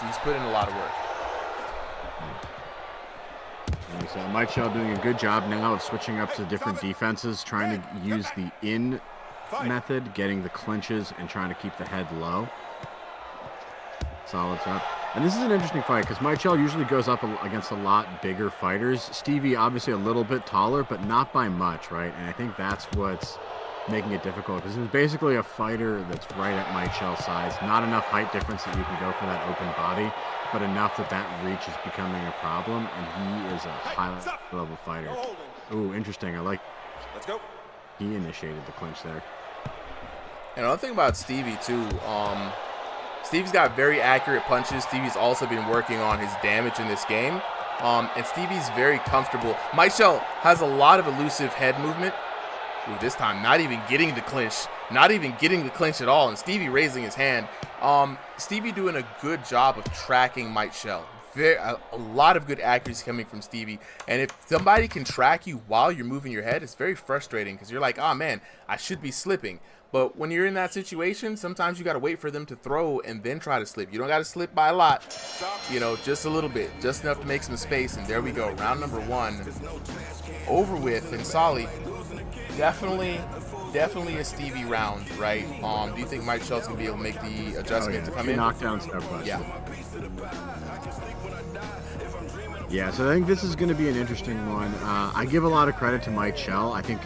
He's put in a lot of work. And so Mike Shell doing a good job now of switching up to different defenses, trying to use the in method, getting the clinches, and trying to keep the head low. Solid up. And this is an interesting fight because Mike Shell usually goes up against a lot bigger fighters. Stevie obviously a little bit taller, but not by much, right? And I think that's what's making it difficult because it's basically a fighter that's right at Mike Shell's size. Not enough height difference that you can go for that open body, but enough that reach is becoming a problem, and he is a high-level fighter. Ooh, interesting. I like. Let's go. He initiated the clinch there. And another thing about Stevie too, Stevie's got very accurate punches. Stevie's also been working on his damage in this game, and Stevie's very comfortable. Mike Shell has a lot of elusive head movement. Ooh, this time not even getting the clinch, at all, and Stevie raising his hand. Stevie doing a good job of tracking Mike Shell. A lot of good accuracy coming from Stevie, and if somebody can track you while you're moving your head, it's very frustrating because you're like, oh man, I should be slipping. But when you're in that situation, sometimes you got to wait for them to throw and then try to slip. You don't got to slip by a lot, just a little bit, just enough to make some space. And there we go, round number 1 over with. And Solly, definitely a Stevie round, right? Do you think Mike Shell's gonna be able to make the adjustment to come in? Knockdown step by yeah. Yeah, so I think this is going to be an interesting one. I give a lot of credit to Mike Shell. I think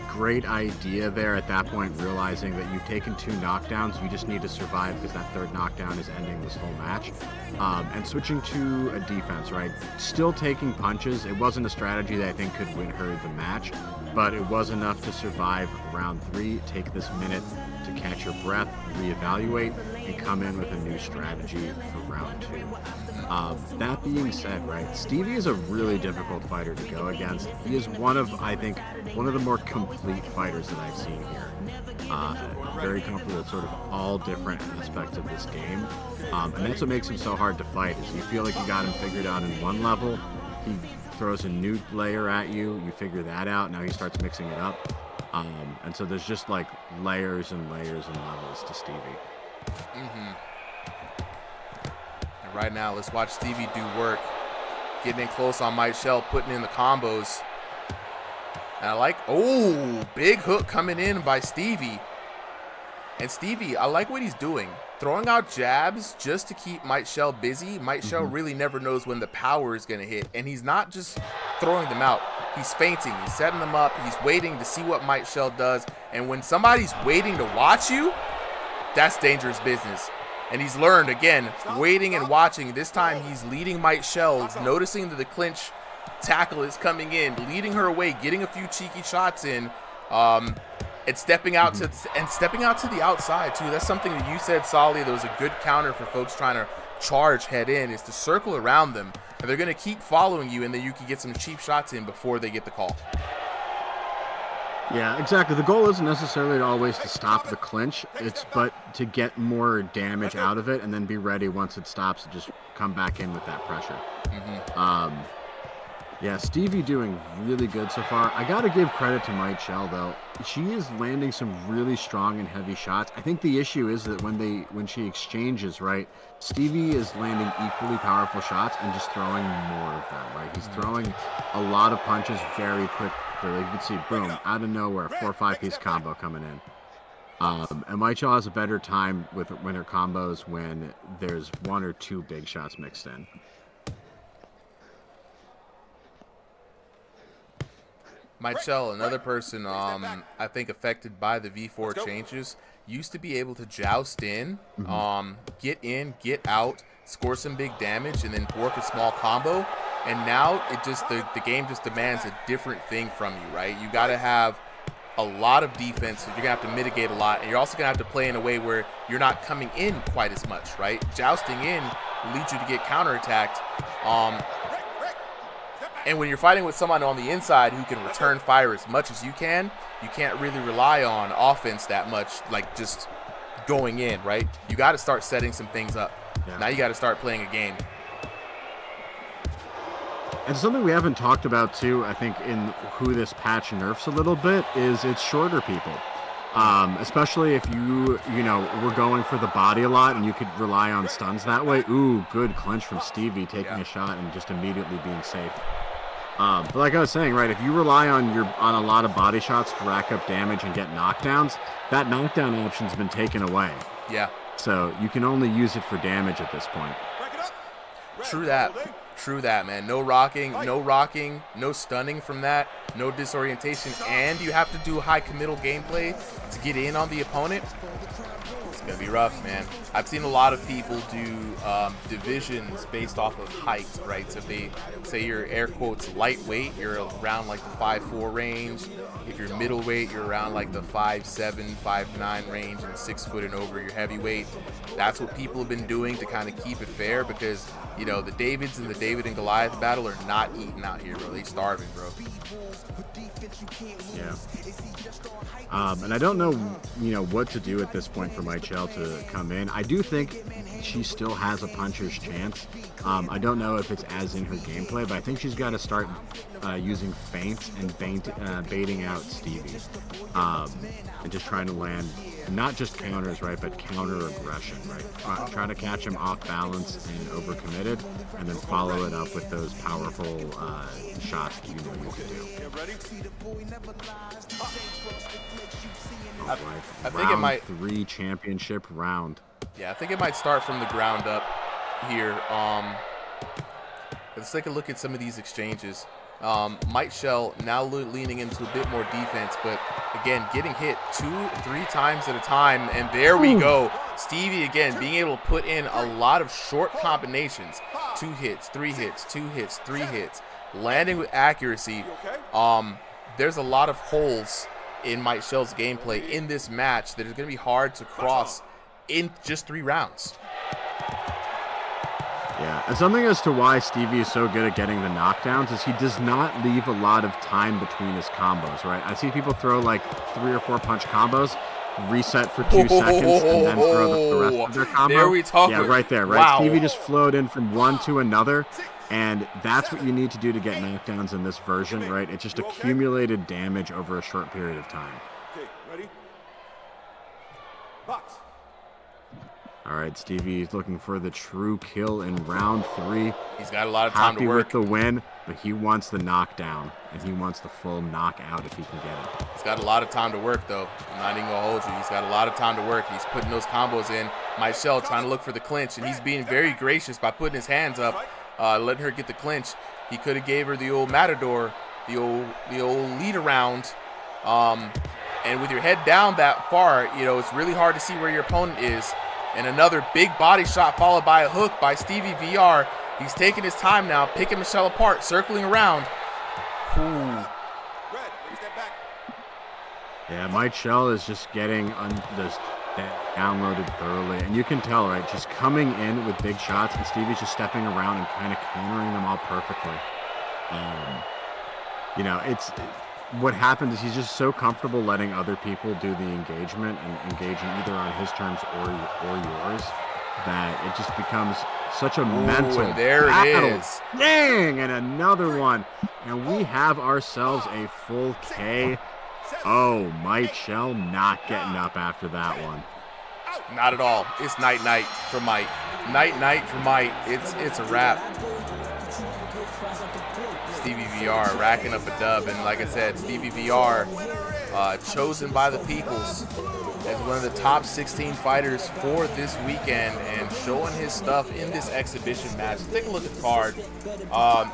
great idea there at that point, realizing that you've taken 2 knockdowns. You just need to survive because that 3rd knockdown is ending this whole match. And switching to a defense, right? Still taking punches. It wasn't a strategy that I think could win her the match, but it was enough to survive round 3, take this minute to catch your breath, reevaluate, and come in with a new strategy for round 2. That being said, right, Stevie is a really difficult fighter to go against. He is one of the more complete fighters that I've seen here. Very comfortable with sort of all different aspects of this game. And that's what makes him so hard to fight, is you feel like you got him figured out in one level, he throws a new layer at you, you figure that out, now he starts mixing it up. And so there's just like layers and layers and levels to Stevie. And right now, let's watch Stevie do work. Getting in close on Mike Shell, putting in the combos. And I like, big hook coming in by Stevie. And Stevie, I like what he's doing. Throwing out jabs just to keep Mike Shell busy. Mike Shell really never knows when the power is going to hit. And he's not just throwing them out. He's feinting. He's setting them up. He's waiting to see what Mike Shell does. And when somebody's waiting to watch you, that's dangerous business. And he's learned, again, waiting and watching. This time he's leading Mike Shell, noticing that the clinch tackle is coming in, leading her away, getting a few cheeky shots in, and stepping out to the outside too. That's something that you said, Solly. That was a good counter for folks trying to charge head in, is to circle around them, and they're going to keep following you, and then you can get some cheap shots in before they get the call. Yeah, exactly. The goal isn't necessarily always to stop the clinch, but to get more damage out of it and then be ready once it stops to just come back in with that pressure. Yeah, Stevie doing really good so far. I got to give credit to Mike Shell, though. She is landing some really strong and heavy shots. I think the issue is that when she exchanges, right, Stevie is landing equally powerful shots and just throwing more of them, right? He's throwing a lot of punches very quickly. You can see, boom, out of nowhere, 4 or 5 piece combo coming in. And Mike Shell has a better time with her combos when there's 1 or 2 big shots mixed in. Mike Shell, another person I think affected by the V4 changes, used to be able to joust in, get in, get out, score some big damage, and then work a small combo. And now it just the game just demands a different thing from you, right? You got to have a lot of defense, so you're gonna have to mitigate a lot, and you're also gonna have to play in a way where you're not coming in quite as much, right? Jousting in will lead you to get counterattacked. And when you're fighting with someone on the inside who can return fire as much as you can't really rely on offense that much, like just going in, right? You got to start setting some things up. Yeah. Now you got to start playing a game. And something we haven't talked about too, I think, in who this patch nerfs a little bit is its shorter people. Especially if you were going for the body a lot and you could rely on stuns that way. Ooh, good clinch from Stevie, taking a shot and just immediately being safe. But like I was saying, right, if you rely on a lot of body shots to rack up damage and get knockdowns, that knockdown option's been taken away. Yeah. So you can only use it for damage at this point. True that, man. No rocking, no stunning from that, no disorientation, and you have to do high committal gameplay to get in on the opponent. It's gonna be rough, man. I've seen a lot of people do divisions based off of height, right? So if they say you're air quotes lightweight, you're around like the 5'4" range. If you're middleweight, you're around like the 5'7", 5'9" range, and 6 foot and over, you're heavyweight. That's what people have been doing to kind of keep it fair, because the Davids and the David and Goliath battle are not eating out here, bro. They starving, bro. Yeah. And I don't know, what to do at this point for Michelle to come in. I do think she still has a puncher's chance. I don't know if it's as in her gameplay, but I think she's got to start using feints and baiting out Stevie. And just trying to land not just counters, right, but counter aggression, right? Try to catch him off balance and overcommitted, and then follow it up with those powerful shots that you can do. I think it might. Round 3 championship round. Yeah, I think it might start from the ground up here. Let's take a look at some of these exchanges. Might Shell now leaning into a bit more defense, but again, getting hit 2-3 times at a time, and there we go. Stevie again being able to put in a lot of short combinations. 2 hits, 3 hits, 2 hits, 3 hits, landing with accuracy. There's a lot of holes in Might Shell's gameplay in this match that is going to be hard to cross in just 3 rounds. Yeah, and something as to why Stevie is so good at getting the knockdowns is he does not leave a lot of time between his combos, right? I see people throw like 3 or 4 punch combos, reset for 2 seconds, and then throw the rest of their combo. There we talk. Yeah, right there, right? Wow. Stevie just flowed in from one to another, and that's what you need to do to get knockdowns in this version, right? It's just accumulated damage over a short period of time. Okay, ready? Box. All right, Stevie's looking for the true kill in round 3. He's got a lot of time to work. Happy with the win, but he wants the knockdown, and he wants the full knockout if he can get it. He's got a lot of time to work, though. I'm not even going to hold you. He's got a lot of time to work. He's putting those combos in. Michelle trying to look for the clinch, and he's being very gracious by putting his hands up, letting her get the clinch. He could have gave her the old matador, the old lead around. And with your head down that far, it's really hard to see where your opponent is. And another big body shot followed by a hook by Stevie VR. He's taking his time now, picking Michelle apart, circling around. Ooh. Yeah, Michelle is just getting this downloaded thoroughly. And you can tell, right, just coming in with big shots, and Stevie's just stepping around and kind of countering them all perfectly. What happens is he's just so comfortable letting other people do the engagement and engaging either on his terms or yours that it just becomes such a mental and there battle. It is. Dang, and another one. And we have ourselves a full K. Oh, Michelle not getting up after that one. Not at all. It's night-night for Might. Night-night for Might. It's a wrap. Stevie VR racking up a dub, and like I said, Stevie VR chosen by the peoples as one of the top 16 fighters for this weekend and showing his stuff in this exhibition match. Take a look at the card,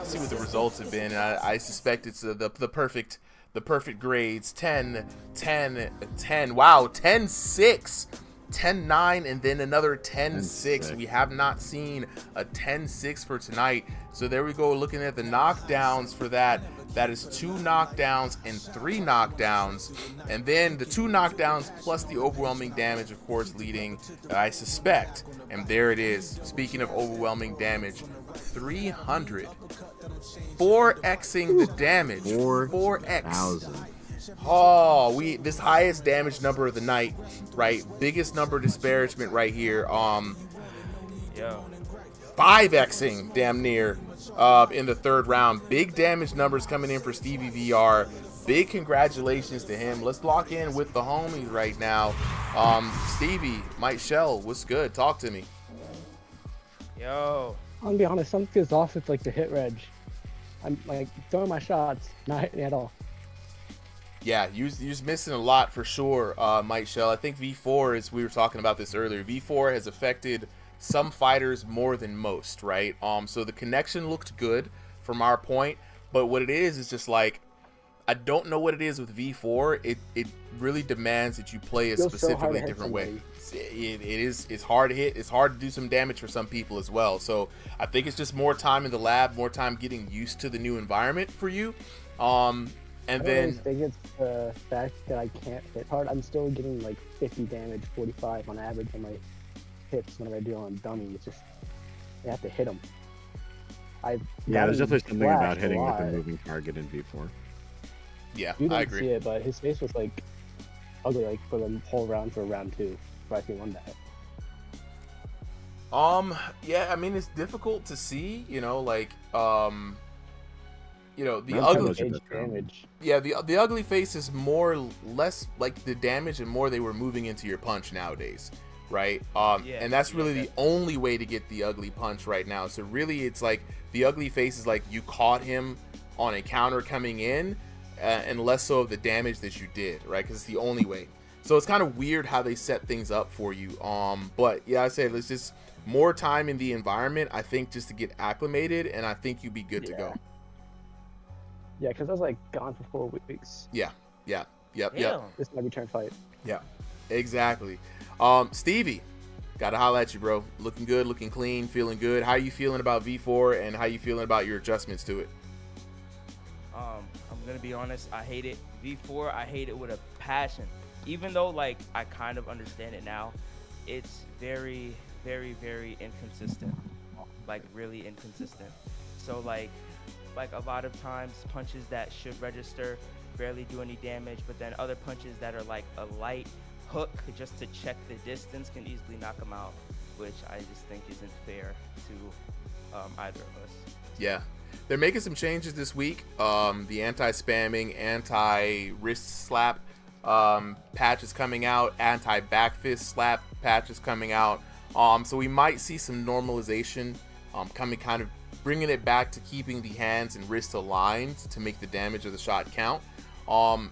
see what the results have been. I suspect it's the perfect grades. 10, 10, 10. Wow, 10-6. 10-9, and then another 10-6. We have not seen a 10-6 for tonight. So there we go, looking at the knockdowns for that. That is 2 knockdowns and 3 knockdowns. And then the 2 knockdowns plus the overwhelming damage, of course, leading, I suspect, and there it is. Speaking of overwhelming damage, 300. 4xing the damage. 4x. Oh, this highest damage number of the night, right? Biggest number disparagement right here. 5xing damn near in the 3rd round. Big damage numbers coming in for Stevie VR. Big congratulations to him. Let's lock in with the homies right now. Stevie, Mike Shell, what's good? Talk to me. Yo. I'm gonna be honest, something feels off with like the hit reg. I'm like throwing my shots, not hitting at all. Yeah, you're missing a lot for sure, Mike Shell. I think V4, as we were talking about this earlier, V4 has affected some fighters more than most, right? So the connection looked good from our point, but what it is just like, I don't know what it is with V4. It really demands that you play a specifically different way. It's hard to hit. It's hard to do some damage for some people as well. So I think it's just more time in the lab, more time getting used to the new environment for you. And then I think it's the fact that I can't hit hard. I'm still getting like 50 damage, 45 on average on my hits whenever I do on dummy. It's just I have to hit them. There's definitely something about hitting with a moving target in V4. Yeah, you I didn't agree. see it, but his face was like ugly, like for the whole round for round 2. Before I won that. Yeah, I mean it's difficult to see, the ugly damage. Yeah, the ugly face is less like the damage and more they were moving into your punch nowadays, right? And that's really the only way to get the ugly punch right now. So really it's like the ugly face is like you caught him on a counter coming in, and less so of the damage that you did, right? Because it's the only way. So it's kind of weird how they set things up for you. But yeah, I said it's just more time in the environment, I think, just to get acclimated, and I think you'd be good to go. Yeah, because I was like gone for 4 weeks. Yep. This is my return fight. Yeah, exactly. Stevie, gotta holla at you, bro. Looking good, looking clean, feeling good. How you feeling about V4, and how you feeling about your adjustments to it? I'm gonna be honest, I hate it. V4, I hate it with a passion. Even though like I kind of understand it now, it's very, very, very inconsistent. Like really inconsistent. So like a lot of times punches that should register barely do any damage, but then other punches that are like a light hook just to check the distance can easily knock them out, which I just think isn't fair to either of us. Yeah. They're making some changes this week. The anti-spamming, anti-wrist slap patch is coming out. Anti-back fist slap patch is coming out. So we might see some normalization coming, kind of bringing it back to keeping the hands and wrists aligned to make the damage of the shot count.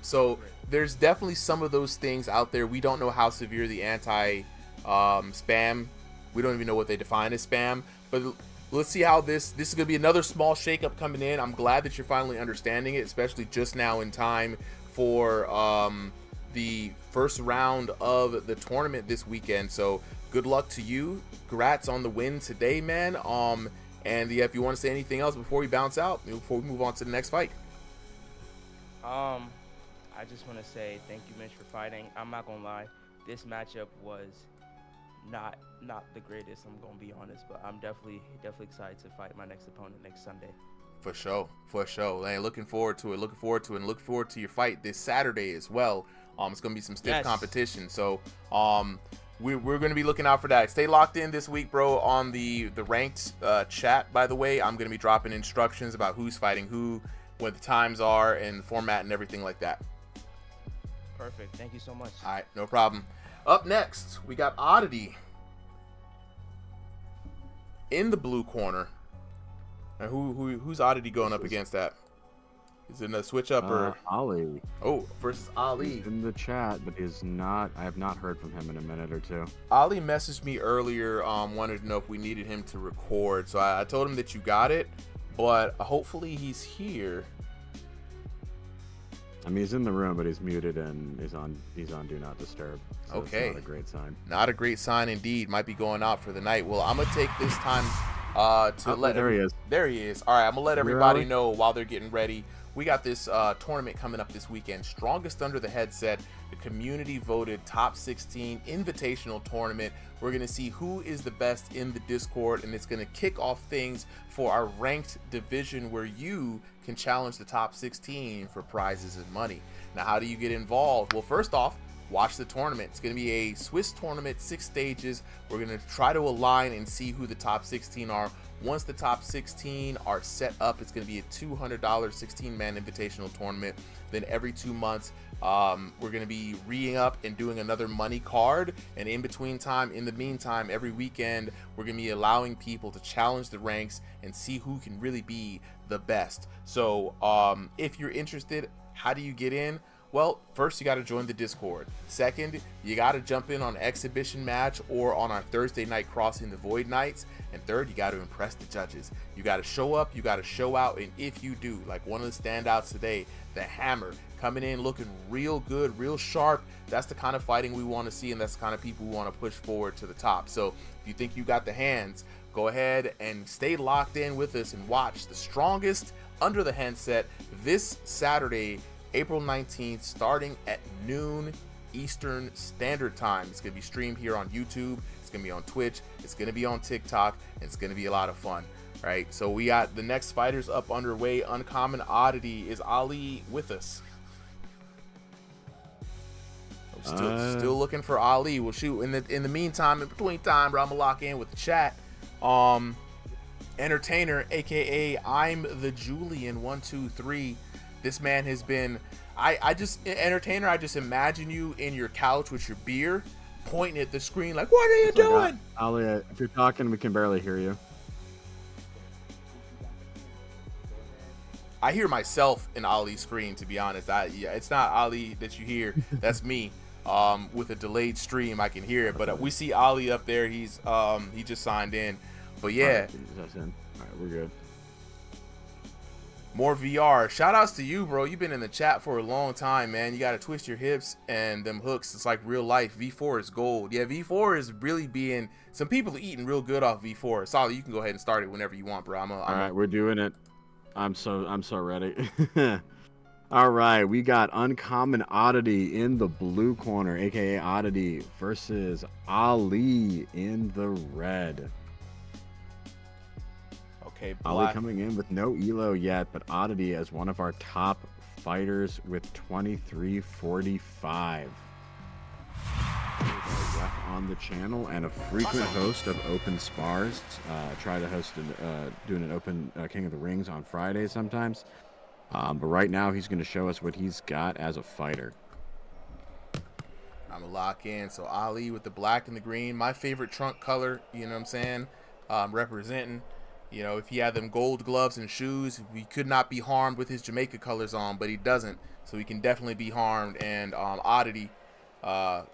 So there's definitely some of those things out there. We don't know how severe the anti-spam. We don't even know what they define as spam. But let's see how this is going to be another small shakeup coming in. I'm glad that you're finally understanding it, especially just now in time for the first round of the tournament this weekend. So good luck to you. Congrats on the win today, man. And yeah, if you want to say anything else before we bounce out, before we move on to the next fight. I just want to say thank you, Mitch, for fighting. I'm not gonna lie, this matchup was not the greatest. I'm gonna be honest, but I'm definitely excited to fight my next opponent next Sunday. For sure. Hey, looking forward to it. And look forward to your fight this Saturday as well. It's gonna be some stiff competition. So we're gonna be looking out for that. Stay locked in this week, bro, on the ranked chat. By the way, I'm gonna be dropping instructions about who's fighting who, what the times are, and format and everything like that. Perfect. Thank you so much. All right, no problem. Up next, we got Oddity in the blue corner. And who's Oddity going up against that? Is it a switch up or Ali? Oh, versus Ali. He's in the chat, but is not. I have not heard from him in a minute or two. Ali messaged me earlier, wanted to know if we needed him to record. So I told him that you got it, but hopefully he's here. I mean, he's in the room, but he's muted and he's on Do Not Disturb. So Okay. It's not a great sign. Not a great sign indeed. Might be going out for the night. Well, I'm gonna take this time to let. There he is. There he is. All right, I'm gonna let everybody know while they're getting ready. We got this tournament coming up this weekend. Strongest Under the Headset, the community voted top 16 invitational tournament. We're going to see who is the best in the Discord, and it's going to kick off things for our ranked division where you can challenge the top 16 for prizes and money. Now, how do you get involved? Well, first off, watch the tournament. It's going to be a Swiss tournament, 6 stages. We're going to try to align and see who the top 16 are. Once the top 16 are set up, it's going to be a $200 16-man invitational tournament. Then every 2 months, we're going to be re-ing up and doing another money card. And in the meantime, every weekend, we're going to be allowing people to challenge the ranks and see who can really be the best. So if you're interested, how do you get in? Well, first you got to join the Discord. Second, you got to jump in on Exhibition Match or on our Thursday night Crossing the Void nights. And third, you got to impress the judges. You got to show up, you got to show out, and if you do, like one of the standouts today, the Hammer, coming in looking real good, real sharp, that's the kind of fighting we want to see, and that's the kind of people we want to push forward to the top. So if you think you got the hands, go ahead and stay locked in with us and watch the Strongest Under the Headset this Saturday, April 19th, starting at noon Eastern Standard Time. It's going to be streamed here on YouTube. It's going to be on Twitch. It's going to be on TikTok. And it's going to be a lot of fun, right? So we got the next fighters up underway. Uncommon Oddity. Is Ali with us? Still looking for Ali. Well, shoot. In the meantime, in between time, bro, I'm going to lock in with the chat. Entertainer, a.k.a. I'm the Julian 123. This man has been, Entertainer, I just imagine you in your couch with your beer, pointing at the screen like, what are you doing? Ali, if you're talking, we can barely hear you. I hear myself in Ali's screen, to be honest. It's not Ali that you hear. That's me. With a delayed stream, I can hear it. But we see Ali up there. He just signed in. But yeah. All right, we're good. More VR. Shout outs to you, bro. You've been in the chat for a long time, man. You got to twist your hips and them hooks. It's like real life. V4 is gold. Yeah, V4 is really being, some people are eating real good off V4. Solid, you can go ahead and start it whenever you want, bro. All right, we're doing it. I'm so ready. All right, we got Uncommon Oddity in the blue corner, aka Oddity, versus Ali in the red. Okay, Ali coming in with no elo yet, but Oddity as one of our top fighters with 2345. Ref on the channel and a frequent host of open spars. Try to host doing an open King of the Rings on Fridays sometimes. But right now he's going to show us what he's got as a fighter. I'm gonna lock in. So Ali with the black and the green, my favorite trunk color. You know what I'm saying? Representing. You know, if he had them gold gloves and shoes, he could not be harmed with his Jamaica colors on, but he doesn't. So he can definitely be harmed. And Oddity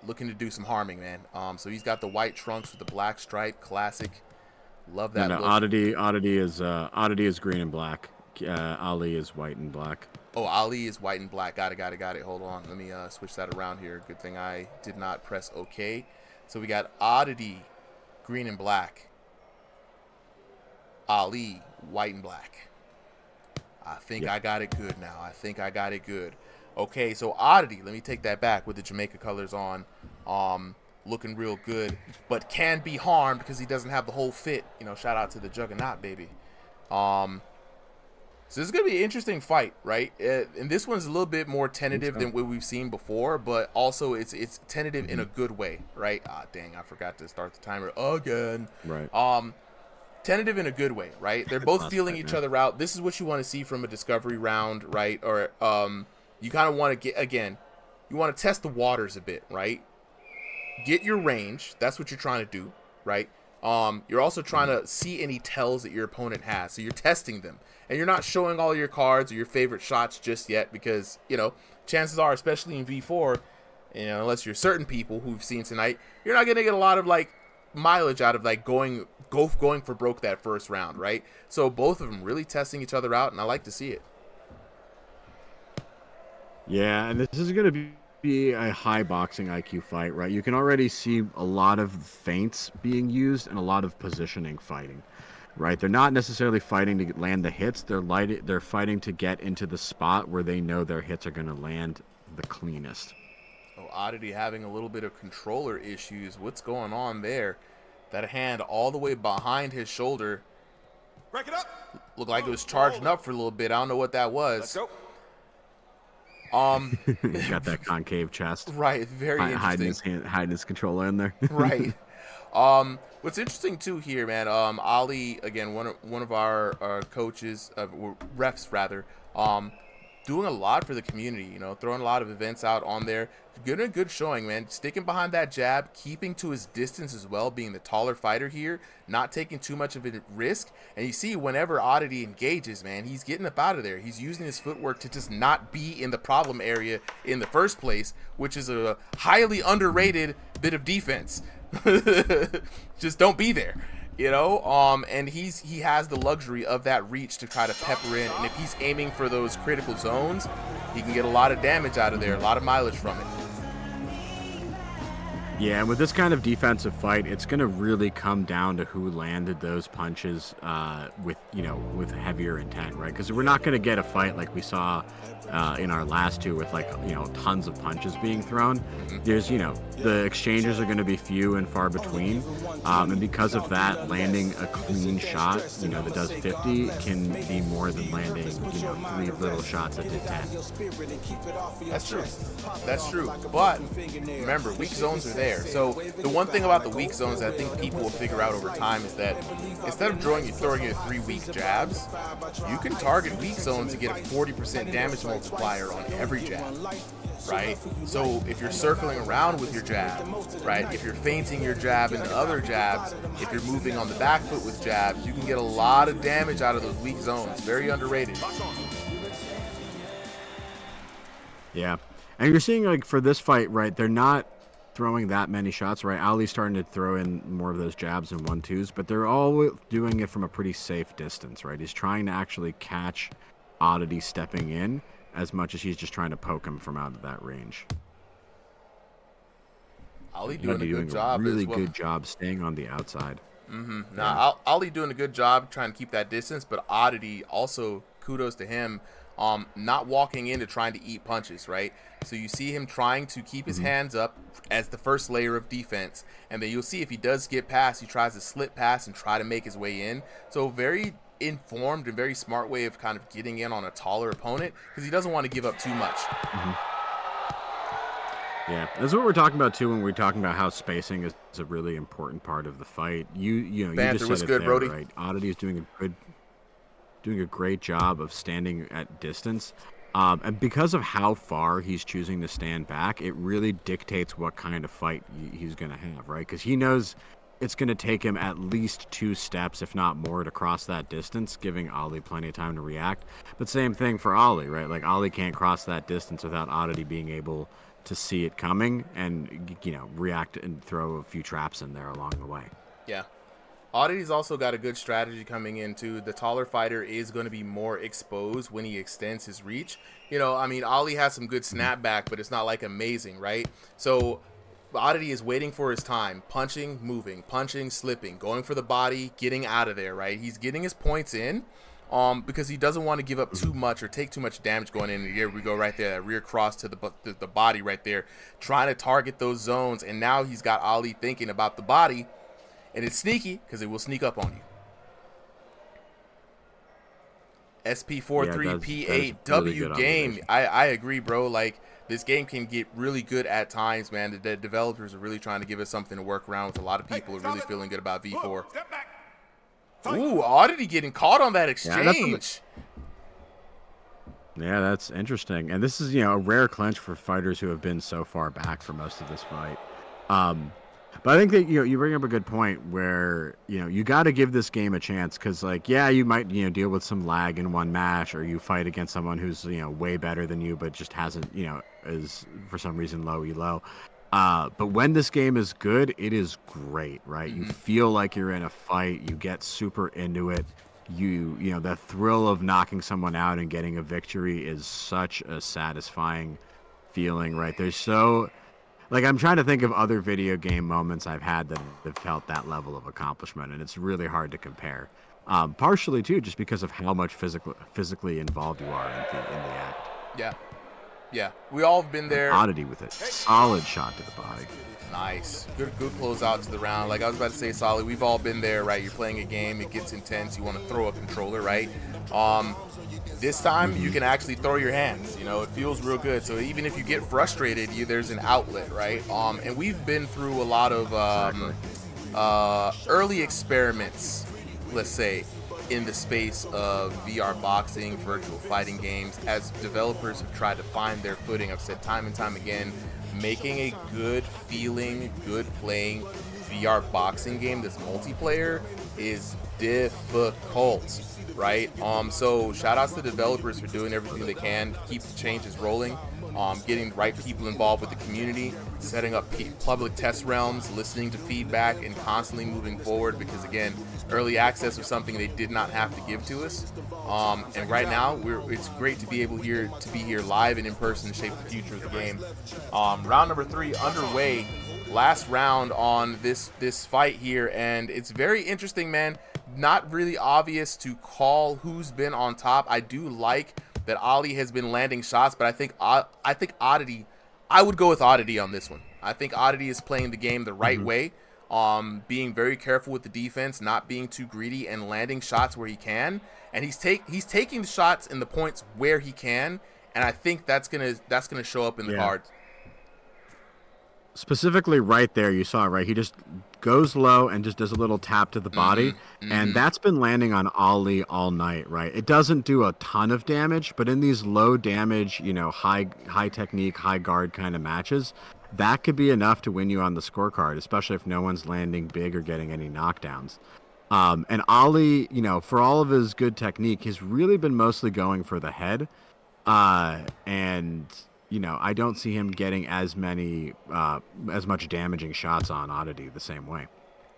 looking to do some harming, man. So he's got the white trunks with the black stripe, classic. Love that. No, Oddity is green and black. Ali is white and black. Oh, Ali is white and black. Got it. Hold on. Let me switch that around here. Good thing I did not press OK. So we got Oddity, green and black. Ali, white and black. I think I got it good now. Okay, so Oddity, let me take that back with the Jamaica colors on. Looking real good, but can be harmed because he doesn't have the whole fit. You know, shout out to the Juggernaut, baby. So this is going to be an interesting fight, right? And this one's a little bit more tentative than what we've seen before, but also it's tentative in a good way, right? Ah, dang, I forgot to start the timer again. Right. Tentative in a good way, right? They're both feeling each other out. This is what you want to see from a discovery round, right? Or you kind of want to you want to test the waters a bit, right? Get your range. That's what you're trying to do, right? You're also trying to see any tells that your opponent has. So you're testing them. And you're not showing all your cards or your favorite shots just yet because, you know, chances are, especially in V4, you know, unless you're certain people who've seen tonight, you're not going to get a lot of, like, mileage out of, like, going for broke that first round, right? So both of them really testing each other out, and I like to see it. Yeah, and this is going to be a high boxing IQ fight, right? You can already see a lot of feints being used and a lot of positioning fighting, right? They're not necessarily fighting to land the hits. They're fighting to get into the spot where they know their hits are going to land the cleanest. Oh, Oddity having a little bit of controller issues. What's going on there? That hand all the way behind his shoulder. Break it up. Looked like it was charging up for a little bit. I don't know what that was. Let's go. Got that concave chest. Right, very interesting. Hiding his controller in there. Right. What's interesting too here, man. Ali, again, one of our coaches, refs rather, doing a lot for the community. You know, throwing a lot of events out on there. Getting a good showing, man. Sticking behind that jab, keeping to his distance as well, being the taller fighter here, not taking too much of a risk. And you see, whenever Oddity engages, man, he's getting up out of there. He's using his footwork to just not be in the problem area in the first place, which is a highly underrated bit of defense. Just don't be there, you know. And he has the luxury of that reach to try to pepper in, and if he's aiming for those critical zones, he can get a lot of damage out of there, a lot of mileage from it. Yeah, and with this kind of defensive fight, it's going to really come down to who landed those punches with heavier intent, right? Because we're not going to get a fight like we saw in our last two with tons of punches being thrown. There's the exchanges are going to be few and far between, and because of that, landing a clean shot that does 50 can be more than landing 3 little shots that did 10. That's true. But remember, weak zones are there. So the one thing about the weak zones that I think people will figure out over time is that instead of throwing you 3 weak jabs, you can target weak zones to get a 40% damage multiplier on every jab, right? So if you're circling around with your jab, right? If you're feinting your jab into other jabs, if you're moving on the back foot with jabs, you can get a lot of damage out of those weak zones. Very underrated. Yeah. And you're seeing, for this fight, right, they're not throwing that many shots, right? Ali's starting to throw in more of those jabs and 1-2s, but they're all doing it from a pretty safe distance, right? He's trying to actually catch Oddity stepping in as much as he's just trying to poke him from out of that range. Ali doing a good job really as well. Good job staying on the outside. Ali doing a good job trying to keep that distance, but Oddity also, kudos to him, not walking into trying to eat punches, right? So you see him trying to keep his hands up as the first layer of defense, and then you'll see if he does get past, he tries to slip past and try to make his way in. So very informed and very smart way of kind of getting in on a taller opponent because he doesn't want to give up too much. Yeah, that's what we're talking about too when we're talking about how spacing is a really important part of the fight. You just said it there, Brody? Right? Oddity is doing a great job of standing at distance. And because of how far he's choosing to stand back, it really dictates what kind of fight he's going to have, right? Because he knows it's going to take him at least 2 steps, if not more, to cross that distance, giving Ali plenty of time to react. But same thing for Ali, right? Like, Ali can't cross that distance without Oddity being able to see it coming and, react and throw a few traps in there along the way. Yeah. Oddity's also got a good strategy coming in, too. The taller fighter is going to be more exposed when he extends his reach. Ali has some good snapback, but it's not, amazing, right? So Oddity is waiting for his time, punching, moving, punching, slipping, going for the body, getting out of there, right? He's getting his points in because he doesn't want to give up too much or take too much damage going in. And here we go right there, that rear cross to the body right there, trying to target those zones. And now he's got Ali thinking about the body. And it's sneaky because it will sneak up on you. SP43P8W really game. I agree, bro. This game can get really good at times, man. The developers are really trying to give us something to work around with. A lot of people are really feeling good about V4. Ooh, Oddity getting caught on that exchange. Yeah, that's interesting. And this is, a rare clinch for fighters who have been so far back for most of this fight. But I think that, you bring up a good point where, you got to give this game a chance because, you might, deal with some lag in one match or you fight against someone who's, way better than you but just hasn't, is for some reason low elo. But when this game is good, it is great, right? You feel like you're in a fight. You get super into it. you know, the thrill of knocking someone out and getting a victory is such a satisfying feeling, right? There's so, like, I'm trying to think of other video game moments I've had that have felt that level of accomplishment, and it's really hard to compare. Partially too, just because of how much physically involved you are in the act. Yeah. Yeah, we all have been there. Oddity with it. Solid shot to the body. Nice. Good close out to the round. Like I was about to say, Solid, we've all been there, right? You're playing a game, it gets intense, you want to throw a controller, right? This time you can actually throw your hands, you know, it feels real good. So even if you get frustrated, there's an outlet, right? And we've been through a lot of early experiments, let's say, in the space of VR boxing, virtual fighting games, as developers have tried to find their footing. I've said time and time again, making a good feeling, good playing VR boxing game that's multiplayer is difficult, right? So shout outs to the developers for doing everything they can to keep the changes rolling, getting the right people involved with the community, setting up public test realms, listening to feedback, and constantly moving forward, because again, early access was something they did not have to give to us, and right now it's great to be able to be here live and in person to shape the future of the game. Round number 3 underway, last round on this fight here, and it's very interesting, man. Not really obvious to call who's been on top. I do like that Ali has been landing shots, but I think Oddity, I would go with Oddity on this one. I think Oddity is playing the game the right way, being very careful with the defense, not being too greedy, and landing shots where he can. And he's taking the shots and the points where he can, and I think that's gonna show up in the cards. Specifically right there, you saw it, right? He just goes low and just does a little tap to the body, and that's been landing on Ali all night, right? It doesn't do a ton of damage, but in these low damage, you know, high technique, high guard kind of matches, that could be enough to win you on the scorecard, especially if no one's landing big or getting any knockdowns. And Ali, you know, for all of his good technique, has really been mostly going for the head, and you know, I don't see him getting as much damaging shots on Oddity the same way.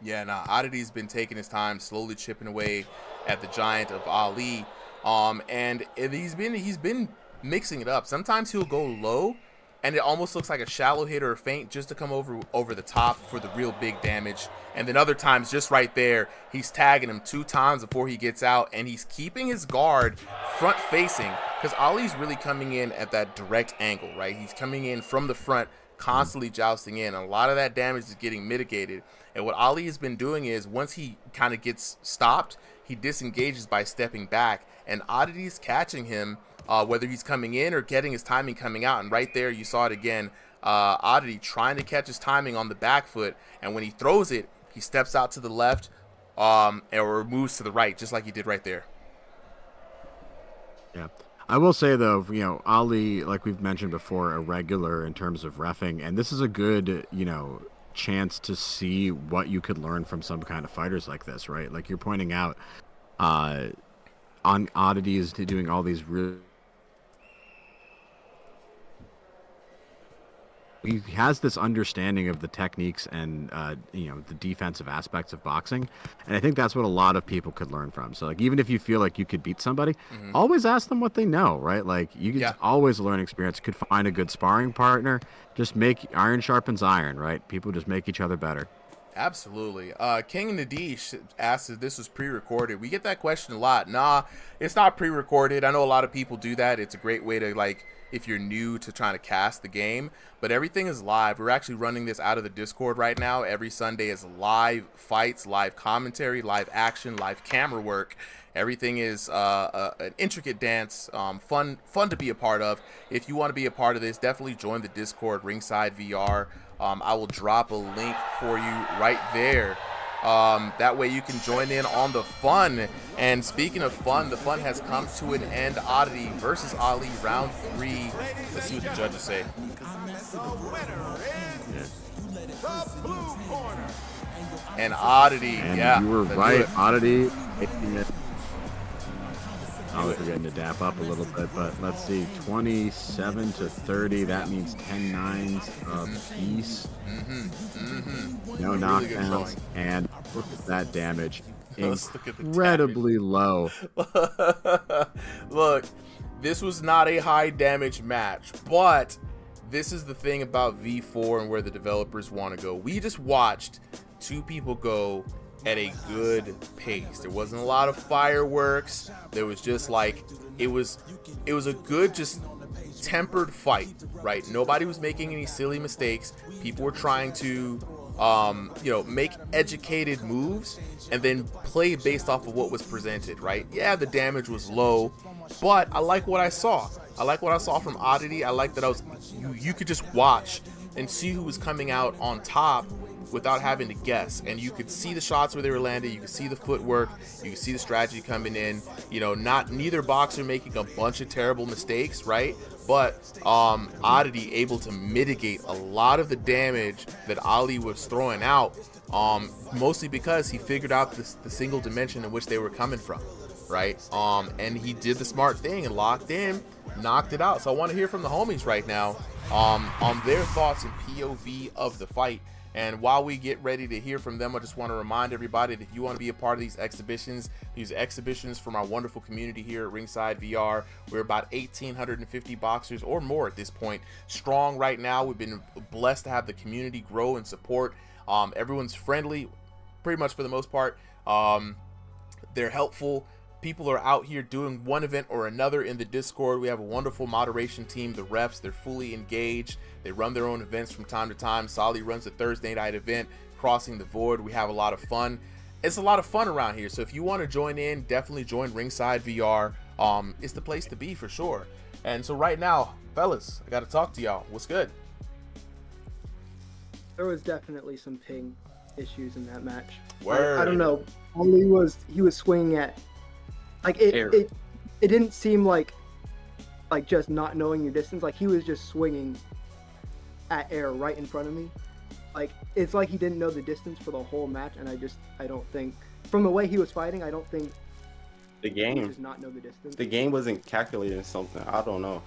Yeah, nah, Oddity's been taking his time, slowly chipping away at the giant of Ali, and he's been mixing it up. Sometimes he'll go low, and it almost looks like a shallow hit or a feint just to come over the top for the real big damage. And then other times, just right there, he's tagging him 2 times before he gets out, and he's keeping his guard front facing, because Ali's really coming in at that direct angle, right? He's coming in from the front, constantly jousting in. And a lot of that damage is getting mitigated. And what Ali has been doing is, once he kind of gets stopped, he disengages by stepping back, and Oddity's catching him, whether he's coming in or getting his timing coming out. And right there, you saw it again, Oddity trying to catch his timing on the back foot, and when he throws it, he steps out to the left, or moves to the right, just like he did right there. Yeah. I will say, though, you know, Ali, like we've mentioned before, irregular in terms of reffing, and this is a good, you know, chance to see what you could learn from some kind of fighters like this, right? Like you're pointing out, on Oddity is doing all these really... He has this understanding of the techniques and you know, the defensive aspects of boxing, and I think that's what a lot of people could learn from. So like, even if you feel like you could beat somebody, always ask them what they know, right? Like you can always learn experience. Could find a good sparring partner. Just make iron sharpens iron, right? People just make each other better. Absolutely. King Nadish asked if this was pre-recorded. We get that question a lot. Nah, it's not pre-recorded. I know a lot of people do that. It's a great way to, like, if you're new to trying to cast the game, but everything is live. We're actually running this out of the Discord right now. Every Sunday is live fights, live commentary, live action, live camera work. Everything is an intricate dance, fun to be a part of. If you want to be a part of this, definitely join the Discord, Ringside VR. I will drop a link for you right there. That way you can join in on the fun. And speaking of fun, the fun has come to an end. Oddity versus Ali, round 3. Let's see what the judges say. And Oddity, and yeah. You were right, Oddity. I was forgetting to dap up a little bit, but let's see, 27-30. That means 10 nines apiece. No knockdowns, and look at that damage. incredibly low. Look, this was not a high damage match, but this is the thing about V4 and where the developers want to go. We just watched two people go at a good pace. There wasn't a lot of fireworks. There was just like, it was a good, just tempered fight, right? Nobody was making any silly mistakes. People were trying to make educated moves and then play based off of what was presented, right? Yeah, the damage was low, but I like what I saw. I like what I saw from Oddity. I like that you could just watch and see who was coming out on top without having to guess, and you could see the shots where they were landing, you could see the footwork, you could see the strategy coming in. Neither boxer making a bunch of terrible mistakes, right? But Oddity able to mitigate a lot of the damage that Ali was throwing out, mostly because he figured out the single dimension in which they were coming from, right? And he did the smart thing and locked in, knocked it out. So I want to hear from the homies right now on their thoughts and POV of the fight. And while we get ready to hear from them, I just want to remind everybody that if you want to be a part of these exhibitions from our wonderful community here at Ringside VR, we're about 1,850 boxers or more at this point strong right now. We've been blessed to have the community grow and support. Everyone's friendly, pretty much for the most part. They're helpful. People are out here doing one event or another in the Discord. We have a wonderful moderation team, the refs. They're fully engaged. They run their own events from time to time. Solly runs a Thursday night event, Crossing the Void. We have a lot of fun. It's a lot of fun around here. So if you want to join in, definitely join Ringside VR. It's the place to be for sure. And so right now, fellas, I got to talk to y'all. What's good? There was definitely some ping issues in that match. Word. I don't know. He was swinging at, like, it didn't seem like just not knowing your distance. Like, he was just swinging at air right in front of me. Like, it's like he didn't know the distance for the whole match, and I don't think, from the way he was fighting, I don't think the game does not know the distance. The game wasn't calculating something. I don't know.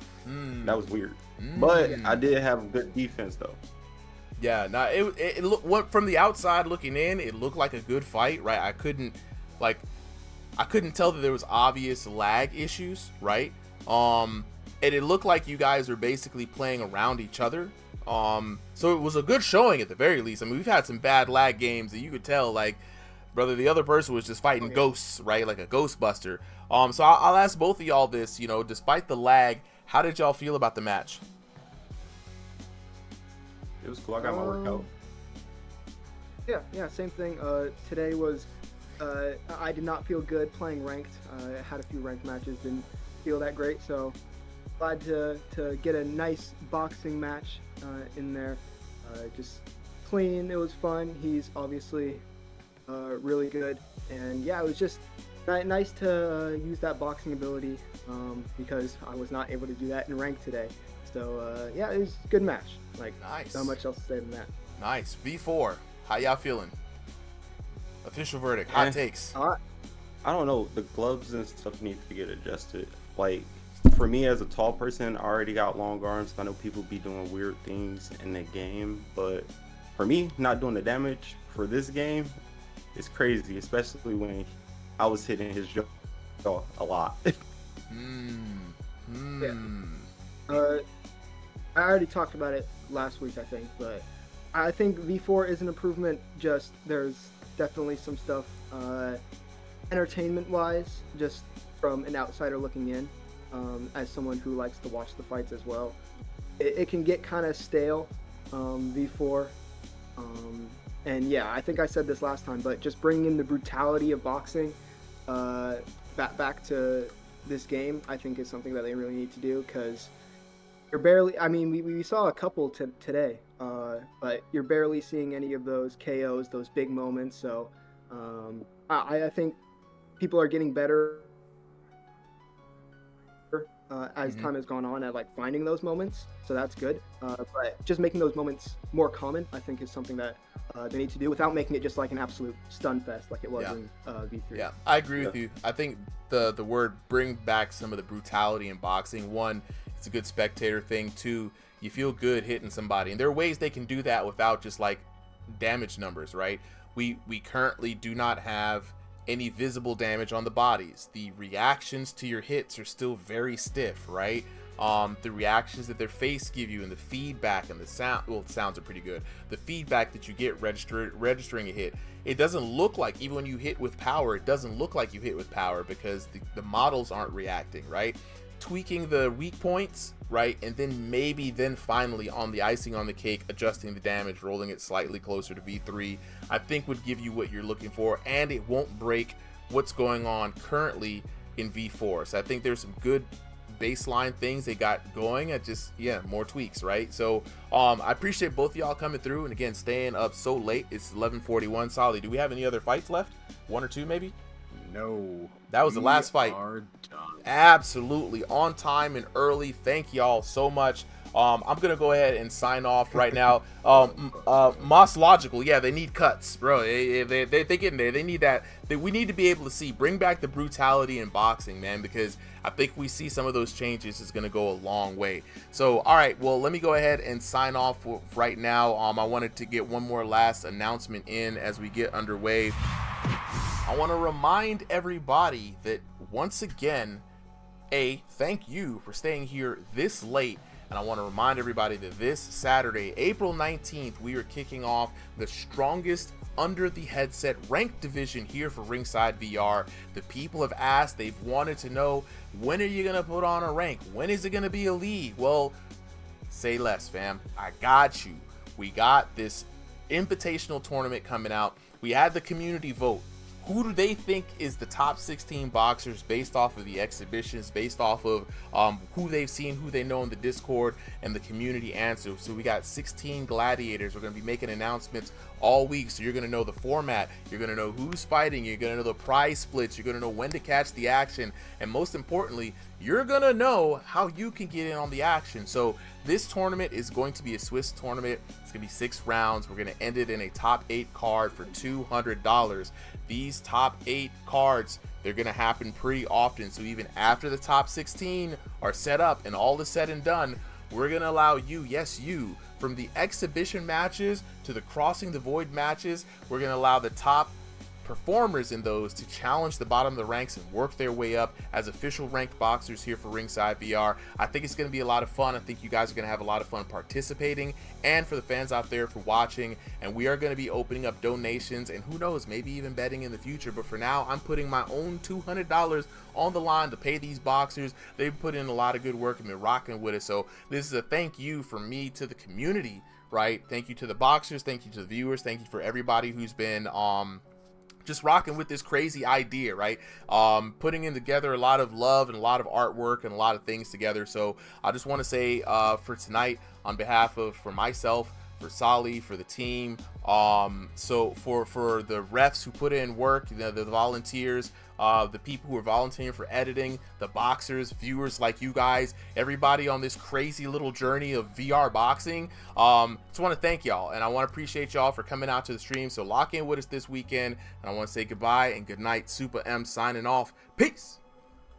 That was weird. But I did have good defense though. Yeah, it looked, from the outside looking in, it looked like a good fight, right? I couldn't tell that there was obvious lag issues, right? And it looked like you guys were basically playing around each other. So it was a good showing at the very least. I mean, we've had some bad lag games that you could tell, like, brother, the other person was just fighting ghosts, right? Like a Ghostbuster. So I'll ask both of y'all this, despite the lag, how did y'all feel about the match? It was cool. I got my workout. Yeah, same thing. Today was, I did not feel good playing ranked. I had a few ranked matches, didn't feel that great, so glad to get a nice boxing match in there. Just clean, it was fun. He's obviously really good, and yeah, it was just nice to use that boxing ability because I was not able to do that in ranked today. So yeah, it was a good match. Like, nice. Not much else to say than that. Nice. V4, how y'all feeling? Official verdict, hot takes. I don't know. The gloves and stuff need to get adjusted. Like, for me as a tall person, I already got long arms. I know people be doing weird things in the game, but for me, not doing the damage for this game is crazy, especially when I was hitting his jaw a lot. Yeah. I already talked about it last week, I think, but I think V4 is an improvement. Just there's definitely some stuff entertainment-wise, just from an outsider looking in, as someone who likes to watch the fights as well. It can get kind of stale, V4. And yeah, I think I said this last time, but just bringing in the brutality of boxing back to this game, I think is something that they really need to do, because you're barely, I mean, we saw a couple today, but you're barely seeing any of those KOs, those big moments. So I think people are getting better as time has gone on at like finding those moments. So that's good. But just making those moments more common, I think, is something that they need to do without making it just like an absolute stun fest like it was in V3. Yeah, I agree with you. I think the word bring back some of the brutality in boxing. One, it's a good spectator thing. Two, you feel good hitting somebody. And there are ways they can do that without just like damage numbers, right? We currently do not have any visible damage on the bodies. The reactions to your hits are still very stiff, right? The reactions that their face give you and the feedback and the sound, well, the sounds are pretty good. The feedback that you get registering a hit, it doesn't look like, even when you hit with power, it doesn't look like you hit with power because the models aren't reacting, right? Tweaking the weak points, right? And then finally on the icing on the cake, adjusting the damage, rolling it slightly closer to V3, I think would give you what you're looking for, and it won't break what's going on currently in V4. So I think there's some good baseline things they got going. At just, yeah, more tweaks, right? So I appreciate both of y'all coming through, and again, staying up so late. It's 11:41. Solid. Do we have any other fights left? One or two maybe? No. That was the last fight. Are done. Absolutely on time and early. Thank y'all so much. I'm gonna go ahead and sign off right now. Moss Logical, yeah, they need cuts, bro. They getting there. They need that. We need to be able to see, bring back the brutality in boxing, man, because I think we see some of those changes is gonna go a long way. So, all right, well, let me go ahead and sign off right now. I wanted to get one more last announcement in as we get underway. I want to remind everybody that once again, thank you for staying here this late. And I want to remind everybody that this Saturday, April 19th, we are kicking off the strongest under the headset ranked division here for Ringside VR. The people have asked, they've wanted to know, when are you going to put on a rank? When is it going to be a league? Well, say less, fam. I got you. We got this invitational tournament coming out. We had the community vote. Who do they think is the top 16 boxers based off of the exhibitions, based off of who they've seen, who they know in the Discord, and the community answer? So we got 16 gladiators. We're going to be making announcements all week, so you're going to know the format, you're going to know who's fighting, you're going to know the prize splits, you're going to know when to catch the action, and most importantly, you're going to know how you can get in on the action. So this tournament is going to be a Swiss tournament. It's going to be 6 rounds. We're going to end it in a top 8 card for $200. These top 8 cards, they're going to happen pretty often. So even after the top 16 are set up and all is said and done, we're going to allow you, yes, you, from the exhibition matches to the Crossing the Void matches, we're going to allow the top performers in those to challenge the bottom of the ranks and work their way up as official ranked boxers here for Ringside VR. I think it's going to be a lot of fun. I think you guys are going to have a lot of fun participating, and for the fans out there for watching. And we are going to be opening up donations, and who knows, maybe even betting in the future. But for now, I'm putting my own $200 on the line to pay these boxers. They've put in a lot of good work and been rocking with us. So this is a thank you from me to the community, right? Thank you to the boxers, thank you to the viewers, thank you for everybody who's been just rocking with this crazy idea, right? Putting in together a lot of love and a lot of artwork and a lot of things together. So I just want to say for tonight, on behalf of, for myself, for Solly, for the team, so for the refs who put in work, the volunteers, the people who are volunteering for editing, the boxers, viewers like you guys, everybody on this crazy little journey of VR boxing, just want to thank y'all, and I want to appreciate y'all for coming out to the stream. So lock in with us this weekend, and I want to say goodbye and good night. Super M signing off. Peace.